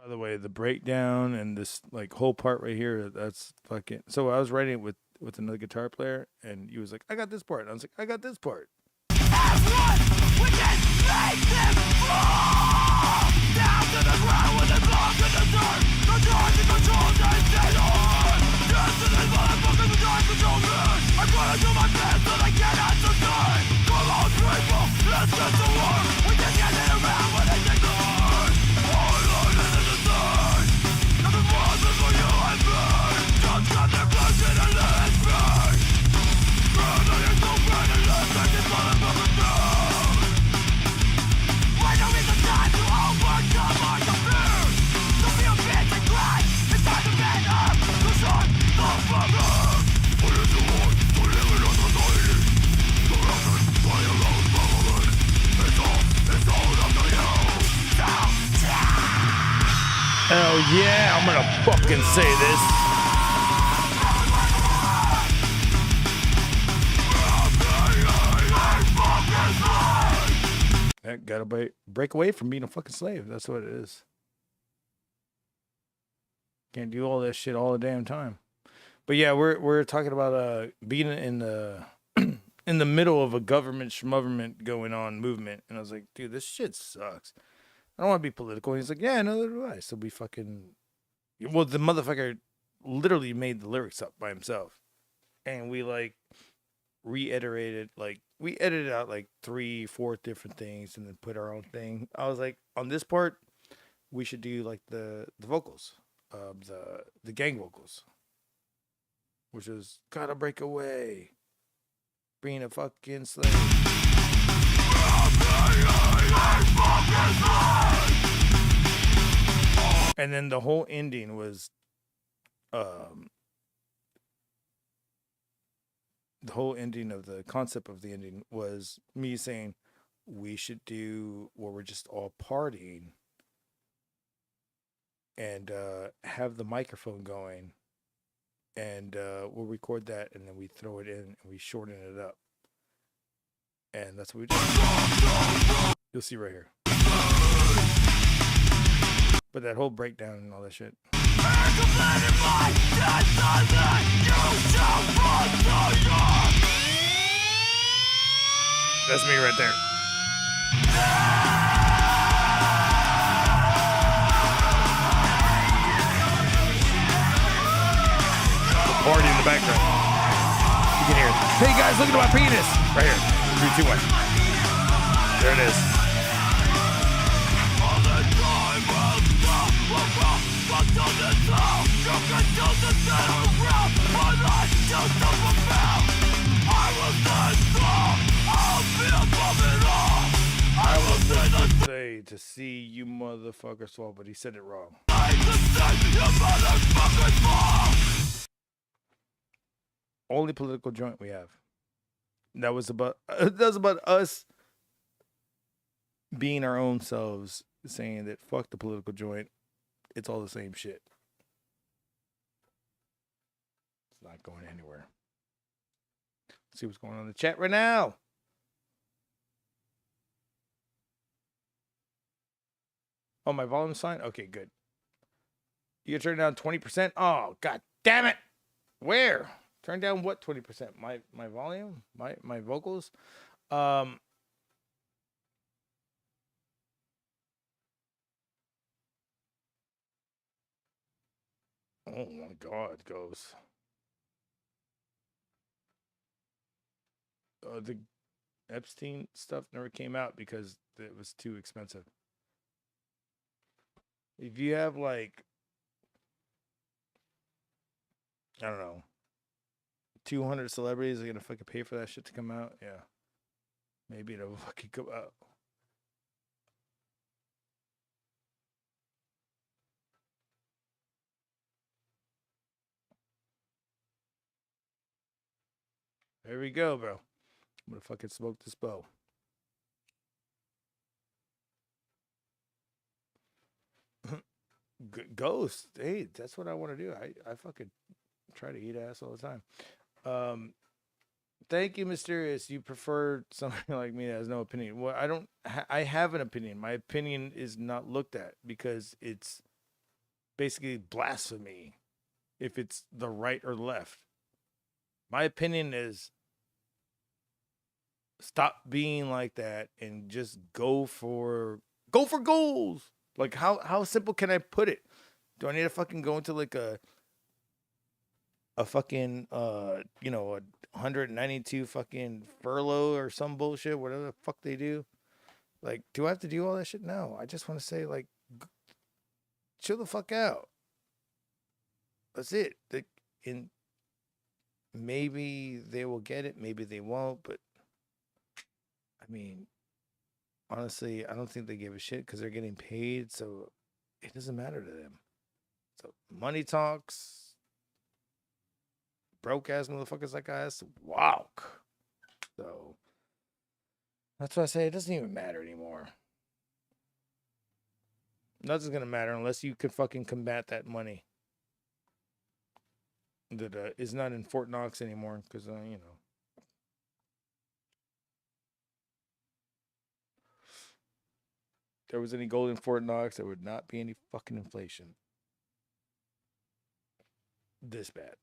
Speaker 3: By the way, the breakdown and this like whole part right here, that's fucking. So I was writing it with another guitar player, and he was like, "I got this part." And I was like, "I got this part."
Speaker 1: As one, we can make them fall. Down to the ground with the block in the dirt. The dark and control they stay on. Yes, to this motherfucker, the dark control rules. I'm gonna do my best so they can't answer time. Come on, people, let's get to work. We just can't hit around when they take the heart. All alone in the sun. Nothing more than for you and me. Just got their blood in a last burn. Burn on your soul, burn and let's take this motherfucker down. Why don't we the time to overcome our fears? Don't be a bitch and cry. It's time to man up. To shut the fuck up. What is the war? To live in our society. Surrounded by a loud government. It's all up to you.
Speaker 3: Hell yeah, I'm gonna fucking say this. Gotta break away from being a fucking slave. That's what it is. Can't do all that shit all the damn time. But yeah, we're talking about being in the in the middle of a government schmoverment going on movement, and I was like, dude, this shit sucks. I don't want to be political. And he's like, yeah, neither do I. So we fucking, well, the motherfucker literally made the lyrics up by himself, and we like reiterated, like we edited out like 3-4 different things, and then put our own thing. I was like, on this part, we should do like the vocals, the gang vocals. which is gotta break away, being a fucking slave. And then the whole ending was, the whole ending of the concept of the ending was me saying we should do where we're just all partying and have the microphone going, and we'll record that, and then we throw it in and we shorten it up, and that's what we do. You'll see right here. But that whole breakdown and all that shit. That's me right there. The party in the background. You can hear it. Hey guys, look at my penis. Right here. 3, 2, 1. There it is. I was going to say to see you motherfuckers fall, but he said it wrong. Only political joint we have. That was about us being our own selves, saying that fuck the political joint. It's all the same shit. It's not going anywhere. Let's see what's going on in the chat right now. Oh, my volume's fine? Okay, good. You can turn down 20%? Oh, god damn it. Where? Turn down what 20%? My volume? My vocals? Oh my god, goes. The Epstein stuff never came out because it was too expensive. If you have like, I don't know, 200 celebrities are gonna fucking pay for that shit to come out, yeah, maybe it'll fucking come out. There we go, bro. I'm gonna fucking smoke this bow. Ghost, hey, that's what I want to do. I fucking try to eat ass all the time. Thank you, Mysterious. You prefer somebody like me that has no opinion. Well, I have an opinion. My opinion is not looked at because it's basically blasphemy if it's the right or left. My opinion is stop being like that and just go for goals. Like how simple can I put it? Do I need to fucking go into like a fucking a 192 fucking furlough or some bullshit, whatever the fuck they do? Like, do I have to do all that shit? No. I just want to say, like, chill the fuck out. That's it. And maybe they will get it, maybe they won't, but I mean, honestly, I don't think they give a shit because they're getting paid, so it doesn't matter to them. So money talks. Broke ass motherfuckers like us walk. So that's why I say it doesn't even matter anymore. Nothing's gonna matter unless you can fucking combat that money that is not in Fort Knox anymore, because if there was any gold in Fort Knox, there would not be any fucking inflation this bad.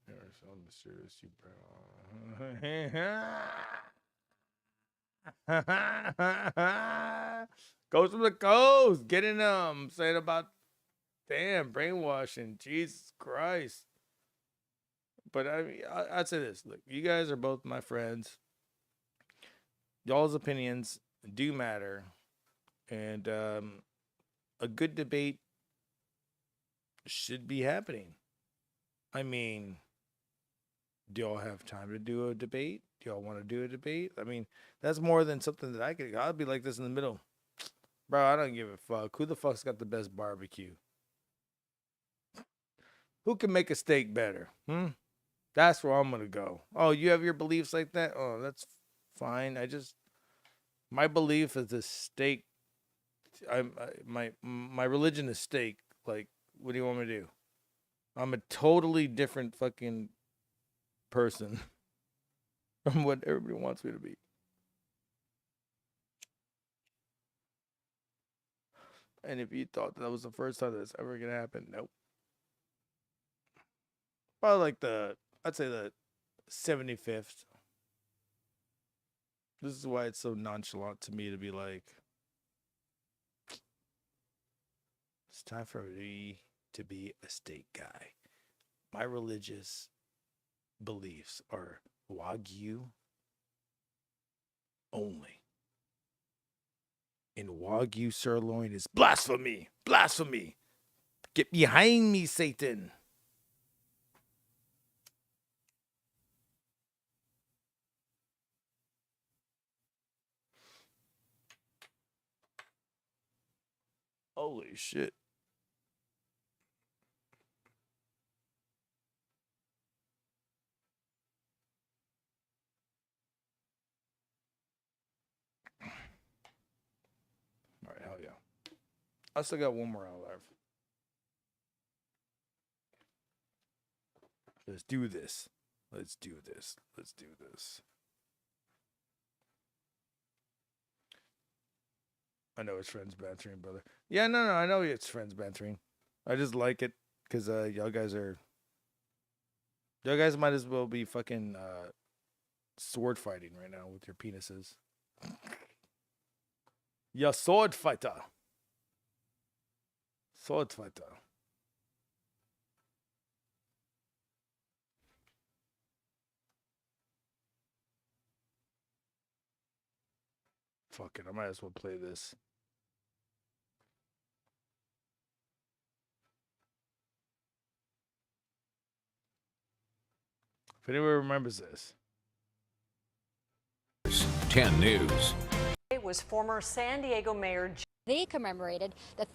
Speaker 3: You're so mysterious, you Goes from the coast, getting them saying about damn brainwashing, Jesus Christ. But I mean, I'd say this: look, you guys are both my friends. y'all's opinions do matter, and a good debate should be happening. I mean, do y'all have time to do a debate? Do y'all want to do a debate? I mean, that's more than something that I'll be like this in the middle. Bro, I don't give a fuck. Who the fuck's got the best barbecue? Who can make a steak better? That's where I'm gonna go. Oh, you have your beliefs like that? Oh, that's fine. My belief is a steak. My religion is steak. Like, what do you want me to do? I'm a totally different fucking person from what everybody wants me to be. And if you thought that was the first time that's ever gonna happen, nope. Probably like I'd say the 75th. This is why it's so nonchalant to me to be like, it's time for me to be a steak guy. My religious beliefs are Wagyu only. And Wagyu sirloin is blasphemy. Blasphemy. Get behind me, Satan. Holy shit. All right, hell yeah. I still got one more hour left. Let's do this. Let's do this. Let's do this. I know it's friends bantering, brother. Yeah, no, I know it's friends bantering. I just like it because y'all guys might as well be fucking sword fighting right now with your penises. Yeah, sword fighter. Sword fighter. Fuck it, I might as well play this. If anyone remembers this.
Speaker 2: 10 News.
Speaker 5: It was former San Diego Mayor. They commemorated the.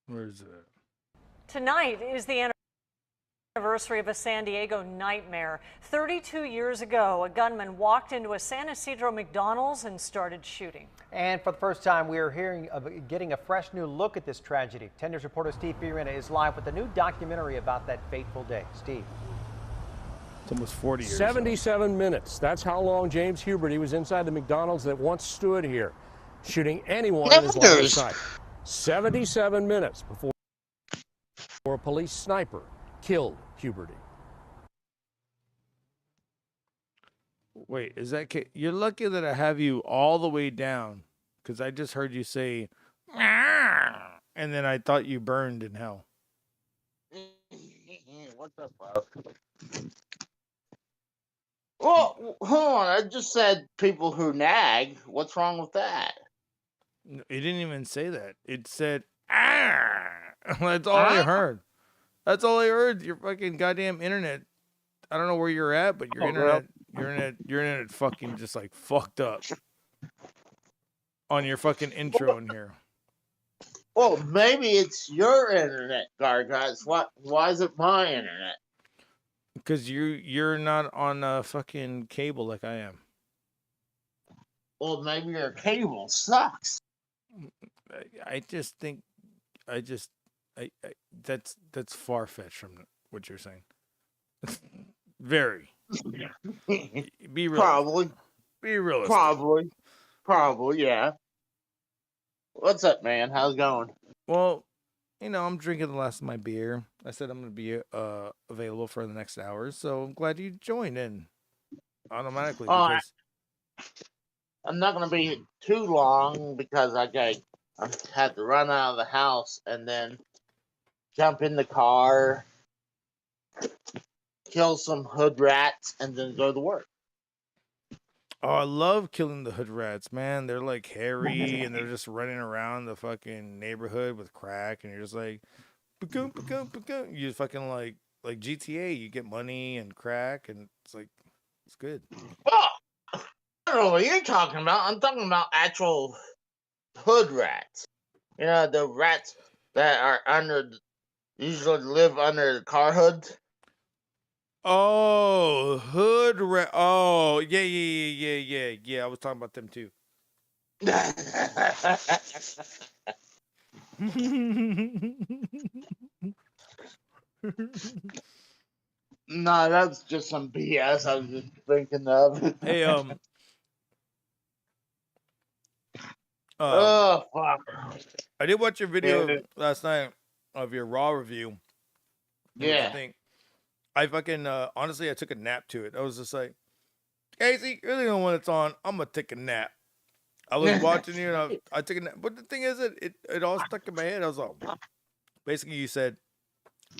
Speaker 3: Where is it?
Speaker 5: Tonight is the anniversary of a San Diego nightmare. 32 years ago, a gunman walked into a San Isidro McDonald's and started shooting.
Speaker 23: And for the first time, we are getting a fresh new look at this tragedy. 10 News reporter Steve Fiorina is live with a new documentary about that fateful day. Steve.
Speaker 3: It's almost 40 years.
Speaker 18: 77 minutes. That's how long James Huberty was inside the McDonald's that once stood here, shooting anyone in his line of sight. 77 minutes before a police sniper killed Huberty.
Speaker 3: Wait, is that you're lucky that I have you all the way down, because I just heard you say, and then I thought you burned in hell.
Speaker 24: What's up, bro? Well, hold on. I just said people who nag. What's wrong with that?
Speaker 3: It didn't even say that. It said, That's all I heard. That's all I heard. Your fucking goddamn internet. I don't know where you're at, but your internet fucking just like fucked up on your fucking intro in here.
Speaker 24: Well, maybe it's your internet, Gargots. Why is it my internet?
Speaker 3: Because you're not on fucking cable like I am.
Speaker 24: Well, maybe your cable sucks.
Speaker 3: I just think, that's far fetched from what you're saying. Very. Be real.
Speaker 24: Probably.
Speaker 3: Be realistic.
Speaker 24: Probably, yeah. What's up, man? How's it going?
Speaker 3: Well, I'm drinking the last of my beer. I said I'm going to be available for the next hour, so I'm glad you joined in automatically. Because
Speaker 24: I'm not going to be too long because I had to run out of the house and then jump in the car, kill some hood rats, and then go to work.
Speaker 3: Oh, I love killing the hood rats, man. They're like hairy and they're just running around the fucking neighborhood with crack, and you're just like, "Ba-goom, ba-goom, ba-goom." You fucking like GTA. You get money and crack, and it's like it's good.
Speaker 24: Well, I don't know what you're talking about. I'm talking about actual hood rats. You know, the rats that are usually live under the car hoods.
Speaker 3: Oh, hood rat. Oh, yeah. I was talking about them too.
Speaker 24: No, that's just some BS I was just thinking of.
Speaker 3: Hey,
Speaker 24: oh, fuck.
Speaker 3: I did watch your video
Speaker 24: Yeah.
Speaker 3: last night of your Raw review.
Speaker 24: Yeah.
Speaker 3: I fucking honestly, I took a nap to it. I was just like, Casey, you really know when it's on. I'm gonna take a nap. I was watching you, and I took a nap. But the thing is, it all stuck in my head. I was like, basically, you said,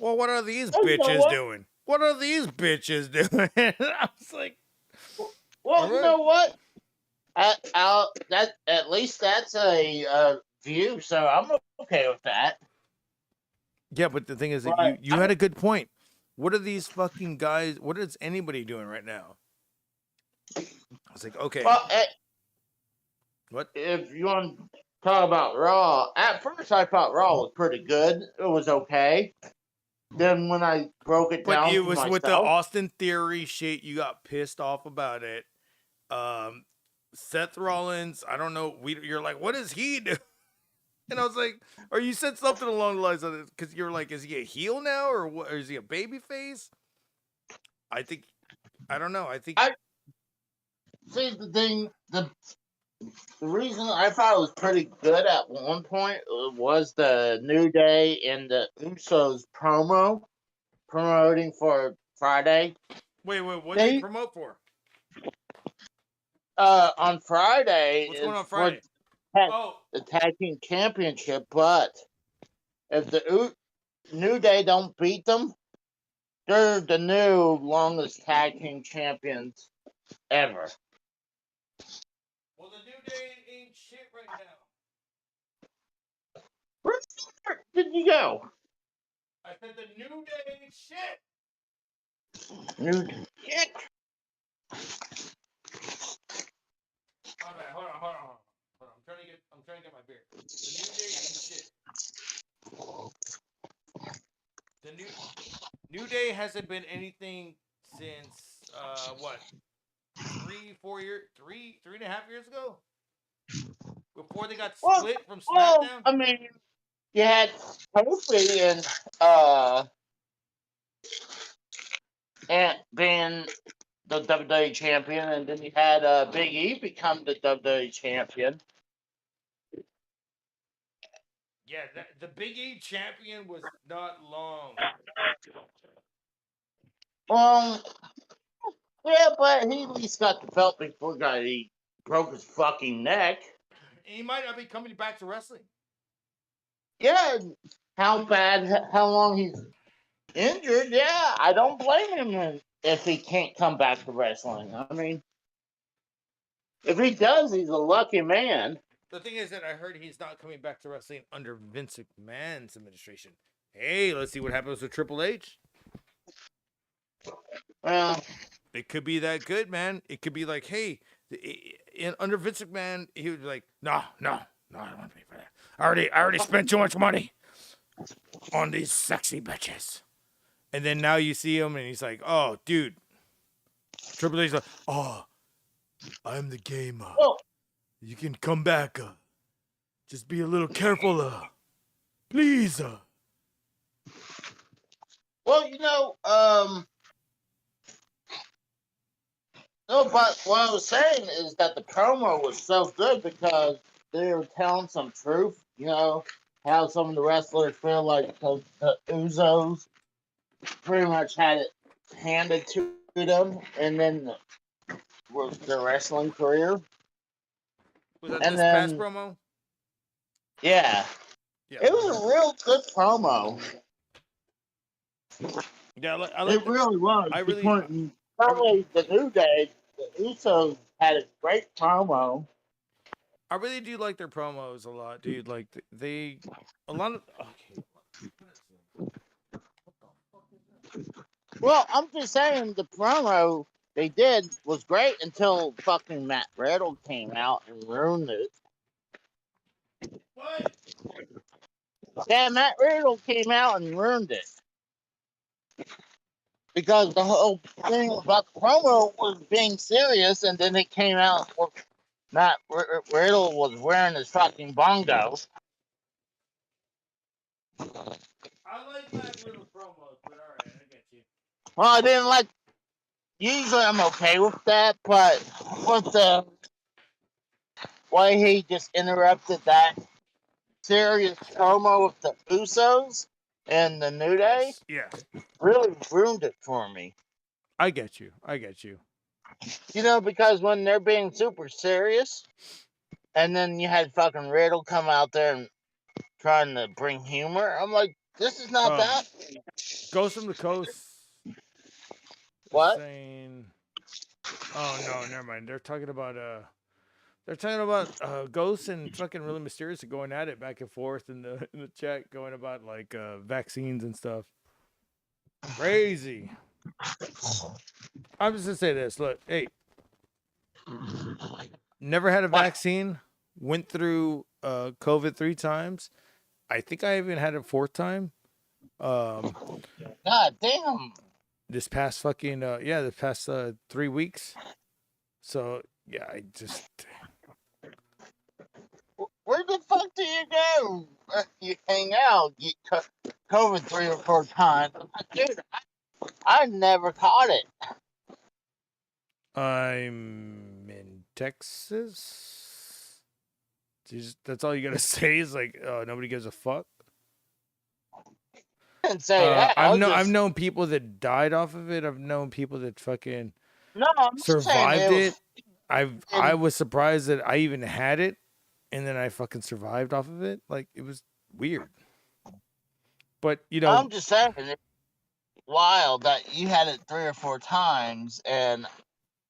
Speaker 3: "Well, what are these bitches doing? What are these bitches doing?" I was like,
Speaker 24: well, you know what? At least that's a view, so I'm okay with that.
Speaker 3: Yeah, but the thing is that you had a good point. What are these fucking guys? What is anybody doing right now? I was like, okay.
Speaker 24: Well,
Speaker 3: what?
Speaker 24: If you want to talk about Raw, at first I thought Raw was pretty good. It was okay. Then when I broke it down,
Speaker 3: But it was
Speaker 24: myself,
Speaker 3: with the Austin Theory shit. You got pissed off about it. Seth Rollins, I don't know. You're like, what does he do? And I was like, or you said something along the lines of this because you're like, is he a heel now or what? Or is he a baby face? I don't know.
Speaker 24: See, the thing, the reason I thought it was pretty good at one point was the New Day and the Usos promoting for Friday.
Speaker 3: Wait, what did they promote for?
Speaker 24: On Friday.
Speaker 3: What's going on Friday?
Speaker 24: The tag team championship, but if the New Day don't beat them, they're the new longest tag team champions ever.
Speaker 3: Well, the New Day ain't shit right now.
Speaker 24: Where did you go?
Speaker 3: I said the New Day ain't shit.
Speaker 24: New shit.
Speaker 3: Hold on. I'm trying to get my beer. The New Day ain't shit. The New Day hasn't been anything since what? 3-4 years, 3.5 years ago? Before they got split from SmackDown?
Speaker 24: Well, I mean, you had Kofi and being the WWE champion, and then you had Big E become the WWE champion.
Speaker 3: Yeah, the Big E champion was not long.
Speaker 24: Yeah, but he at least got the belt before he broke his fucking neck.
Speaker 3: He might not be coming back to wrestling.
Speaker 24: Yeah, how long he's injured, yeah, I don't blame him if he can't come back to wrestling. I mean, if he does, he's a lucky man.
Speaker 3: The thing is that I heard he's not coming back to wrestling under Vince McMahon's administration. Hey, let's see what happens with Triple H.
Speaker 24: Well,
Speaker 3: it could be that good, man. It could be like, hey, under Vince McMahon, he would be like, no, I don't want to pay for that. I already spent too much money on these sexy bitches. And then now you see him, and he's like, oh, dude. Triple H's like, oh, I'm the gamer. You can come back. Just be a little careful. Please.
Speaker 24: Well, no, but what I was saying is that the promo was so good because they were telling some truth. How some of the wrestlers feel like the Usos pretty much had it handed to them, and then was their wrestling career.
Speaker 3: Was that this past promo?
Speaker 24: Yeah. It was a real good promo.
Speaker 3: Yeah,
Speaker 24: it really was. Not only the New Day, the Usos had a great promo.
Speaker 3: I really do like their promos a lot, dude. Like they, a lot of. Okay.
Speaker 24: Well, I'm just saying the promo they did was great until fucking Matt Riddle came out and ruined it.
Speaker 3: What?
Speaker 24: Yeah, Matt Riddle came out and ruined it. Because the whole thing about the promo was being serious, and then it came out with Matt Riddle was wearing his fucking bongos.
Speaker 3: I like Matt Riddle promos, but alright, I get you.
Speaker 24: Well, I didn't like. Usually, I'm okay with that, but with the way he just interrupted that serious promo with the Usos and the New Day,
Speaker 3: Yeah.
Speaker 24: really ruined it for me.
Speaker 3: I get you. I get you.
Speaker 24: You know, because when they're being super serious, and then you had fucking Riddle come out there and trying to bring humor, I'm like, this is not that.
Speaker 3: Ghost from the Coast.
Speaker 24: What?
Speaker 3: Saying. Oh no, never mind. They're talking about Ghost and fucking Really Mysterious are going at it back and forth in the chat, going about like vaccines and stuff. Crazy. I'm just gonna say this. Look, hey, never had a vaccine. Went through COVID 3 times. I think I even had it 4th time.
Speaker 24: God damn.
Speaker 3: This past fucking this past 3 weeks. So yeah, I just.
Speaker 24: Where the fuck do you go? You hang out, get COVID 3 or 4 times. Dude, I never caught it.
Speaker 3: I'm in Texas. That's all you gotta say is like, nobody gives a fuck.
Speaker 24: I didn't say that.
Speaker 3: I've known people that died off of it. I've known people that fucking survived it. I was surprised that I even had it, and then I fucking survived off of it. Like it was weird. But you know,
Speaker 24: I'm just saying it's wild that you had it 3 or 4 times, and I'm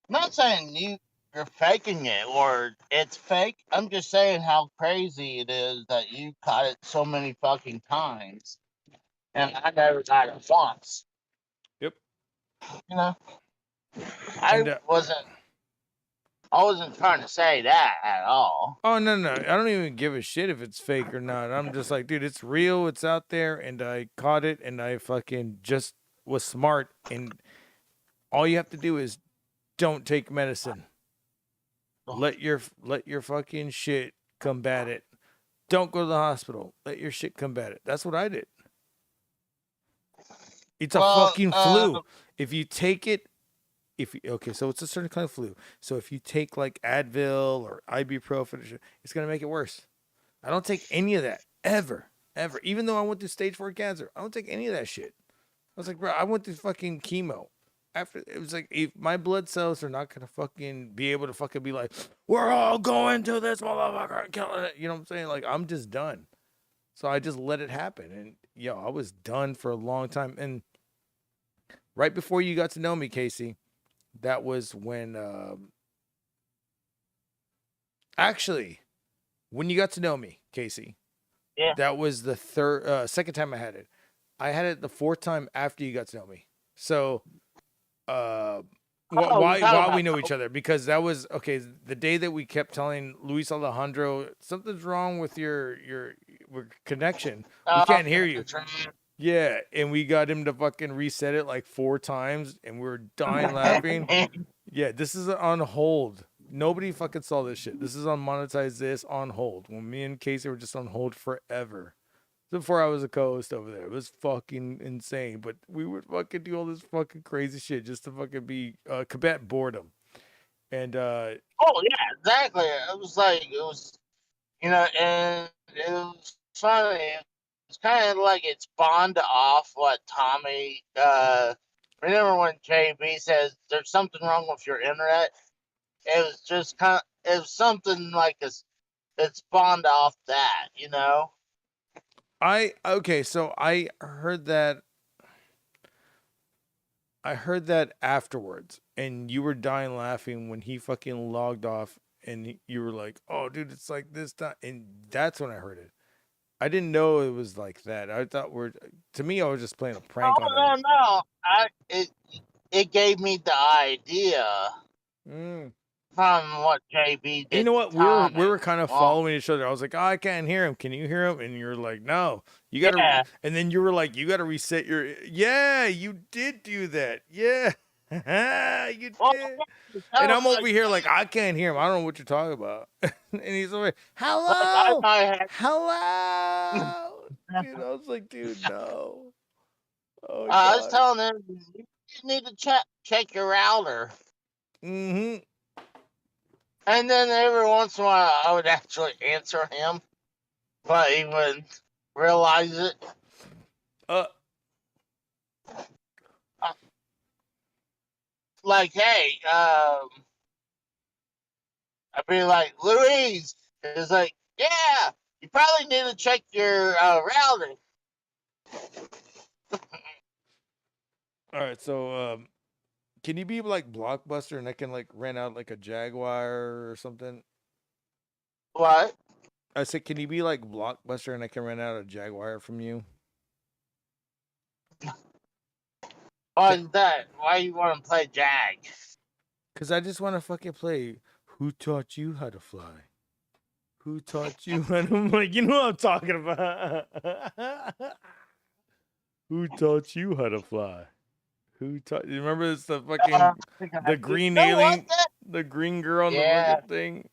Speaker 24: not saying you're faking it or it's fake. I'm just saying how crazy it is that you caught it so many fucking times, and I never got it once.
Speaker 3: Yep.
Speaker 24: You know, I wasn't trying to say that at all.
Speaker 3: Oh no, I don't even give a shit if it's fake or not. I'm just like, dude, it's real, it's out there, and I caught it, and I fucking just was smart. And all you have to do is don't take medicine. Let your fucking shit combat it. Don't go to the hospital. Let your shit combat it. That's what I did. It's a fucking flu. If you take it. So it's a certain kind of flu. So if you take like Advil or ibuprofen, it's gonna make it worse. I don't take any of that ever. Even though I went through stage 4 cancer, I don't take any of that shit. I was like, bro, I went through fucking chemo. After it was like, if my blood cells are not gonna fucking be able to fucking be like, we're all going to this motherfucker and killing it. You know what I'm saying? Like I'm just done. So I just let it happen, and I was done for a long time. And right before you got to know me, Casey. That was when, actually, when you got to know me, Casey.
Speaker 24: Yeah.
Speaker 3: That was the second time I had it. I had it the 4th time after you got to know me. So, why we know each other? Because that was the day that we kept telling Luis Alejandro something's wrong with your connection. We can't hear you. Yeah, and we got him to fucking reset it like 4 times, and we were dying laughing. Yeah, this is on hold. Nobody fucking saw this shit. This is on monetize this on hold. When me and Casey were just on hold forever. Before I was a co-host over there. It was fucking insane. But we would fucking do all this fucking crazy shit just to fucking be combat boredom. And
Speaker 24: oh yeah, exactly. It was and it was funny. It's kind of like it spawned off what Tommy. Remember when JB says there's something wrong with your internet? It was just it was something like this. It spawned off that,
Speaker 3: so I heard that. I heard that afterwards, and you were dying laughing when he fucking logged off, and you were like, "Oh, dude, it's like this time," and that's when I heard it. I didn't know it was like that. I thought to me, I was just playing a prank on him.
Speaker 24: No. It gave me the idea from what JB did.
Speaker 3: You know what? We were kind of
Speaker 24: Well,
Speaker 3: following each other. I was like, "Oh, I can't hear him. Can you hear him?" And you're like, "No, you gotta."
Speaker 24: Yeah.
Speaker 3: And then you were like, "You gotta reset your." Yeah, you did do that. Yeah, you did. And I'm over here like, I can't hear him. I don't know what you're talking about. And he's over here, hello, hello. Dude, I was like, dude, no. Oh,
Speaker 24: I was
Speaker 3: God.
Speaker 24: telling him you need to check your router.
Speaker 3: Mm-hmm.
Speaker 24: And then every once in a while, I would actually answer him, but he wouldn't realize it. Like, hey, I'd be like, Louise is like, yeah, you probably need to check your router.
Speaker 3: All right, so can you be like Blockbuster and I can like rent out like a Jaguar or something?
Speaker 24: What?
Speaker 3: I said, can you be like Blockbuster and I can rent out a Jaguar from you?
Speaker 24: On that, why you want to play Jag?
Speaker 3: Because I just want to fucking play Who Taught You How to Fly? Who taught you how to... I'm like, you know what I'm talking about. Who taught you how to fly? Who taught... You remember this, the fucking... the green alien... The green girl on the fucking thing?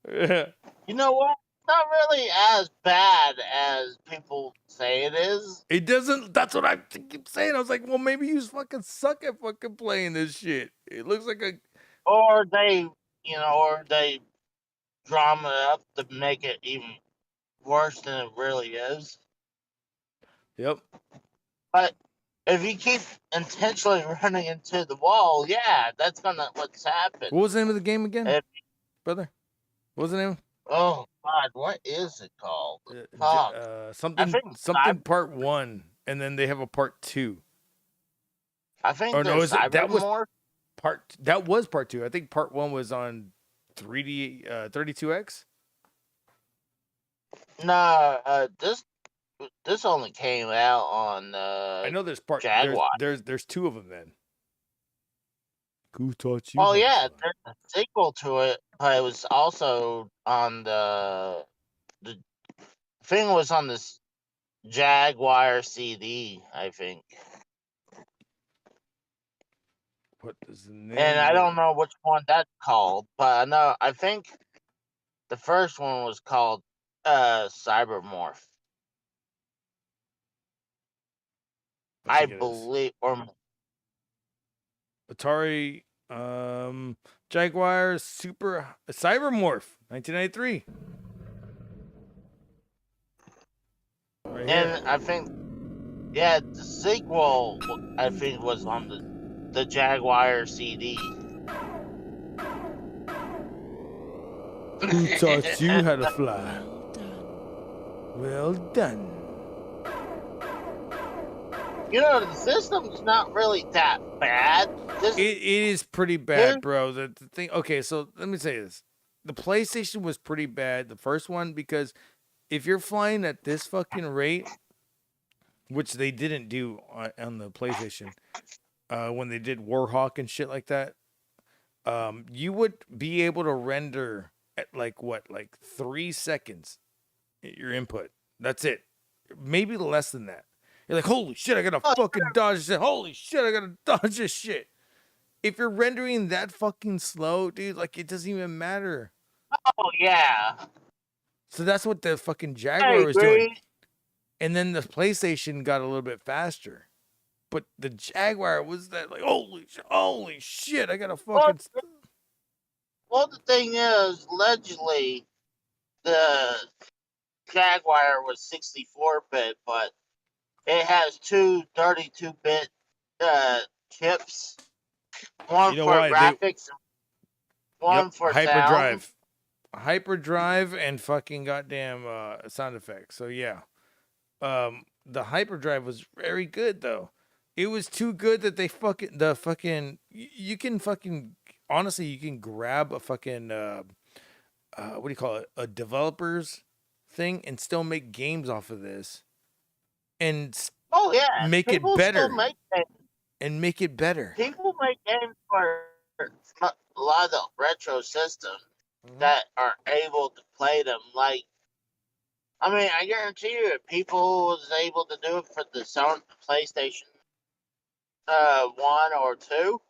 Speaker 3: Yeah.
Speaker 24: You know what? It's not really as bad as people say it is.
Speaker 3: It doesn't... That's what I keep saying. I was like, well, maybe you fucking suck at fucking playing this shit. It looks like a...
Speaker 24: Or they drama it up to make it even worse than it really is.
Speaker 3: Yep.
Speaker 24: But if you keep intentionally running into the wall, yeah, that's gonna what's happened.
Speaker 3: What was the name of the game again, brother? What was the name?
Speaker 24: Oh God, what is it called?
Speaker 3: Something part 1, and then they have a part 2.
Speaker 24: I think
Speaker 3: that was
Speaker 24: Cybermorph.
Speaker 3: That was part 2. I think part 1 was on 3D 32X.
Speaker 24: No, this only came out on
Speaker 3: I know there's
Speaker 24: Jaguar.
Speaker 3: There's 2 of them then. Who taught you?
Speaker 24: Oh yeah, there's a sequel to it, but it was also on the thing was on this Jaguar CD, I think.
Speaker 3: What is the name?
Speaker 24: And I don't know which one that's called, but I think the first one was called Cybermorph. I believe, or
Speaker 3: Atari Jaguar Super Cybermorph 1993. Right here.
Speaker 24: and I think, yeah, the sequel I think was on the Jaguar CD.
Speaker 3: Who taught you how to fly? Well done.
Speaker 24: You know, the system's not really that bad.
Speaker 3: It is pretty bad, bro. The thing. Okay, so let me say this: the PlayStation was pretty bad, the first one, because if you're flying at this fucking rate, which they didn't do on the PlayStation, when they did Warhawk and shit like that, you would be able to render at like 3 seconds your input. That's it. Maybe less than that. You're like, holy shit, I gotta fucking dodge this shit. Holy shit, I gotta dodge this shit. If you're rendering that fucking slow, dude, like it doesn't even matter.
Speaker 24: Oh yeah.
Speaker 3: So that's what the fucking Jaguar was doing. And then the PlayStation got a little bit faster. But the Jaguar was that like, holy shit, I gotta fucking...
Speaker 24: Well, the thing is, allegedly, the Jaguar was 64-bit, but it has 2 32-bit chips. One for graphics, one for
Speaker 3: Hyperdrive.
Speaker 24: sound.
Speaker 3: Hyperdrive and fucking goddamn sound effects. So yeah. The Hyperdrive was very good though. It was too good that they you can fucking honestly you can grab a fucking what do you call it, a developer's thing and still make games off of this and
Speaker 24: Oh yeah,
Speaker 3: make it
Speaker 24: people still
Speaker 3: better
Speaker 24: make games.
Speaker 3: and make it better.
Speaker 24: People make games for a lot of the retro systems
Speaker 3: Mm-hmm.
Speaker 24: that are able to play them. Like, I mean, I guarantee you, if people was able to do it for the PlayStation 1 or 2,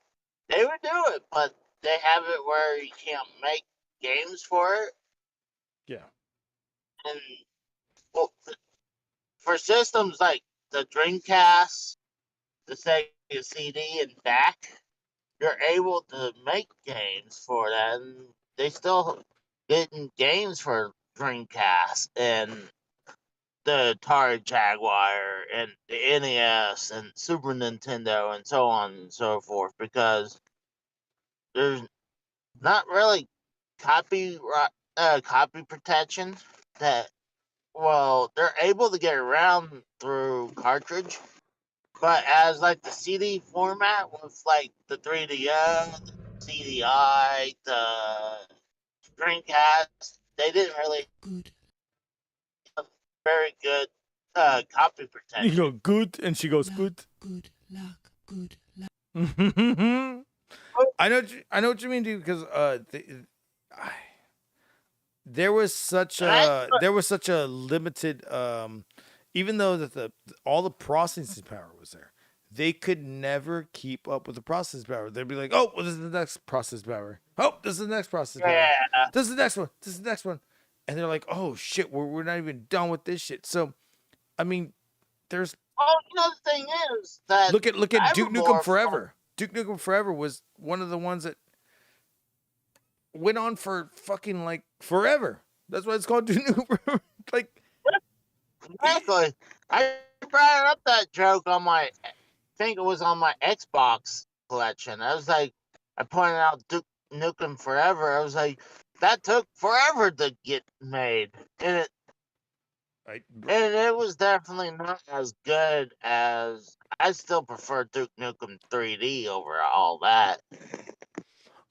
Speaker 24: they would do it. But they have it where you can't make games for it.
Speaker 3: Yeah.
Speaker 24: And well, for systems like the Dreamcast, the Sega CD, and back, you're able to make games for that, and they still getting games for Dreamcast and the Atari Jaguar and the NES and Super Nintendo and so on and so forth, because there's not really copy protection that, well, they're able to get around through cartridge. But as like the CD format with like the 3DO, the CDI, the Dreamcast, they didn't really have very good copy
Speaker 3: You
Speaker 24: protection.
Speaker 3: go good, and she goes good.
Speaker 1: Good luck. Good luck.
Speaker 3: I know what you mean, dude. Because there was such a limited even though that all the processing power was there, they could never keep up with the processing power. They'd be like, oh, well, this is the next process power. Oh, this is the next process power. This is the next one. This is the next one. And they're like, oh shit, we're not even done with this shit. So, I mean, there's.
Speaker 24: Well, you know, the thing is that
Speaker 3: Look at Duke Nukem Forever. Duke Nukem Forever was one of the ones that went on for fucking like forever. That's why it's called Duke Nukem Forever. Like,
Speaker 24: exactly. I brought up that joke on I think it was on my Xbox collection. I was like, I pointed out Duke Nukem Forever. I was like, that took forever to get made, and it was definitely not as good as. I still prefer Duke Nukem 3D over all that.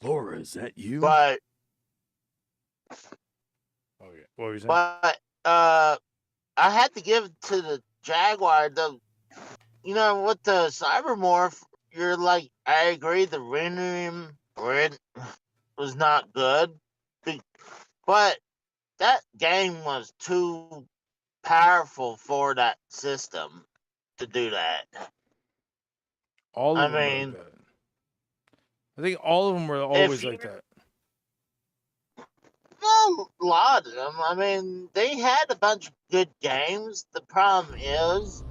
Speaker 3: Laura, is that you?
Speaker 24: But
Speaker 3: oh yeah, what were you saying?
Speaker 24: But I had to give it to the Jaguar. You know, with the Cybermorph, you're like, I agree, the rendering was not good, but that game was too powerful for that system to do that.
Speaker 3: All of them were like that. I think all of them were always like that.
Speaker 24: No, a lot of them. I mean, they had a bunch of good games. The problem is,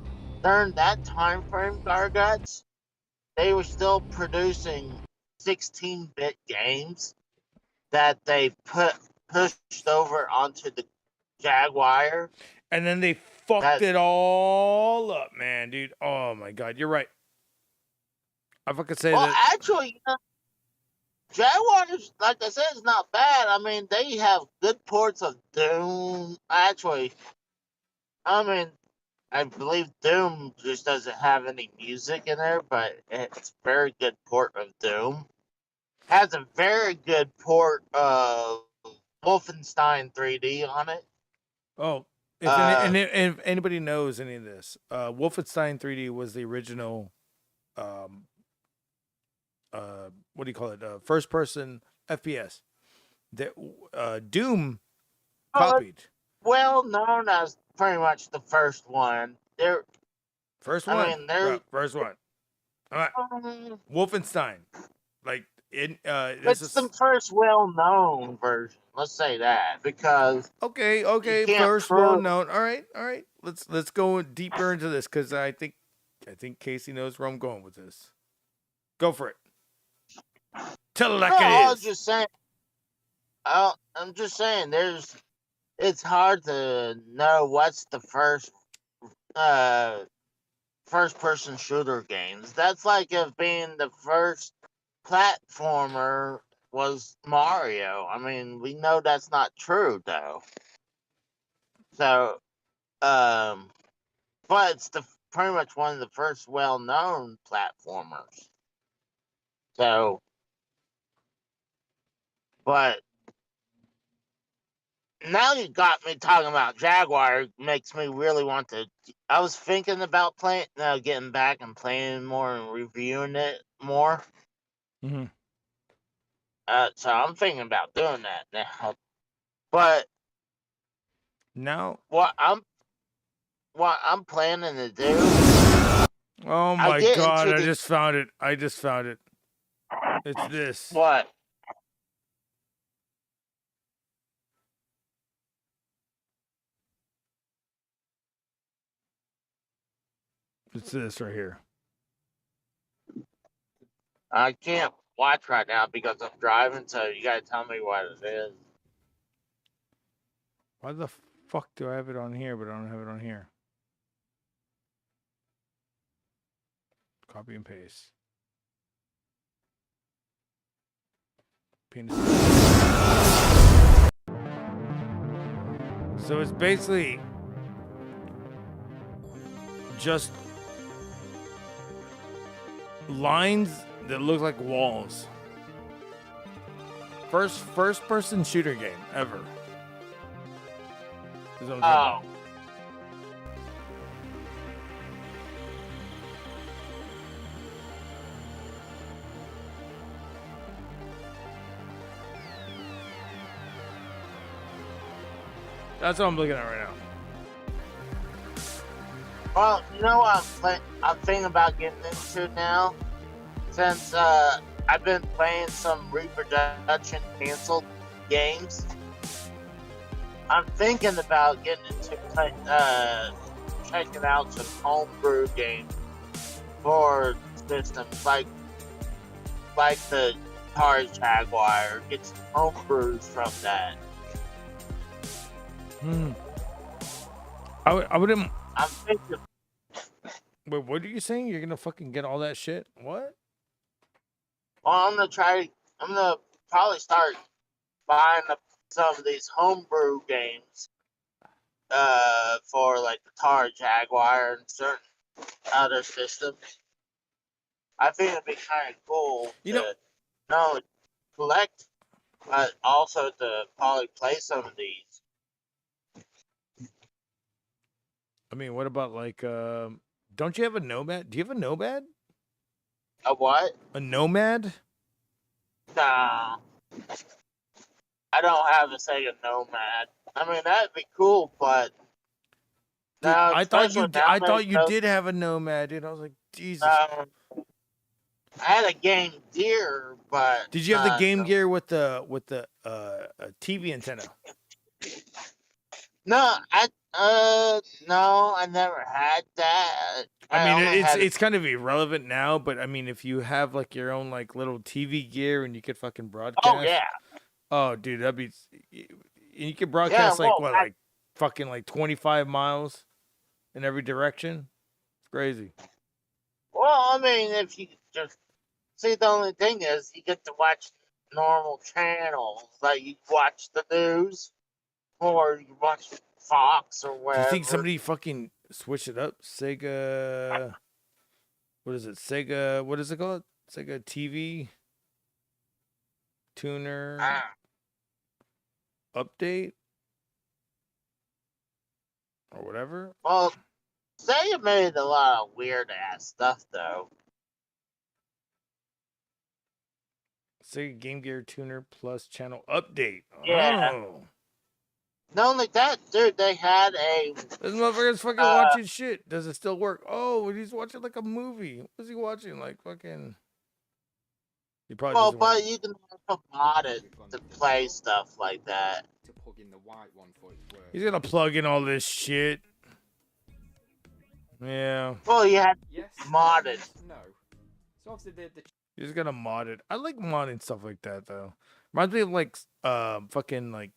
Speaker 24: during that time frame, Garguts, they were still producing 16-bit games that they pushed over onto the Jaguar.
Speaker 3: And then they fucked it all up, man, dude. Oh my god, you're right. I fucking say that.
Speaker 24: Well, actually, you know, Jaguar, like I said, is not bad. I mean, they have good ports of Doom. Actually, I mean, I believe Doom just doesn't have any music in there, but it's a very good port of Doom. Has a very good port of Wolfenstein 3D on it.
Speaker 3: Oh, if anybody knows any of this, Wolfenstein 3D was the original. What do you call it? First person FPS. That Doom copied.
Speaker 24: Well known as pretty much the first one.
Speaker 3: First one.
Speaker 24: I mean,
Speaker 3: first one. All right. Wolfenstein, like
Speaker 24: it's the first well-known version. Let's say that, because
Speaker 3: okay, first well-known. All right. Let's go deeper into this, because I think Casey knows where I'm going with this. Go for it. Tell it like it is.
Speaker 24: I was just saying. I'm just saying. It's hard to know what's the first-person shooter games. That's like if being the first platformer was Mario. I mean, we know that's not true, though. So, but pretty much one of the first well-known platformers. So, but now you got me talking about Jaguar. Makes me really want to. I was thinking about getting back and playing more and reviewing it more.
Speaker 3: Mm-hmm.
Speaker 24: So I'm thinking about doing that now. But
Speaker 3: now,
Speaker 24: what I'm planning to do.
Speaker 3: Oh my god! I just found it. It's this.
Speaker 24: What?
Speaker 3: It's this right here.
Speaker 24: I can't watch right now because I'm driving, so you gotta tell me what it is.
Speaker 3: Why the fuck do I have it on here, but I don't have it on here? Copy and paste. Penis. So it's basically just lines that look like walls. First person shooter game ever. Is what I'm talking about. That's what I'm looking at right now.
Speaker 24: Well, you know what I'm thinking about getting into now? Since I've been playing some reproduction canceled games, I'm thinking about getting into checking out some homebrew games for systems like the Atari Jaguar. Get some homebrews from that.
Speaker 3: I wouldn't.
Speaker 24: I'm thinking.
Speaker 3: Wait, what are you saying? You're gonna fucking get all that shit? What?
Speaker 24: Well, I'm gonna probably start buying some of these homebrew games for like the Atari Jaguar and certain other systems. I think it'd be kind of cool to not only collect, but also to probably play some of these.
Speaker 3: I mean, what about like, don't you have a Nomad? Do you have a Nomad?
Speaker 24: A what?
Speaker 3: A Nomad?
Speaker 24: Nah. I don't have a Sega Nomad. I mean, that'd be cool, but
Speaker 3: Dude,
Speaker 24: now,
Speaker 3: I thought you
Speaker 24: nowadays,
Speaker 3: did have a Nomad, dude. I was like, Jesus.
Speaker 24: I had a Game Gear, but
Speaker 3: Did you have the Game Gear with the TV antenna?
Speaker 24: No, I never had that.
Speaker 3: I mean,
Speaker 24: only had
Speaker 3: it's kind of irrelevant now, but I mean, if you have like your own like little TV gear and you could fucking broadcast.
Speaker 24: Oh yeah.
Speaker 3: Oh, dude, that'd be. You could broadcast like fucking like 25 miles in every direction. It's crazy.
Speaker 24: Well, I mean, if you just see, the only thing is you get to watch normal channels, like you watch the news, or you watch Fox or
Speaker 3: Do
Speaker 24: whatever.
Speaker 3: you think somebody fucking switched it up? Sega. What is it? Sega. What is it called? Sega TV tuner update or whatever.
Speaker 24: Well, Sega made a lot of weird ass stuff though.
Speaker 3: Sega Game Gear Tuner Plus channel update.
Speaker 24: Yeah.
Speaker 3: Oh.
Speaker 24: Not only that, dude, they had a.
Speaker 3: This motherfucker's fucking watching shit. Does it still work? Oh, he's watching like a movie. What's he watching? Like fucking. He probably
Speaker 24: Well,
Speaker 3: doesn't
Speaker 24: but
Speaker 3: work.
Speaker 24: you can also mod it to play stuff like that.
Speaker 3: He's gonna plug in all this shit. Yeah.
Speaker 24: Well, you have modded.
Speaker 15: No. So obviously the
Speaker 3: You're just gonna mod it. I like modding stuff like that though. Reminds me of like fucking like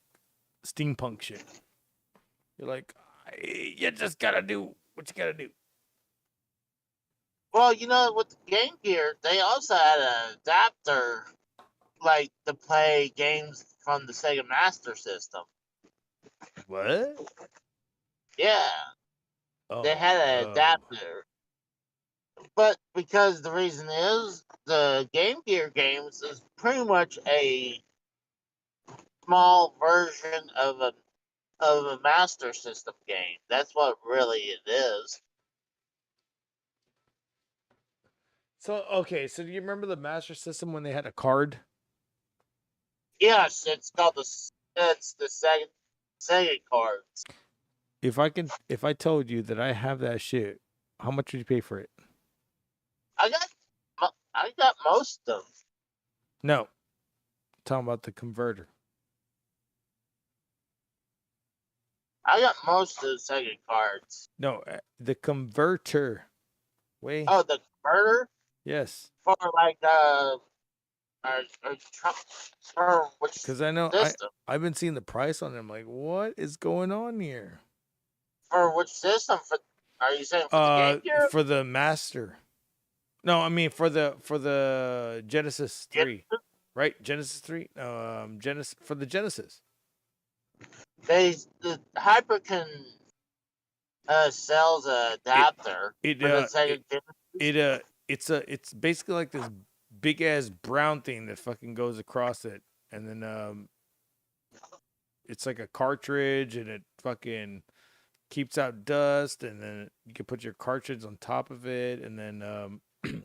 Speaker 3: steampunk shit. You're like, you just gotta do what you gotta do.
Speaker 24: Well, you know, with the Game Gear, they also had an adapter, like to play games from the Sega Master System.
Speaker 3: What?
Speaker 24: Yeah. They had an adapter. But because the reason is the Game Gear games is pretty much a small version of a Master System game. That's what really it is.
Speaker 3: So okay, so do you remember the Master System when they had a card?
Speaker 24: Yes, it's called the Sega cards.
Speaker 3: If I told you that I have that shit, how much would you pay for it?
Speaker 24: I got most of them.
Speaker 3: No, I'm talking about the converter.
Speaker 24: I got most of the Sega cards.
Speaker 3: No, the converter. Wait.
Speaker 24: Oh, the converter
Speaker 3: Yes.
Speaker 24: for like for which
Speaker 3: Because I know
Speaker 24: system?
Speaker 3: I've been seeing the price on them. Like, what is going on here?
Speaker 24: For which system? Are you saying for the Game Gear?
Speaker 3: For the Master. No, I mean for the Genesis 3. Right? Genesis 3? Genesis for the Genesis.
Speaker 24: The Hyperkin sells an adapter for the Sega Genesis.
Speaker 3: It's basically like this big ass brown thing that fucking goes across it, and then it's like a cartridge, and it fucking keeps out dust, and then you can put your cartridge on top of it, and then you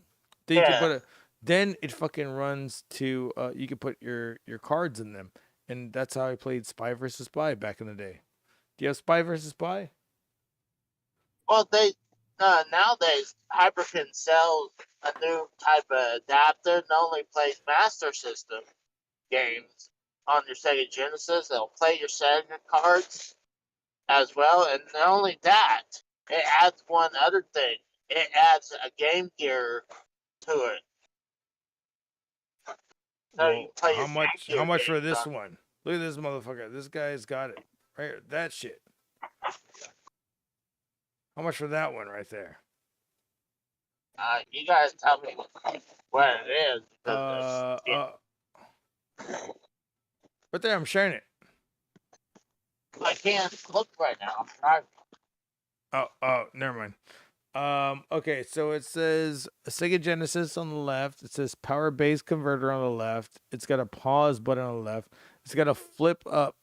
Speaker 3: can put then it fucking runs to you can put your cards in them, and that's how I played Spy vs. Spy back in the day. Do you have Spy vs. Spy?
Speaker 24: Well, they nowadays Hyperkin sells a new type of adapter that only plays Master System games on your Sega Genesis. They'll play your Sega cards as well, and not only that, it adds one other thing. It adds a Game Gear to it. So you play
Speaker 3: How
Speaker 24: your
Speaker 3: much?
Speaker 24: Game Gear
Speaker 3: How much for
Speaker 24: games
Speaker 3: this
Speaker 24: on-
Speaker 3: one? Look at this motherfucker. This guy's got it right here. That shit. How much for that one right there?
Speaker 24: You guys tell me what it is.
Speaker 3: Right there, I'm sharing it.
Speaker 24: I can't look right now. I'm driving.
Speaker 3: Oh, never mind. Okay, so it says a Sega Genesis on the left. It says power base converter on the left. It's got a pause button on the left. It's got a flip up,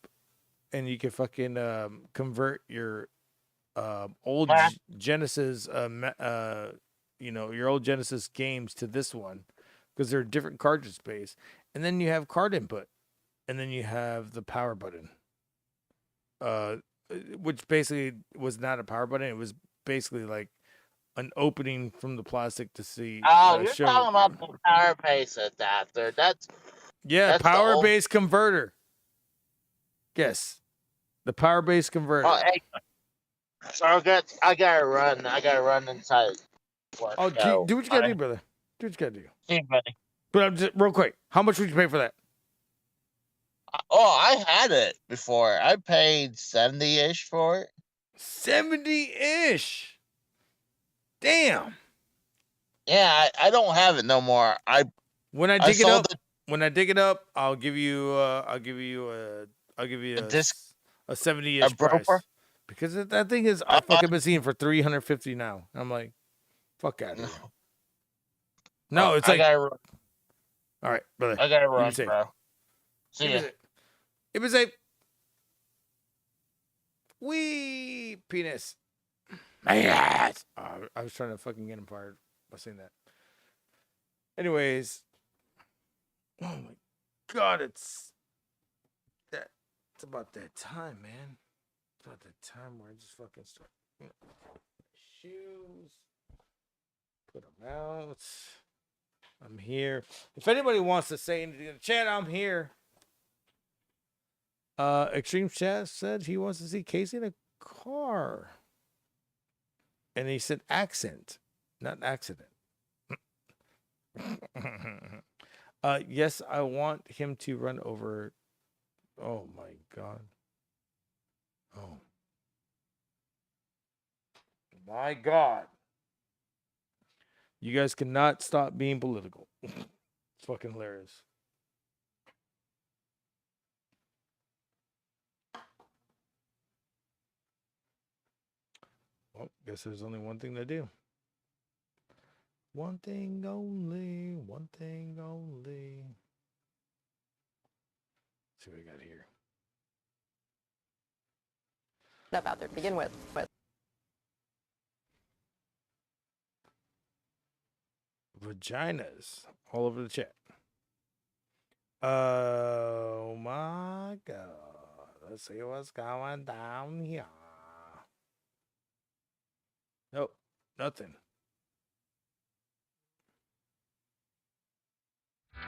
Speaker 3: and you can fucking convert your old Genesis, your old Genesis games to this one, because they're different cartridge space. And then you have card input, and then you have the power button, which basically was not a power button. It was basically like an opening from the plastic to see.
Speaker 24: Oh, you're talking about the power base adapter. That's
Speaker 3: power base converter. Yes, the power base converter.
Speaker 24: Oh, hey. So I gotta run. I gotta run inside.
Speaker 3: Oh, do what you gotta do, brother. Do what you gotta do.
Speaker 24: See you, buddy.
Speaker 3: But I'm just real quick. How much would you pay for that?
Speaker 24: Oh, I had it before. I paid 70-ish for it.
Speaker 3: 70-ish. Damn.
Speaker 24: Yeah, I don't have it no more.
Speaker 3: When I dig it up, I'll give you a
Speaker 24: disc,
Speaker 3: a 70-ish price. Because that thing is I fucking been seeing for $350 now. I'm like, fuck out of here. No, it's like all right, brother.
Speaker 24: I gotta run, bro. See ya.
Speaker 3: It was a wee penis. Yes. I was trying to fucking get him fired by saying that. Anyways, oh my god, it's about that time, man. It's about that time where I just fucking start. Shoes. Put them out. I'm here. If anybody wants to say anything in the chat, I'm here. Extreme Chat said he wants to see Casey in a car. And he said accent, not accident. Yes, I want him to run over. Oh my god. Oh my god. You guys cannot stop being political. It's fucking hilarious. Well, guess there's only one thing to do. One thing only, one thing only. Let's see what we got here.
Speaker 21: Up out there to begin with.
Speaker 3: Vaginas all over the chat. Oh my God. Let's see what's going down here. Nope, nothing.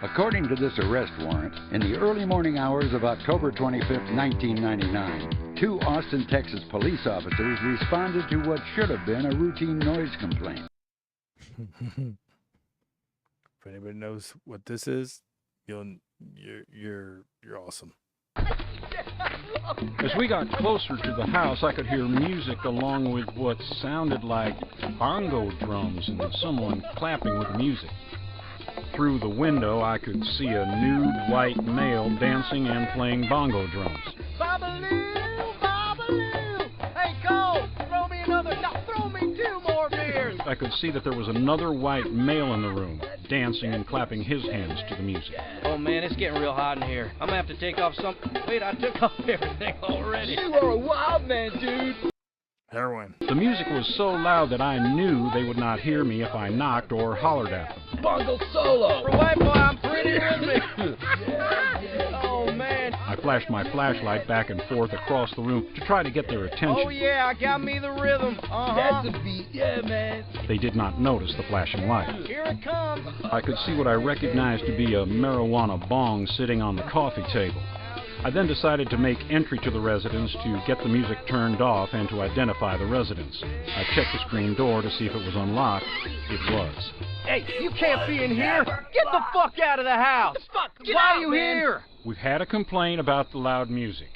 Speaker 2: According to this arrest warrant, in the early morning hours of October 25th, 1999, 2 Austin, Texas police officers responded to what should have been a routine noise complaint.
Speaker 3: If anybody knows what this is, you're awesome.
Speaker 6: As we got closer to the house, I could hear music along with what sounded like bongo drums and someone clapping with the music. Through the window, I could see a nude white male dancing and playing bongo drums.
Speaker 17: Babaloo, Babaloo! Hey, Cole, throw me another, no, throw me 2 more beers!
Speaker 6: I could see that there was another white male in the room, dancing and clapping his hands to the music.
Speaker 7: Oh man, it's getting real hot in here. I'm gonna have to take off some. Wait, I took off everything already. You are a wild man, dude.
Speaker 3: Heroin.
Speaker 6: The music was so loud that I knew they would not hear me if I knocked or hollered at them.
Speaker 7: Bongo solo. For a white boy, I'm pretty rhythmic. Oh man.
Speaker 6: I flashed my flashlight back and forth across the room to try to get their attention.
Speaker 7: Oh yeah, I got me the rhythm.
Speaker 17: That's a beat, yeah, man.
Speaker 6: They did not notice the flashing light.
Speaker 7: Here it comes.
Speaker 6: I could see what I recognized to be a marijuana bong sitting on the coffee table. I then decided to make entry to the residence to get the music turned off and to identify the residence. I checked the screen door to see if it was unlocked. It was.
Speaker 7: Hey, you can't be in here. Get the fuck out of the house. Why are you here?
Speaker 6: We've had a complaint about the loud music.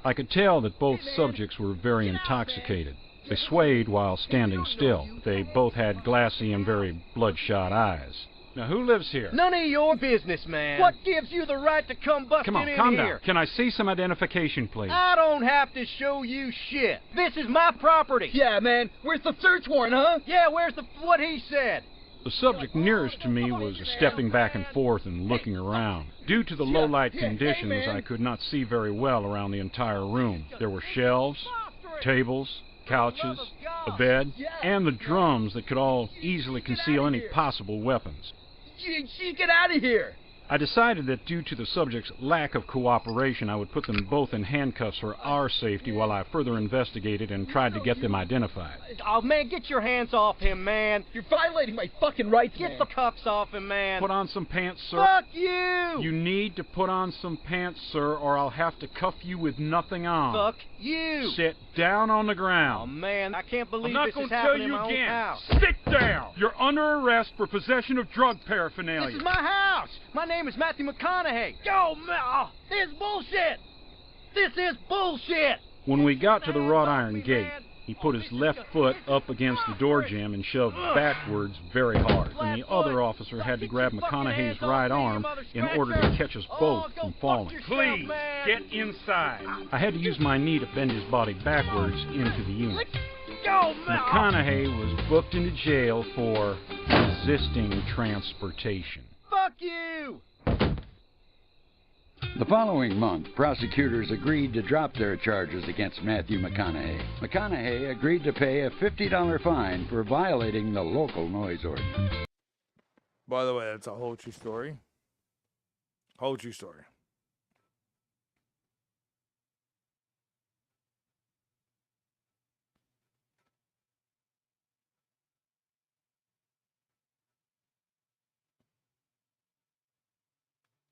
Speaker 6: I could tell that both subjects were very intoxicated. They swayed while standing still. They both had glassy and very bloodshot eyes. Now, who lives here?
Speaker 7: None of your business, man. What gives you the right to come busting
Speaker 6: Come on,
Speaker 7: in
Speaker 6: calm
Speaker 7: here?
Speaker 6: down. Can I see some identification, please?
Speaker 7: I don't have to show you shit. This is my property. Yeah, man. Where's the search warrant, huh? Yeah, where's what he said?
Speaker 6: The subject nearest to me was stepping back and forth and looking around. Due to the low-light conditions, I could not see very well around the entire room. There were shelves, tables, couches, a bed, and the drums that could all easily conceal any possible weapons.
Speaker 7: Get out of here!
Speaker 6: I decided that due to the subject's lack of cooperation, I would put them both in handcuffs for our safety while I further investigated and tried to get them identified.
Speaker 7: Oh, man, get your hands off him, man. You're violating my fucking rights, Get the cuffs off him, man.
Speaker 6: Put on some pants, sir.
Speaker 7: Fuck you!
Speaker 6: You need to put on some pants, sir, or I'll have to cuff you with nothing on.
Speaker 7: Fuck you!
Speaker 6: Sit down on the ground.
Speaker 7: Oh, man, I can't believe
Speaker 6: I'm
Speaker 7: this
Speaker 6: not
Speaker 7: is
Speaker 6: going to tell
Speaker 7: happening in
Speaker 6: you
Speaker 7: my own
Speaker 6: again.
Speaker 7: house.
Speaker 6: Sit down! You're under arrest for possession of drug paraphernalia.
Speaker 7: This is my house! My name is Matthew McConaughey. Yo, this is bullshit! This is bullshit!
Speaker 6: When we got to the wrought iron gate, he put his left foot up against the door jamb and shoved backwards very hard, and the other officer had to grab McConaughey's right arm in order to catch us both from falling. Please, get inside. I had to use my knee to bend his body backwards into the unit. McConaughey was booked into jail for resisting transportation.
Speaker 7: Fuck you!
Speaker 2: The following month, prosecutors agreed to drop their charges against Matthew McConaughey. McConaughey agreed to pay a $50 fine for violating the local noise ordinance.
Speaker 3: By the way, that's a whole true story. Whole true story.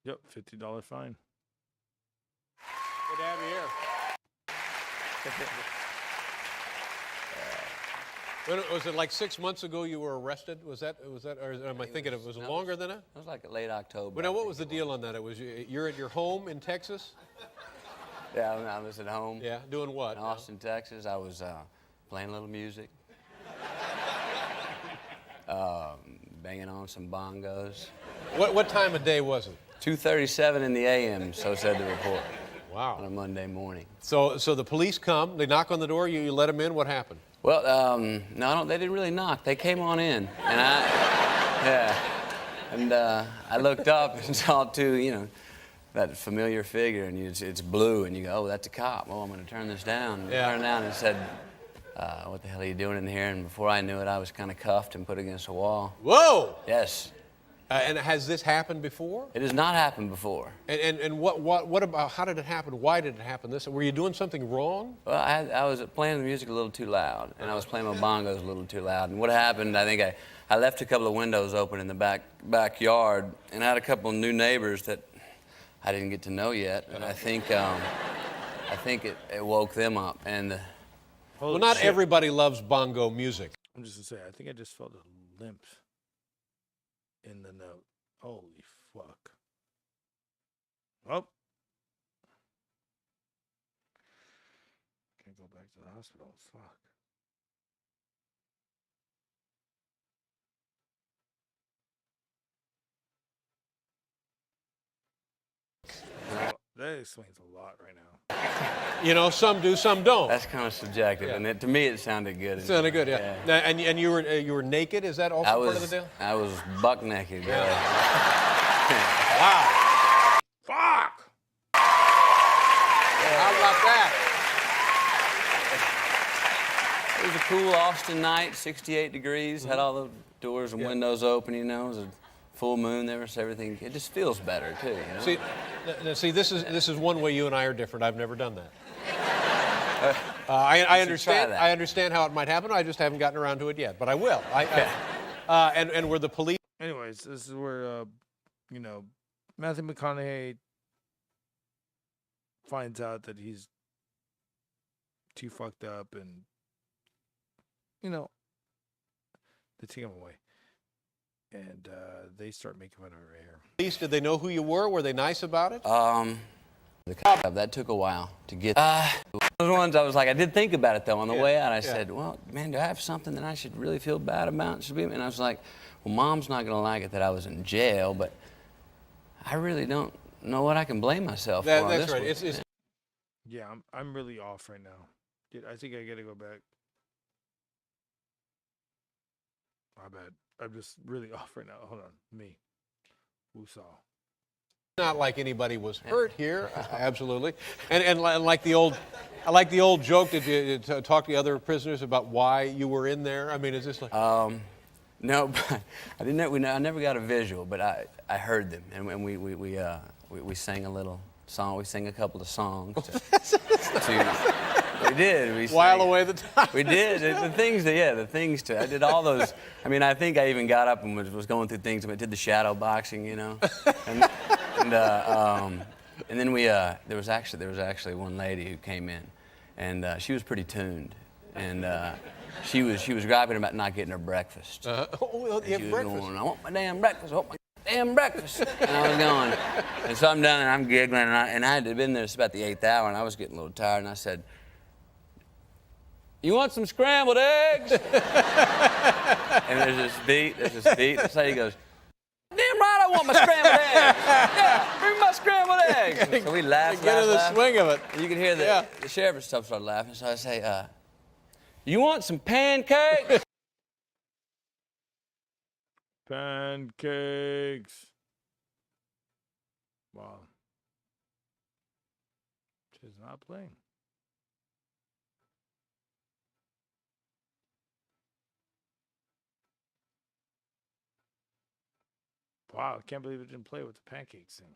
Speaker 3: Yep, $50 fine.
Speaker 19: Good to have you here. Was it like 6 months ago you were arrested? Was that, or am I thinking it was longer than that?
Speaker 8: It was like late October.
Speaker 19: Well, now, what was the deal on that? It was you're at your home in Texas?
Speaker 8: Yeah, I was at home.
Speaker 19: Yeah, doing what?
Speaker 8: In Austin, Texas. I was playing a little music, banging on some bongos.
Speaker 19: What time of day was it?
Speaker 8: 2:37 in the a.m., so said the report.
Speaker 19: Wow.
Speaker 8: On a Monday morning.
Speaker 19: So the police come, they knock on the door, you let them in, what happened?
Speaker 8: Well, no, they didn't really knock. They came on in, and I looked up and saw two, that familiar figure, and it's blue, and you go, oh, that's a cop. Oh, I'm going to turn this down. And
Speaker 19: Yeah.
Speaker 8: turned down and said, what the hell are you doing in here? And before I knew it, I was kind of cuffed and put against a wall.
Speaker 19: Whoa!
Speaker 8: Yes.
Speaker 19: And has this happened before?
Speaker 8: It has not happened before.
Speaker 19: And what about, how did it happen? Why did it happen? Were you doing something wrong?
Speaker 8: Well, I was playing the music a little too loud, and I was playing my bongos a little too loud. And what happened, I think I left a couple of windows open in the backyard, and I had a couple of new neighbors that I didn't get to know yet, and I think it woke them up. And
Speaker 19: well, not everybody loves bongo music.
Speaker 3: I'm just gonna say, I think I just felt a limp in the note. Holy fuck. Oh. Can't go back to the hospital. Fuck. Well, that explains a lot right now.
Speaker 19: Some do, some don't.
Speaker 8: That's kind of subjective, and to me it sounded good.
Speaker 19: It sounded good, yeah. Now, and you were naked? Is that also part of the deal?
Speaker 8: I was buck naked.
Speaker 19: Yeah.
Speaker 3: Wow. Fuck.
Speaker 19: How about that?
Speaker 8: It was a cool Austin night, 68 degrees, had all the doors and windows open, It was a full moon, there was everything. It just feels better, too,
Speaker 19: See, this is one way you and I are different. I've never done that. I understand. I understand how it might happen. I just haven't gotten around to it yet, but I will. And were the police?
Speaker 3: Anyways, this is where Matthew McConaughey finds out that he's too fucked up, and they take him away, and they start making fun of her hair.
Speaker 19: Police, did they know who you were? Were they nice about it?
Speaker 8: That took a while to get. Those ones I was like, I did think about it though on the way out. I said, well, man, do I have something that I should really feel bad about? And I was like, well, Mom's not gonna like it that I was in jail, but I really don't know what I can blame myself for.
Speaker 19: That's right.
Speaker 3: Yeah, I'm really off right now, dude. I think I gotta go back. My bad. I'm just really off right now. Hold on, me. Woosah.
Speaker 19: Not like anybody was hurt here, absolutely. And like the old joke, did you talk to the other prisoners about why you were in there? I mean, is this like?
Speaker 8: No, but I didn't. I never got a visual, but I heard them, and we sang a little song. We sang a couple of songs. We did. We
Speaker 19: while away the time.
Speaker 8: We did the things to. I did all those. I mean, I think I even got up and was going through things. I did the shadow boxing, and then there was actually one lady who came in, and she was pretty tuned, and she was griping about not getting her breakfast.
Speaker 19: Oh, you have breakfast.
Speaker 8: Going, I want my damn breakfast. I want my damn breakfast. And I was going, and so I'm down there, and I'm giggling, and I had been there. It's about the 8th hour, and I was getting a little tired, and I said, "You want some scrambled eggs?" And there's this beat. This lady goes, "Damn right, I want my scrambled eggs. Yeah, bring my scrambled eggs." So we laughed.
Speaker 19: Get in the swing of it.
Speaker 8: And you could hear the sheriff and stuff started laughing. So I say, "You want some pancakes?"
Speaker 3: Pancakes. Wow. She's not playing. Wow, I can't believe it didn't play with the pancakes thing.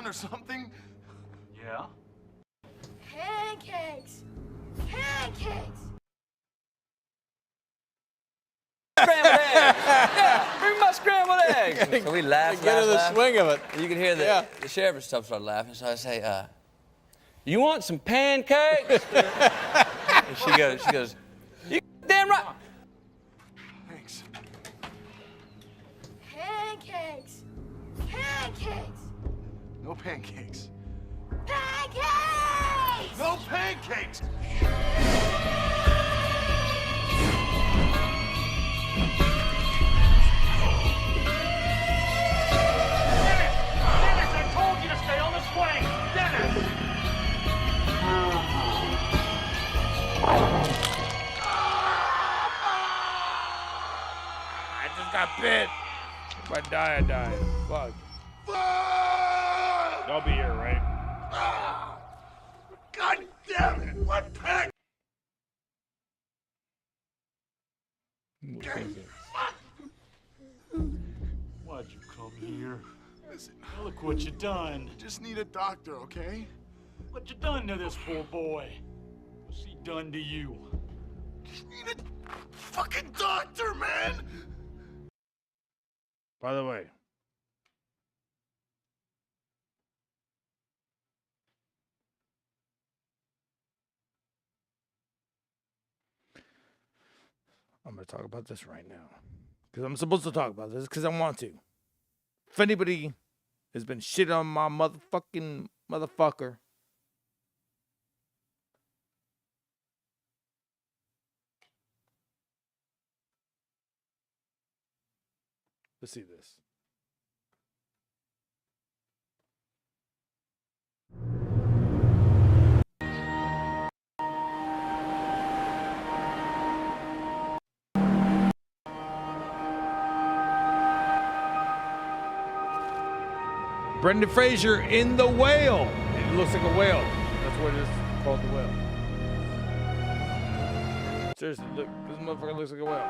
Speaker 1: Or something?
Speaker 9: Yeah?
Speaker 1: Pancakes! Pancakes!
Speaker 8: Scrambled eggs. Yeah, bring my scrambled eggs. So we laughed.
Speaker 19: Get in the swing of it.
Speaker 8: And you could hear the sheriff and stuff started laughing. So I say, "You want some pancakes?" And she goes, "You damn right."
Speaker 1: Thanks. Pancakes! Pancakes! No pancakes. Pancakes! No pancakes!
Speaker 3: die. Fuck. Y'all be here, right?
Speaker 1: God damn it! What pack?
Speaker 9: Why'd you come here? Look what you done.
Speaker 1: Just need a doctor, okay?
Speaker 9: What you done to this poor boy? What's he done to you?
Speaker 1: Just need a fucking doctor, man!
Speaker 3: By the way, I'm going to talk about this right now. Because I'm supposed to talk about this because I want to. If anybody has been shit on my motherfucker, let's see this. Brendan Fraser in The Whale. It looks like a whale. That's what it is called, The Whale. Seriously, look. This motherfucker looks like a whale.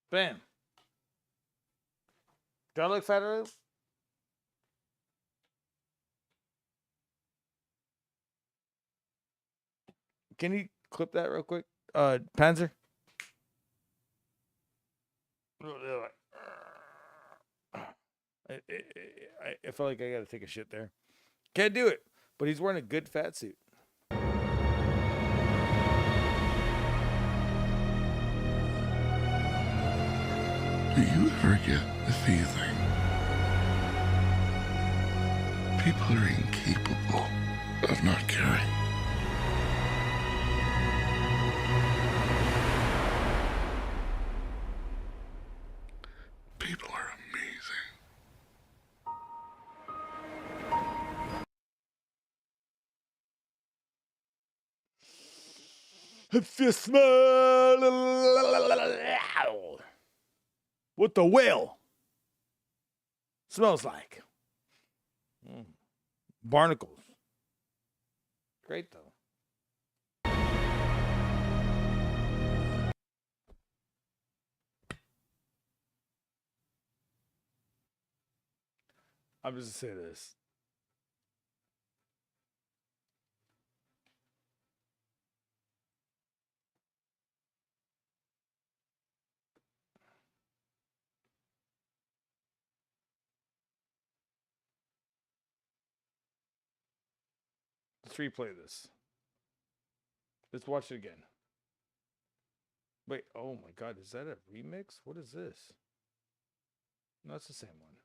Speaker 3: Bam. Do I look fat or less? Can you clip that real quick? Panzer? I feel like I gotta take a shit there. Can't do it. But he's wearing a good fat suit.
Speaker 1: Do you ever get the feeling people are incapable of not caring? People are amazing.
Speaker 3: If you smell what the whale smells like. Barnacles. Great though. I'm just gonna say this. Let's replay this. Let's watch it again. Wait, oh my god, is that a remix? What is this? No, it's the same one.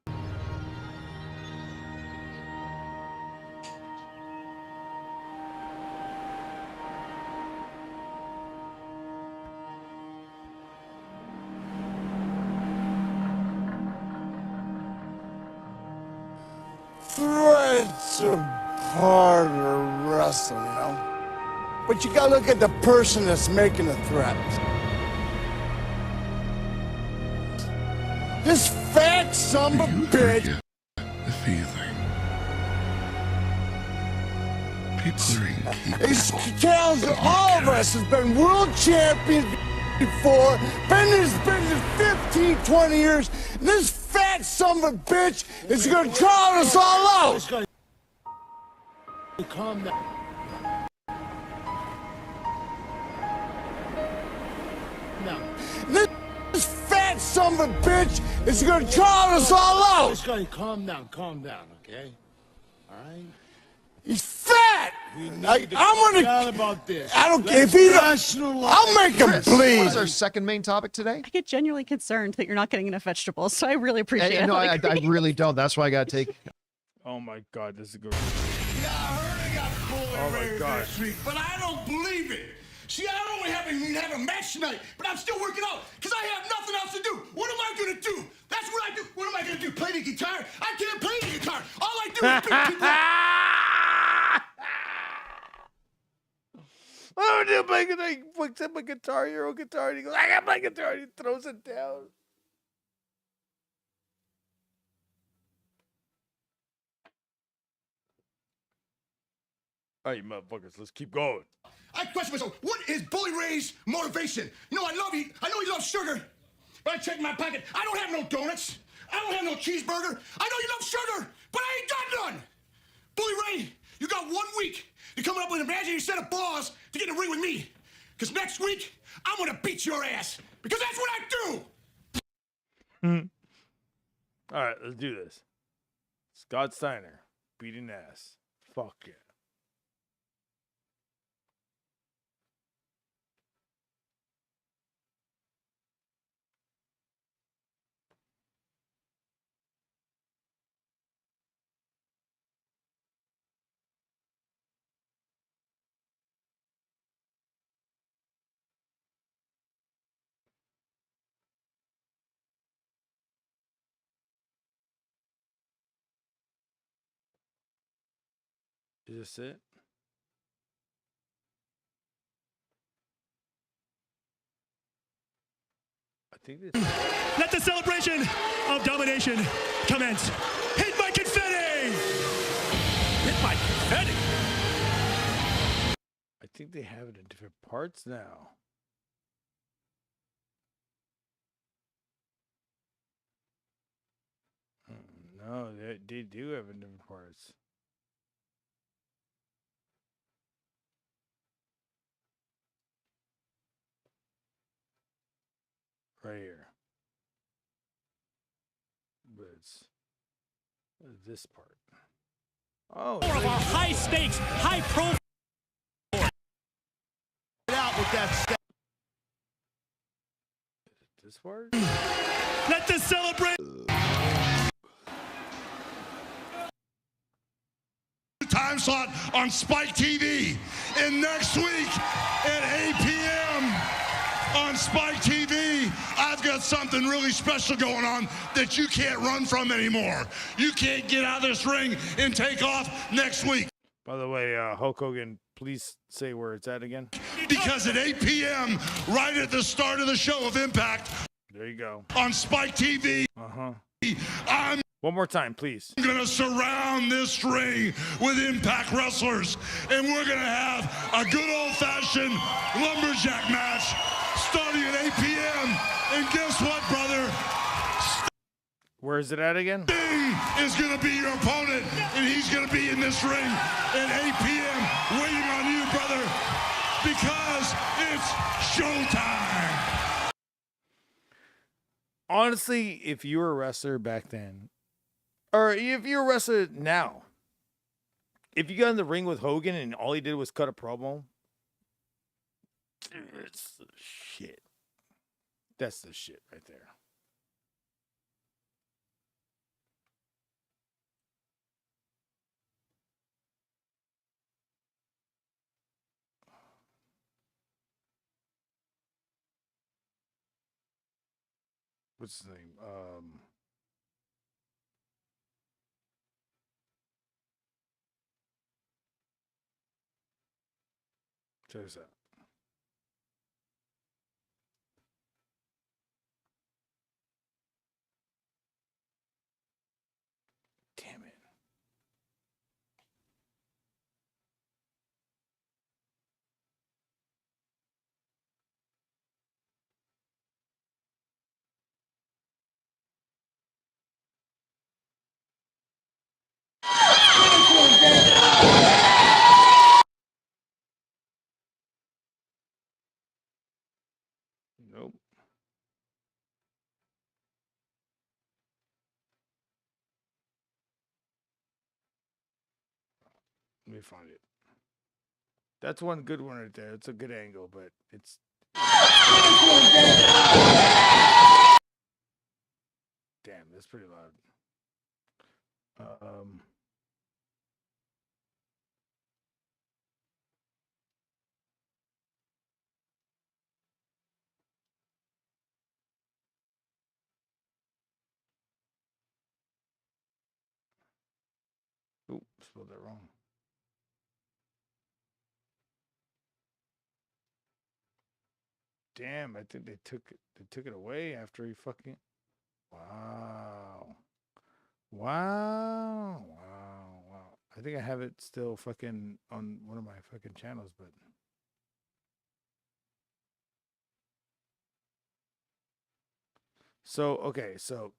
Speaker 12: It's a part of wrestling, you know? But you gotta look at the person that's making the threat. This fat son of a bitch.
Speaker 1: The feeling people are incapable.
Speaker 12: He's challenged all of us, has been world champion before, been in this business 15, 20 years, and this fat son of a bitch is gonna draw us all out. Calm down. Now, this fat son of a bitch is gonna draw us all out. This guy, calm down, okay? All right. He's fat. I'm gonna. About this. I don't care if he. I'll make him bleed.
Speaker 13: What is our second main topic today?
Speaker 14: I get genuinely concerned that you're not getting enough vegetables, so I really appreciate it.
Speaker 13: No, I really don't. That's why I gotta take.
Speaker 3: Oh my god, this is good.
Speaker 1: Yeah, I heard I got bullet
Speaker 3: Oh my god.
Speaker 1: but I don't believe it. See, I don't even have a match tonight, but I'm still working out because I have nothing else to do. What am I gonna do? That's what I do. What am I gonna do? Play the guitar? I can't play the guitar. All I do is beat people up.
Speaker 3: Oh want to play guitar. He picks up a Guitar Hero guitar and he goes, I got my guitar. And he throws it down. All right, you motherfuckers, let's keep going.
Speaker 12: I question myself, what is Bully Ray's motivation? You know, I know he loves sugar, but I check my pocket. I don't have no donuts. I don't have no cheeseburger. I know you love sugar, but I ain't got none. Bully Ray, you got 1 week to come up with an imaginary set of balls to get in the ring with me. Because next week, I'm going to beat your ass. Because that's what I do.
Speaker 3: All right, let's do this. Scott Steiner, beating ass. Fuck yeah. Is this it? I think this.
Speaker 4: Let the celebration of domination commence. Hit my confetti! Hit my confetti!
Speaker 3: I think they have it in different parts now. No, they do have it in different parts. Right here. But it's this part. Oh,
Speaker 4: more of our high stakes, high profile.
Speaker 12: Out with that.
Speaker 3: This part?
Speaker 4: Let the celebration.
Speaker 12: Time slot on Spike TV. And next week at 8 p.m. on Spike TV, I've got something really special going on that you can't run from anymore. You can't get out of this ring and take off next week.
Speaker 3: By the way, Hulk Hogan, please say where it's at again.
Speaker 12: Because at 8 p.m., right at the start of the show of Impact.
Speaker 3: There you go.
Speaker 12: On Spike TV. I'm
Speaker 3: one more time, please.
Speaker 12: going to surround this ring with Impact wrestlers, and we're going to have a good old-fashioned lumberjack match starting at 8 p.m. And guess what, brother?
Speaker 3: Where is it at again?
Speaker 12: Sting is going to be your opponent, and he's going to be in this ring at 8 p.m. waiting on you, brother, because it's showtime.
Speaker 3: Honestly, if you were a wrestler back then, or if you're a wrestler now, if you got in the ring with Hogan and all he did was cut a promo, it's the shit. That's the shit right there. What's his name? Check this out. Damn it. Nope. Let me find it. That's one good one right there. It's a good angle, but it's. Damn, that's pretty loud. Oop, spelled that wrong. damn, I think they took it away after he fucking. Wow. Wow. Wow. Wow. I think I have it still fucking on one of my fucking channels, but. So, okay, so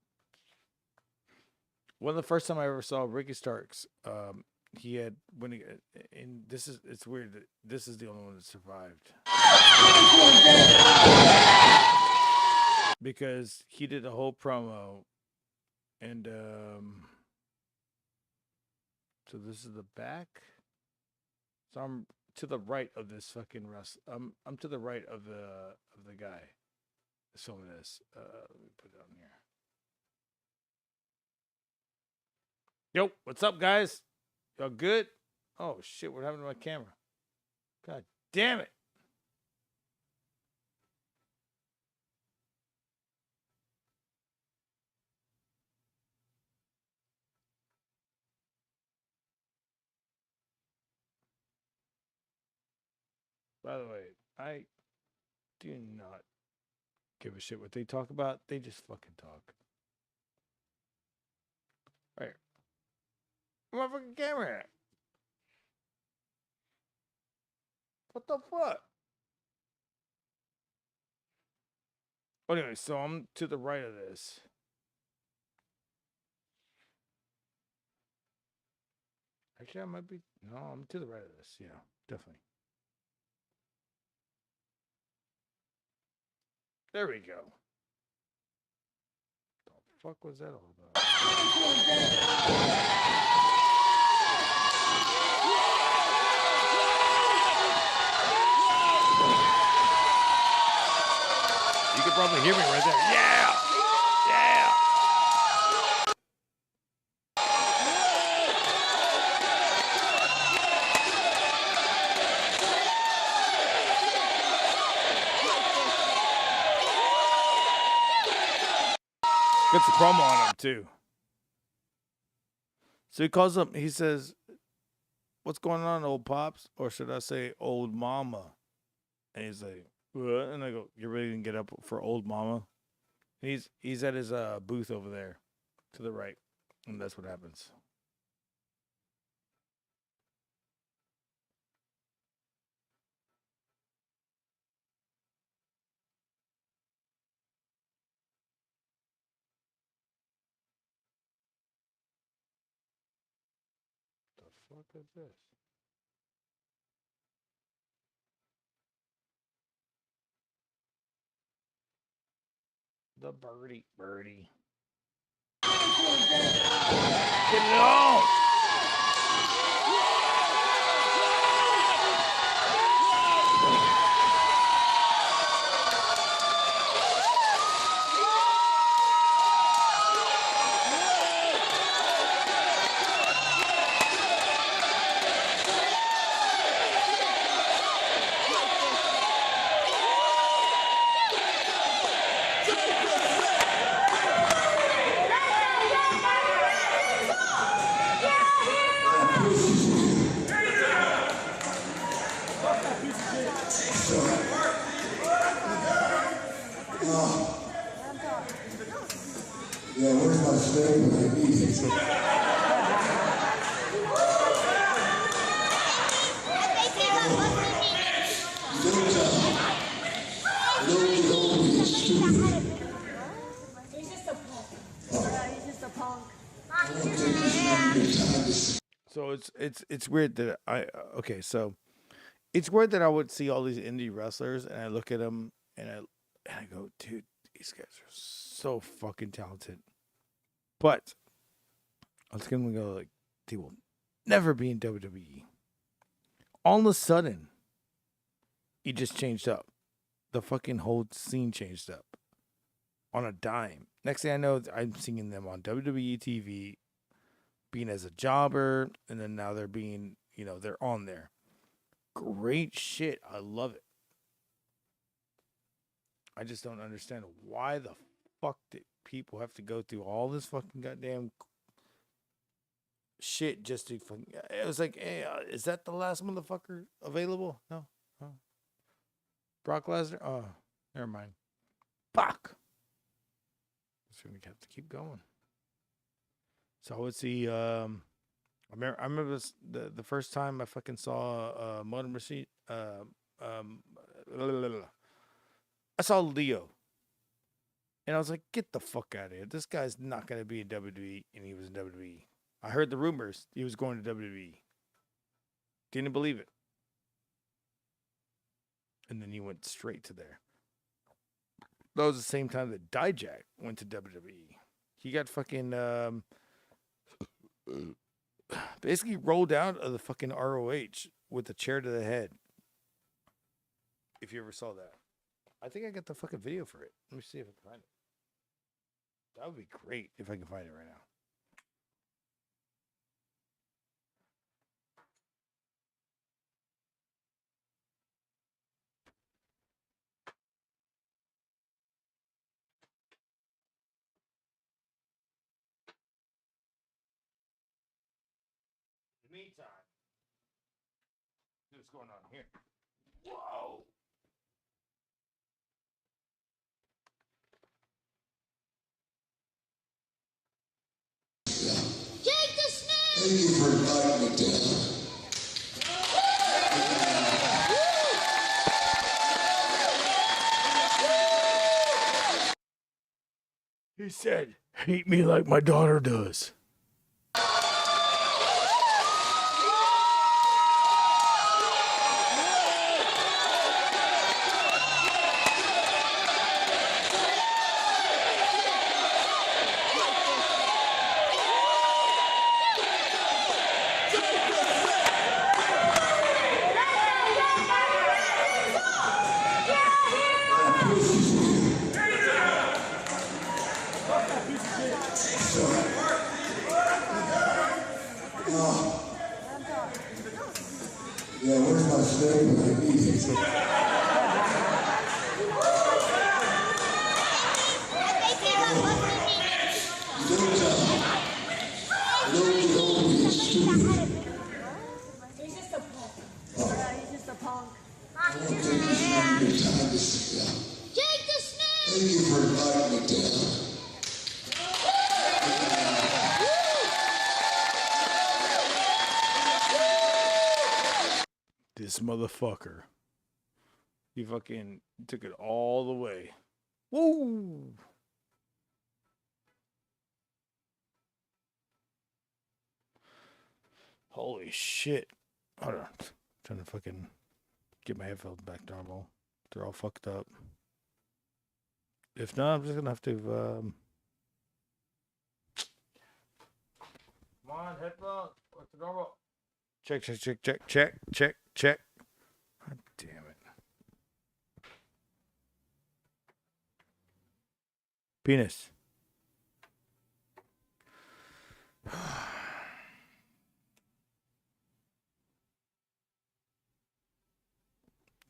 Speaker 3: one of the first time I ever saw Ricky Starks, he had when he and this is it's weird that this is the only one that survived because he did a whole promo, and so this is the back. So I'm to the right of this fucking I'm to the right of the guy. So it is. Let me put it on here. Yo, what's up, guys? Y'all good? Oh shit, what happened to my camera? God damn it. By the way, I do not give a shit what they talk about. They just fucking talk. Right. Where my fucking camera at? What the fuck? Anyway, so I'm to the right of this. Actually, I might be. No, I'm to the right of this. Yeah, definitely. There we go. The fuck was that all about? You can probably hear me right there. Yeah! Yeah! Gets a promo on him, too. So he calls up, he says, "What's going on, old pops?" Or should I say, old mama? And he's like, "What?" And I go, "You're ready to get up for old mama?" And he's at his booth over there to the right. And that's what happens. The fuck is this? The birdie. Get it on!
Speaker 12: Yeah, where's my steak when I need it? Don't be stupid.
Speaker 1: He's just a punk. He's just a punk.
Speaker 3: So it's weird that okay, so it's weird that I would see all these indie wrestlers and I look at them and I go, dude, these guys are so fucking talented. But I was gonna go like, they will never be in WWE. All of a sudden, it just changed up. The fucking whole scene changed up on a dime. Next thing I know, I'm seeing them on WWE TV, being as a jobber, and then now they're being, they're on there. Great shit. I love it. I just don't understand why the fuck did people have to go through all this fucking goddamn shit just to fucking. It was like, hey, is that the last motherfucker available? No. Brock Lesnar? Oh. Never mind. Fuck. Just gonna have to keep going. So it's the I remember this, the first time I fucking saw Motor Machine. I saw Leo, and I was like, "Get the fuck out of here! This guy's not gonna be in WWE," and he was in WWE. I heard the rumors he was going to WWE. Didn't believe it, and then he went straight to there. That was the same time that Dijak went to WWE. He got fucking basically rolled out of the fucking ROH with a chair to the head. If you ever saw that. I think I got the fucking video for it. Let me see if I can find it. That would be great if I can find it right now. In the meantime, see what's going on here. Whoa!
Speaker 12: Jake the Snake! Thank you for inviting me down.
Speaker 3: He said, "Hate me like my daughter does."
Speaker 12: Yeah, where's my snake when I need it? Don't tell me it's stupid.
Speaker 1: He's just a punk. He's just a punk.
Speaker 12: I won't take this long your time to sit down.
Speaker 1: Jake the Snake!
Speaker 12: Thank you for inviting me down.
Speaker 3: This motherfucker. He fucking took it all the way. Woo! Holy shit. Hold on. I'm trying to fucking get my headphones back normal. They're all fucked up. If not, I'm just gonna have to come on, headphones. What's the normal? Check. God damn it. Penis.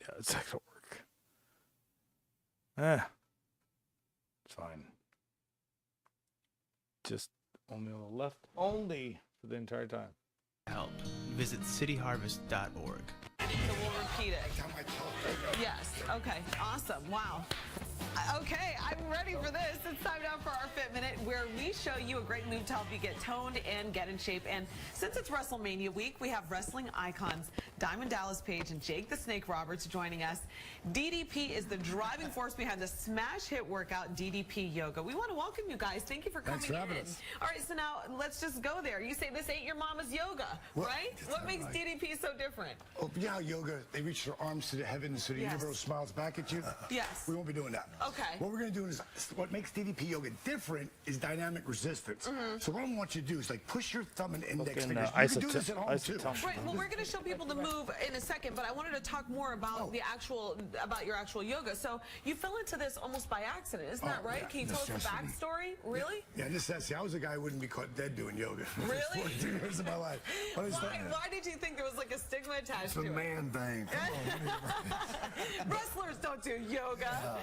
Speaker 3: Yeah, it's not gonna work. It's fine. Just only on the left, only for the entire time.
Speaker 11: Help. Visit cityharvest.org.
Speaker 16: So we'll repeat it. Yes. Okay. Awesome. Wow. Okay, I'm ready for this. It's time now for our Fit Minute, where we show you a great move to help you get toned and get in shape. And since it's WrestleMania week, we have wrestling icons Diamond Dallas Page and Jake the Snake Roberts joining us. DDP is the driving force behind the smash hit workout DDP Yoga. We want to welcome you guys. Thank you for coming in. All right, so now let's just go there. You say this ain't your mama's yoga, right? What makes DDP so different?
Speaker 20: Oh, you know how yoga, they reach their arms to the heavens so the universe smiles back at you?
Speaker 16: Yes.
Speaker 20: We won't be doing that.
Speaker 16: Okay.
Speaker 20: What we're going to do is, what makes DDP yoga different is dynamic resistance. So what I want you to do is like push your thumb and index fingers. You can do this at home too.
Speaker 16: Right. Well, we're going to show people the move in a second, but I wanted to talk more about about your actual yoga. So you fell into this almost by accident, isn't that right?
Speaker 20: Yeah,
Speaker 16: Can you tell us the backstory? Really?
Speaker 20: Yeah, necessity. I was a guy who wouldn't be caught dead doing yoga.
Speaker 16: Really?
Speaker 20: 42 years of my life.
Speaker 16: Why did you think there was like a stigma attached
Speaker 20: It's
Speaker 16: to
Speaker 20: a
Speaker 16: it?
Speaker 20: man thing.
Speaker 16: Wrestlers don't do yoga.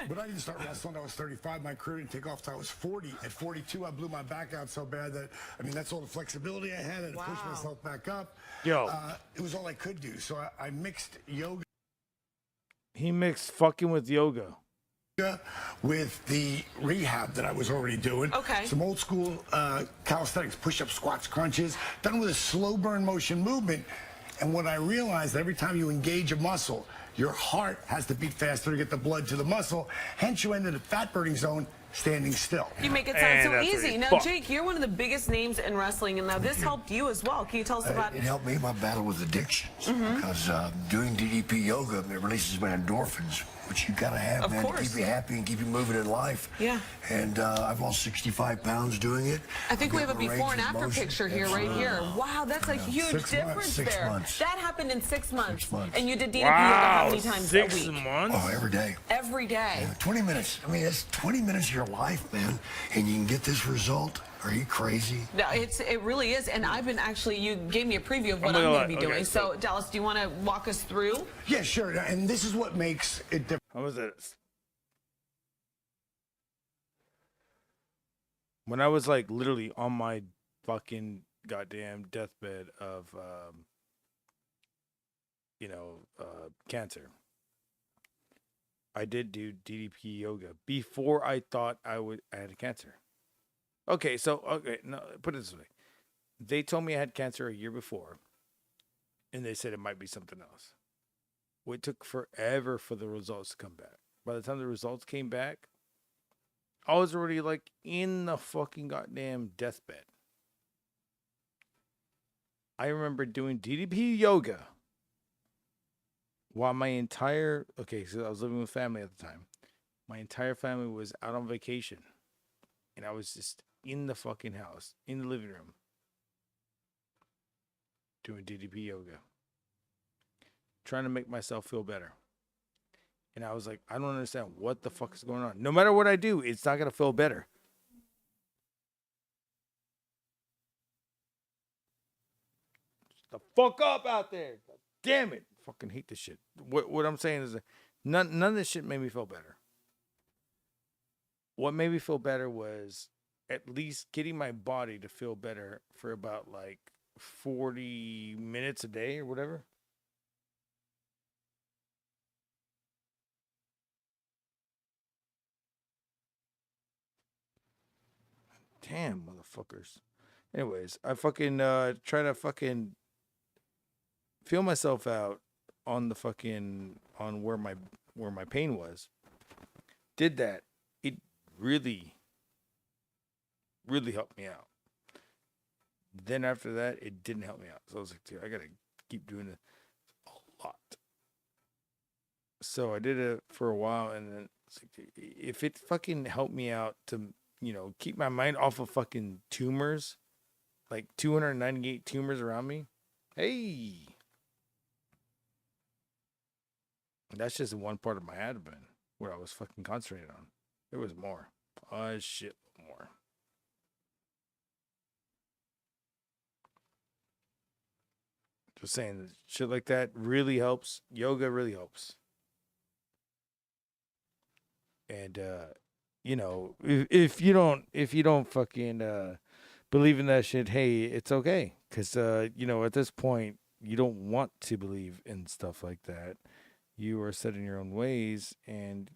Speaker 20: But I didn't start wrestling. I was 35. My career didn't take off until I was 40. At 42, I blew my back out so bad that, I mean, that's all the flexibility I had. I had to push myself back up.
Speaker 3: Yo.
Speaker 20: It was all I could do. So I mixed yoga.
Speaker 3: He mixed fucking with yoga.
Speaker 20: With the rehab that I was already doing.
Speaker 16: Okay.
Speaker 20: Some old school calisthenics, push-ups, squats, crunches, done with a slow burn motion movement. And what I realized, every time you engage a muscle, your heart has to beat faster to get the blood to the muscle. Hence, you end in a fat burning zone standing still.
Speaker 16: You make it sound so easy. Now, Jake, you're one of the biggest names in wrestling, and now this helped you as well. Can you tell us about
Speaker 5: it? It helped me in my battle with addictions because doing DDP yoga, it releases my endorphins, which you gotta have, man, to keep you happy and keep you moving in life.
Speaker 16: Yeah.
Speaker 5: And I've lost 65 pounds doing it.
Speaker 16: I think we have a before and after picture here, right here. Wow, that's a huge difference there.
Speaker 5: 6 months.
Speaker 16: That happened in 6 months.
Speaker 5: 6 months.
Speaker 16: And you did DDP yoga how many times a week?
Speaker 3: 6 months?
Speaker 5: Oh, every day.
Speaker 16: Every day.
Speaker 5: Yeah, 20 minutes. I mean, it's 20 minutes of your life, man, and you can get this result. Are you crazy?
Speaker 16: No, it really is, and I've been you gave me a preview of what I'm going to be doing. So, Dallas, do you want to walk us through?
Speaker 20: Yeah, sure. And this is what makes it different.
Speaker 3: How was it? When I was like literally on my fucking goddamn deathbed of, cancer, I did do DDP yoga before I thought I had cancer. Okay, no, put it this way. They told me I had cancer a year before, and they said it might be something else. Well, it took forever for the results to come back. By the time the results came back, I was already like in the fucking goddamn deathbed. I remember doing DDP yoga while so I was living with family at the time. My entire family was out on vacation, and I was just in the fucking house, in the living room, doing DDP yoga, trying to make myself feel better. And I was like, I don't understand what the fuck is going on. No matter what I do, it's not going to feel better. Shut the fuck up out there. God damn it. Fucking hate this shit. What I'm saying is that none of this shit made me feel better. What made me feel better was at least getting my body to feel better for about like 40 minutes a day or whatever. Damn, motherfuckers. Anyways, I fucking try to fucking feel myself out on the fucking on where my pain was. Did that. It really helped me out. Then after that, it didn't help me out. So I was like, dude, I gotta keep doing it a lot. So I did it for a while, and then it's like, if it fucking helped me out to keep my mind off of fucking tumors, like 298 tumors around me. Hey, that's just one part of my abdomen where I was fucking concentrating on. There was more. Shit more. Just saying that shit like that really helps. Yoga really helps. And if you don't fucking believe in that shit, hey, it's okay. Cause at this point you don't want to believe in stuff like that. You are set in your own ways, and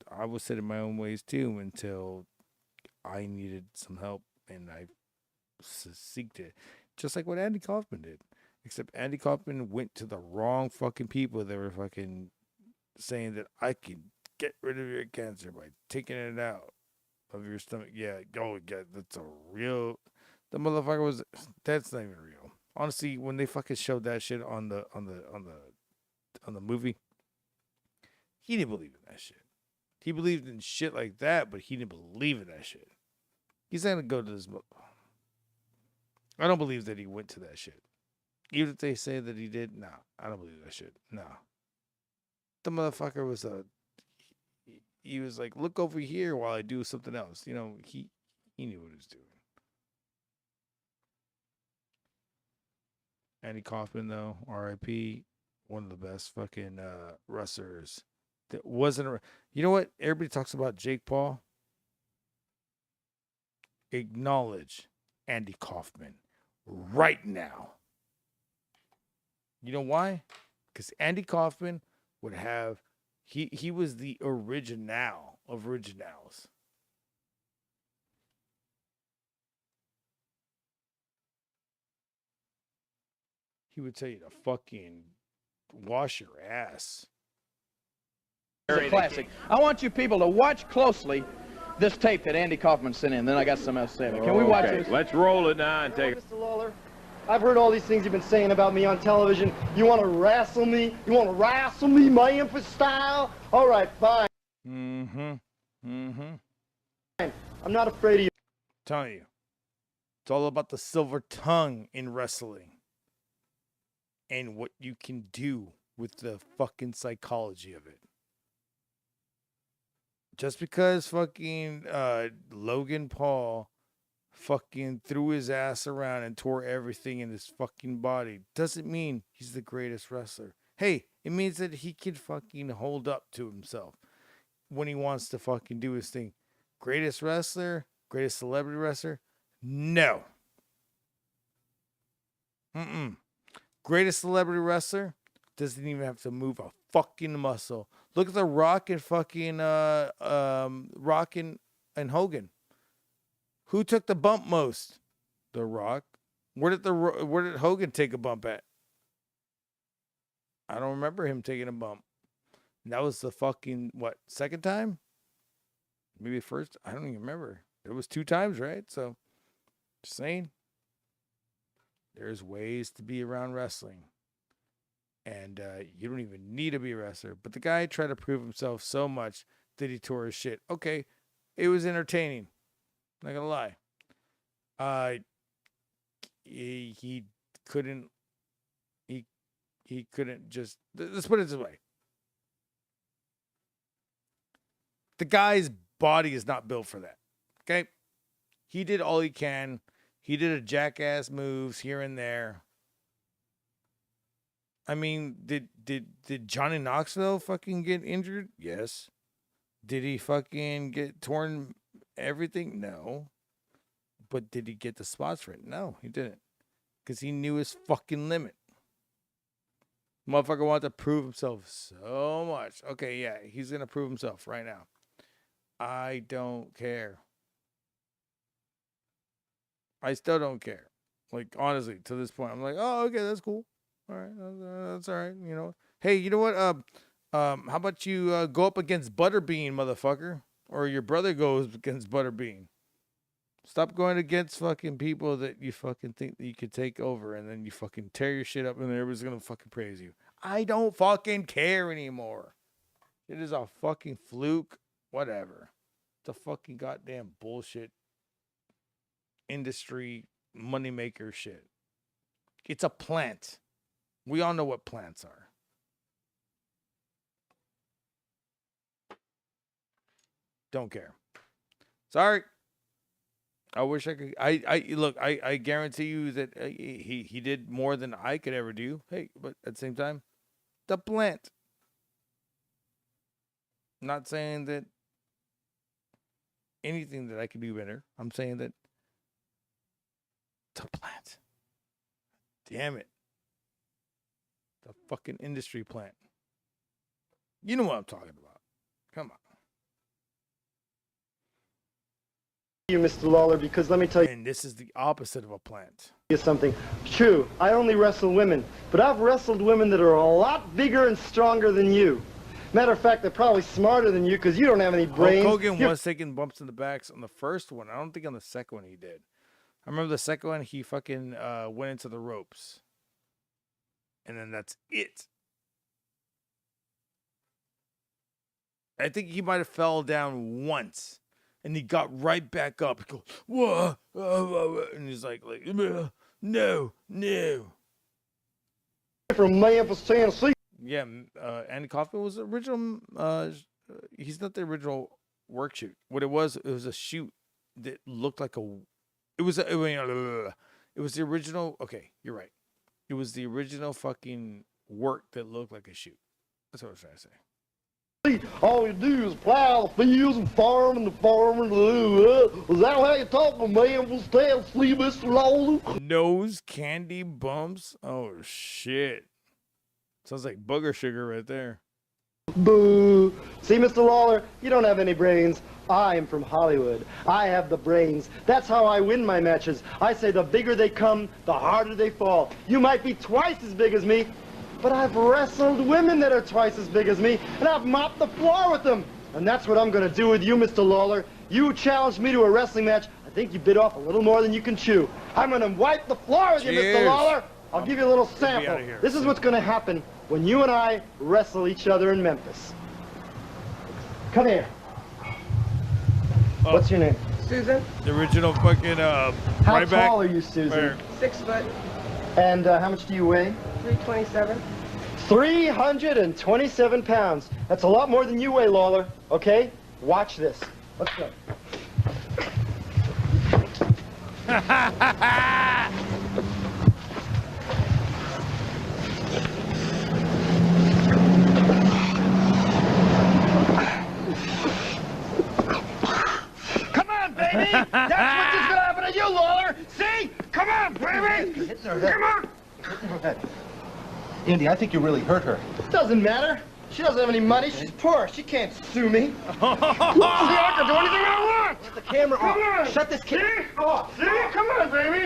Speaker 3: I was set in my own ways too until I needed some help, and I seeked it. Just like what Andy Kaufman did. Except Andy Kaufman went to the wrong fucking people that were fucking saying that I can get rid of your cancer by taking it out of your stomach. Yeah, that's a real. The motherfucker was. That's not even real. Honestly, when they fucking showed that shit on the movie, he didn't believe in that shit. He believed in shit like that, but he didn't believe in that shit. He's not gonna go to this. I don't believe that he went to that shit. Even if they say that he did, nah, I don't believe that shit. Nah. The motherfucker was he was like, look over here while I do something else. He knew what he was doing. Andy Kaufman, though, R.I.P., one of the best fucking wrestlers. That wasn't you know what? Everybody talks about Jake Paul. Acknowledge Andy Kaufman right now. You know why? Because Andy Kaufman would have He was the original of originals. He would tell you to fucking wash your ass.
Speaker 10: It's a classic. I want you people to watch closely this tape that Andy Kaufman sent in. Then I got something else to say. Can we watch this?
Speaker 18: Let's roll it now and take it.
Speaker 22: Mr. Lawler, I've heard all these things you've been saying about me on television. You want to wrestle me? You want to wrestle me, Memphis style? All right, fine.
Speaker 3: Mm-hmm.
Speaker 22: I'm not afraid of you.
Speaker 3: I'm telling you. It's all about the silver tongue in wrestling. And what you can do with the fucking psychology of it. Just because fucking Logan Paul fucking threw his ass around and tore everything in his fucking body doesn't mean he's the greatest wrestler. Hey, it means that he can fucking hold up to himself when he wants to fucking do his thing. Greatest wrestler? Greatest celebrity wrestler? No. Greatest celebrity wrestler doesn't even have to move a fucking muscle. Look at The Rock and fucking Rock and Hogan. Who took the bump most? The Rock. Where did Hogan take a bump at? I don't remember him taking a bump. And that was the fucking second time? Maybe first? I don't even remember. It was 2 times, right? So, just saying. There's ways to be around wrestling. And you don't even need to be a wrestler. But the guy tried to prove himself so much that he tore his shit. Okay, it was entertaining. Not gonna lie. He couldn't. He couldn't just. Let's put it this way. The guy's body is not built for that. Okay, he did all he can. He did a jackass moves here and there. I mean, did Johnny Knoxville fucking get injured? Yes. Did he fucking get torn everything? No. But did he get the spots for it? No, he didn't. Because he knew his fucking limit. Motherfucker wanted to prove himself so much. Okay, yeah, he's going to prove himself right now. I don't care. I still don't care. Like, honestly, to this point, I'm like, oh, okay, that's cool. All right, that's all right. You know, hey, you know what? How about you go up against Butterbean, motherfucker, or your brother goes against Butterbean? Stop going against fucking people that you fucking think that you could take over, and then you fucking tear your shit up, and everybody's gonna fucking praise you. I don't fucking care anymore. It is a fucking fluke. Whatever. It's a fucking goddamn bullshit industry moneymaker shit. It's a plant. We all know what plants are. Don't care. Sorry. I wish I could. I guarantee you that he did more than I could ever do. Hey, but at the same time, the plant. I'm not saying that anything that I could do better. I'm saying that the plant. Damn it. The fucking industry plant. You know what I'm talking about. Come on.
Speaker 22: You, Mr. Lawler, because let me tell you.
Speaker 3: And this is the opposite of a plant.
Speaker 22: Something. True, I only wrestle women, but I've wrestled women that are a lot bigger and stronger than you. Matter of fact, they're probably smarter than you because you don't have any brains.
Speaker 3: Hulk Hogan was taking bumps in the backs on the first one. I don't think on the second one he did. I remember the second one he fucking went into the ropes. And then that's it. I think he might have fell down once. And he got right back up. He goes, whoa, and he's like, no.
Speaker 22: From Memphis, Tennessee.
Speaker 3: Yeah, Andy Kaufman was the original. He's not the original work shoot. What it was a shoot that looked like a. It was the original. Okay, you're right. It was the original fucking work that looked like a shoot. That's what I was trying to say.
Speaker 22: All you do is plow the fields and farm and the farmer. Is that how you talk to Memphis, Tennessee, Mr. Lawler?
Speaker 3: Nose candy bumps. Oh shit. Sounds like booger sugar right there.
Speaker 22: Boo! See, Mr. Lawler, you don't have any brains. I'm from Hollywood. I have the brains. That's how I win my matches. I say the bigger they come, the harder they fall. You might be twice as big as me, but I've wrestled women that are twice as big as me, and I've mopped the floor with them. And that's what I'm going to do with you, Mr. Lawler. You challenged me to a wrestling match. I think you bit off a little more than you can chew. I'm going to wipe the floor with you, Mr. Lawler. I'll give you a little sample. This is what's going to happen when you and I wrestle each other in Memphis. Come here. What's your name?
Speaker 15: Susan.
Speaker 3: The original fucking
Speaker 22: How
Speaker 3: right back.
Speaker 22: tall are you, Susan?
Speaker 15: 6 foot.
Speaker 22: And how much do you weigh?
Speaker 15: 327.
Speaker 22: 327 pounds. That's a lot more than you weigh, Lawler. Okay? Watch this. Let's go. Come on, baby! That's what's just gonna happen to you, Lawler! See? Come on, baby! Come on!
Speaker 10: Andy, I think you really hurt her.
Speaker 22: Doesn't matter. She doesn't have any money. She's poor. She can't sue me. I can do anything I want.
Speaker 10: Get the camera off. Shut this camera off.
Speaker 22: See? Come on, baby.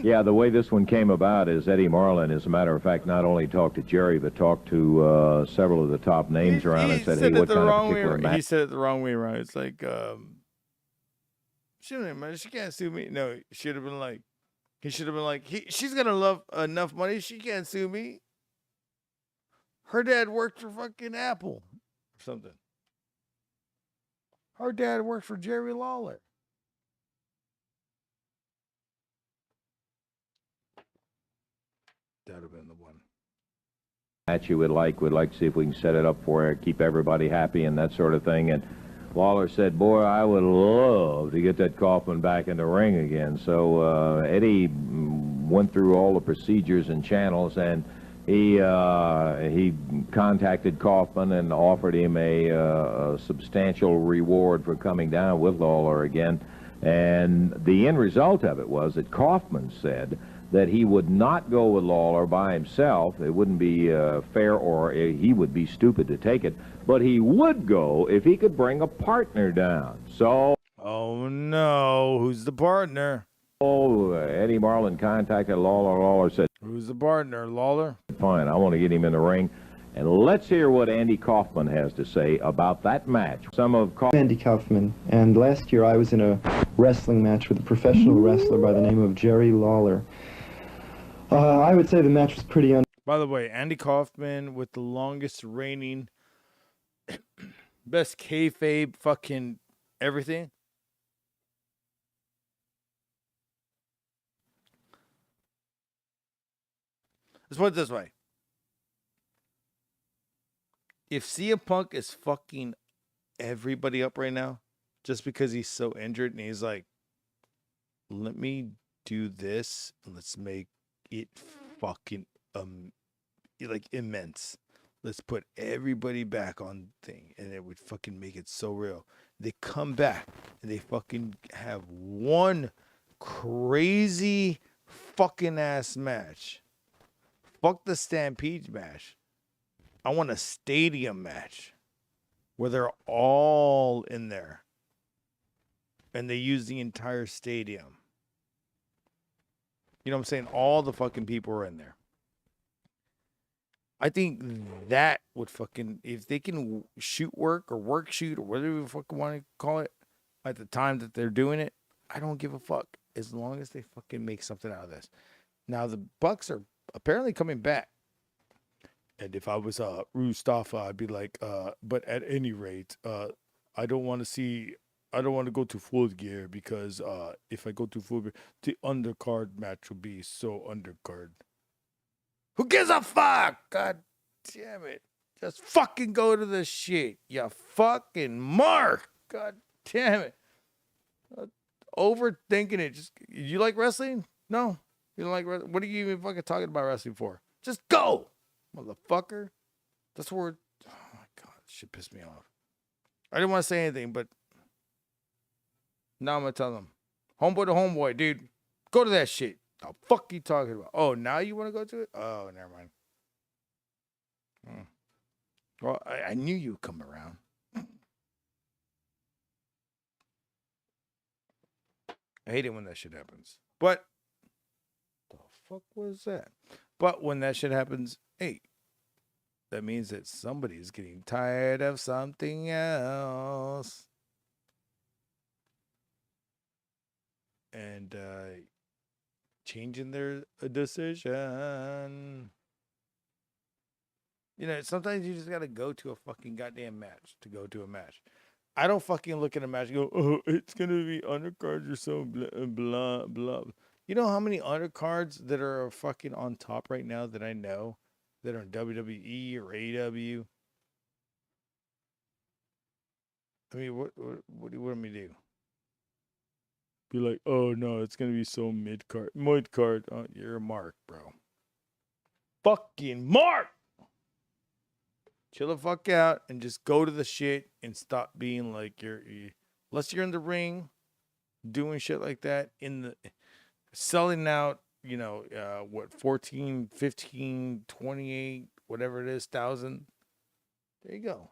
Speaker 18: Yeah, the way this one came about is Eddie Marlin, as a matter of fact, not only talked to Jerry, but talked to several of the top names around and said, hey, what kind of particular match?
Speaker 3: He said it the wrong way around. It's like, she don't have money. She can't sue me. No, he should have been like, she's got enough money. She can't sue me. Her dad worked for fucking Apple or something. Her dad worked for Jerry Lawler. That would have been the one.
Speaker 18: Match you would like to see if we can set it up for her, keep everybody happy and that sort of thing. And Lawler said, boy, I would love to get that Kaufman back in the ring again. So Eddie went through all the procedures and channels, and he contacted Kaufman and offered him a substantial reward for coming down with Lawler again. And the end result of it was that Kaufman said that he would not go with Lawler by himself. It wouldn't be fair, or he would be stupid to take it. But he would go if he could bring a partner down. So...
Speaker 3: Oh, no. Who's the partner?
Speaker 18: Oh, Eddie Marlin contacted Lawler. Lawler said,
Speaker 3: who's the partner, Lawler?
Speaker 18: Fine, I want to get him in the ring. And let's hear what Andy Kaufman has to say about that match.
Speaker 22: Andy Kaufman, and last year I was in a wrestling match with a professional wrestler by the name of Jerry Lawler. I would say the match was pretty
Speaker 3: By the way, Andy Kaufman with the longest reigning, best kayfabe fucking everything. Let's put it this way. If CM Punk is fucking everybody up right now, just because he's so injured and he's like, let me do this and let's make it fucking like immense. Let's put everybody back on thing, and it would fucking make it so real. They come back and they fucking have one crazy fucking ass match. Fuck the Stampede match. I want a stadium match where they're all in there and they use the entire stadium. You know what I'm saying? All the fucking people are in there. I think that would fucking, if they can shoot work or work shoot or whatever you fucking want to call it at the time that they're doing it, I don't give a fuck as long as they fucking make something out of this. Now the Bucks are apparently coming back. And if I was Mustafa, I'd be like, but at any rate, I don't want to go to full gear because if I go to full gear, the undercard match will be so undercard. Who gives a fuck? God damn it. Just fucking go to the shit. You fucking mark. God damn it. Overthinking it. Just, you like wrestling? No. You don't like wrestling? What are you even fucking talking about wrestling for? Just go. Motherfucker. That's where... Oh, my God. This shit pissed me off. I didn't want to say anything, but... Now I'm going to tell them. Homeboy to homeboy, dude. Go to that shit. The fuck you talking about? Oh, now you want to go to it? Oh, never mind. Well, I knew you'd come around. I hate it when that shit happens. But the fuck was that? But when that shit happens, hey, that means that somebody's getting tired of something else. And changing their decision. You know, sometimes you just gotta go to a fucking goddamn match to go to a match. I don't fucking look at a match and go, oh, it's gonna be undercards or so blah blah blah. You know how many undercards that are fucking on top right now that I know that are in WWE or AEW? I mean, what do you want me to do? Be like, oh no, it's gonna be so mid card. Oh, you're a mark, bro. Fucking mark. Chill the fuck out and just go to the shit and stop being like unless you're in the ring doing shit like that in the selling out, 14, 15, 28, whatever it is, 1,000. There you go.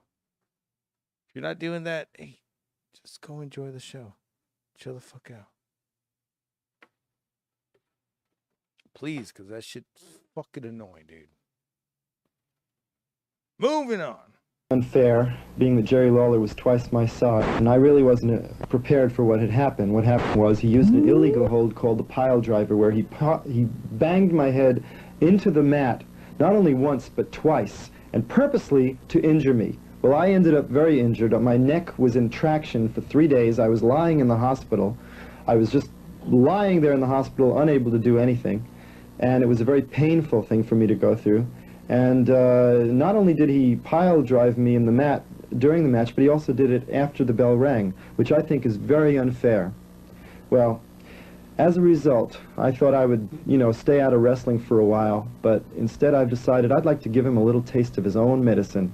Speaker 3: If you're not doing that, hey, just go enjoy the show. Chill the fuck out. Please, because that shit's fucking annoying, dude. Moving on.
Speaker 22: Unfair, being that Jerry Lawler was twice my size, and I really wasn't prepared for what had happened. What happened was he used an illegal hold called the pile driver, where he banged my head into the mat, not only once, but twice, and purposely to injure me. Well, I ended up very injured. My neck was in traction for 3 days. I was lying in the hospital. I was just lying there in the hospital, unable to do anything, and it was a very painful thing for me to go through. And not only did he pile drive me in the mat during the match, but he also did it after the bell rang, which I think is very unfair. Well, as a result, I thought I would, stay out of wrestling for a while, but instead I've decided I'd like to give him a little taste of his own medicine.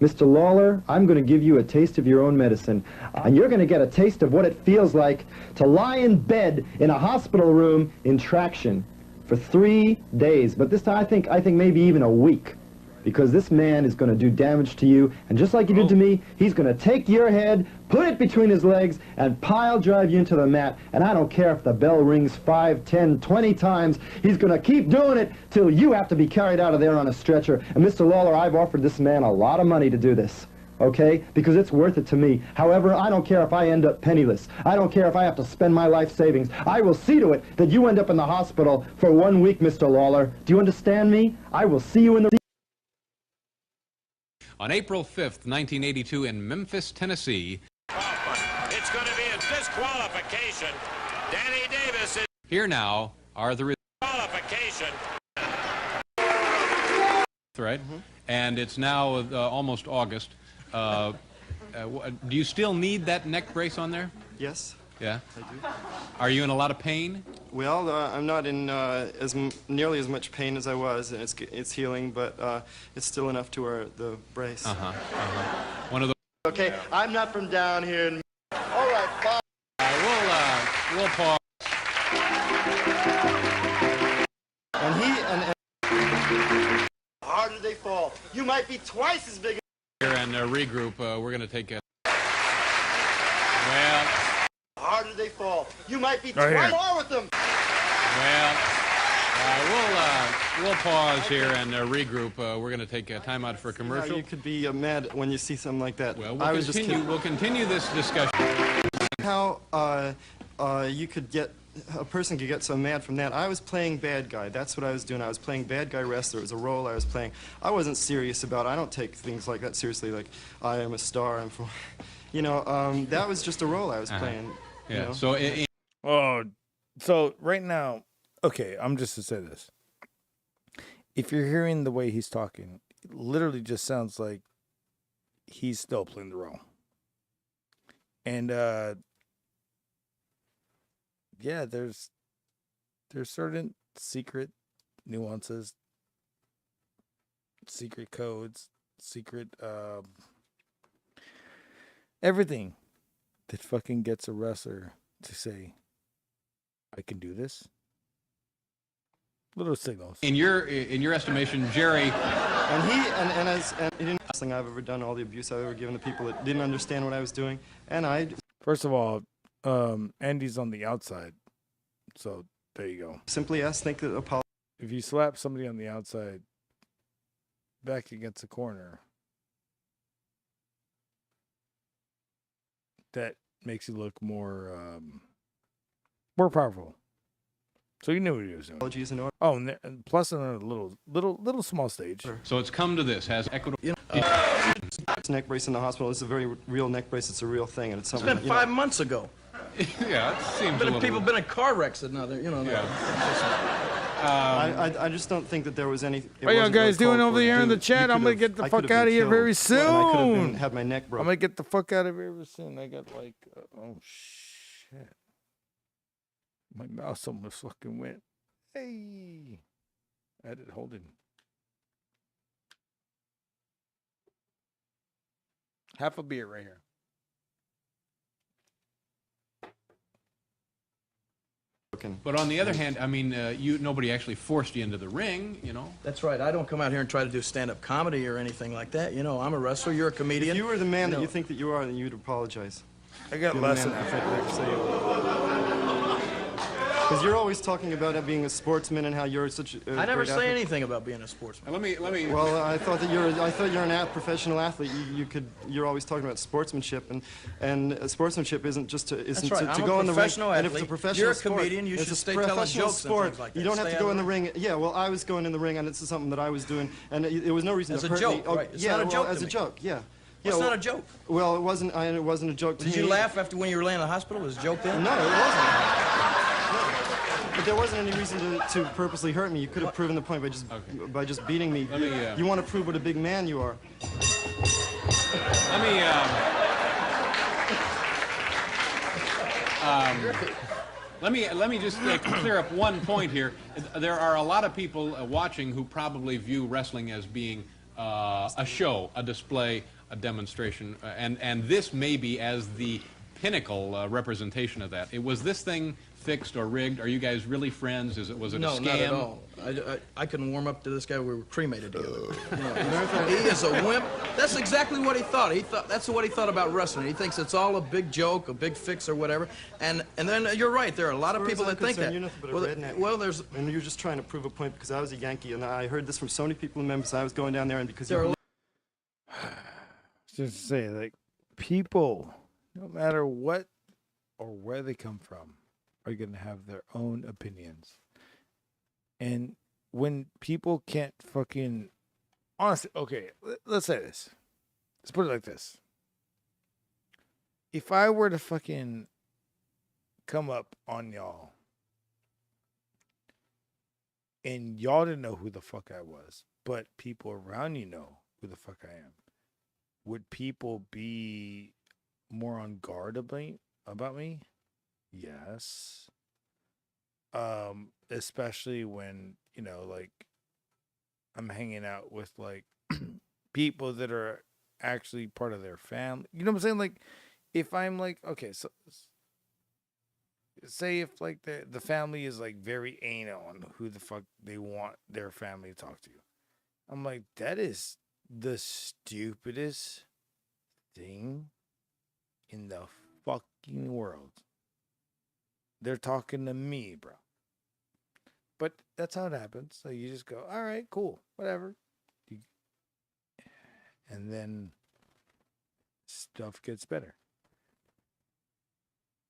Speaker 22: Mr. Lawler, I'm going to give you a taste of your own medicine, and you're going to get a taste of what it feels like to lie in bed in a hospital room in traction for 3 days, but this time I think maybe even a week, because this man is going to do damage to you, and just like he did to me, he's going to take your head, put it between his legs, and pile drive you into the mat, and I don't care if the bell rings 5, 10, 20 times, he's going to keep doing it till you have to be carried out of there on a stretcher. And Mr. Lawler, I've offered this man a lot of money to do this. Okay? Because it's worth it to me. However, I don't care if I end up penniless. I don't care if I have to spend my life savings. I will see to it that you end up in the hospital for 1 week, Mr. Lawler. Do you understand me? I will see you in the...
Speaker 15: On April 5th, 1982 in Memphis, Tennessee.
Speaker 17: It's going to be a disqualification. Danny Davis is...
Speaker 15: Here now are the
Speaker 17: disqualification.
Speaker 15: Right? And it's now almost August. Do you still need that neck brace on there?
Speaker 22: Yes.
Speaker 15: Yeah?
Speaker 22: I do.
Speaker 15: Are you in a lot of pain?
Speaker 22: Well, I'm not in nearly as much pain as I was, and it's healing, but it's still enough to wear the brace.
Speaker 15: One of the...
Speaker 22: Okay, I'm not from down here. All right, fine.
Speaker 15: We'll pause.
Speaker 22: And the harder they fall. You might be twice as big.
Speaker 15: Here and regroup. We're going to take a...
Speaker 22: Well... The harder they fall. You might be twice more with them.
Speaker 15: Well, we'll pause here and regroup. We're going to take a time out for a commercial.
Speaker 22: You could be mad when you see something like that.
Speaker 15: Well, we'll continue this discussion.
Speaker 22: How a person could get so mad from that. I was playing bad guy. That's what I was doing. I was playing bad guy wrestler. It was a role I was playing. I wasn't serious about it. I don't take things like that seriously, like I am a star. I'm from, that was just a role I was playing.
Speaker 15: Yeah.
Speaker 3: So right now, okay, I'm just to say this. If you're hearing the way he's talking, it literally just sounds like he's still playing the role. And yeah, there's certain secret nuances, secret codes, secret everything that fucking gets a wrestler to say, I can do this. Little signals.
Speaker 15: In your estimation, Jerry
Speaker 6: And he didn't wrestling I've ever done, all the abuse I've ever given to people that didn't understand what I was doing. And I
Speaker 3: First of all, Andy's on the outside, so there you go.
Speaker 6: simply asked, think that apology.
Speaker 3: If you slap somebody on the outside back against the corner, that makes you look more powerful. So you knew what he was doing.
Speaker 6: Apologies in order.
Speaker 3: Oh, and plus on a little small stage.
Speaker 15: So it's come to this. Has equitable.
Speaker 6: This neck brace in the hospital. It's a very real neck brace. It's a real thing, and it's
Speaker 10: It's
Speaker 6: something.
Speaker 10: been 5 months ago.
Speaker 15: Yeah, it seems a little.
Speaker 10: People been in car wrecks and other, you know.
Speaker 6: I just don't think that there was any.
Speaker 3: What y'all guys doing over here in the chat? I'm gonna get the fuck out of here very soon.
Speaker 6: I could have had my neck broken.
Speaker 3: I'm gonna get the fuck out of here very soon. I got like, oh shit, my mouse almost fucking went. Hey, I had it holding. Half a beer right here.
Speaker 15: But on the other hand, I mean, nobody actually forced you into the ring, you know.
Speaker 10: That's right. I don't come out here and try to do stand-up comedy or anything like that. You know, I'm a wrestler. You're a comedian.
Speaker 6: If you were the man that you think that you are, then you'd apologize.
Speaker 3: I got less than that.
Speaker 6: Because you're always talking about being a sportsman and how you're such a
Speaker 10: I never
Speaker 6: great
Speaker 10: say
Speaker 6: athlete.
Speaker 10: anything about being a sportsman.
Speaker 15: Let me.
Speaker 6: Well, I thought you're an professional athlete. You're always talking about sportsmanship, and sportsmanship isn't just to go in the ring.
Speaker 10: Athlete.
Speaker 6: And if it's a professional
Speaker 10: You're a
Speaker 6: sport,
Speaker 10: comedian. You
Speaker 6: it's
Speaker 10: should
Speaker 6: a
Speaker 10: stay telling
Speaker 6: professional
Speaker 10: jokes
Speaker 6: sport.
Speaker 10: and things like that.
Speaker 6: You don't have
Speaker 10: Stay
Speaker 6: to
Speaker 10: out
Speaker 6: go
Speaker 10: of
Speaker 6: in the
Speaker 10: the
Speaker 6: ring. Yeah, well, I was going in the ring, and it's something that I was doing, and there was no reason
Speaker 10: As
Speaker 6: to
Speaker 10: a
Speaker 6: hurt
Speaker 10: joke,
Speaker 6: me. Oh,
Speaker 10: right. It's
Speaker 6: yeah,
Speaker 10: not a joke
Speaker 6: as
Speaker 10: to
Speaker 6: a
Speaker 10: me.
Speaker 6: joke. Yeah.
Speaker 10: It's not a joke.
Speaker 6: Well, it wasn't. It wasn't a joke to me.
Speaker 10: Did you laugh after when you were laying in the hospital? Was it a joke then?
Speaker 6: No, it wasn't. But there wasn't any reason to purposely hurt me. You could have proven the point by just beating me. You want to prove what a big man you are.
Speaker 15: Let me just clear up one point here. There are a lot of people watching who probably view wrestling as being a show, a display, a demonstration, and this may be as the pinnacle representation of that. Was this thing fixed or rigged? Are you guys really friends? Was it a scam?
Speaker 10: No, not at all. I couldn't warm up to this guy. We were cremated together. He is a wimp. That's exactly what he thought. That's what he thought about wrestling. He thinks it's all a big joke, a big fix or whatever. And then you're right. There are a lot of people that think that.
Speaker 6: You're nothing but a redneck.
Speaker 10: There's.
Speaker 6: And you're just trying to prove a point because I was a Yankee, and I heard this from so many people in Memphis. I was going down there, and because
Speaker 3: Just to say, like, people, no matter what or where they come from, are going to have their own opinions. And when people can't fucking, honestly, okay, let's say this. Let's put it like this. If I were to fucking come up on y'all and y'all didn't know who the fuck I was, but people around you know who the fuck I am, would people be more on guard about me? Yes. Especially when, you know, like, I'm hanging out with, like, people that are actually part of their family. You know what I'm saying? Like, if I'm like, okay, so say if, like, the family is, like, very anal on who the fuck they want their family to talk to. I'm like, that is the stupidest thing in the fucking world. They're talking to me, bro. But that's how it happens. So you just go, all right, cool, whatever. And then stuff gets better.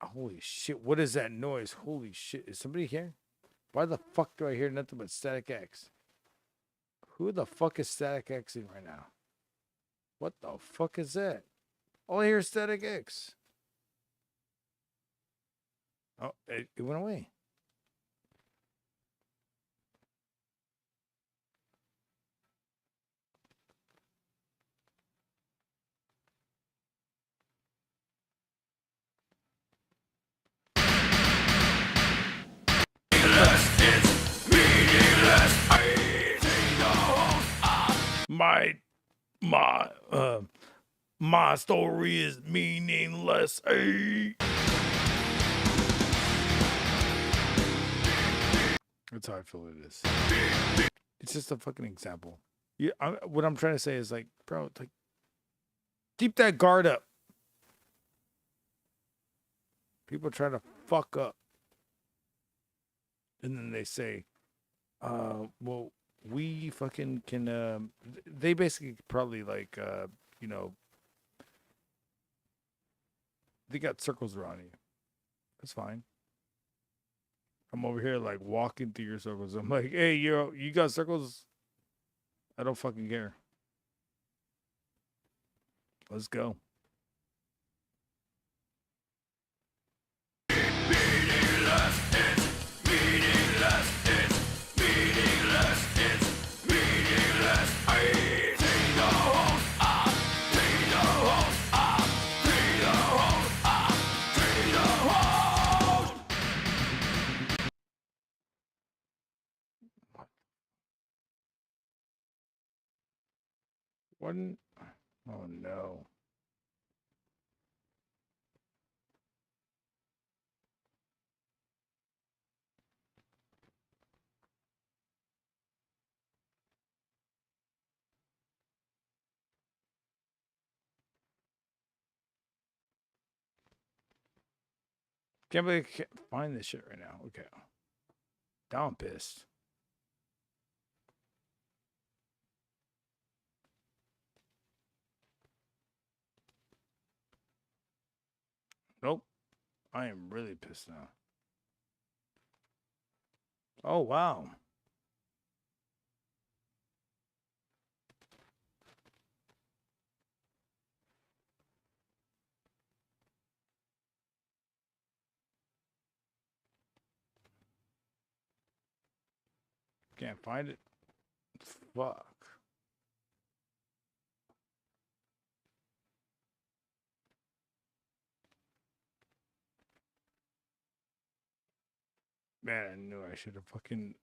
Speaker 3: Holy shit, what is that noise? Holy shit, is somebody here? Why the fuck do I hear nothing but Static X? Who the fuck is Static Xing right now? What the fuck is that? All I hear is Static X. Oh, it went away. My story is meaningless. That's how I feel it is. It's just a fucking example. what I'm trying to say is like, bro, like, keep that guard up. People try to fuck up. And then they say, well, we fucking can, they basically probably like, you know, they got circles around you. That's fine. I'm over here like walking through your circles. I'm like, hey, you got circles? I don't fucking care. Let's go. One, oh no. Can't believe I can't find this shit right now. Okay. Now I'm pissed. Nope. I am really pissed now. Oh, wow. Can't find it. Fuck. Man, I knew I should have fucking.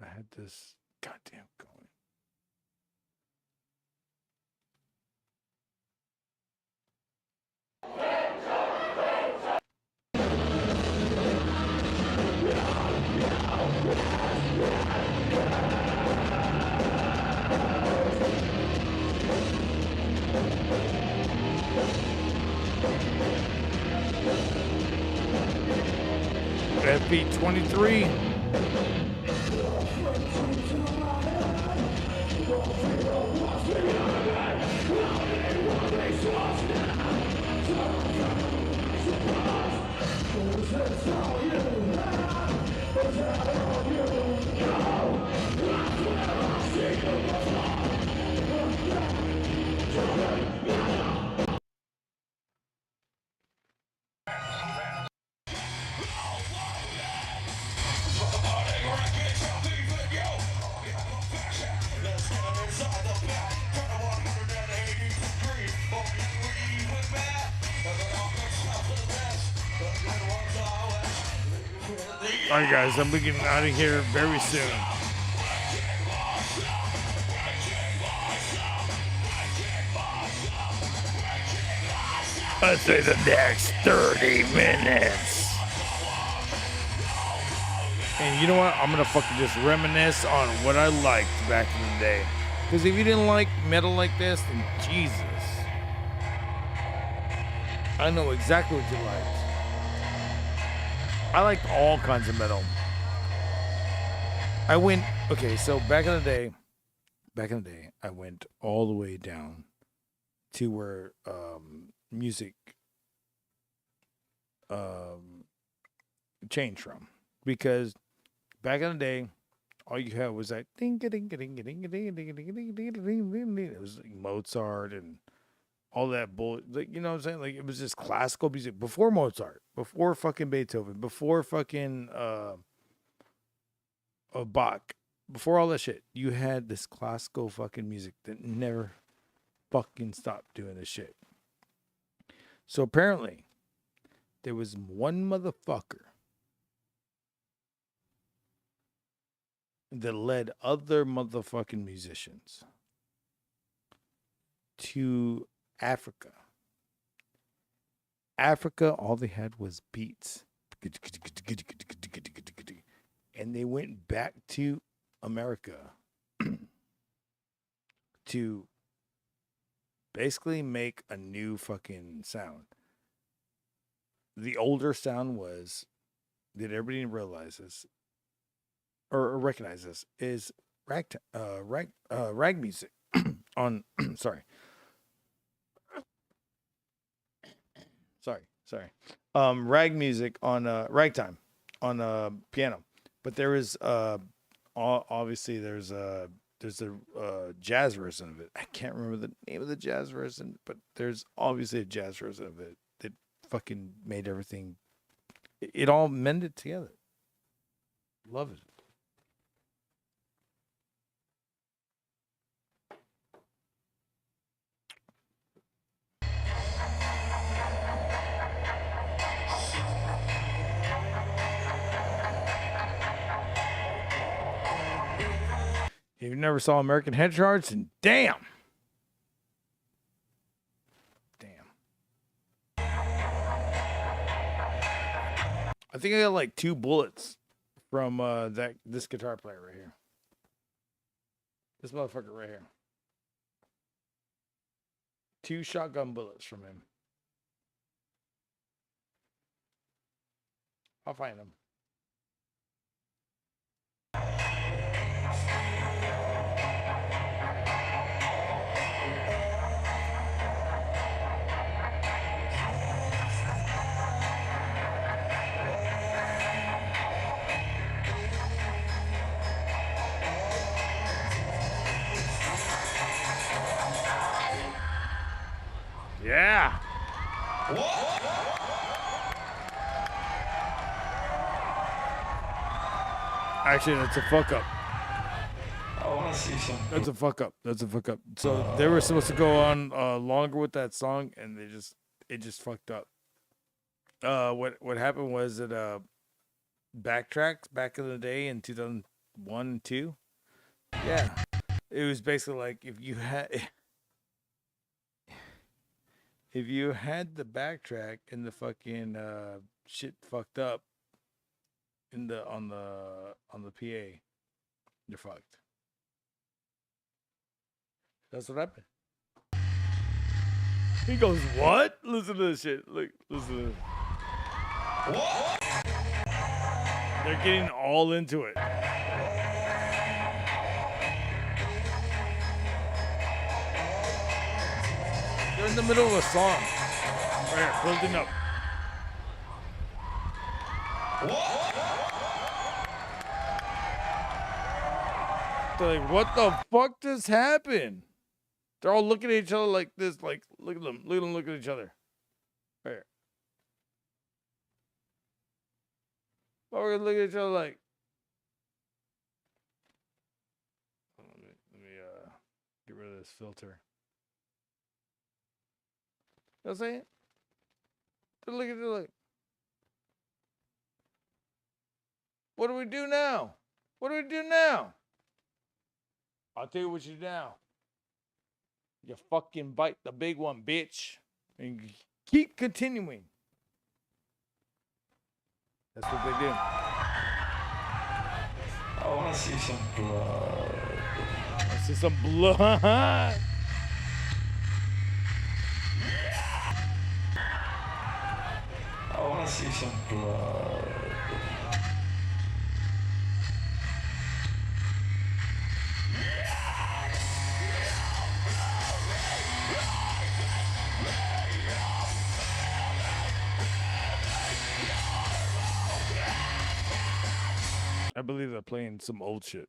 Speaker 3: I had this goddamn going. FB23. All right, guys, I'm getting out of here very soon. I'd say the next 30 minutes. And you know what? I'm going to fucking just reminisce on what I liked back in the day. Because if you didn't like metal like this, then Jesus. I know exactly what you liked. I liked all kinds of metal. I went, okay, so back in the day, I went all the way down to where music changed from. Because back in the day, all you had was that ding ding ding ding ding ding ding ding ding ding. It was like Mozart and all that bull, like, you know what I'm saying? Like, it was just classical music before Mozart, before fucking Beethoven, before fucking Bach, before all that shit. You had this classical fucking music that never fucking stopped doing this shit. So apparently, there was one motherfucker that led other motherfucking musicians to Africa. Africa, all they had was beats. And they went back to America to basically make a new fucking sound. The older sound was, did everybody realize this or recognize this, is rag music on sorry rag music on ragtime on piano. But there is obviously there's a jazz version of it. I can't remember the name of the jazz version, but there's obviously a jazz version of it that fucking made everything, it all mended together. Love it. If you never saw American Head Charts, and damn. I think I got like 2 bullets from this guitar player right here. This motherfucker right here. 2 shotgun bullets from him. I'll find them. Yeah. Actually, that's a fuck up.
Speaker 7: I want to see some.
Speaker 3: That's a fuck up. That's a fuck up. So they were supposed to go on longer with that song, and it just fucked up. What happened was that backtracks back in the day in 2001 and 2. Yeah, it was basically like if you had the backtrack and the fucking shit fucked up on the PA, you're fucked. That's what happened. He goes, "What? Listen to this shit. Look, listen to this." What? They're getting all into it. They're in the middle of a song. Right here, building up. What? They're like, what the fuck just happened? They're all looking at each other like this, like, look at them, look at each other. Right here. Why we're gonna look at each other like? Let me get rid of this filter. You know what I'm saying? They're looking at it like, what do we do now? What do we do now? I'll tell you what you do now. You fucking bite the big one, bitch. And keep continuing. That's what they do.
Speaker 7: I want to see some blood.
Speaker 3: I see some blood.
Speaker 7: I want to see some blood.
Speaker 3: I believe they're playing some old shit.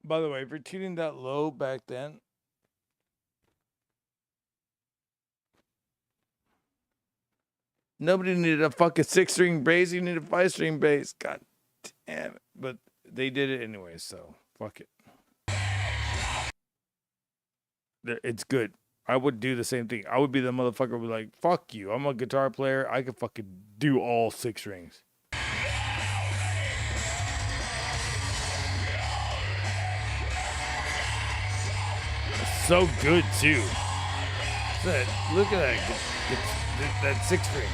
Speaker 3: By the way, if you're tuning that low back then, nobody needed a fucking 6-string bass. You needed a 5-string bass. God damn it. But they did it anyway, so fuck it. It's good. I would do the same thing. I would be the motherfucker who would be like, fuck you. I'm a guitar player. I can fucking do all 6 strings. It's so good, too. Look at that. That 6 string.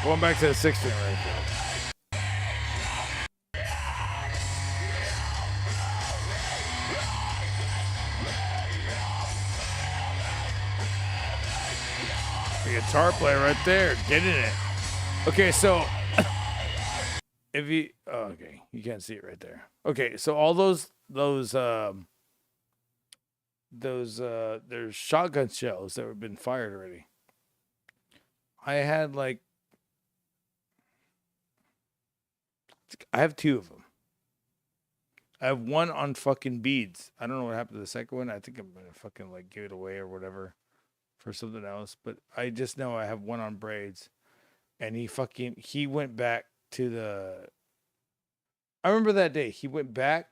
Speaker 3: Going back to the 6-string right there. The guitar player right there, getting it. Okay, so if you okay, you can't see it right there. Okay, so all those there's shotgun shells that have been fired already. I have 2 of them. I have one on fucking beads. I don't know what happened to the second one. I think I'm gonna fucking like give it away or whatever for something else. But I just know I have one on braids, and he went back to the. I remember that day he went back.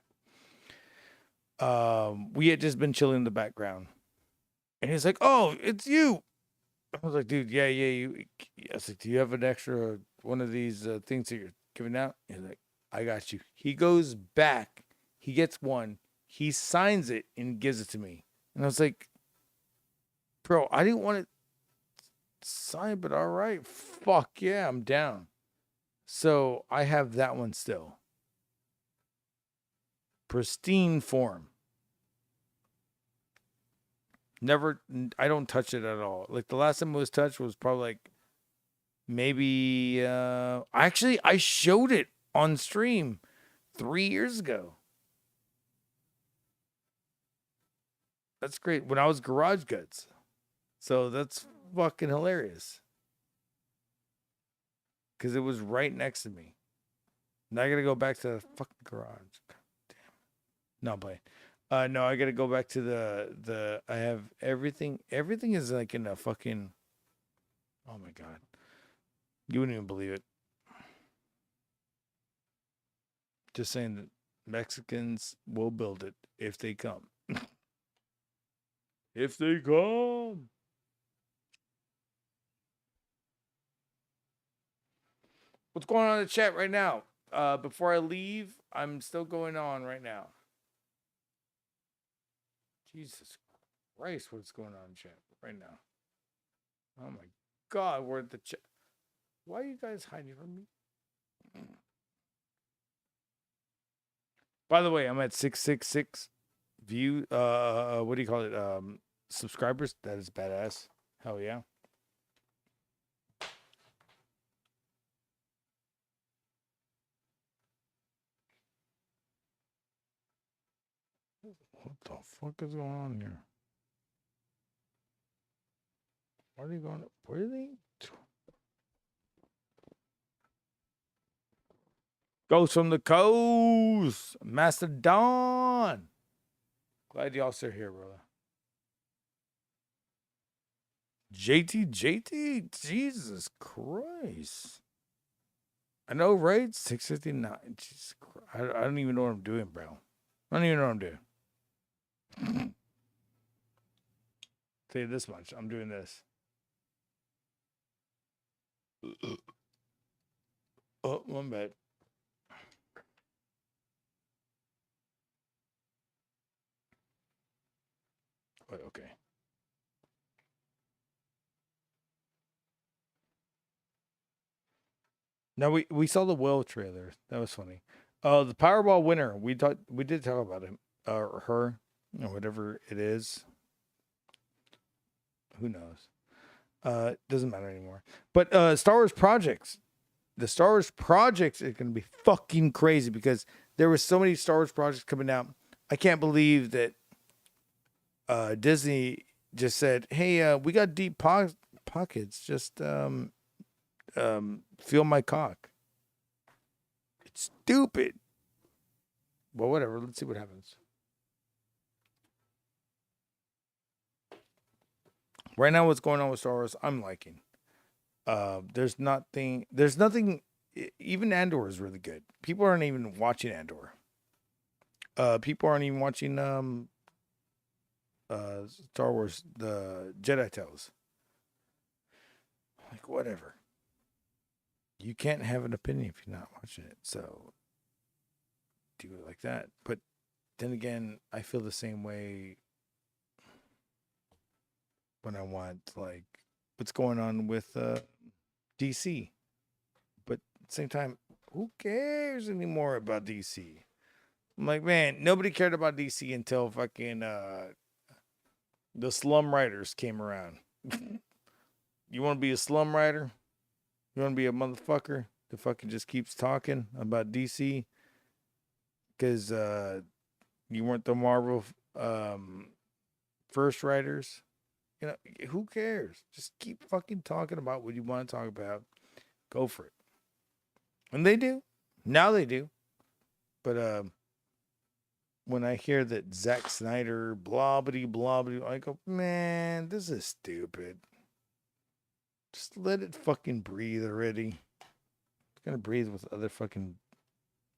Speaker 3: We had just been chilling in the background, and he's like, "Oh, it's you." I was like, "Dude, yeah, you." I was like, "Do you have an extra one of these things that you're giving out?" He's like, "I got you." He goes back. He gets one. He signs it and gives it to me. And I was like, "Bro, I didn't want it signed, but all right, fuck yeah, I'm down." So I have that one still. Pristine form. Never, I don't touch it at all. Like the last time it was touched was probably like maybe, I showed it on stream 3 years ago. That's great. When I was Garage Guts. So that's fucking hilarious. Because it was right next to me. Now I got to go back to the fucking garage. God damn. No, I'm playing. No, I got to go back to the. I have everything. Everything is like in a fucking. Oh my God. You wouldn't even believe it. Just saying that Mexicans will build it if they come. If they come. What's going on in the chat right now? Before I leave, I'm still going on right now. Jesus Christ, what's going on in chat right now? Oh my God, we're at the chat. Why are you guys hiding from me? By the way, I'm at 666 view. What do you call it? Subscribers. That is badass. Hell yeah. What the fuck is going on here? Where are they going? Where are they? Ghost from the coast. Mastodon. Glad y'all still here, brother. JT, Jesus Christ. I know, right? 659. Jesus Christ. I don't even know what I'm doing, bro. I don't even know what I'm doing. Tell you this much. I'm doing this. Oh, one bad. Wait, okay. Now we saw the Will trailer. That was funny. The Powerball winner. We did talk about him or her, or whatever it is. Who knows? Doesn't matter anymore. But Star Wars projects. The Star Wars projects are going to be fucking crazy because there were so many Star Wars projects coming out. I can't believe that Disney just said, "Hey, we got deep pockets. Just feel my cock." It's stupid. Well, whatever. Let's see what happens. Right now, what's going on with Star Wars, I'm liking. There's nothing. Even Andor is really good. People aren't even watching Andor. People aren't even watching Star Wars, the Jedi Tales. Like, whatever. You can't have an opinion if you're not watching it. So do it like that. But then again, I feel the same way when I want, like, what's going on with DC. At the same time, who cares anymore about DC? I'm like, man, nobody cared about DC until fucking the Slum Riders came around. You want to be a slum rider? You want to be a motherfucker that fucking just keeps talking about DC? Because you weren't the Marvel first writers? You know, who cares? Just keep fucking talking about what you want to talk about. Go for it. And they do. Now they do. But when I hear that Zack Snyder, blah, blah, blah, blah, I go, man, this is stupid. Just let it fucking breathe already. It's gonna breathe with other fucking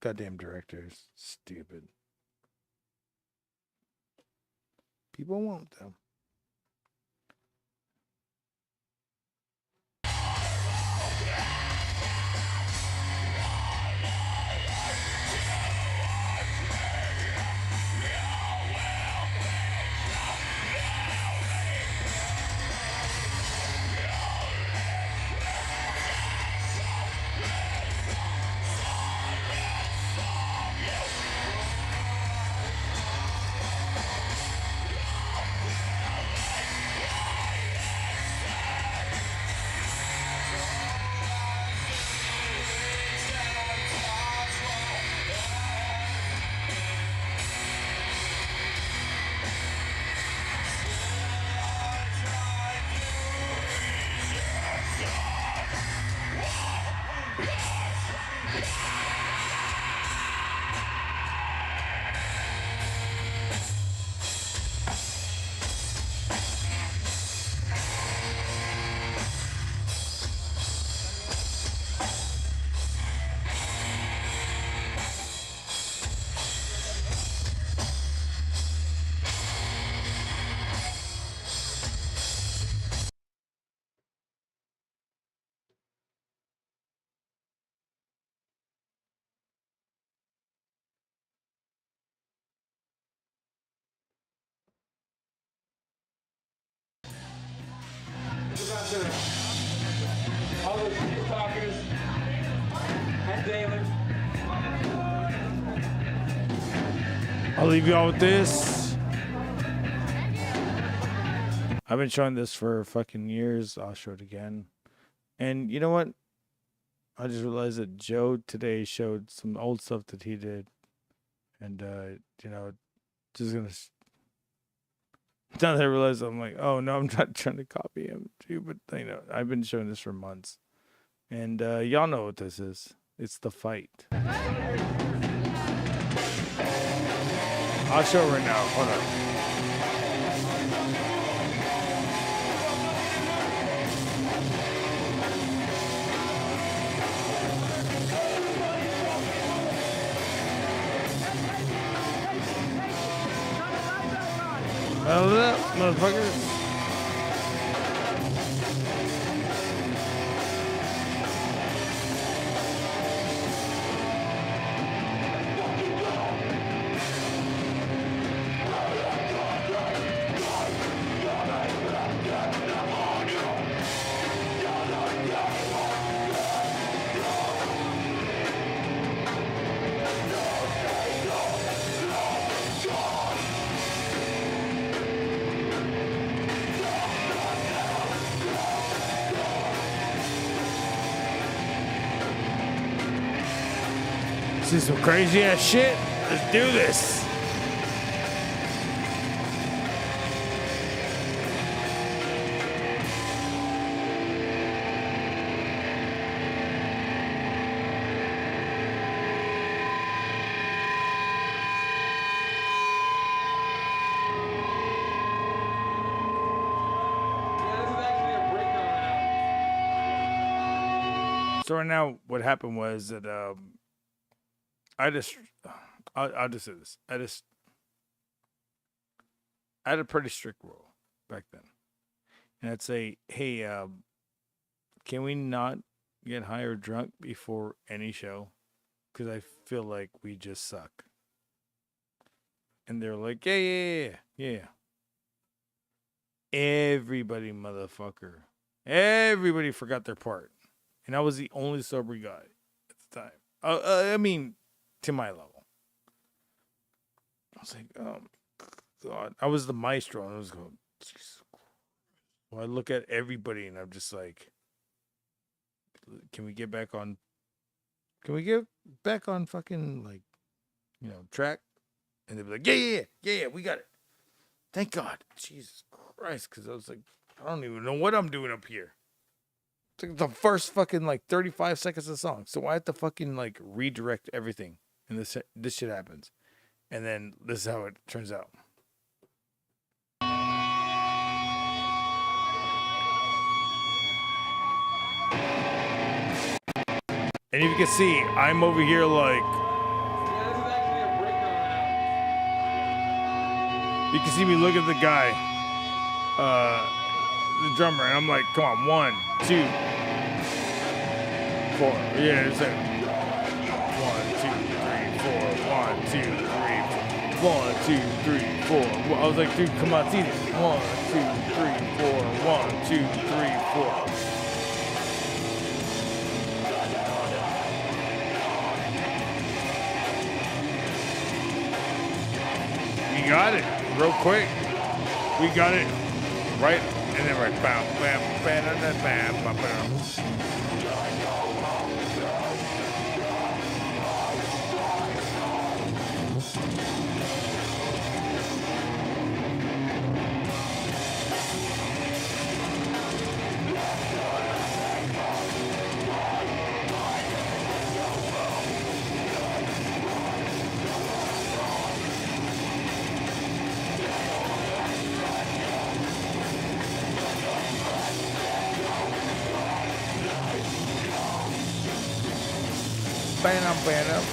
Speaker 3: goddamn directors. Stupid. People won't, though.
Speaker 1: All those TikTokers and David.
Speaker 3: I'll leave you all with this. I've been showing this for fucking years. I'll show it again. And you know what? I just realized that Joe today showed some old stuff that he did. And, you know, just gonna... Now that I realize, I'm like, oh, no, I'm not trying to copy him, too. But, you know, I've been showing this for months. And y'all know what this is. It's The Fight. I'll show it right now. Hold on. Hold up, motherfuckers. See some crazy ass shit? Let's do this. So right now, what happened was that I'll just say this. I had a pretty strict rule back then. And I'd say, hey, can we not get high or drunk before any show? Because I feel like we just suck. And they're like, yeah. Everybody, motherfucker. Everybody forgot their part. And I was the only sober guy. time. I mean, to my level. I was like, oh, God. I was the maestro, and I was going, Jesus Christ. Well, I look at everybody, and I'm just like, can we get back on fucking, like, you know, track? And they'd be like, yeah, we got it. Thank God. Jesus Christ, because I was like, I don't even know what I'm doing up here. It's like the first fucking, like, 35 seconds of the song. So I have to fucking, like, redirect everything. And this shit happens. And then this is how it turns out. And you can see, I'm over here like... You can see me look at the guy, the drummer, and I'm like, come on, 1, 2, 4. Yeah, it's like 1, 2, 3, 4, 1, 2, 3, 4. 1, 2, 3, 4. I was like, dude, come on, see this. 1, 2, 3, 4. 1, 2, 3, 4. We got it real quick. We got it right, and then right, bam, bam, bam, bam, bam, bam, bam. Bam.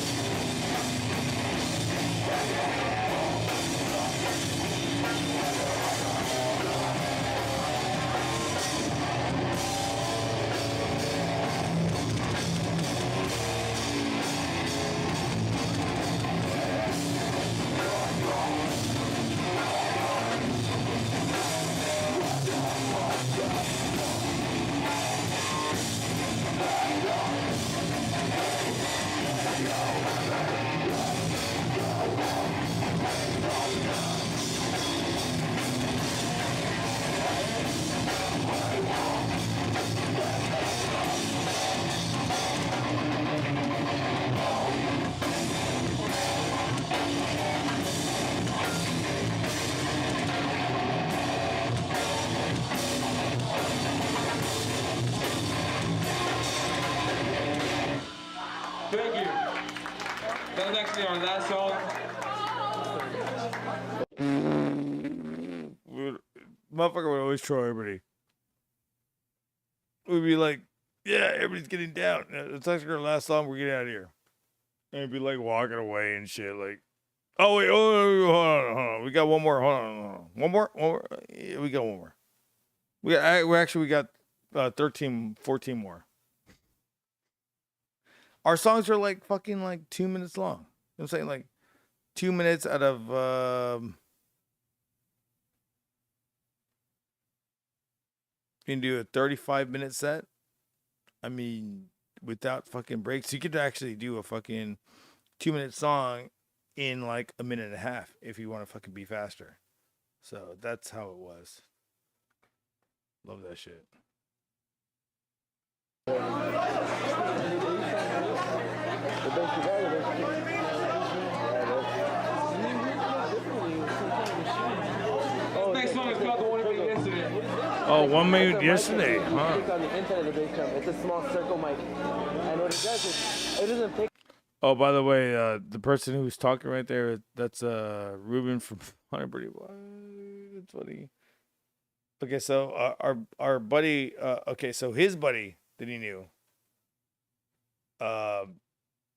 Speaker 2: Thank you. That was actually our last song.
Speaker 3: Motherfucker would always troll everybody. We'd be like, yeah, everybody's getting down. It's actually our last song. We're getting out of here. And it'd be like walking away and shit. Like, oh, wait. Oh, hold on. We got one more. Hold on. One more? Yeah, we got one more. We got 13, 14 more. Our songs are like fucking like 2 minutes long. You know what I'm saying? Like 2 minutes out of you can do a 35-minute set. I mean, without fucking breaks. You could actually do a fucking 2-minute song in like a minute and a half if you want to fucking be faster. So that's how it was. Love that shit.
Speaker 2: Next song is called The One We Made Yesterday.
Speaker 3: Oh, one made yesterday, huh?
Speaker 2: It's a small circle mic. And what it does is, it doesn't pick.
Speaker 3: Oh, by the way, the person who's talking right there, that's Ruben from Honeybirdie. What? That's funny. Okay, so our buddy, so his buddy that he knew, that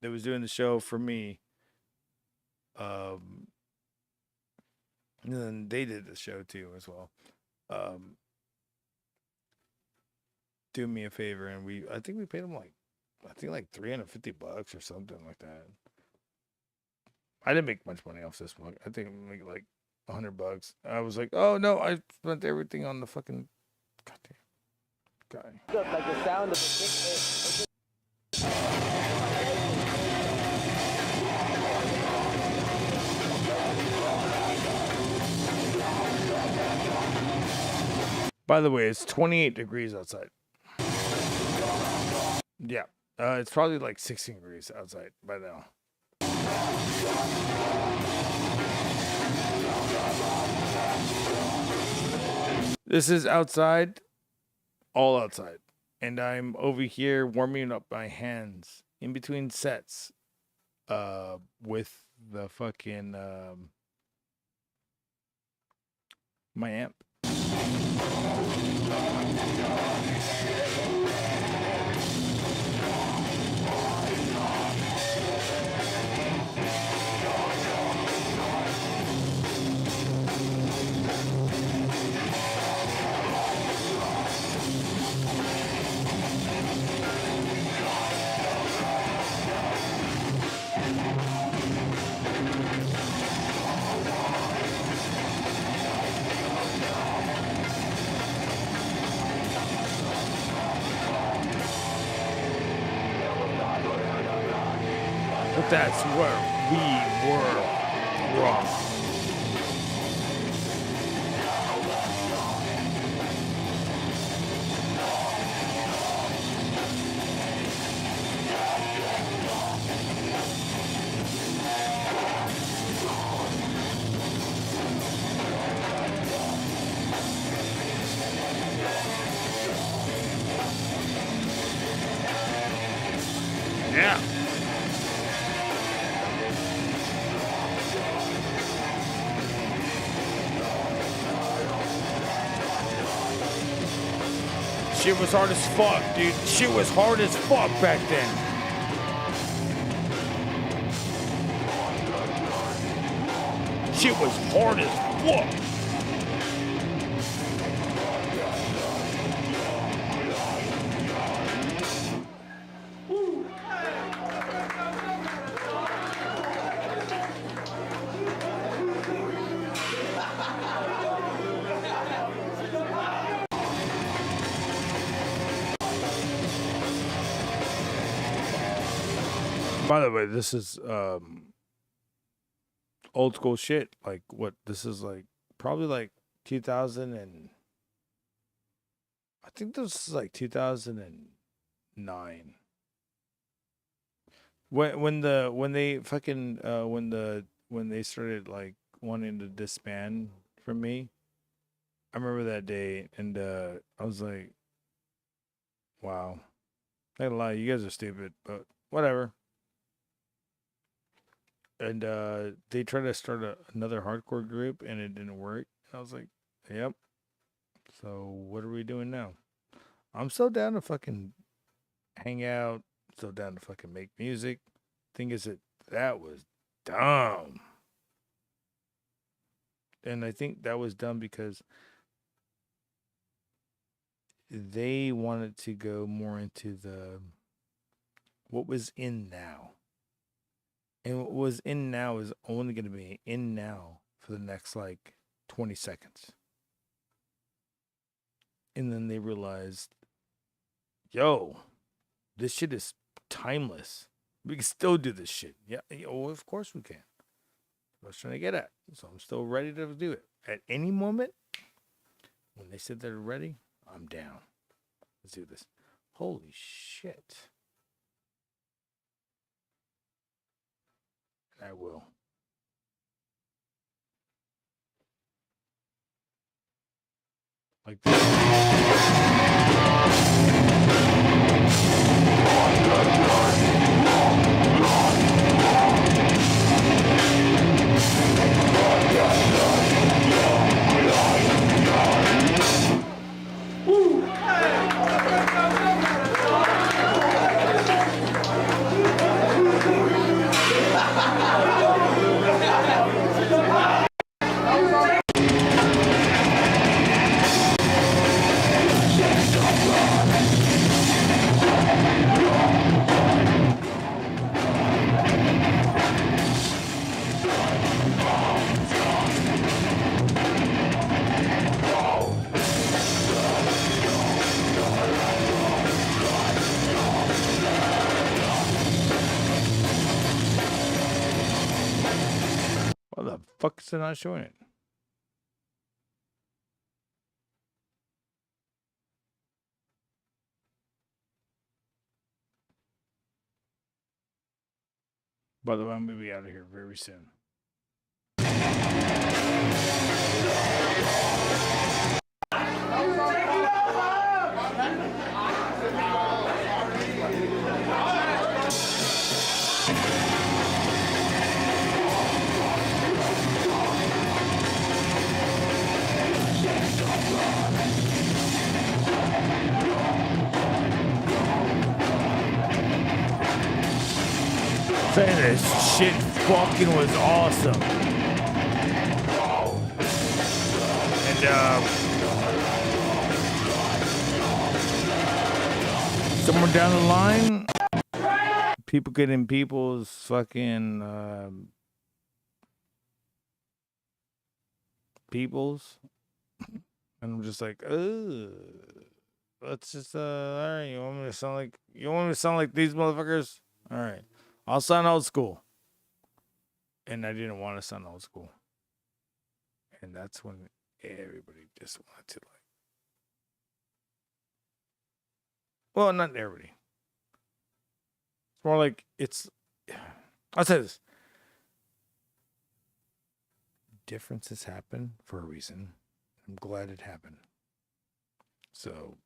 Speaker 3: was doing the show for me, and then they did the show too as well. Do me a favor, and I think we paid him like $350 or something like that. I didn't make much money off this one. I think I made like $100. I was like, oh no, I spent everything on the fucking goddamn guy.
Speaker 2: Like the sound of the
Speaker 3: By the way, it's 28 degrees outside. Yeah. It's probably like 16 degrees outside by now. This is outside, all outside. And I'm over here warming up my hands in between sets with the fucking my amp. But that's where we were wrong. Yeah. Shit was hard as fuck, dude. Shit was hard as fuck back then. Shit was hard as fuck. By the way, this is old school shit. Like what this is like probably like 2000 and I think this is like 2009. When they started like wanting to disband from me, I remember that day and I was like, wow. Not gonna lie, you guys are stupid, but whatever. And they tried to start another hardcore group and it didn't work. I was like, yep. So what are we doing now? I'm so down to fucking hang out. So down to fucking make music. Thing is that was dumb. And I think that was dumb because they wanted to go more into the what was in now. And what was in now is only going to be in now for the next like 20 seconds. And then they realized, yo, this shit is timeless. We can still do this shit. Yeah, well, of course we can. I was trying to get at. So I'm still ready to do it. At any moment, when they said they're ready, I'm down. Let's do this. Holy shit. I will. Like this. Why the fuck is it not showing it? By the way, I'm gonna be out of here very soon. Saying this shit fucking was awesome. And somewhere down the line, people getting people's fucking peoples, and I'm just like, ugh. Let's just all right. You want me to sound like these motherfuckers? All right. I'll sound old school. And I didn't want to sound old school. And that's when everybody just wanted to like. Well, not everybody. It's more like I'll say this. Differences happen for a reason. I'm glad it happened. So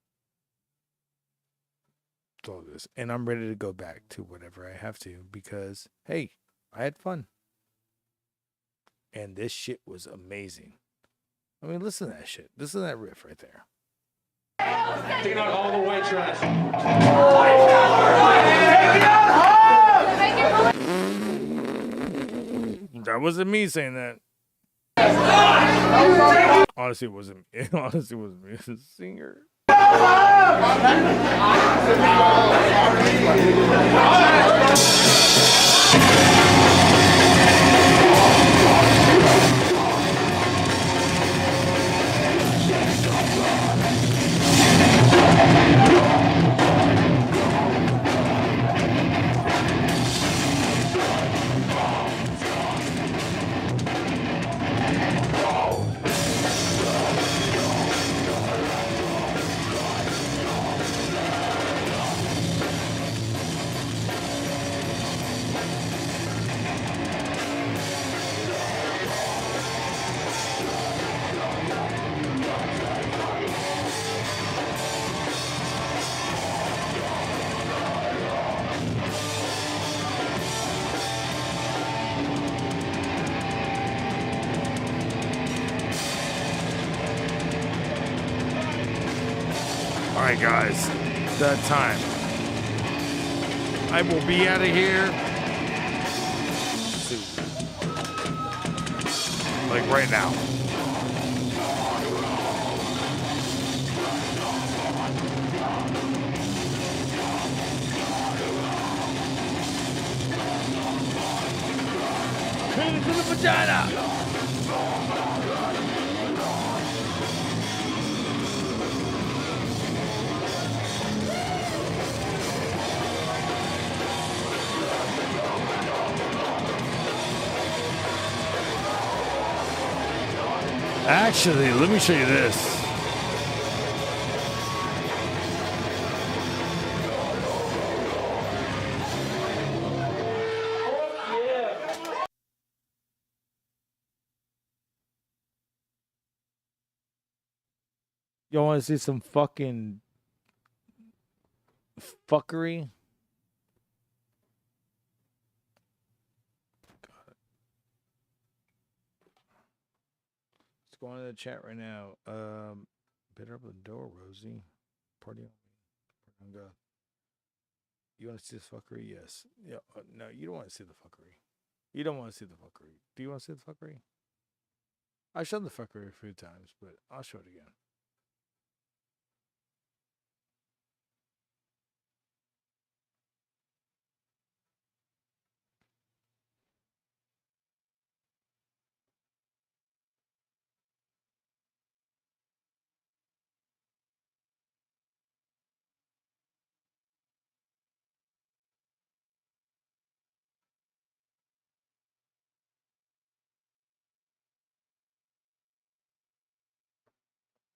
Speaker 3: it's all this. And I'm ready to go back to whatever I have to because, hey, I had fun. And this shit was amazing. I mean, listen to that shit. Listen to that riff right there.
Speaker 1: Taking out all the white trash.
Speaker 3: That wasn't me saying that. Honestly, it wasn't me. Honestly, it wasn't me. It's a singer. Alright guys, it's that time. I will be out of here soon. Like right now. Clean to the vagina! Actually, let me show you this. Y'all want to see some fucking fuckery? Let's go on to the chat right now. Better open the door, Rosie. Party on me. God. You want to see this fuckery? Yes. Yeah. No, you don't want to see the fuckery. You don't want to see the fuckery. Do you want to see the fuckery? I showed the fuckery a few times, but I'll show it again.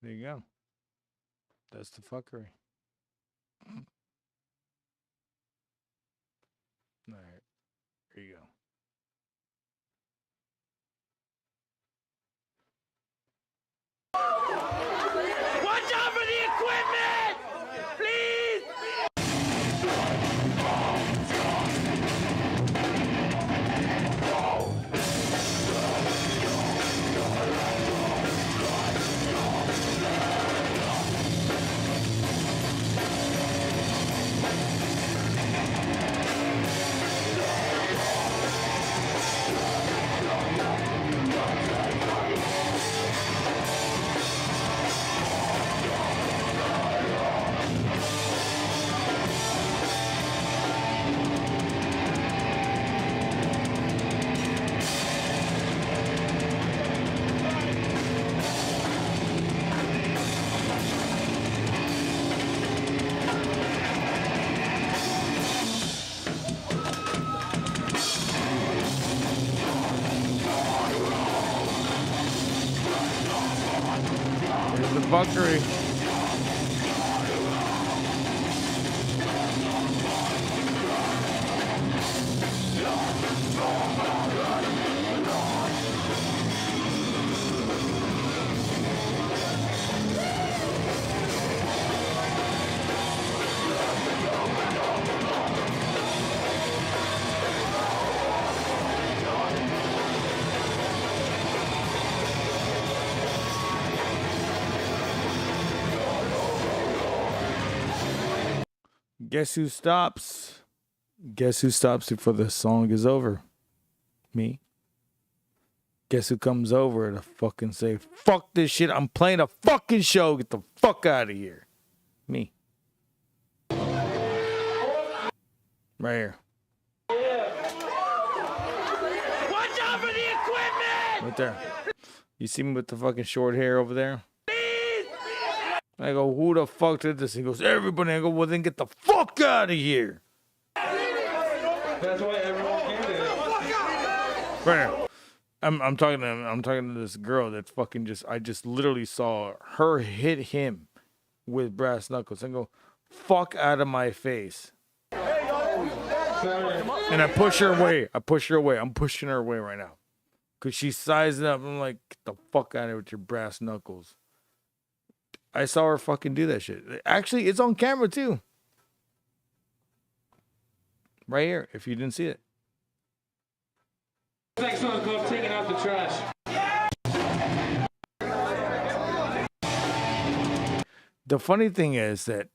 Speaker 3: There you go. That's the fuckery. All right. Here you go. fuckery. Guess who stops? Guess who stops before the song is over? Me. Guess who comes over to fucking say, fuck this shit, I'm playing a fucking show, get the fuck out of here. Me. Right here.
Speaker 1: Watch out for the equipment!
Speaker 3: Right there. You see me with the fucking short hair over there? I go, who the fuck did this? He goes, everybody. I go, well, then get the fuck out of here.
Speaker 7: That's why everyone came to it.
Speaker 3: Right here. I'm talking to this girl that fucking I just literally saw her hit him with brass knuckles and go, fuck out of my face. And I push her away. I'm pushing her away right now. Because she's sizing up. I'm like, get the fuck out of here with your brass knuckles. I saw her fucking do that shit. Actually, it's on camera too. Right here, if you didn't see it.
Speaker 7: Next song called Taking Out the Trash.
Speaker 3: The funnier thing is that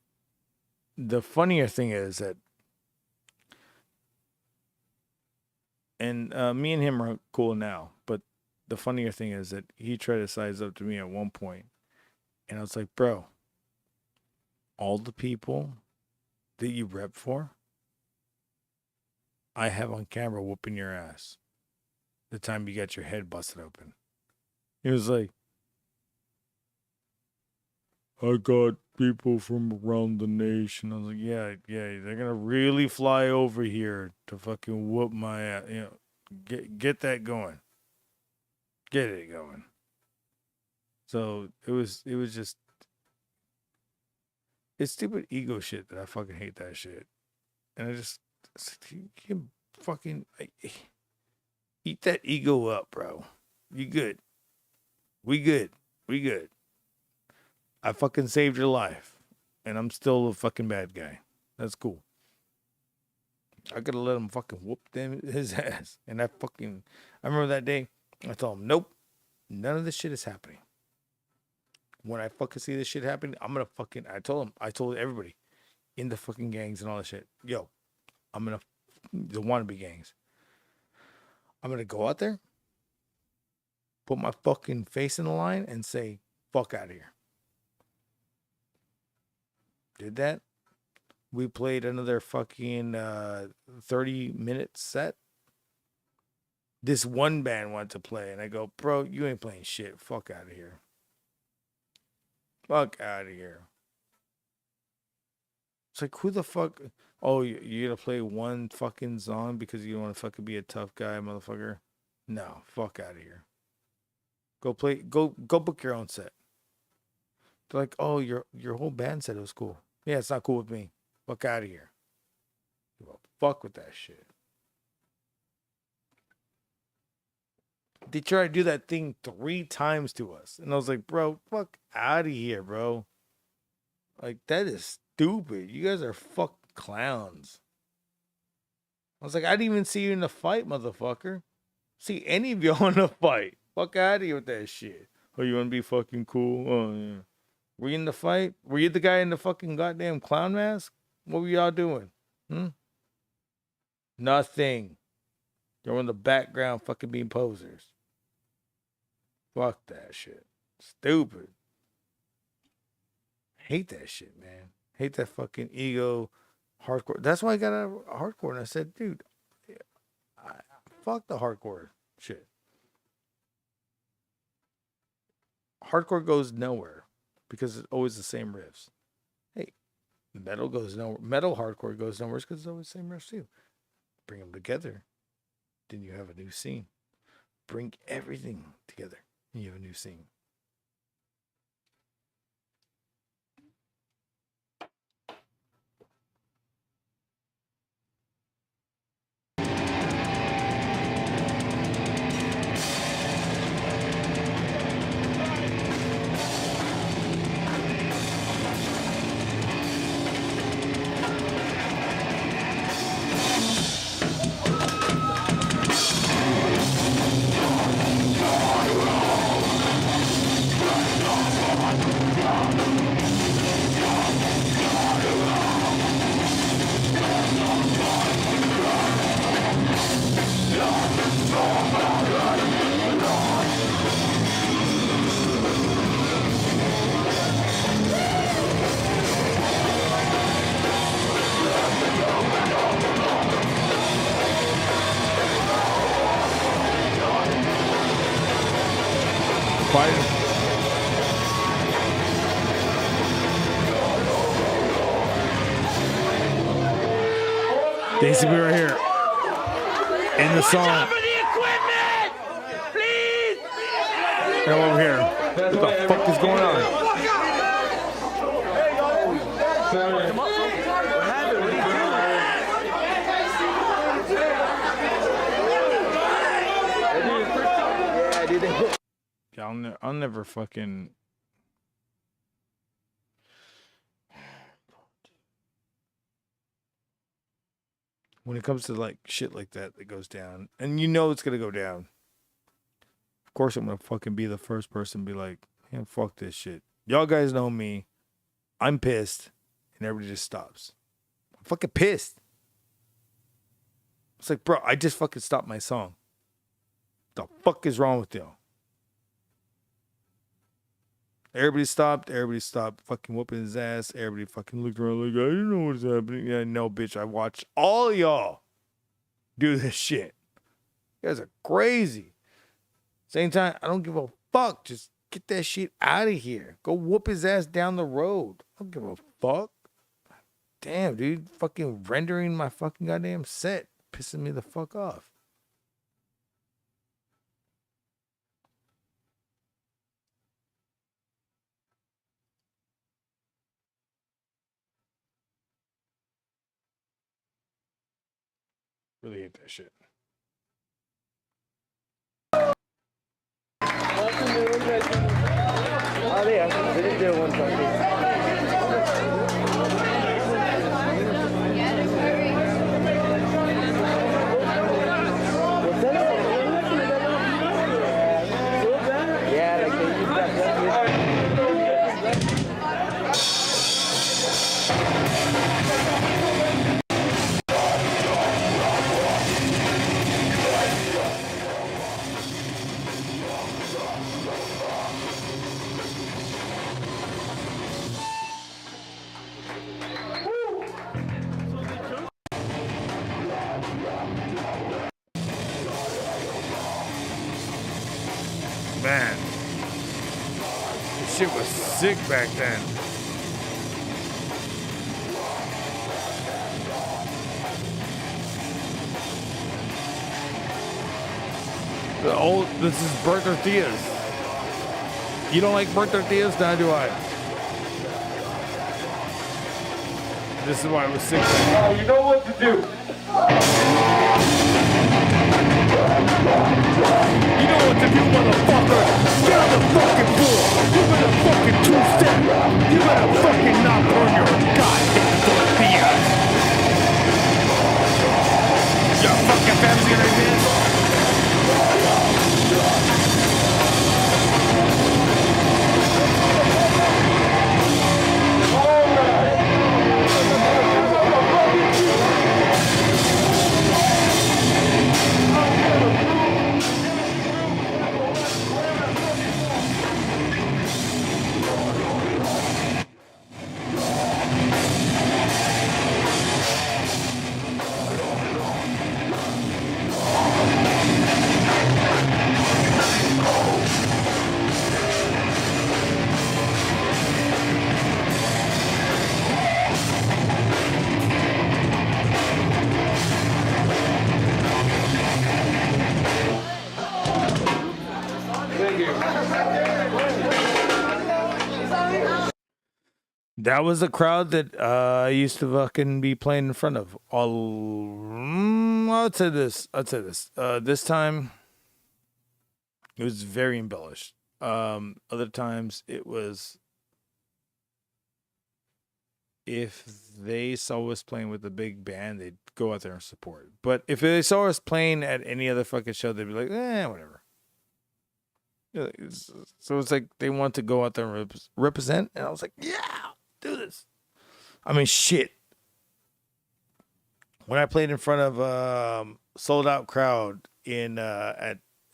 Speaker 3: and me and him are cool now, but the funnier thing is that he tried to size up to me at one point, and I was like, bro, all the people that you rep for, I have on camera whooping your ass the time you got your head busted open. He was like, I got people from around the nation. I was like, yeah, they're gonna really fly over here to fucking whoop my ass. You know, get that going. Get it going. So it was just, it's stupid ego shit that I fucking hate that shit. And I just, you fucking eat that ego up, bro. You good. We good. I fucking saved your life, and I'm still a fucking bad guy. That's cool. I could have let him fucking whoop his ass. And I remember that day, I told him, nope, none of this shit is happening. When I fucking see this shit happening, I'm gonna fucking, I told everybody in the fucking gangs and all that shit, yo, the wannabe gangs, I'm gonna go out there, put my fucking face in the line, and say, fuck out of here. Did that. We played another fucking 30-minute set. This one band wanted to play, and I go, bro, you ain't playing shit. Fuck out of here. Fuck out of here. It's like, who the fuck? Oh, you're gonna play one fucking song because you want to fucking be a tough guy, motherfucker? No, fuck out of here. Go book your own set. They're like, oh, your whole band said it was cool. Yeah, it's not cool with me. Fuck out of here. Well, fuck with that shit. They tried to do that thing 3 times to us. And I was like, bro, fuck out of here, bro. Like, that is stupid. You guys are fucking clowns. I was like, I didn't even see you in the fight, motherfucker. See any of y'all in the fight. Fuck out of here with that shit. Oh, you want to be fucking cool? Oh, yeah. Were you in the fight? Were you the guy in the fucking goddamn clown mask? What were y'all doing? Nothing. You're in the background fucking being posers. Fuck that shit. Stupid. Hate that shit, man. Hate that fucking ego hardcore. That's why I got out of hardcore. And I said, dude, fuck the hardcore shit. Hardcore goes nowhere because it's always the same riffs. Hey, metal goes nowhere. Metal hardcore goes nowhere because it's always the same riffs too. Bring them together, then you have a new scene. Bring everything together, and you have a new scene. quiet. They see me right here in the song. Come over here. What the fuck is going on? Yeah, I'll never fucking. When it comes to like shit like that goes down, and you know it's gonna go down. Of course, I'm gonna fucking be the first person to be like, "Yeah, fuck this shit." Y'all guys know me. I'm pissed, and everybody just stops. I'm fucking pissed. It's like, bro, I just fucking stopped my song. The fuck is wrong with y'all? Everybody stopped fucking whooping his ass. Everybody fucking looked around like, I didn't know what's happening. Yeah, no, bitch, I watched all y'all do this shit. You guys are crazy. Same time, I don't give a fuck. Just get that shit out of here. Go whoop his ass down the road. I don't give a fuck. Damn, dude. Fucking rendering my fucking goddamn set. Pissing me the fuck off. Really hate that shit.
Speaker 2: Oh, they didn't do it one time.
Speaker 3: Man, this shit was sick back then. This is burnt tortillas. You don't like burnt tortillas? Neither do I. This is why I was sick.
Speaker 1: You know what to do.
Speaker 3: You know what to do, motherfucker. Get on the fucking floor. You better fucking two-step. You better fucking not burn your goddamn tortillas. Your fucking family's gonna miss. That was the crowd that I used to fucking be playing in front of. I'd say this. This time, it was very embellished. Other times, it was if they saw us playing with a big band, they'd go out there and support. But if they saw us playing at any other fucking show, they'd be like, whatever. So it's like they want to go out there and represent, and I was like, yeah. Do this. I mean, shit. When I played in front of sold out crowd in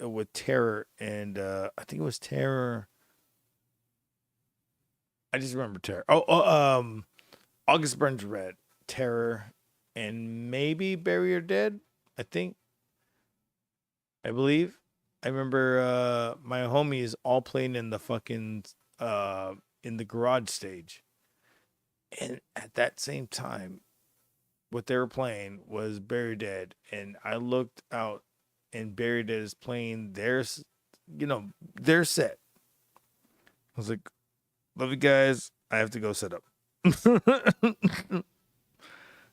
Speaker 3: with Terror and I think it was Terror. I just remember Terror. August Burns Red, Terror, and maybe Bury Your Dead. I believe. I remember my homies all playing in the fucking in the garage stage. And at that same time, what they were playing was Buried Dead, and I looked out, and Buried Dead is playing their set. I was like, "Love you guys. I have to go set up."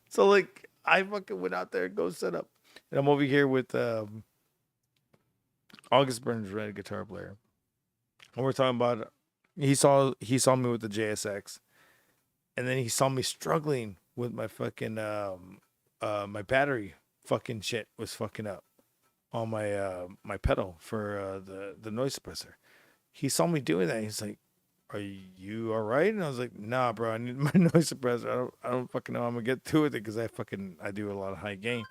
Speaker 3: So like, I fucking went out there and go set up, and I'm over here with August Burns, red guitar player, and we're talking about. He saw me with the JSX, and then he saw me struggling with my fucking my battery fucking shit was fucking up on my my pedal for the noise suppressor. He saw me doing that. He's like, "Are you all right?" And I was like, "Nah, bro. I need my noise suppressor. I don't fucking know how I'm gonna get through with it because I do a lot of high gain."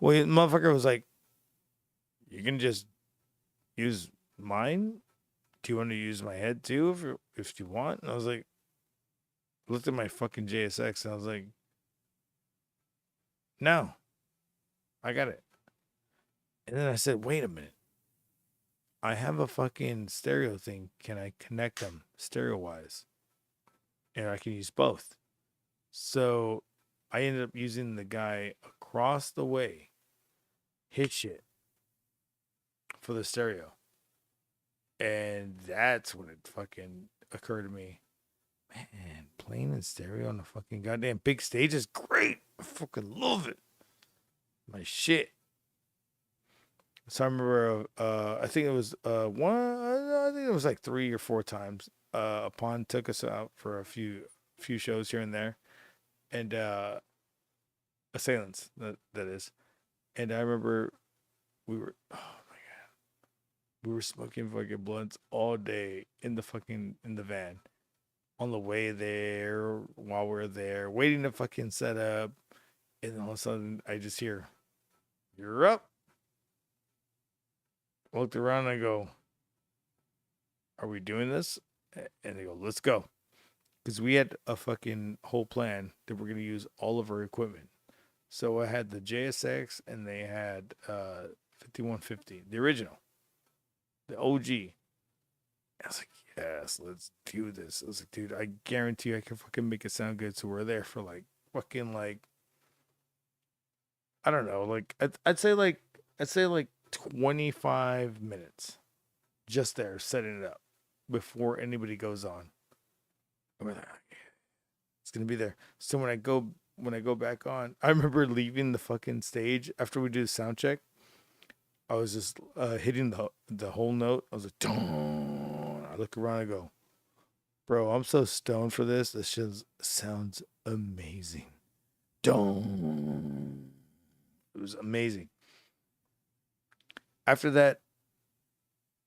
Speaker 3: Well, the motherfucker was like, "You can just use mine. Do you want to use my head too if you want?" And I was like, looked at my fucking JSX and I was like, "No, I got it." And then I said, "Wait a minute. I have a fucking stereo thing. Can I connect them stereo wise? And I can use both." So I ended up using the guy across the way, his shit, for the stereo. And that's when it fucking occurred to me. Man, playing in stereo on a fucking goddamn big stage is great. I fucking love it. My shit. So I remember, I think it was I think it was like 3 or 4 times. Upon took us out for a few shows here and there, and Assailants that is. And I remember we were smoking fucking blunts all day in the van. On the way there, while we're there, waiting to fucking set up, and all of a sudden I just hear, "You're up." I looked around and I go, "Are we doing this?" And they go, "Let's go." Because we had a fucking whole plan that we're going to use all of our equipment. So I had the JSX and they had 5150, the original, the OG. I was like, "Yes, let's do this." I was like, "Dude, I guarantee you I can fucking make it sound good." So we're there for like fucking like, I don't know, like I'd say like 25 minutes just there setting it up before anybody goes on. I'm like, it's gonna be there. So when I go back on, I remember leaving the fucking stage after we do the sound check. I was just hitting the whole note. I was like, "Dong." I look around and go, "Bro, I'm so stoned for this. This shit sounds amazing." Dong. It was amazing. After that,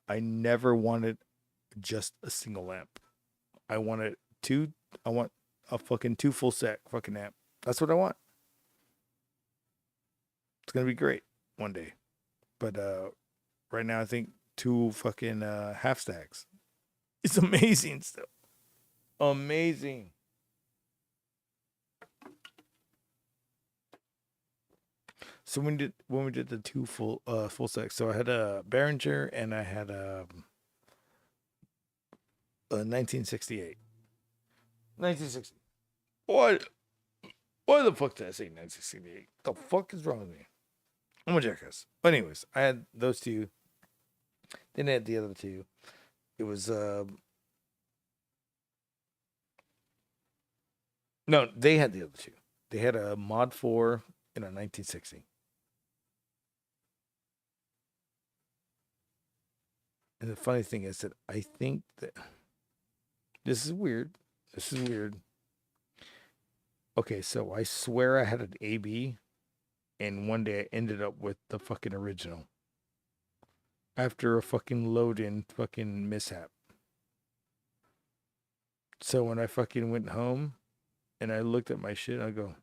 Speaker 3: I never wanted just a single amp. I want a fucking 2 full set fucking amp. That's what I want. It's gonna be great one day. But right now I think 2 fucking half stacks. It's amazing still. Amazing. So when we did the 2 full stacks, so I had a Behringer and I had a 1968. 1960. Why the fuck did I say 1968? The fuck is wrong with me? I'm a jackass. But anyways, I had those 2. Then I had the other 2. It was no, they had the other 2. They had a Mod 4 and a 1960. And the funny thing is that I think that this is weird. Okay, so I swear I had an AB, and one day I ended up with the fucking original. After a fucking load-in fucking mishap. So when I fucking went home, and I looked at my shit, I go,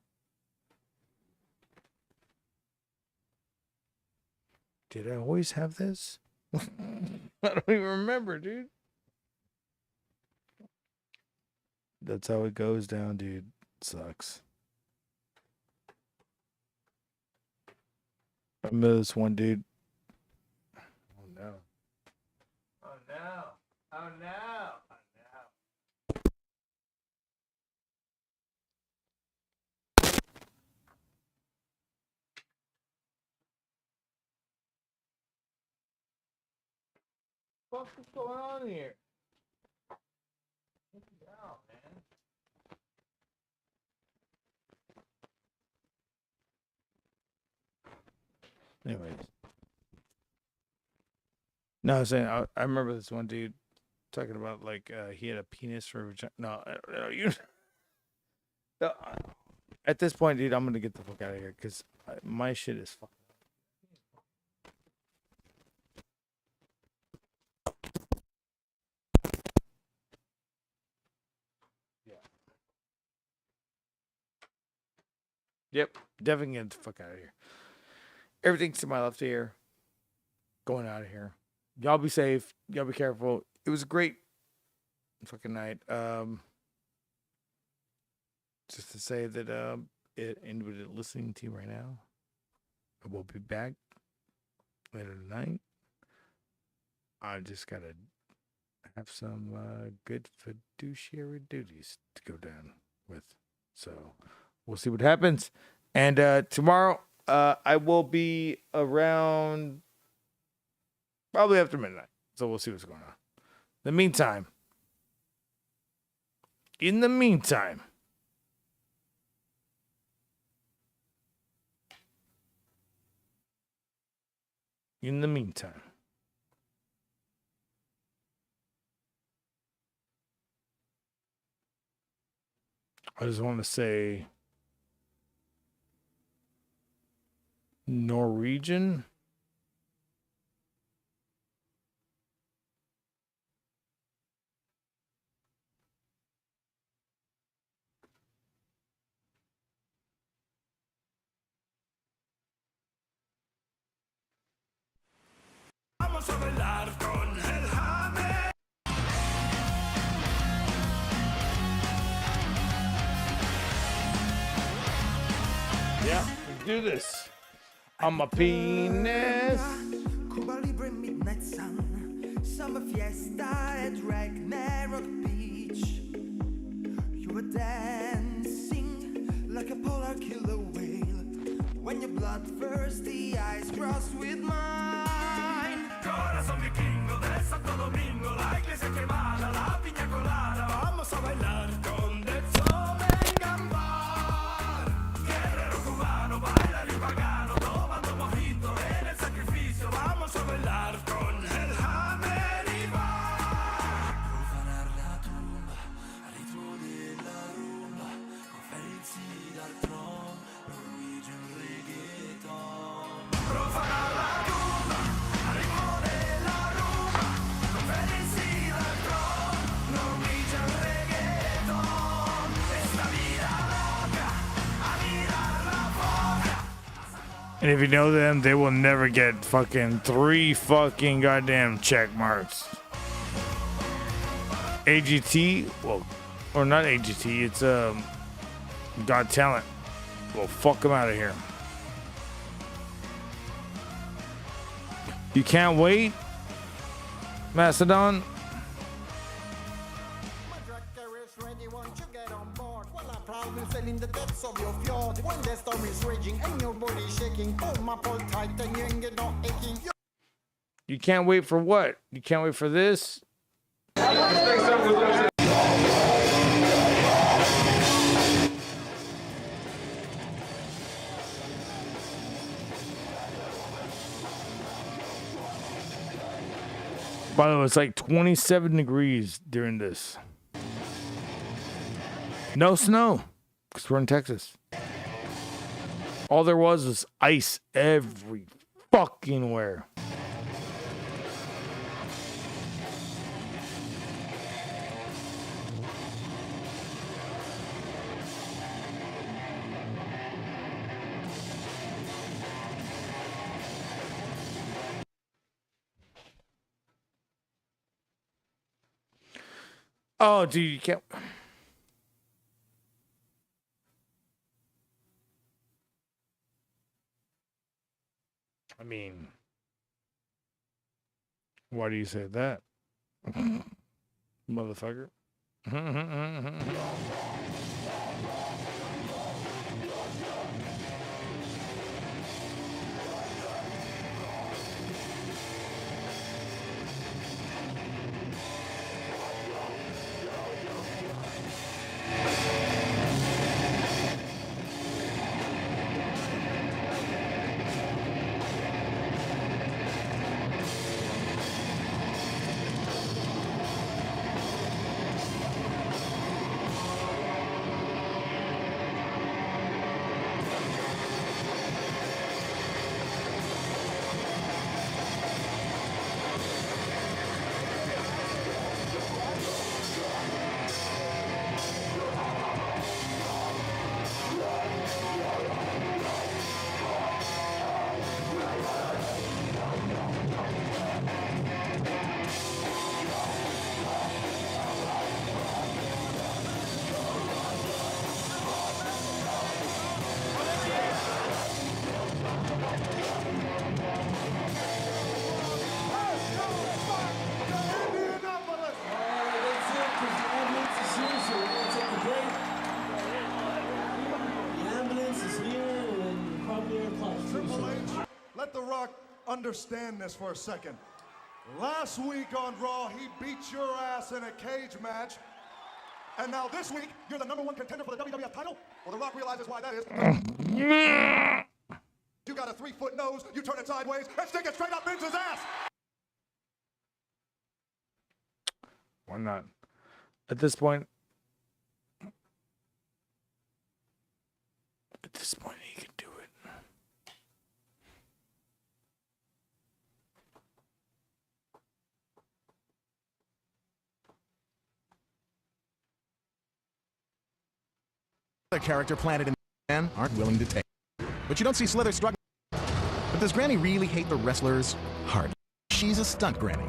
Speaker 3: "Did I always have this?" I don't even remember, dude. That's how it goes down, dude. Sucks. I remember this one dude. Oh no. fuck is going on here? Take it out, man. Anyways. No, I was saying, I remember this one dude talking about, like, he had a penis for a vagina. No, I don't know. You... No, at this point, dude, I'm going to get the fuck out of here because my shit is fucking. Yep, definitely get the fuck out of here. Everything's to my left here. Going out of here. Y'all be safe. Y'all be careful. It was a great fucking night. Just to say that it ended with it listening to you right now. I will be back later tonight. I just gotta have some good fiduciary duties to go down with. So we'll see what happens. And tomorrow, I will be around probably after midnight. So we'll see what's going on. In the meantime, in the meantime, I just want to say Norwegian.
Speaker 1: Vamos a bailar con el hammer.
Speaker 3: Yeah, let's do this. I'm a penis.
Speaker 1: Cuba Libre midnight sun. Summer fiesta at Ragnarok Beach. You were dancing like a polar killer whale. When your bloodthirsty eyes crossed with mine. Corazón vikingo de Santo Domingo. La iglesia quemada, la piña colada. Vamos a bailar con The Tom and Gambal. Guerrero cubano, bailar y pagano. Tomando mojito en el sacrificio. Vamos a bailar con el hammer y bar. Profanar la tumba, al ritmo de la rumba. Conferenzi dal trono, Norwegian reggaeton. Profanar la tumba, al ritmo de la rumba. Conferenzi dal trono, Norwegian reggaeton. Esta vida loca, a mirar la boca.
Speaker 3: And if you know them, they will never get fucking 3 fucking goddamn check marks. AGT, well, or not AGT, it's Got Talent. Well, fuck them out of here. You can't wait, Macedon.
Speaker 12: In the depths of your fjord, when the storm is raging and your body shaking, pull my pole tight and you ain't get no aching.
Speaker 3: You can't wait for what? You can't wait for this? By the way, it's like 27 degrees during this. No snow, because we're in Texas. All there was ice every fucking where. Oh, dude, you can't. I mean, why do you say that? Motherfucker.
Speaker 19: Rock understand this for a second. Last week on Raw, he beat your ass in a cage match. And now this week, you're the #1 contender for the WWF title? Well, The Rock realizes why that is. You got a 3-foot nose, you turn it sideways, and stick it straight up Vince's ass!
Speaker 3: Why not? At this point, he can do it.
Speaker 21: The character planted in the man aren't willing to take. But you don't see Slither struggling. But does Granny really hate the wrestlers? Hardly. She's a stunt granny.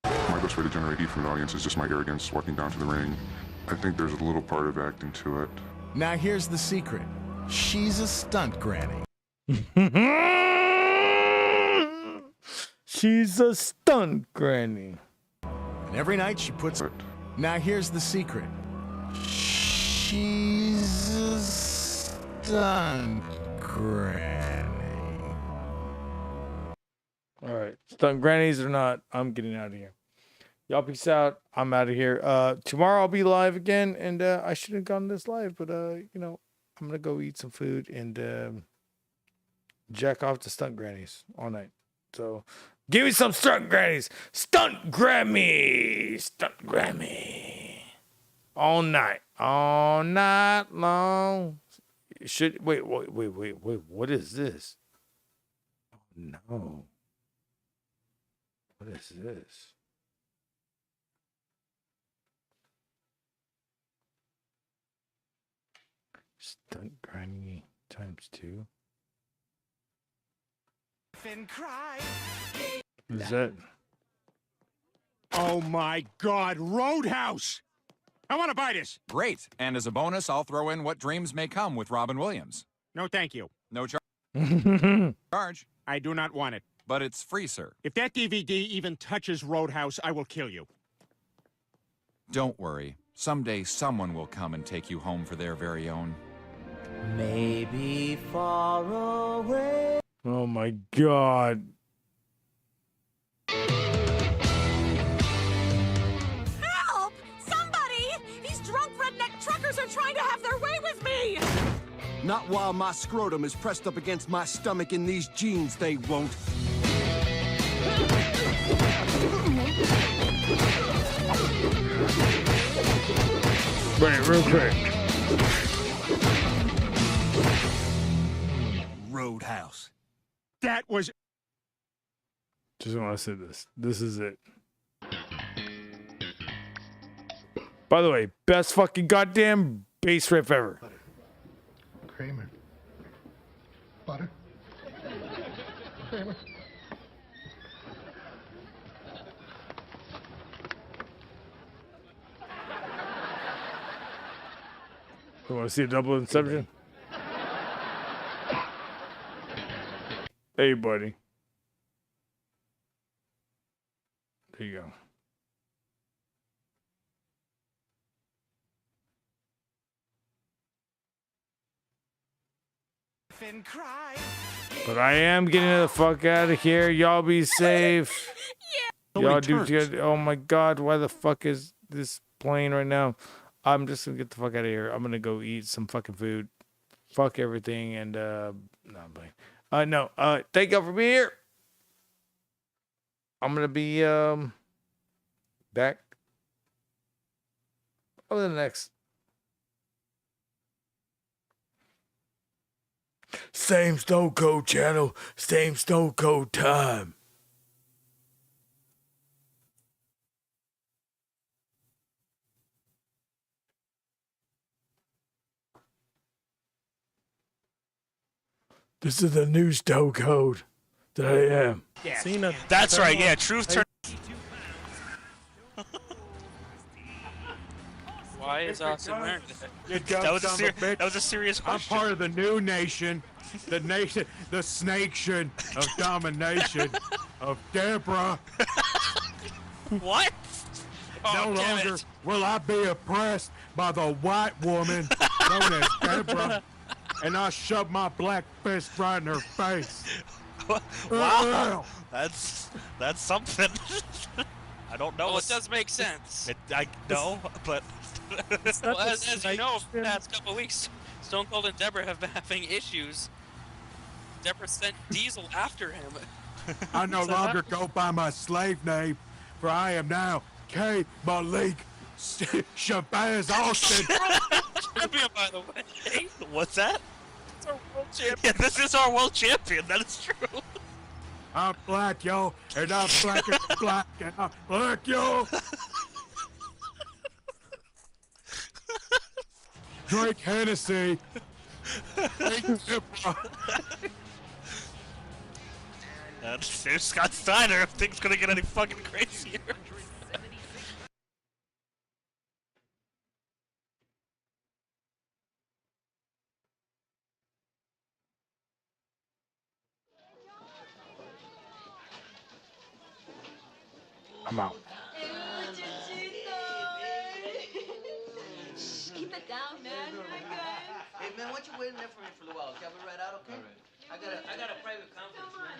Speaker 23: My best way to generate heat from the audience is just my arrogance walking down to the ring. I think there's a little part of acting to it.
Speaker 21: Now here's the secret. She's a stunt granny.
Speaker 3: She's a stunt granny.
Speaker 21: And every night she puts it. Now here's the secret. She's a stunt granny.
Speaker 3: All right, stunt grannies or not, I'm getting out of here. Y'all peace out. I'm out of here. Tomorrow I'll be live again, and I should have gone this live, but you know, I'm gonna go eat some food and jack off to stunt grannies all night. So give me some stunt grannies. Stunt Grammy. Stunt Grammy. All night long. Should wait. What is this? Oh no. What is this? Stunt Granny ×2. What is that?
Speaker 24: Oh my God, Roadhouse! I want to buy this.
Speaker 25: Great. And as a bonus, I'll throw in What Dreams May Come with Robin Williams.
Speaker 24: No, thank you.
Speaker 25: No charge.
Speaker 24: I do not want it.
Speaker 25: But it's free, sir.
Speaker 24: If that DVD even touches Roadhouse, I will kill you.
Speaker 25: Don't worry. Someday someone will come and take you home for their very own.
Speaker 2: Maybe far away.
Speaker 3: Oh my God.
Speaker 26: Help! Somebody! These drunk redneck truckers are trying to have their way with me!
Speaker 27: Not while my scrotum is pressed up against my stomach in these jeans, they won't.
Speaker 3: Wait, real quick.
Speaker 24: Roadhouse. That was...
Speaker 3: Just want to say this. This is it. By the way, best fucking goddamn bass riff ever.
Speaker 12: Kramer. Butter. Kramer.
Speaker 3: You want to see a double inception? Hey, buddy. There you go. But I am getting the fuck out of here. Y'all be safe. Y'all do good. Oh my God, why the fuck is this playing right now? I'm just gonna get the fuck out of here. I'm gonna go eat some fucking food. Fuck everything and no, I'm playing. No. Thank y'all for being here. I'm gonna be back over the next same Stone Cold channel, same Stone Cold time. This is the new Stone Cold that I am.
Speaker 4: Yeah. Cena. That's right. Yeah, truth turn.
Speaker 28: Why is Austin wearing that?
Speaker 4: That was a serious question.
Speaker 24: I'm part of the new nation, the snakeshon of domination of Deborah.
Speaker 4: What?
Speaker 24: No longer will I be oppressed by the white woman known as Deborah, and I shove my black fist right in her face.
Speaker 5: Wow, that's something. I don't know.
Speaker 28: Well, it does make sense.
Speaker 5: I know, but
Speaker 28: well, as you know, for the past couple of weeks, Stone Cold and Deborah have been having issues. Deborah sent Diesel after him.
Speaker 24: I no longer go by my slave name, for I am now K. Malik Shabazz Austin.
Speaker 28: Champion, by the way.
Speaker 5: What's that?
Speaker 28: It's our world champion.
Speaker 5: Yeah, this is our world champion. That is true.
Speaker 24: I'm black, yo, and I'm black as black, and I'm black, yo. Drink Hennessy. Drink
Speaker 5: There's Scott Steiner. If things gonna get any fucking crazier.
Speaker 3: I'm out.
Speaker 8: Keep it down, man.
Speaker 9: Hey, man, why don't you wait in there for me for a little while? Can we ride out, okay? I got a private conference, man.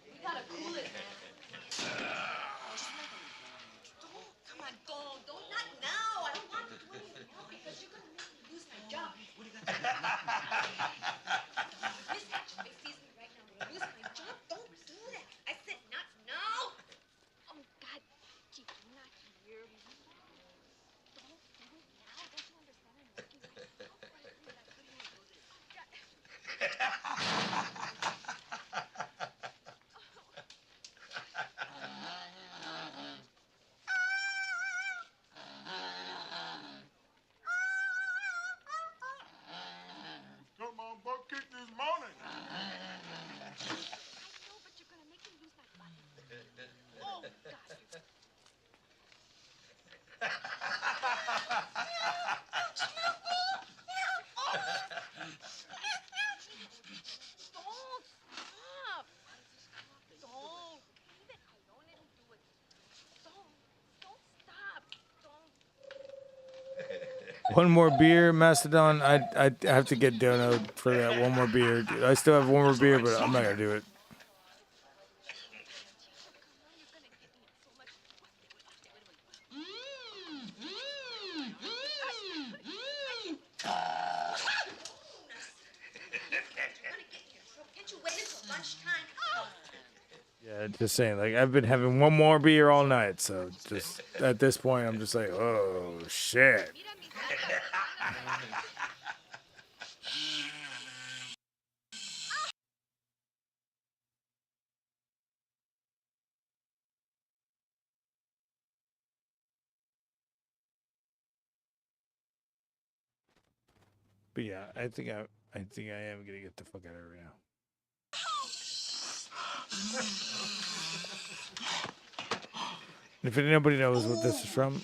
Speaker 8: We gotta cool it, man. Come on, don't, not now. I don't want to do anything now because you're gonna make me lose my job. What do you got? Listen, excuse me right now. When I lose my job, don't do that. I said not now. Oh, God, Chief, you're not here. Don't do it now. Don't you understand? I'm working myself.
Speaker 24: Come on, buck kick this morning.
Speaker 8: I know, but you're gonna make me lose my body. Oh, God. Don't stop. Don't. Leave it alone. Let him do it. Don't stop. Don't.
Speaker 3: One more beer, Mastodon. I have to get Dono for that one more beer. I still have one more beer, but I'm not gonna do it.
Speaker 8: Can't you wait until lunchtime?
Speaker 3: Yeah, just saying. Like I've been having one more beer all night, so just at this point, I'm just like, oh shit. But yeah, I think I am gonna get the fuck out of here now. If anybody knows what this is from,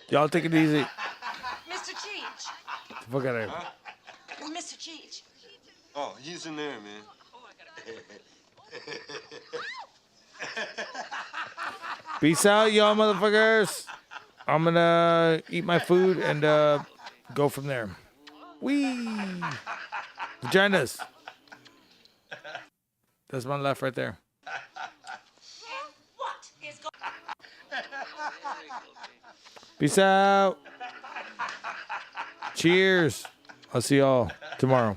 Speaker 3: y'all take it easy.
Speaker 8: Mr. Cheech.
Speaker 3: Fuck out of here.
Speaker 8: Mr. Cheech.
Speaker 27: Oh, he's in there, man.
Speaker 3: Peace out, y'all motherfuckers. I'm gonna eat my food and go from there. Wee! Vaginas. That's one left right there.
Speaker 8: What is going
Speaker 3: Peace out. Cheers. I'll see y'all tomorrow.